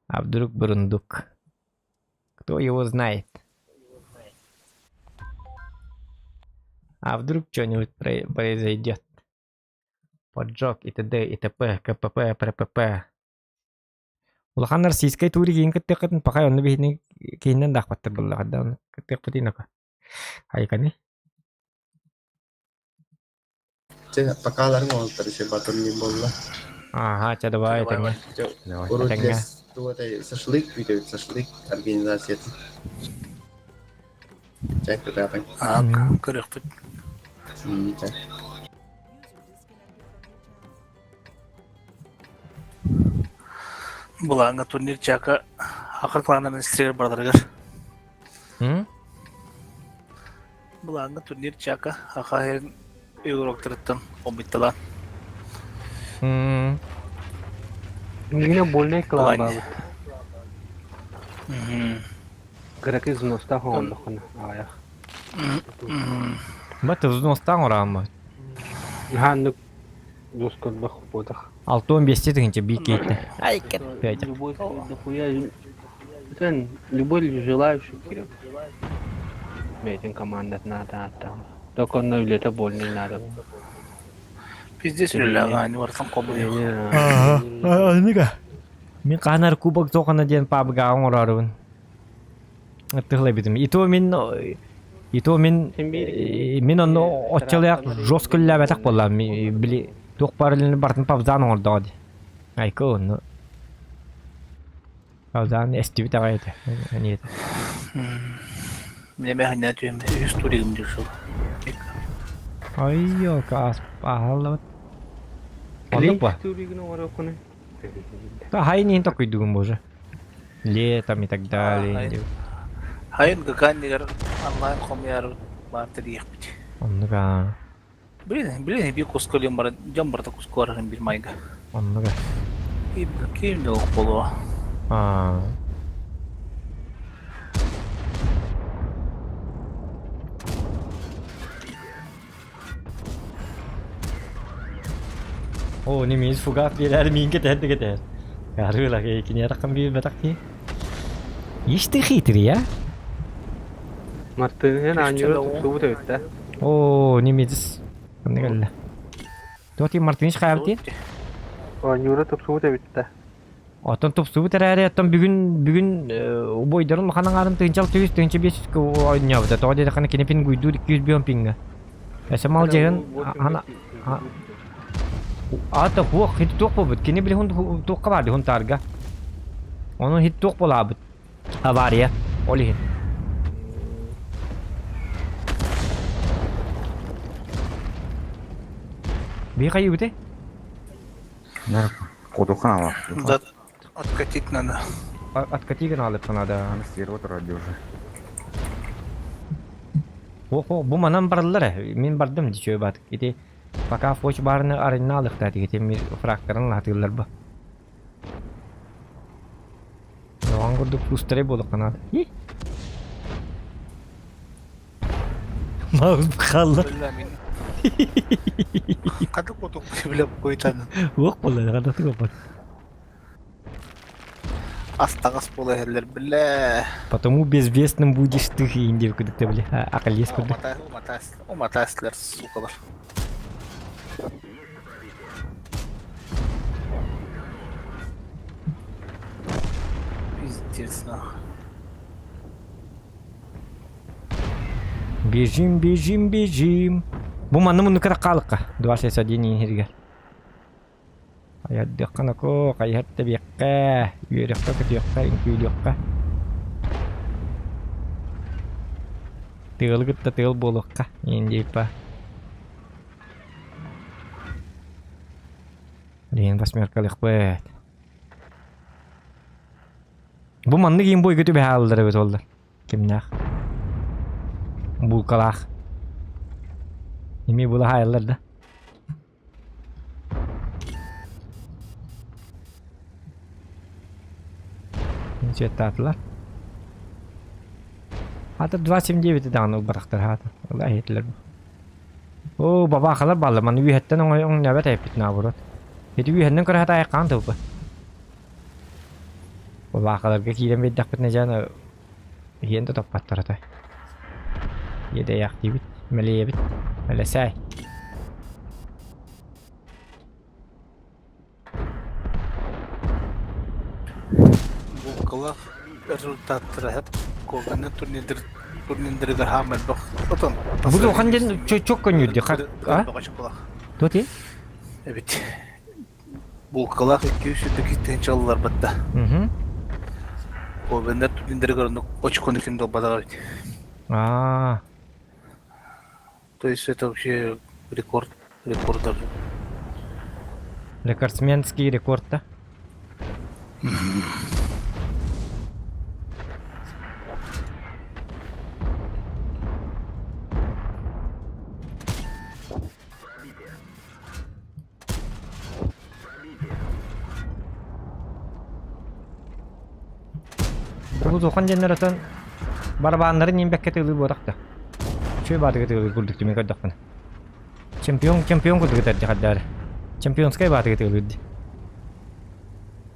[SPEAKER 1] А вдруг бурундук. Кто его знает? А вдруг что-нибудь произойдет? Поджог и т.д. и т.п. КПП, ПРПП. Улахан российской тури кейін кіттіқетін пақай оны бейінен кейіннен дақпаттыр бұллағада оны кіттіқпетін оқа. Айқаны?
[SPEAKER 7] Pakalarin oltar se batun nimbolla.
[SPEAKER 1] Ага, ча давай, тәңе.
[SPEAKER 7] Урудес туатай шашлык видео, шашлык организация. Чак тапай.
[SPEAKER 5] Кырык.
[SPEAKER 7] Чак.
[SPEAKER 5] Буланга турнир чака акыркаланан истер бардыргар. Буланга турнир чака акайын Евроктырыттан обитталан.
[SPEAKER 6] Мне больно клаба. Грек из носта хондохна. Ая.
[SPEAKER 1] Бат взностан орама.
[SPEAKER 6] Ханны доскот бах потах.
[SPEAKER 1] Алтон бесте тегенче бикейтті. Ай, кет.
[SPEAKER 6] Любой желающий керек. Метин командат надо там. Только он навлета больно не надо.
[SPEAKER 5] Пиздец үліліға, әні варсан қобылы.
[SPEAKER 1] Ага, мен қанар кубок тоқына ден пабыға оңырарыбын. Тығылай бітім. Мен оны отчалаяқ жоскілі әбәтақ болам. Білі тоқ барылыны бартын пабзан оңырдағады. Айқа оны. Пабзан әстібі тағай еті.
[SPEAKER 5] Мен бәхінне түйім, историгім жүршіл.
[SPEAKER 1] Ай, ёлка, ахалла бат. Ондық ба? Хайын ең тоқ үйдігім боже. Летом и так далее.
[SPEAKER 5] Хайын гаканнигар онлайн хомяр бартыр ехпіт.
[SPEAKER 1] Ондық, а.
[SPEAKER 5] Блин, bir кусколем бар, жам барда кускуарығын bir майга.
[SPEAKER 1] Ондық, а.
[SPEAKER 5] Кейімде оқ болуа.
[SPEAKER 1] А. О, неміз фугат белер мин кетер. Карыла кені рақым бейбі бәтақ ке. Ешті хитір, я?
[SPEAKER 6] Мартынен анюра тұқсуы өтті.
[SPEAKER 1] О, немезіс. Қымды кәлі. Тоти Мартынеш қайабыты?
[SPEAKER 6] Анюра тұқсуы өтті.
[SPEAKER 1] Отын тұпсуы тәрәрі, оттан бүгін бойдарын мұқанын арын тұғынчал 200-500 ойдың ябыды. Тоға деді қаны кенепен гүйді 200 бион пингі. Әсі мал жегін, Ата хуак хит тук побут kini beli hun tuq qabardi hun targa. Onu hit tuq bolabut. Avariya olihin. Bi qayyubte?
[SPEAKER 11] Нар годохан аваа.
[SPEAKER 5] Откатить надо.
[SPEAKER 1] Откатиген алып канада.
[SPEAKER 11] Аны істер отыр радио уже.
[SPEAKER 1] О, бу манан барлар. Мен бардым дичөө батык. Ити пока фоч барны арына алыкта дигете ми фрактарын латылар бу. Яңан көрдүк пустре болуп канада. Мауз халла.
[SPEAKER 5] Кадык поток билеп койтан.
[SPEAKER 1] Ок болду, кадык көп.
[SPEAKER 5] Астагас бола херлер биле.
[SPEAKER 1] Потому безвестным будешь ты индив кудыкта биле. Акылес кудык.
[SPEAKER 5] Уматаслар сукалар. Пиздец нахуй.
[SPEAKER 1] Бежим. Бу манны муну кара калыкка. 261 хирге. Аяддыккана ко кайхатта бекке. Үйрекке көтөккө, инкүйдөккө. Тыгылгытта тыгыл болукка. Индейпа. Ден басмеркалык бет. Бу манны кийин бой көтү баалдыр бет олду. Кимнак? Бул калак. Эми була хайылдар да. Нечеттатлар. Хаты 279 даны барактар хаты. Алла хетлер. О, баба халар балла маны үйһеттен оң нәбәт айпит набырат. Эти үйһеннен кара хата айкан тупы. Баба халарга кирем бит дакпет нәҗаны. Йенде таппаттар ата. Еде яқты бит, мәлее бит, мәлесәй.
[SPEAKER 5] Бұл қылақ результаттыры әп көгінен турниндердер хамел бұқ.
[SPEAKER 1] Бұл оған ден чөк көнюдді. Доти?
[SPEAKER 5] Әбет. Бұл қылақ 200-ді кеттен чалылар бітті. Көгінен турниндер көрінді оч көндікімді бадаға бит. То есть это вообще рекордер.
[SPEAKER 1] Рекордсменский рекорд, да? Бұл оған денератан барабанларын ембекке тығылы бодақта. Чөй бады кетігілі күрдікті мен көрдіқпін. Чемпион күрдігі тәрді қаддары. Чемпионскай бады кетігілі.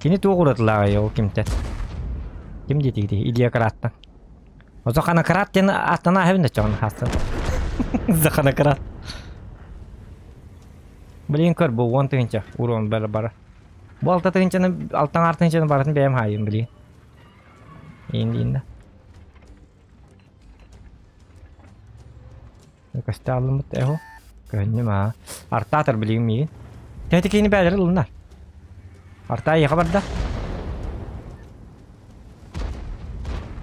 [SPEAKER 1] Кені туғы ұратылаға еу кемтет. Кем детігді, идея қараттан. Оза қана қарат дені аттана әвінде чоғын қастын. Зақана қарат. Білейін көр бұл 10 тығынша урон бәрі. Бұл 6 тығыншаны, 6 тығыншаны баратын бәйім хайын білейін. Енді. Көсті алым бұтты әху. Көнім аа. Арта атыр білейін мейін. Тәйті кейіні бәдірі ұлынар. Арта еға барда.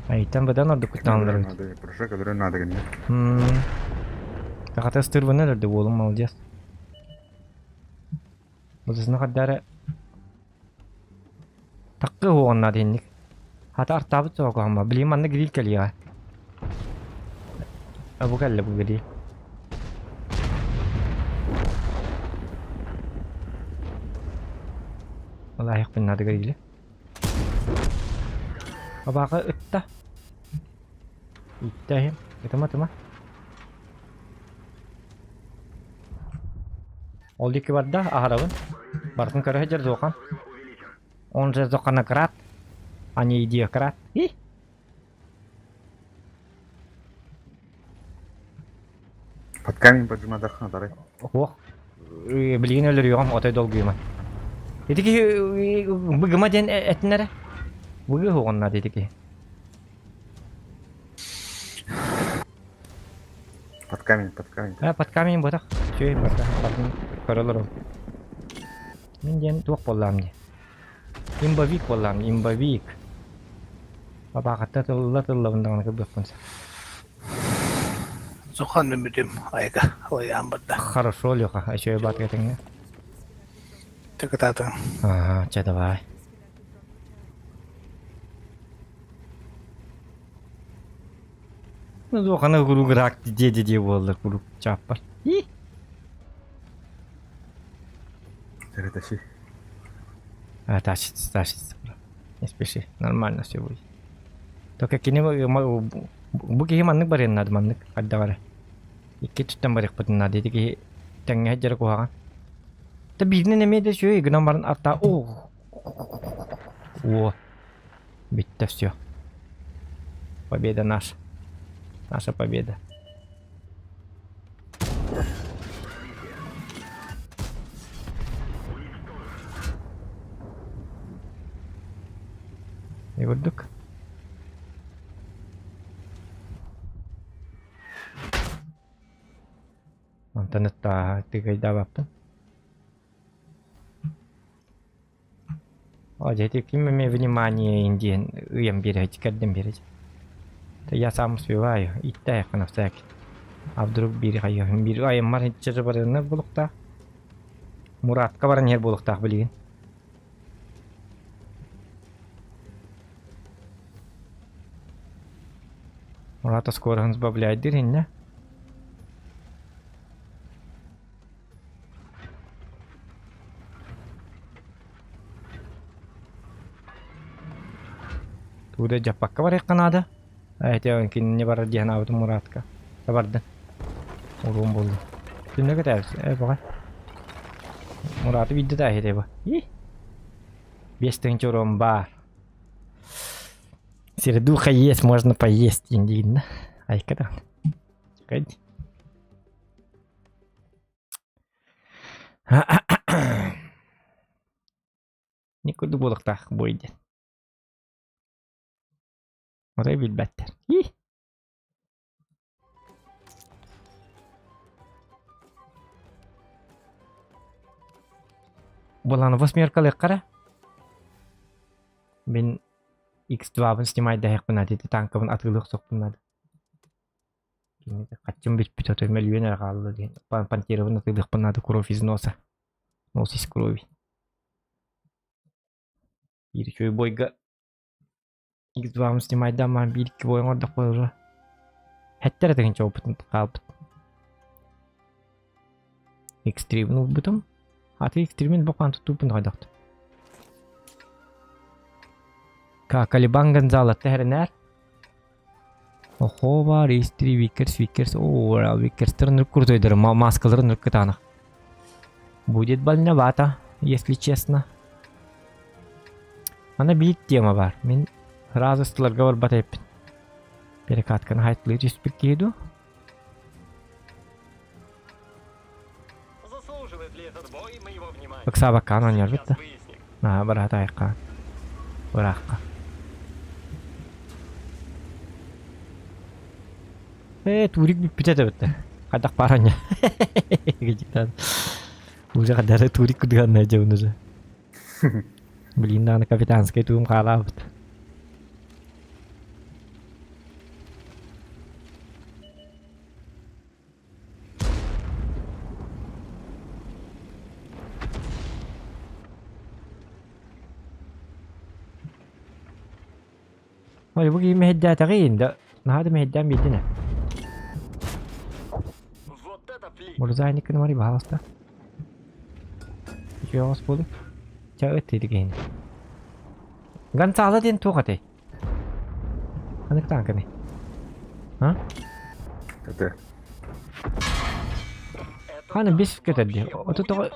[SPEAKER 1] Айтан бұдан орды күттанылыр.
[SPEAKER 11] Прошу, который надо генер.
[SPEAKER 1] Тақаты ұстыр бұны өрді олым молодец. Бұдысыны қаддары таққы оғынна дейінік. Hata artabı çok ama bileyim anne grill geliyor. Bu geldi bu grill. Vallahi yok benim adı grilli. Abaka ıtta. İttahim. Tama. Oldu ki var da aharabın. Barkın karı hacer zokan. Onca zokana kırat. Они идея крат.
[SPEAKER 11] Под камень поджима дахна, дарай.
[SPEAKER 1] Ох, блин, өлөр югам отой долгуйма. Эдики быгыма ден этнере. Быгы хоғынна дедики.
[SPEAKER 11] Под камень.
[SPEAKER 1] Под камень ботақ. Чөй барда, бардын көрілір ол. Мен ден туақ болам де. Имбавик болам, имбавик. Бабақатта тылла-тылла-бындағаны көбек қонса.
[SPEAKER 5] Зохан мен бүдем айға, алайам бұрда.
[SPEAKER 1] Хорошо, Леха, еще и бат кетіңе.
[SPEAKER 5] Так это.
[SPEAKER 1] Ага, че давай. Ну, зохана курук рак деди болду, курук чаппар. И.
[SPEAKER 11] Тащи.
[SPEAKER 1] Тащится. Не спеши, нормально все будет. Только кини буги маннык бар ен надо маннык адда бар. Икки туттан барык бутун надо диги таңга жара куаган. Та бигне неме де шөй гынан барын арта. О. Битте все. Победа наша. Наша победа. И вот так. Антонетта тыгайда баптын. О, дети, кимме внимание индиен уем берете, каддем берете. То я сам успеваю, и так на всякий. А вдруг беру, а я марин чержабарына булукта. Мурат кабарнер булуктах билген. Мурата скоро он сбавляет дырень, да? Udah japak kabar ya Kanada. Itu mungkin nyebar dia na auto Murat ka. Kabar dah. Urung bolu. Tunda kata pokoknya. Murat video dah itu ba. Ih. Без тенчуром бар. Середуха есть, можно поесть, индивидуально. Ай, когда? Кать. Никуда булах так будет. Oraya bilbetler. Ih. Bulanı восьмеркалы қара. Мен X2-бын снимать даяқ бұна деді, танкабын атылық соқпын надо. Қатчым бітпіт өтір мөлуен әрғалылы дейін. Пантеровын атылық бұна надо, кровь из носа. Нос из крови. Bir köy boyga X2-бын снимать даман bir-iki boyun orada koyur. Həttər әтігінші опытын қалбыт. Экстримін ұлбытым. Аты экстримін бұқан тұтупын қайдақты. Калибан Гонзало тәрінәр. Охо бар, истри, Викерс. О, Викерстер нұрк күртойдыр, маскалары нұрк кытанық. Будет больновато, если честно. Ана бейт тема бар. Мен разы стыларға бар батайппін. Перекатканы хайтлы респект кейду. Бақса баққан он ярбетті. Барат айққан. Бараққа. Турик бітпітеді бітті. Қадақ барanya. Кечіктен. Уже қадары турик күдіғанна жауын уже. Блин, аны капитанскай туым қала бітті. Ой, бұғы мехедді атағайын да. Нағады мехедден бейдіне. Мұрзайникіні мари бағаласта. Еще оғыз болу. Ча өттейді кейін. Гонсало ден тоғатай. Қанық танканы? А?
[SPEAKER 11] Это.
[SPEAKER 1] Қаны бес көтәді. Оты тоғы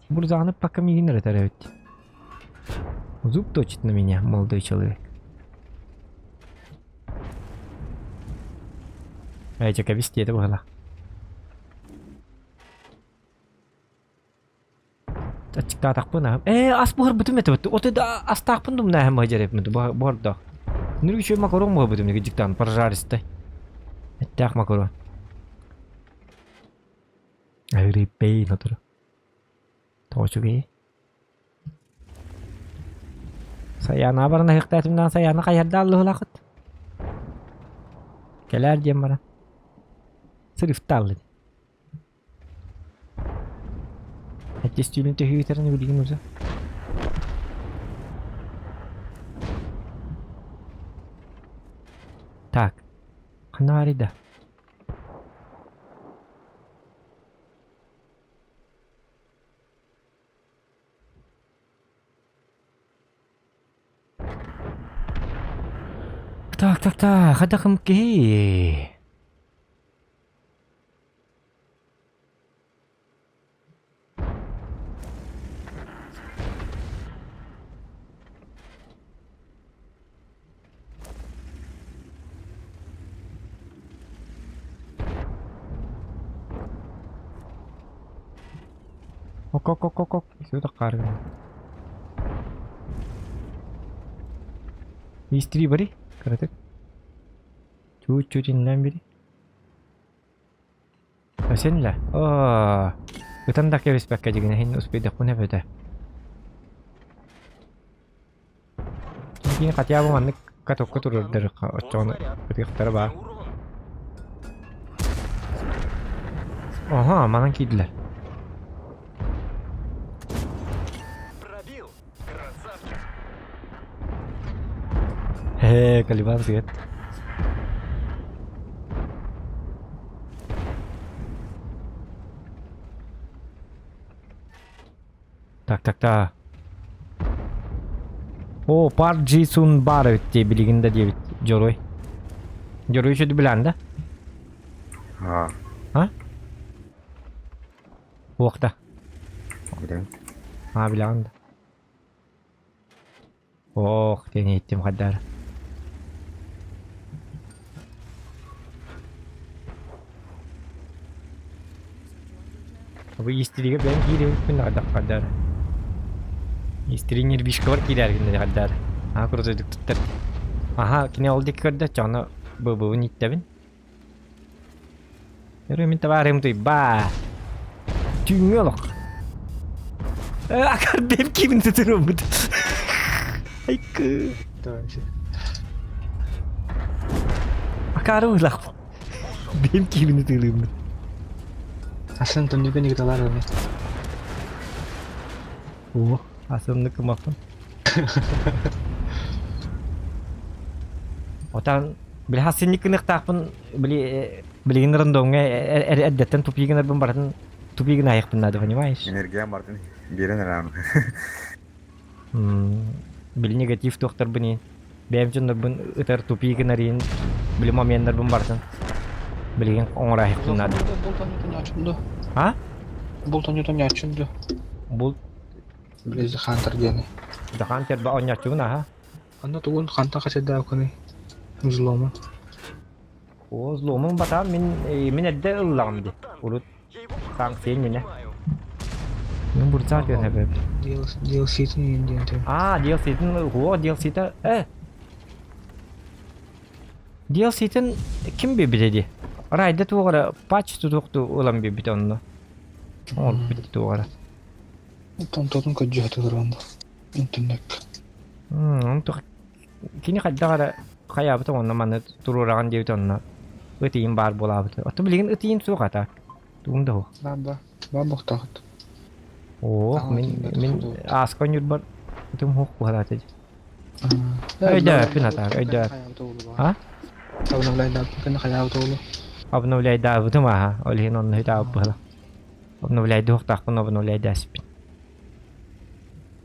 [SPEAKER 1] Мұрзағаны пока мигенер етәрі өтті. Зуб точит на меня, молодой человек. Айчака вести это было. Ачка тақпына. Ас бұғыр бұтым еті бұтты. Оты да ас тақпындым нәхім ғажар епмеді бұғырда. Нүргі шөй макарон бұғы бұтым неге жіктан паржаристай. Әттәқ макарон. Әйрей бейін отыры. Тоғычуге. Sayana barına hıktatimden sayana kayarda Allah'u lakıt. Keler diyem bana. Sırf tallı. Hadi stüdyon tehlikelerini bilgin uza. Так. Hanarida. Так, хада кымки. Ок. Сюда карга. Истри бери. Каратек. Чуть-чуть инлен бери. Sen lah. Oh. Utan dak ya respect ka jigna hin uspeda ko na beda. Kini katya mo man katok ko tur der ka ochon pati khtar ba. Aha, manan kidler. Kaliban sih. Tak. O par Jisun bar ötti biliginde diye Joroy. Joroy şu bilanda. Ha? Wakta.
[SPEAKER 11] Bilen.
[SPEAKER 1] Ha bilanda. Oh, teni ettim kadar. Bu istriga ben giri pinada kadar. Istrinya lebih skor kira gini kadar. Aku harus tutur. Aha, kini oldu kerja cana bebu ni tabin. Yürü minta barem tu ba. Tunggalok. Akar benim kimin tuturum bu. Aykı. Akar ulah. Benim kimin tuturum.
[SPEAKER 6] Aslında tunjukkan di kita lari nih.
[SPEAKER 1] Aslında kemakan. Otan berhasil ni kena tak pun beli rendongnya edetan tupi kena pembaran tupi kena ayak pun ada banyak mais.
[SPEAKER 11] Energi Martin. Biren around.
[SPEAKER 1] Beli negatif dokter beni. Benim cun bun utar tupi kena rin beli mamian dar pembaran. Beli yang orang ayak pun ada. Ha?
[SPEAKER 6] Boltonnya nyacun tuh.
[SPEAKER 1] Bul
[SPEAKER 6] Beli kantor dia nih.
[SPEAKER 1] dah kan terba onya cuna ha.
[SPEAKER 6] Anda tuh kantor kasih dah aku nih. Zloma.
[SPEAKER 1] Oh, zloma bata min edde ulang di. Urut tang sen ni. Yang bursa kan have.
[SPEAKER 6] DLC itu nih dia tuh.
[SPEAKER 1] DLC itu DLC itu DLC itu kim bebede dia? Rayda tuh ada patch tuh ulang bebede onda. Oh, bebede tuh ada.
[SPEAKER 6] Tonton kerja tuh orang internet.
[SPEAKER 1] Untuk kini kadang kayak betul mana turunan dia itu na. Utiin bar bola betul. Atau beliin utiin suka tak? Tunggu.
[SPEAKER 6] Baba tak.
[SPEAKER 1] Oh, min askon yudbar itu mau kuat aja. Ada pina tak? Ada. Ha?
[SPEAKER 6] Abang mulai dah kena kayak auto lo.
[SPEAKER 1] Abang mulai dah betul mah. Oleh non kita apa lah. Abang mulai dah tak pun abang mulai dah spin.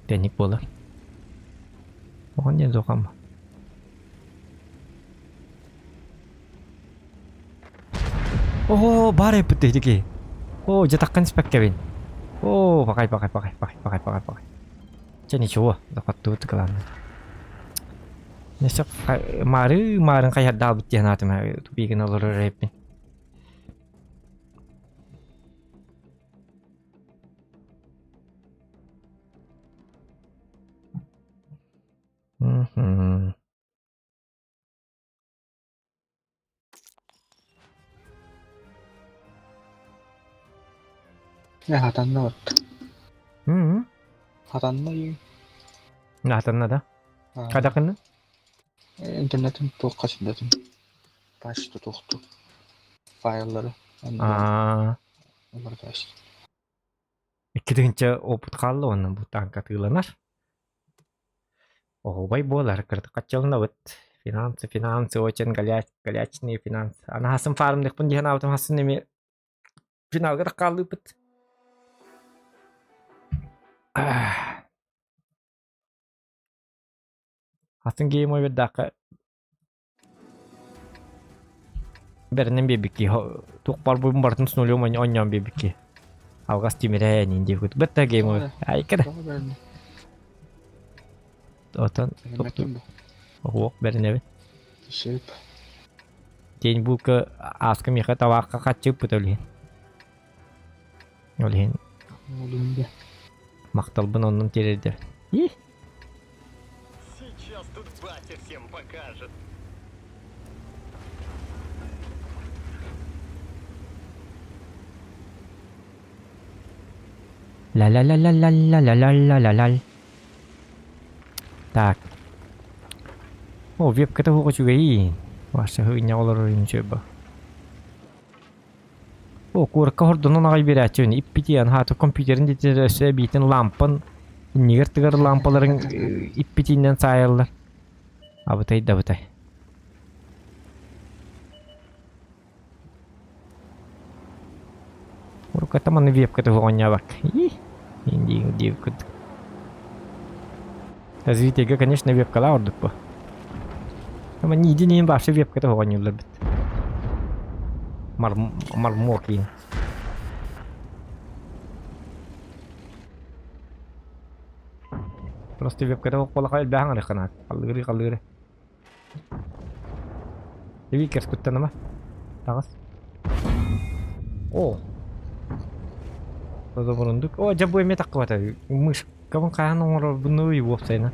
[SPEAKER 1] Teknik bola. Pokoknya zokam. Oh, bare putih dikit. Oh, jatakan spek Kevin. Oh, pakai. Jadi coba dapat tuh tekelan. Nesok kemarin kayak dapat ya nanti mah tuh bikin alur repin.
[SPEAKER 6] Ya hatan not. Hatan na yun.
[SPEAKER 1] Nahatan na da? Kada ka na?
[SPEAKER 6] İnternetin çok kaçındadım. Taştı toktu. File'ları. Onları taştı.
[SPEAKER 1] Gidince o putkallı onun bu tanka tığlanar. Oh, bay bolar kırdı kaçalına bit. Финансы очень горячие финансы. Ана хасын фармдык пун дихан аутым хасын неме финалга да калды бит. Хасын гейм ойбер дака бернен бебики туқпар буйм бартын снулю мань оньям бебики. Алгас тимире нинди бит. Бетте гейм ой. Ай кеде. Отан Ох, бернебе. День булка аска миха тавака качып бутөлген. Олген. Макталбын онун терердер.
[SPEAKER 12] Сейчас тут батя всем покажет.
[SPEAKER 1] Ла-ла-ла-ла-ла-ла-ла-ла-ла-ла. Так. О, вебка-то хочу и ваша хуйня олорын чөбө. О, курка хордон нагай берәчөн. Иппитен хаты компьютерин дитесе битен лампын. Нигер тигер лампаларын иппитинен сайылдар. Абытай да бутай. Курка таман вебка-то гоня бак. Инди вебка. Развитиеге, конечно, вебкалар ордук бу. Ama nidinin başka webkada oynuyorlar bit. Marmokin. Просто webkada qola qayl baahan qanaat. Qalgiri. Devi kers kuttan ama. Tagas. Oh. Burada bulunduk. O acaba bu eme takıvata. Mış kavan kayan onu bunu yuvopsayna.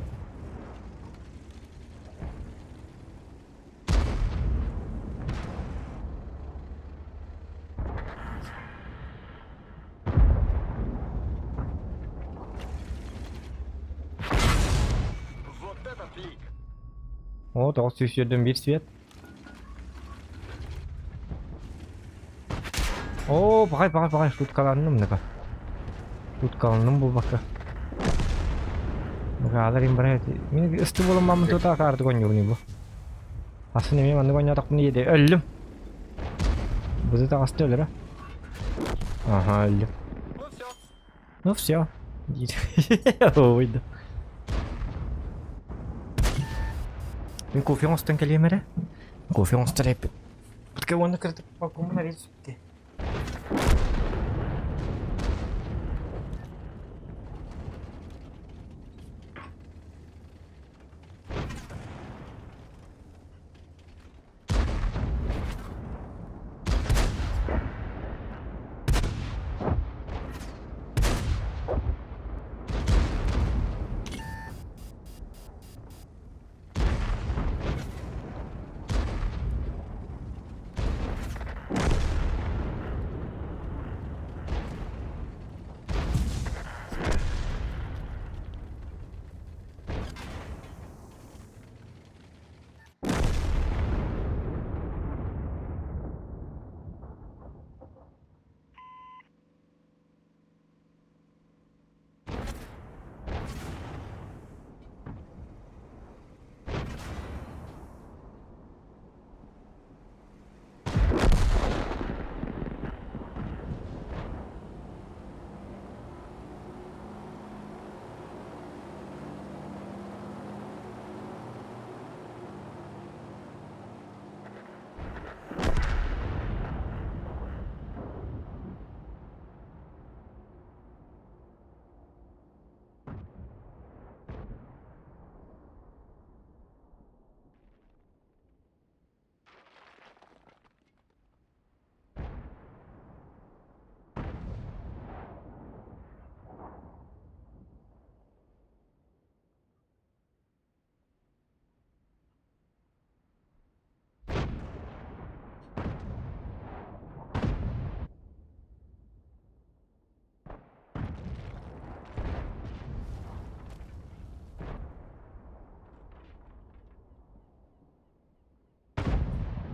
[SPEAKER 1] О, толық сүйсерден бір свет. О, бағай, шуткаланным нұға. Шуткаланным бұл бақы. Нұға аларым бір әйті. Мен үсті болым мамын тұта қарды қойны бұл. Асын еме, манды қойны атақ бұны еді. Өлім. Бұзы тағасты өлір, Ага, өлім. Ну, все. Ойды. Une confiance tan calimera? Confiance très peu. Parce que on a que pas comme la risque.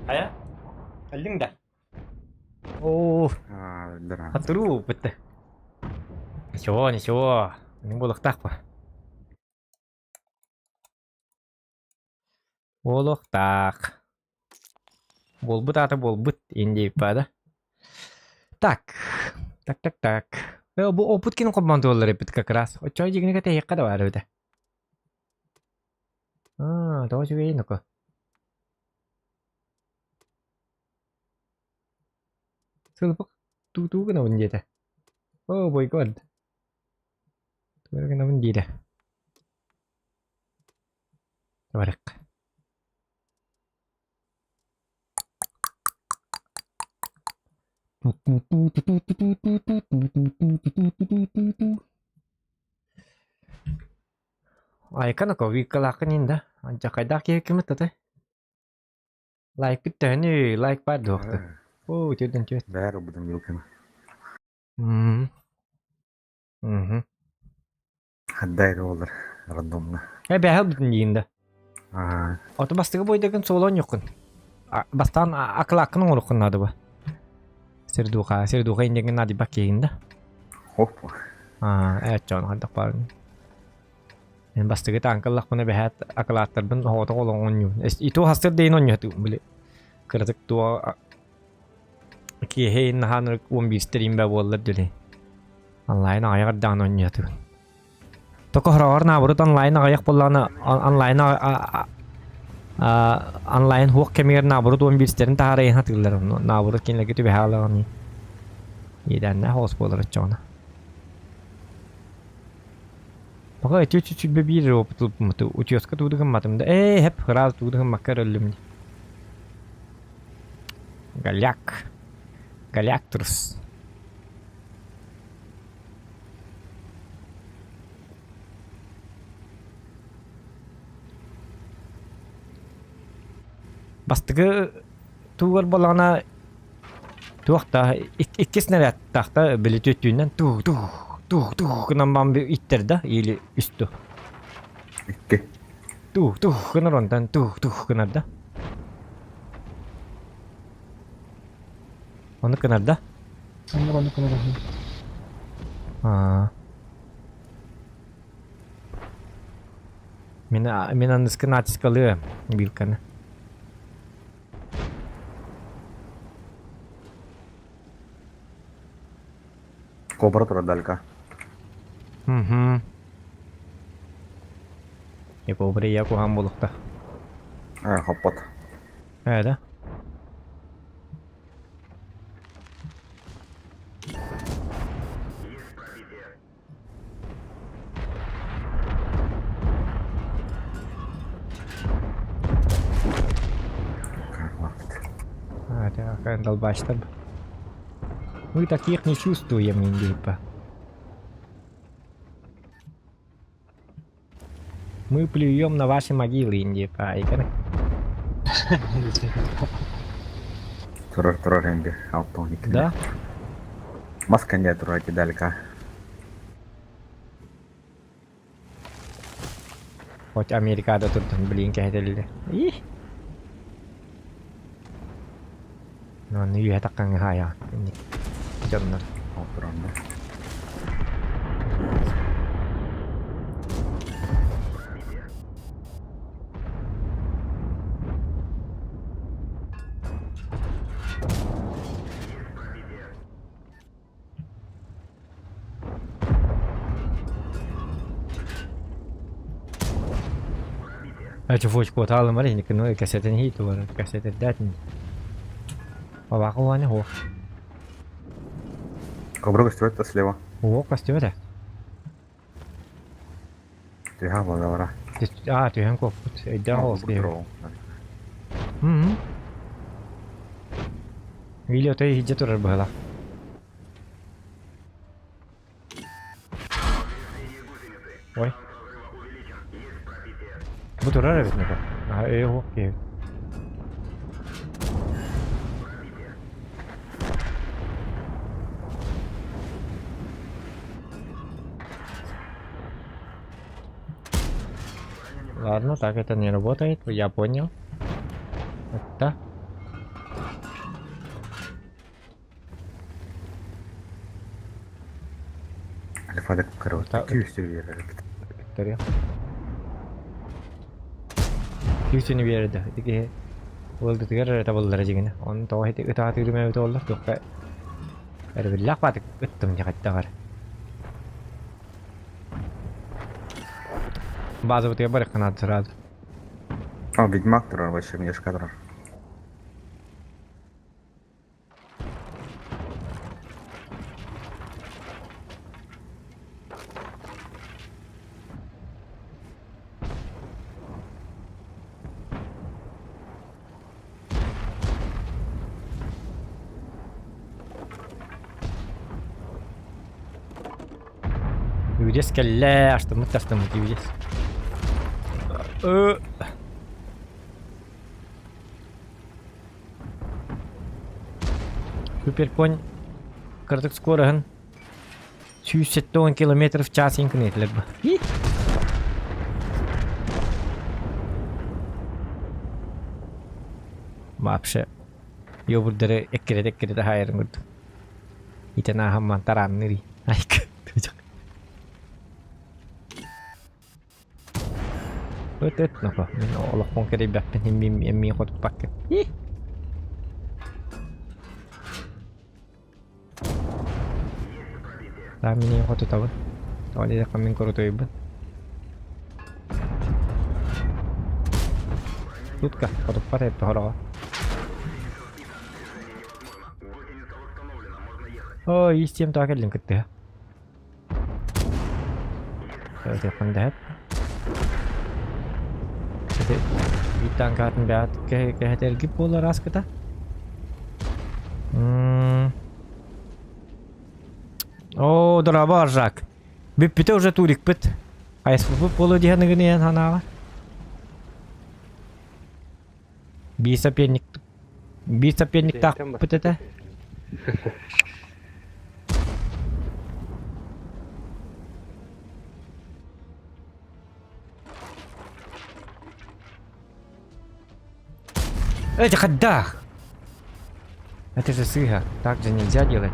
[SPEAKER 1] Aya? Aling dah. Oh.
[SPEAKER 11] Да.
[SPEAKER 1] Haturu betul. Ничего. Не было так. Олохтак. Болбут аты болбут инде ипада. Так. Так. Бу опыткин команды болар эпит как раз. Очой жигине кете якка да бар өдө. Тоже вейноко. Сылпык туу гана ундете. О, бойкот. Туу гана ундете. Барак. Айканако викалаканинда. Анча кайда кемет тате. Лайк биттени, лайк бар доқты. О, чөдөн чөт.
[SPEAKER 11] Бәрі бұдан елкені. Хаддайры олар рандомна.
[SPEAKER 1] Бәхіл бүтін дейінді.
[SPEAKER 11] Ага.
[SPEAKER 1] Оты бастығы бойдагын солон жоқын. Бастан акылақын оңырықын ады ба. Сердуға индеген нады бак кейінді.
[SPEAKER 11] Хоппа.
[SPEAKER 1] Әт жоны қандық барын. Мен бастығы таңқылақ бұны бәхәт акылақтарбын хоғыты олың оңын. Иту хастыр дейін оңын өтігім білі. Кырдык туа кихейн наханыр 11 стрим бә боллар дүлі. Онлайн аяғыр даң оңын өтігім. Тоқы хұрағар набырыт онлайн аяқ болланы онлайн хуқ кемер набырыт 11 стерін тағарайын хатығылар. Набырыт кенлігі түбі хағалағын. Едәнне хоғыс болыр өтчоғына. Бага чуть-чуть бебир опытылып мыты учётка тудыгын матымда. Хеп хырал тудыгын макар өлімді. Галяк тұрыс. Бастығы туғыр болағына туақта иккесінер әттақта білі төттүйінен кынан бамбы иттерді или үсті.
[SPEAKER 11] Икке.
[SPEAKER 1] Кынан ондан кынарда. Оны кынарда?
[SPEAKER 6] Оны кынарда.
[SPEAKER 1] Мен анныскы натискалы билканы.
[SPEAKER 11] Кобра тұра далька.
[SPEAKER 1] Кобра я куған болықта.
[SPEAKER 11] Хоппат.
[SPEAKER 1] Да? Такая долбачта. Мы таких не чувствуем, индейпа. Мы плюем на ваши могилы, индейпа.
[SPEAKER 11] Тұрар енді алтауник.
[SPEAKER 1] Да?
[SPEAKER 11] Масканде тұрар кедалка.
[SPEAKER 1] Хоть Америкада тұрдың білейін кәйділді. Оны үйе таққан ғая. Жондар.
[SPEAKER 11] Алтыранды.
[SPEAKER 1] Эти фочку вот алым ареники, ну и кассеты не хиту, кассеты дать не. Поваку они го.
[SPEAKER 11] Кобра костюрет-то слева.
[SPEAKER 1] О, костюре.
[SPEAKER 11] Тюга благодаря.
[SPEAKER 1] Тюген копут. Иди го слева. Или это и где-то уже было. Ой. Буду рарить на-ка. Его, окей. Ладно, так это не работает, я понял. Это.
[SPEAKER 11] Альфа-дек, короче,
[SPEAKER 1] Так.
[SPEAKER 11] кюстер.
[SPEAKER 1] Виктория. Tüsünü berdi. Dige oldu tigar tabollara jigine. Onu toğa heti ıta türüme öte ollar. Dokka. Billah batık ıttım jakatta var. Bazı butiga barık kanat sıraldı.
[SPEAKER 11] О, ведьмак тұрар, вообще мешка тұрар.
[SPEAKER 1] Юдес келле аштымыт юдес. Суперконь кырдык скорыгын 170 км в час инкнетлер бу. Вообще ёбурдары эккере хайрын көрдүм. Итена хамман таранныри. Айк. Öt napa. Min Allah konkret bappen himmi hot pakke. Ramini hot tawa. Tawa dia kamin koroto iban. Tutka hot pare hora. Oh, istiem ta kelin kette. Saya pendat. Vitangkarten beat kehetergi pola ras kita. О, дрова жак. Биппите уже турик пит. А если бы полу диханагне ханава. Би соперник так пит это. Эти ходах! Это же сыга. Так же нельзя делать.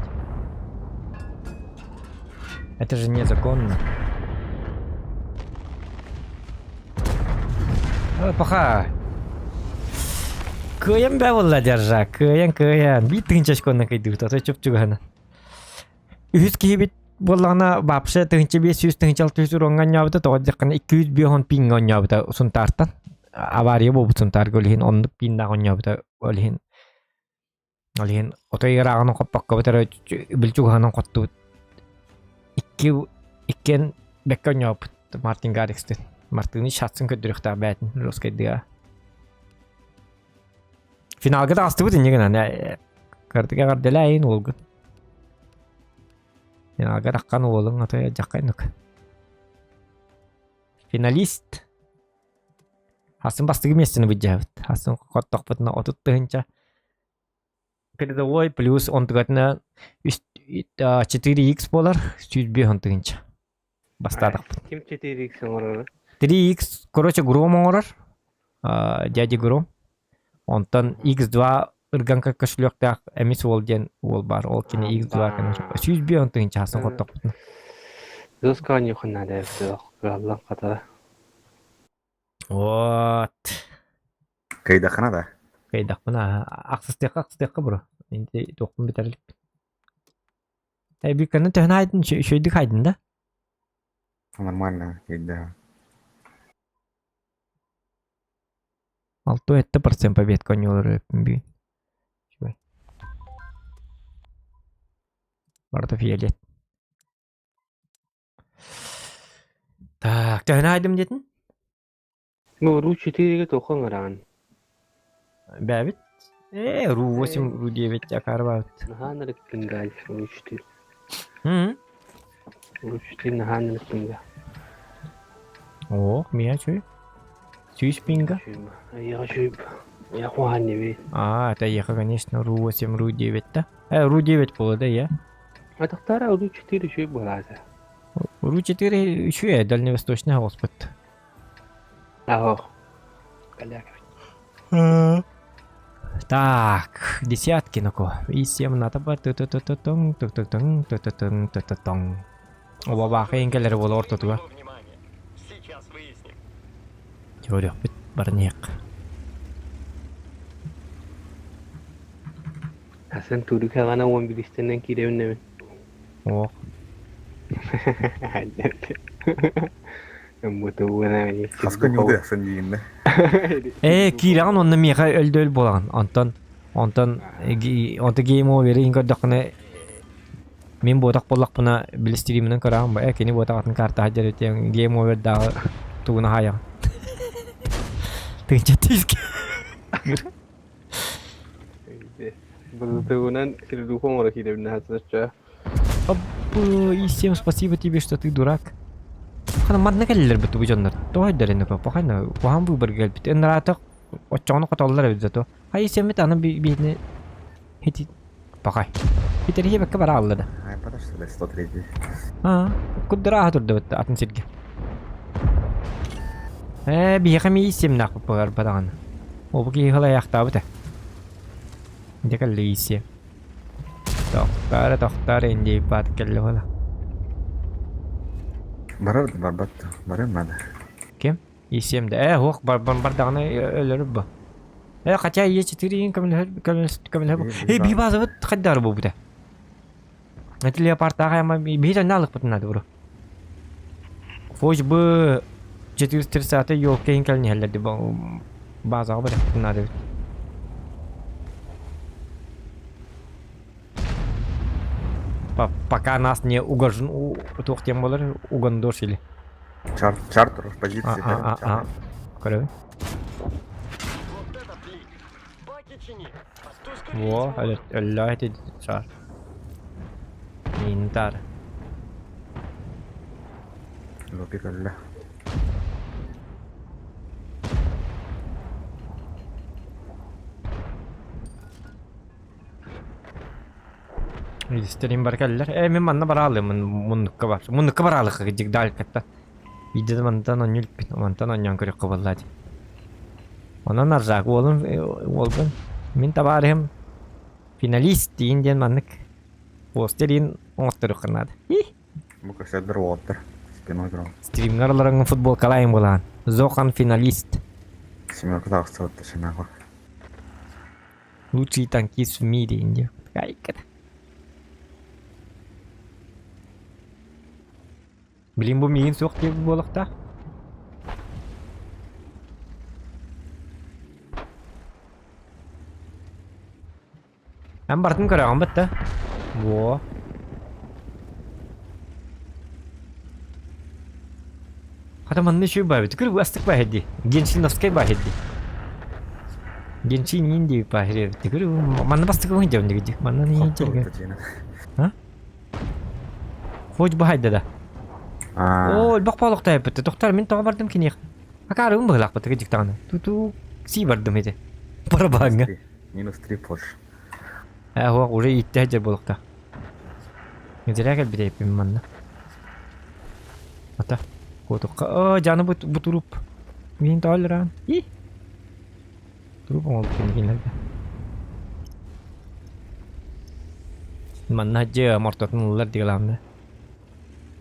[SPEAKER 1] Это же незаконно. Паха. Кыян бавылла держа. Кыян. Бит тынчашконна кайдык. Ата чөпчүгана. Үз кибит боллана бапшы тынчы 500 тынчалты уронган ябыта тоодjakкана 200 бион пингон ябыта сунтартан. Авария болуп сунтар гөлхин онды пиндагон ябыта өлхин. Олхин отойраган коппакка бетер билчуганан котту. Ikken bekkan jobb Martin Garrix'te. Martin'in şatsın kötülükte bätin roskaydı. Finalga da astı bu dinlegen ya. Kartıga gardelayn olgun. Finalga rakkan olun atoya jakkaynık. Finalist. Hasın bastığı местini быджавыт. Hasın котток бутна отуттыгынча. Передовой плюс он тыгатна 4x болар 100 хонтыгынча. Бастадык.
[SPEAKER 6] Kim 4x оңорор?
[SPEAKER 1] 3x, короче, Гром оңорор. Дядя Гром. Онтан x2 ырганка кошелёкта эмис болден ол бар. Ол кине x2 конечно. 100 хонтыгынча хасын котток.
[SPEAKER 6] Досканы хоннада эфсе Аллах катара.
[SPEAKER 1] Вот.
[SPEAKER 11] Кайдахана да.
[SPEAKER 1] Кайдахана. Аксыстык бро. Инде токун битерлик. Bir kanı tehnaydın şeydik haydın da.
[SPEAKER 11] Нормально, да.
[SPEAKER 1] 6% побед конёлары би. Şöyle. Orada fiyalet. Так, tehnaydın dedin?
[SPEAKER 6] Bu Ru 4'ge tokan aran.
[SPEAKER 1] Бәбит. Ru 8, Ru 9 jakar var.
[SPEAKER 6] Nahanırık pingal Ru 4.
[SPEAKER 1] Hı.
[SPEAKER 6] Ru 4 nahanırık pingal.
[SPEAKER 1] Oh, miya çöy. Süys pinga.
[SPEAKER 6] Я шиб. Я хуанни ви.
[SPEAKER 1] Это ехал, конечно, Ru 8, Ru 9 да. Ru 9 было, я.
[SPEAKER 6] А тахтара Ru 4 шиб болаза.
[SPEAKER 1] Ru 4 еще дальневосточный господ.
[SPEAKER 6] Ага. Каляк.
[SPEAKER 1] Так, десятки ну-ка. И 7 надо бы. Оба бахаин келер бол орто туга.
[SPEAKER 12] Сейчас выясним.
[SPEAKER 1] Жорёк бит. Barniq.
[SPEAKER 6] Hasan Turuk hagana 11 istenen kirevne.
[SPEAKER 1] Oh.
[SPEAKER 6] Mutu bana ni.
[SPEAKER 11] Haskın yolu sen diyeyim
[SPEAKER 1] Kiran onna miha öldöl bolan. Ondan game over inga dakne min botak polak puna bil stream'den karam ba kini botak atın karta hajar et yang game over da tuna haya. Tincatis.
[SPEAKER 6] Betul среду хомора kirevne hasascha.
[SPEAKER 1] Всем спасибо тебе, что ты дурак. Kana madna keller betu bu jonlar. To haydar ne pa kana waham bu bergal bit en ratak occono kotollar evde to. Hay semit ana bir hiti pakai. Biteri he bakka bara allada.
[SPEAKER 11] Ay подожди, да 103.
[SPEAKER 1] Kudra hatur da bet atın silge. Bir kami isim nak pagar badan. O bu ki hala yakta bete. Dia kan isim. Doktor indi pat kelle wala.
[SPEAKER 11] Barbat. Baramadı.
[SPEAKER 1] Kim? İsimde. Hoq bardağına ölür bu. Kaça iyi çitirin kamil bu. Bir bazı bit kadar bu da. Netli apartağa ama bir tane alıp tutnadı bro. Foş bu 4 saate yok keyin kalni halde bu. Bazı abi tutnadı. Пока нас не тем болар угандошили.
[SPEAKER 11] Чартер в позиции.
[SPEAKER 1] Короче. Во, Allah это чар. Интар.
[SPEAKER 11] Лопикалла.
[SPEAKER 1] Stream barkallar. Men manna baralım munnukka var. Munnukka baralık gidecek dalkatta. Videoda mantan onülp, mantan onyan körük kaballadı. Ona narzak oldum. Min tabarım finalist diyen manlık. Posterin oturuk kanadı.
[SPEAKER 11] Bu kaşadır water. Spinoy bro.
[SPEAKER 1] Streamgarların futbol kalayım bulan. Zokan finalist.
[SPEAKER 11] Семерка так стало шанахо.
[SPEAKER 1] Лучший танкист в мире, Индия. Кайката. Bilin bu miyin sok diye bu balıkta. Ben bartım karağım bitti. Wo. Hata manne şu bahedi. Tıkır bu astık bahedi. Gençliğin nasıl bahedi. Gençliğin indi bahedi. Tıkır manne bastık bu hinca önce gidecek. Manne ne hinca gidecek. Ha? Foç bahedi da. البق بالق تايب تختار من تغبرتم كنيخ هكارم بهلاق بتجيك تانا تو سي بردم هيدا برا بانغا
[SPEAKER 11] -3 push.
[SPEAKER 1] هو وري يتهجر بلقتا نزلاك البداية بمنا متى كوتو جانا بتروب مين تولران تروب ما ممكن هذا من هجة مرتبط نولر دي كلامنا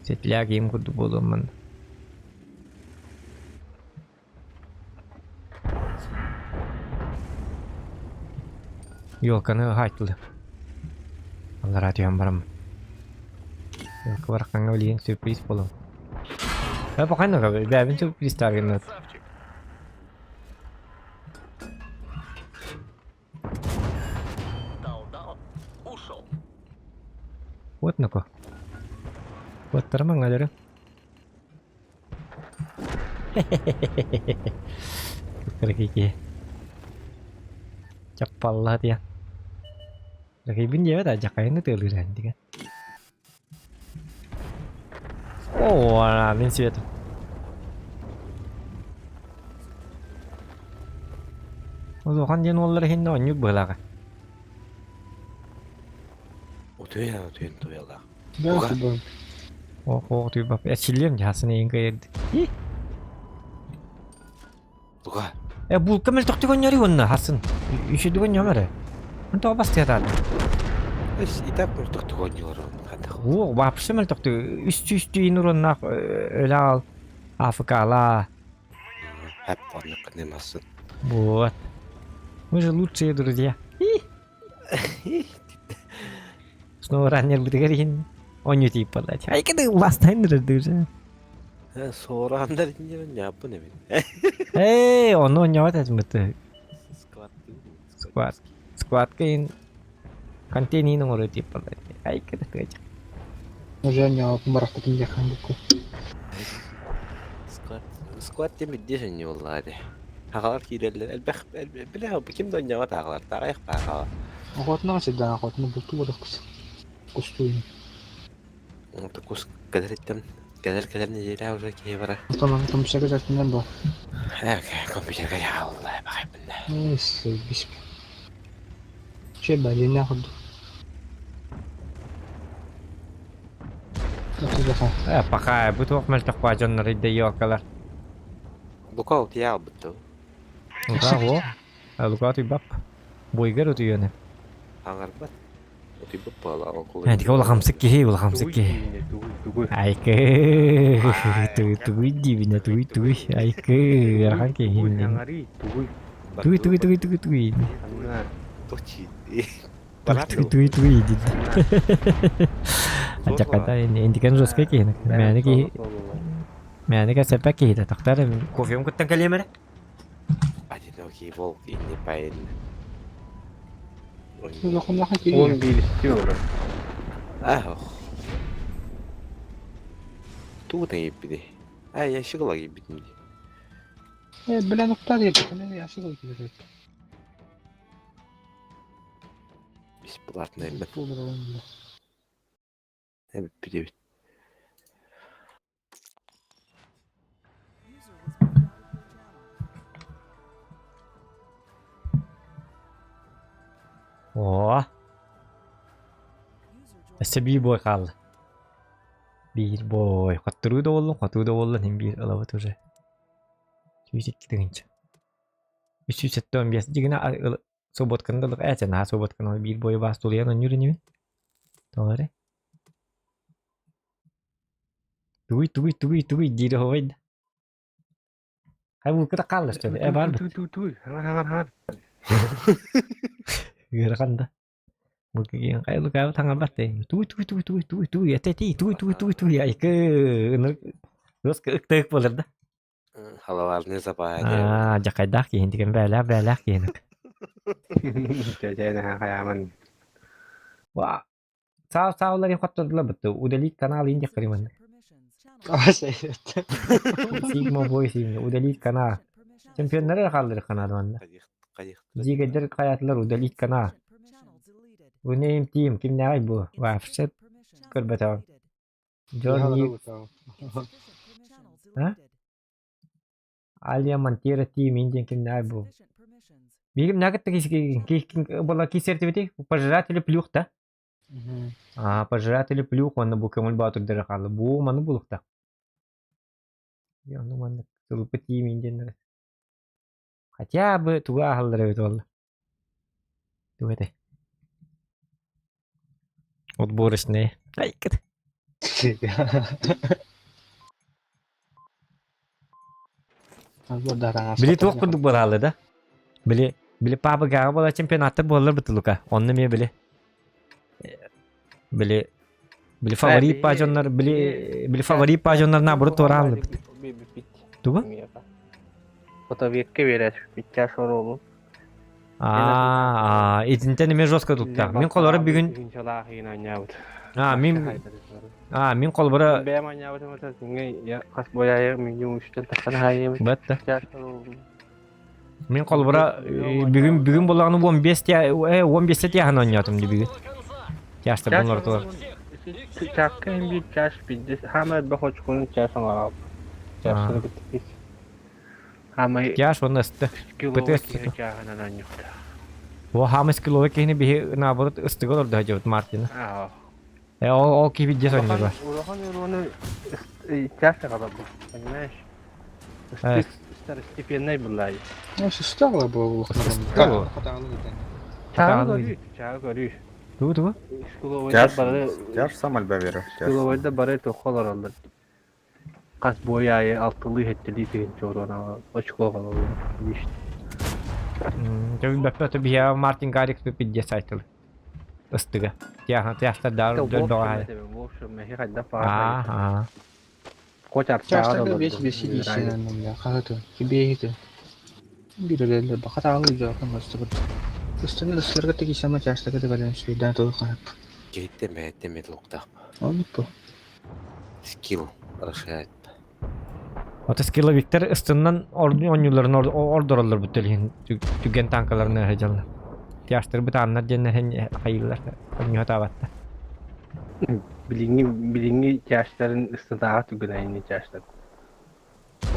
[SPEAKER 1] Setelah game kudu boleh man. Yok karena haikal. Anggar hati hambaram. Keluar kanga liang surprise boleh. Apa kan nak? Biar surprise target nak. What nak? Buat terbang aja deh. Kiki. Cepal lah dia. Rakibin dia tak ajak kayaknya tuh nanti kan. Oh, ini sih itu. Oh, kan dia nolak hindu nyub belah kan.
[SPEAKER 8] Tuh ya lah.
[SPEAKER 1] Oh, tuh bapak. Açılıyorum ya sana ingkaya.
[SPEAKER 8] Tuh.
[SPEAKER 1] Bu kamel toktu kan nyari wana Hasan. İşe duvan nyamara. Anta apa sih ada?
[SPEAKER 8] İtap toktu kan nyari.
[SPEAKER 1] Oh, bapak semel toktu. Üstü inurun nak öyle al. Afkala.
[SPEAKER 8] Hep varlık ne nasıl?
[SPEAKER 1] Вот. Мы же лучшие друзья. Снова раннер бытыгарин. Он не типа подать. Ай, когда у вас тайнер уже.
[SPEAKER 8] Sonra anlar ne yapın emin.
[SPEAKER 1] Эй, он не вот это мы.
[SPEAKER 8] Squat.
[SPEAKER 1] Squad kain. Контейнер nomor типа подать. Ай, когда ты этих.
[SPEAKER 6] Уже не барахта тиньяхан буку.
[SPEAKER 8] Squat demeyeceğiz ne vallahi. Hakalar kilerler. Elbek bilah kim de ne var hakalar. Tarih hakalar.
[SPEAKER 6] Охотно всегда охотно булту водокус. Кустуй.
[SPEAKER 8] Onu kus kadar ettim. Kadar ne yere oraya ki var.
[SPEAKER 6] Там всякое застындан бар.
[SPEAKER 8] Компьютерге ya Allah bakayım ben.
[SPEAKER 6] Нейс, биск. Че бәлен нахуд.
[SPEAKER 1] Пока butuh meltak wajon rida yokalar.
[SPEAKER 8] Lukau tiyaw betul.
[SPEAKER 1] Bravo. Luka tu bab. Boygar tu yone.
[SPEAKER 8] Hangar bat. Oti bapala aku.
[SPEAKER 1] Nanti kau lakam sekih, lakam sekih. Ai ke. Tu di bina tu. Ai ke. Rakan ke ini. Tu.
[SPEAKER 8] Tochi.
[SPEAKER 1] Tu. Ajak kata ini kan terus kayak gini. Mana kan sampai kita taktar kopi om kutang kali mana?
[SPEAKER 8] Aja no ki vol ini pain.
[SPEAKER 6] Lakum lakum ki.
[SPEAKER 5] 11 istiyor.
[SPEAKER 8] Ah. Tu da gibi. Ay yaşık ola gibi bitmedi.
[SPEAKER 6] Bela nokta değil. Ne yaşlı gibi.
[SPEAKER 8] Biz bulatmayın ben.
[SPEAKER 6] Olur oğlum.
[SPEAKER 8] Evet bir de.
[SPEAKER 1] Oh. Sebi boy kaldı. Bir boy. Katuru da oğlum hem bir alava tuje. Çüyecek gidince. Üstü setten biasa jigana sobat kenal aja nah sobat kenal bir boy bas tulian nyuri. Tahu deh. Tui di dah hoy. Hai bu kita kalah coba. Bar.
[SPEAKER 6] Tui. Hangar.
[SPEAKER 1] Gerakan dah. Mungkin yang kayak lu kau tangan bate. Tui. Ya teti. Tui. Ai ke. Terus ke tek polar dah.
[SPEAKER 8] Halalar ne zaman?
[SPEAKER 1] Jakadah ki hindi kan bela ki.
[SPEAKER 6] Jadi kayak man.
[SPEAKER 1] Wah. Sao lagi kotor lah betul. Udah lihat kanal ini jak mana.
[SPEAKER 6] Oh şey.
[SPEAKER 1] Sigma boy Sigma. Udah lihat kanal. Championları kaldır kanal mana. Jika der kayatlar udah lihat kanal. Bu name team kim ne ay bu? Wah, set kır betul. Johnny. Hah? Alia Mantira team Indian kim ne ay bu? Бигем нагат была кисертивити пожиратели плюхта. Пожиратели плюх он бу кемul батур дерхал. Бу ману булукта. Я ну ман тулпати минден. Хотя бы туга халдыр бит ол. Тугете. Отборочный. Ай кет. Били тук курдук баралы да. Beli papa gaga bola championatı bollar bituluka. Onu me beli favori pajonlar beli favori pajonlar na buru toran bit. Tuba?
[SPEAKER 6] Foto vekke verer. Bitter soru olur.
[SPEAKER 1] İzinte neme жестко tuttu. Min kolları bir gün min kolları
[SPEAKER 6] ben manyavut ama sen ya kas boyaya min yumuştan takan hayır.
[SPEAKER 1] Batta. Min kolbara bugün bolağını 15 ya han oynatım di bugün. Yaşta bunlar da var.
[SPEAKER 6] Çakkın bir yaş bildi. Hemen bir hoş konun çarsan abi. Yaşını bitti. Ama
[SPEAKER 1] yaş onda iste.
[SPEAKER 6] Betes.
[SPEAKER 1] O hamis kilo ke ini bir nabarat istigal da jawat Martin. O ki video oynuyor var.
[SPEAKER 6] Onu çarsa kadar bu. Ne? Степенный была. Ну, стало было. Чагы.
[SPEAKER 1] Ту.
[SPEAKER 11] Тяж сам альба веру.
[SPEAKER 6] Школовайда бары то холор алды. Kas boyayı altılı hetteli tüyünçü orana açık olalım. İşte.
[SPEAKER 1] Tabii bappa bir Martin Garrix bir pidye saytılı. Istıga. Tiyahta dar doğa.
[SPEAKER 6] Вовшим мехи фара.
[SPEAKER 1] Aha.
[SPEAKER 6] Koçar
[SPEAKER 9] Чашта
[SPEAKER 6] çağır
[SPEAKER 9] гыл
[SPEAKER 6] olur.
[SPEAKER 9] беш беши дейсен я хагаты кибейти. Бирелеле бахатагы жакын бастыр. Үстүнө дысларга теги сама чаштага да балан шүйдөн толук канап.
[SPEAKER 8] Кеттеме толуктап.
[SPEAKER 9] Онуппу.
[SPEAKER 8] Скилл расширяет.
[SPEAKER 1] Otoskilla Victor ıstından oyuncuların ordurallar bütülüğün tügen tankalarını heyecanlı. Tiyastır bir tanrı cennet hayırlar. Oyunu hatabatta.
[SPEAKER 6] Bilingi yaşların ıstıdağı tügünayını yaşlar.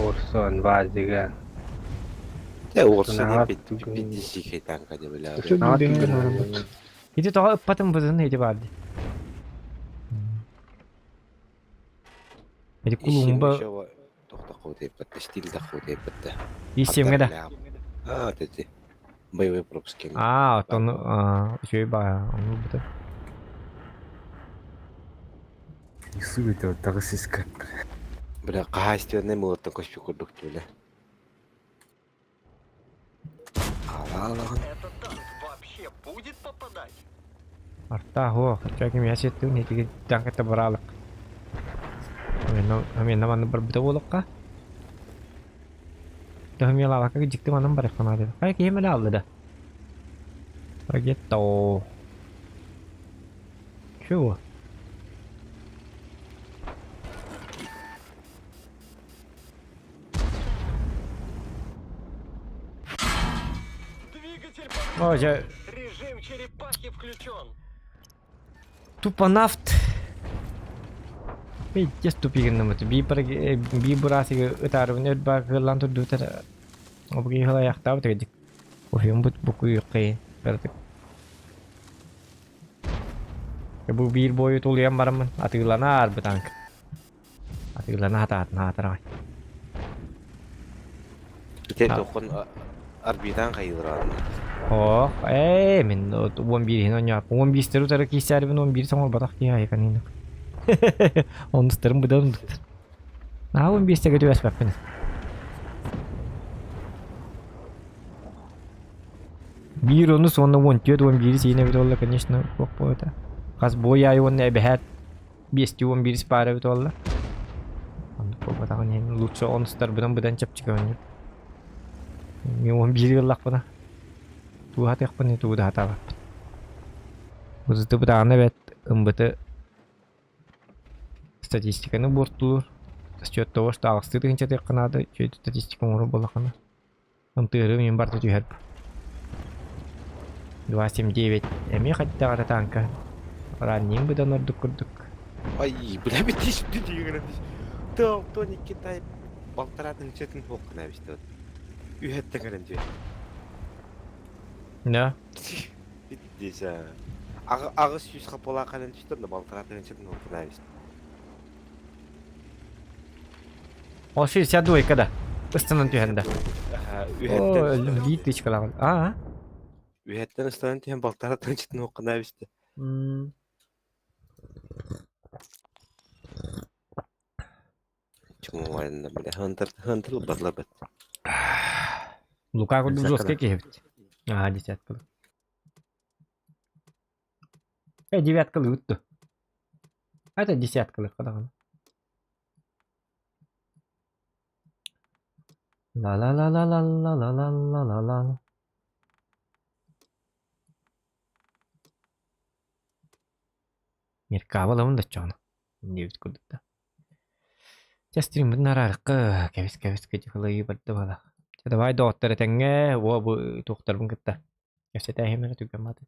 [SPEAKER 6] Orson, Vazigan.
[SPEAKER 8] Ya Orson bir dişi tanka da böyle abi.
[SPEAKER 1] Itu tahu ıppatın bızın hedi vardı. Jadi kulumba
[SPEAKER 8] Тохта худеппатта, стилда худеппатта.
[SPEAKER 1] isimge de.
[SPEAKER 8] Dedi. Боевой пропуск.
[SPEAKER 1] Onu şey bayağı onu bu da.
[SPEAKER 11] Исугите тагысыска.
[SPEAKER 8] Бля, качественный молот такой курдук тюля.
[SPEAKER 12] Это танк вообще будет попадать?
[SPEAKER 1] Arta ho, çekim yaşettun hedi tankata baralık. Hemen naman berbeda bolak ka. Dah hemen lawak ka jikti manam barek kana de. Kayak hemen aldı da. Gitu. Şu.
[SPEAKER 12] Двигатель
[SPEAKER 1] О, я
[SPEAKER 12] режим черепахи включен.
[SPEAKER 1] tuppa naft. Just tupigin naman to. Bi burasi utarun yun ba lang to dutar. O bagi halayak tao tagad. O yung buku yuki. Pero bu bir boyu tuluyan baraman. Atilanar betang. Atilanar hata.
[SPEAKER 8] Kita dokon arbitan kaydıran.
[SPEAKER 1] Oh, min uwan bir hinon ya. Uwan bir steru tara kisari bin uwan bir sama batak ya kanina. Onu sterum bedan. Nah, uwan bir steru tuas papen. Bir onu sonra uwan bir sini betul конечно kokpo это. Kas boya uwan ne behat. Biesti uwan bir spara betul. Onu kokpo ini lucu on steru bedan cap cikanya. Uwan bir lah pernah. Tuh hati apa nih tuh udah hata apa? Begitu pertanyaan bet embete statistikanya bortur. Sejauh tahu setahu itu yang cetak kena ada jadi statistik umur bola kana. Hampir member 7 herb. 29. Emi hatta ada tangka. Running bedan orduk.
[SPEAKER 8] Ay, bля битиш дигрэн. То никитай болтаратын четін хокна биште. Үйеттен гэнэ.
[SPEAKER 1] Ne?
[SPEAKER 8] Bittiyse. Ağız yüz kapalı kalan çıktım da baltaratın çıktım okuna işte.
[SPEAKER 1] O 62 kada. Istanan tühende. Oh, gitti hiç kalan.
[SPEAKER 8] Üyetten ısınan tühen baltaratın çıktım okuna işte. Cuma varında bile hunter badlabat.
[SPEAKER 1] Luka aku dulu sekali heft. Десят кыл. 9 кыл өтті. Это 10 кыл қадаған. Ла. Меркава ламын да чана. Не бит кудда. Частрим нарарқы кевис кечхлый барды бала. Давай доктор тенге во бу доктор бун кетти. Ясета хемер түгөмат.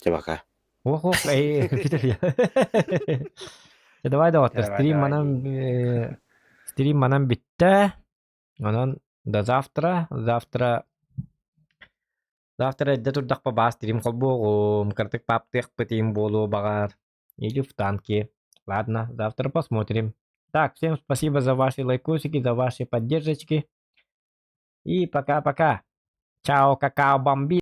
[SPEAKER 8] Чабака.
[SPEAKER 1] Ох, битер я. Давай доктор стрим манам битте. Онон до завтра да турдак па бас стрим колбо картык паптык пытим болу багар. Или в танке. Ладно, завтра посмотрим. Так, всем спасибо за ваши лайкосики, за ваши поддержки. И пока-пока. Чао, какао, бомби.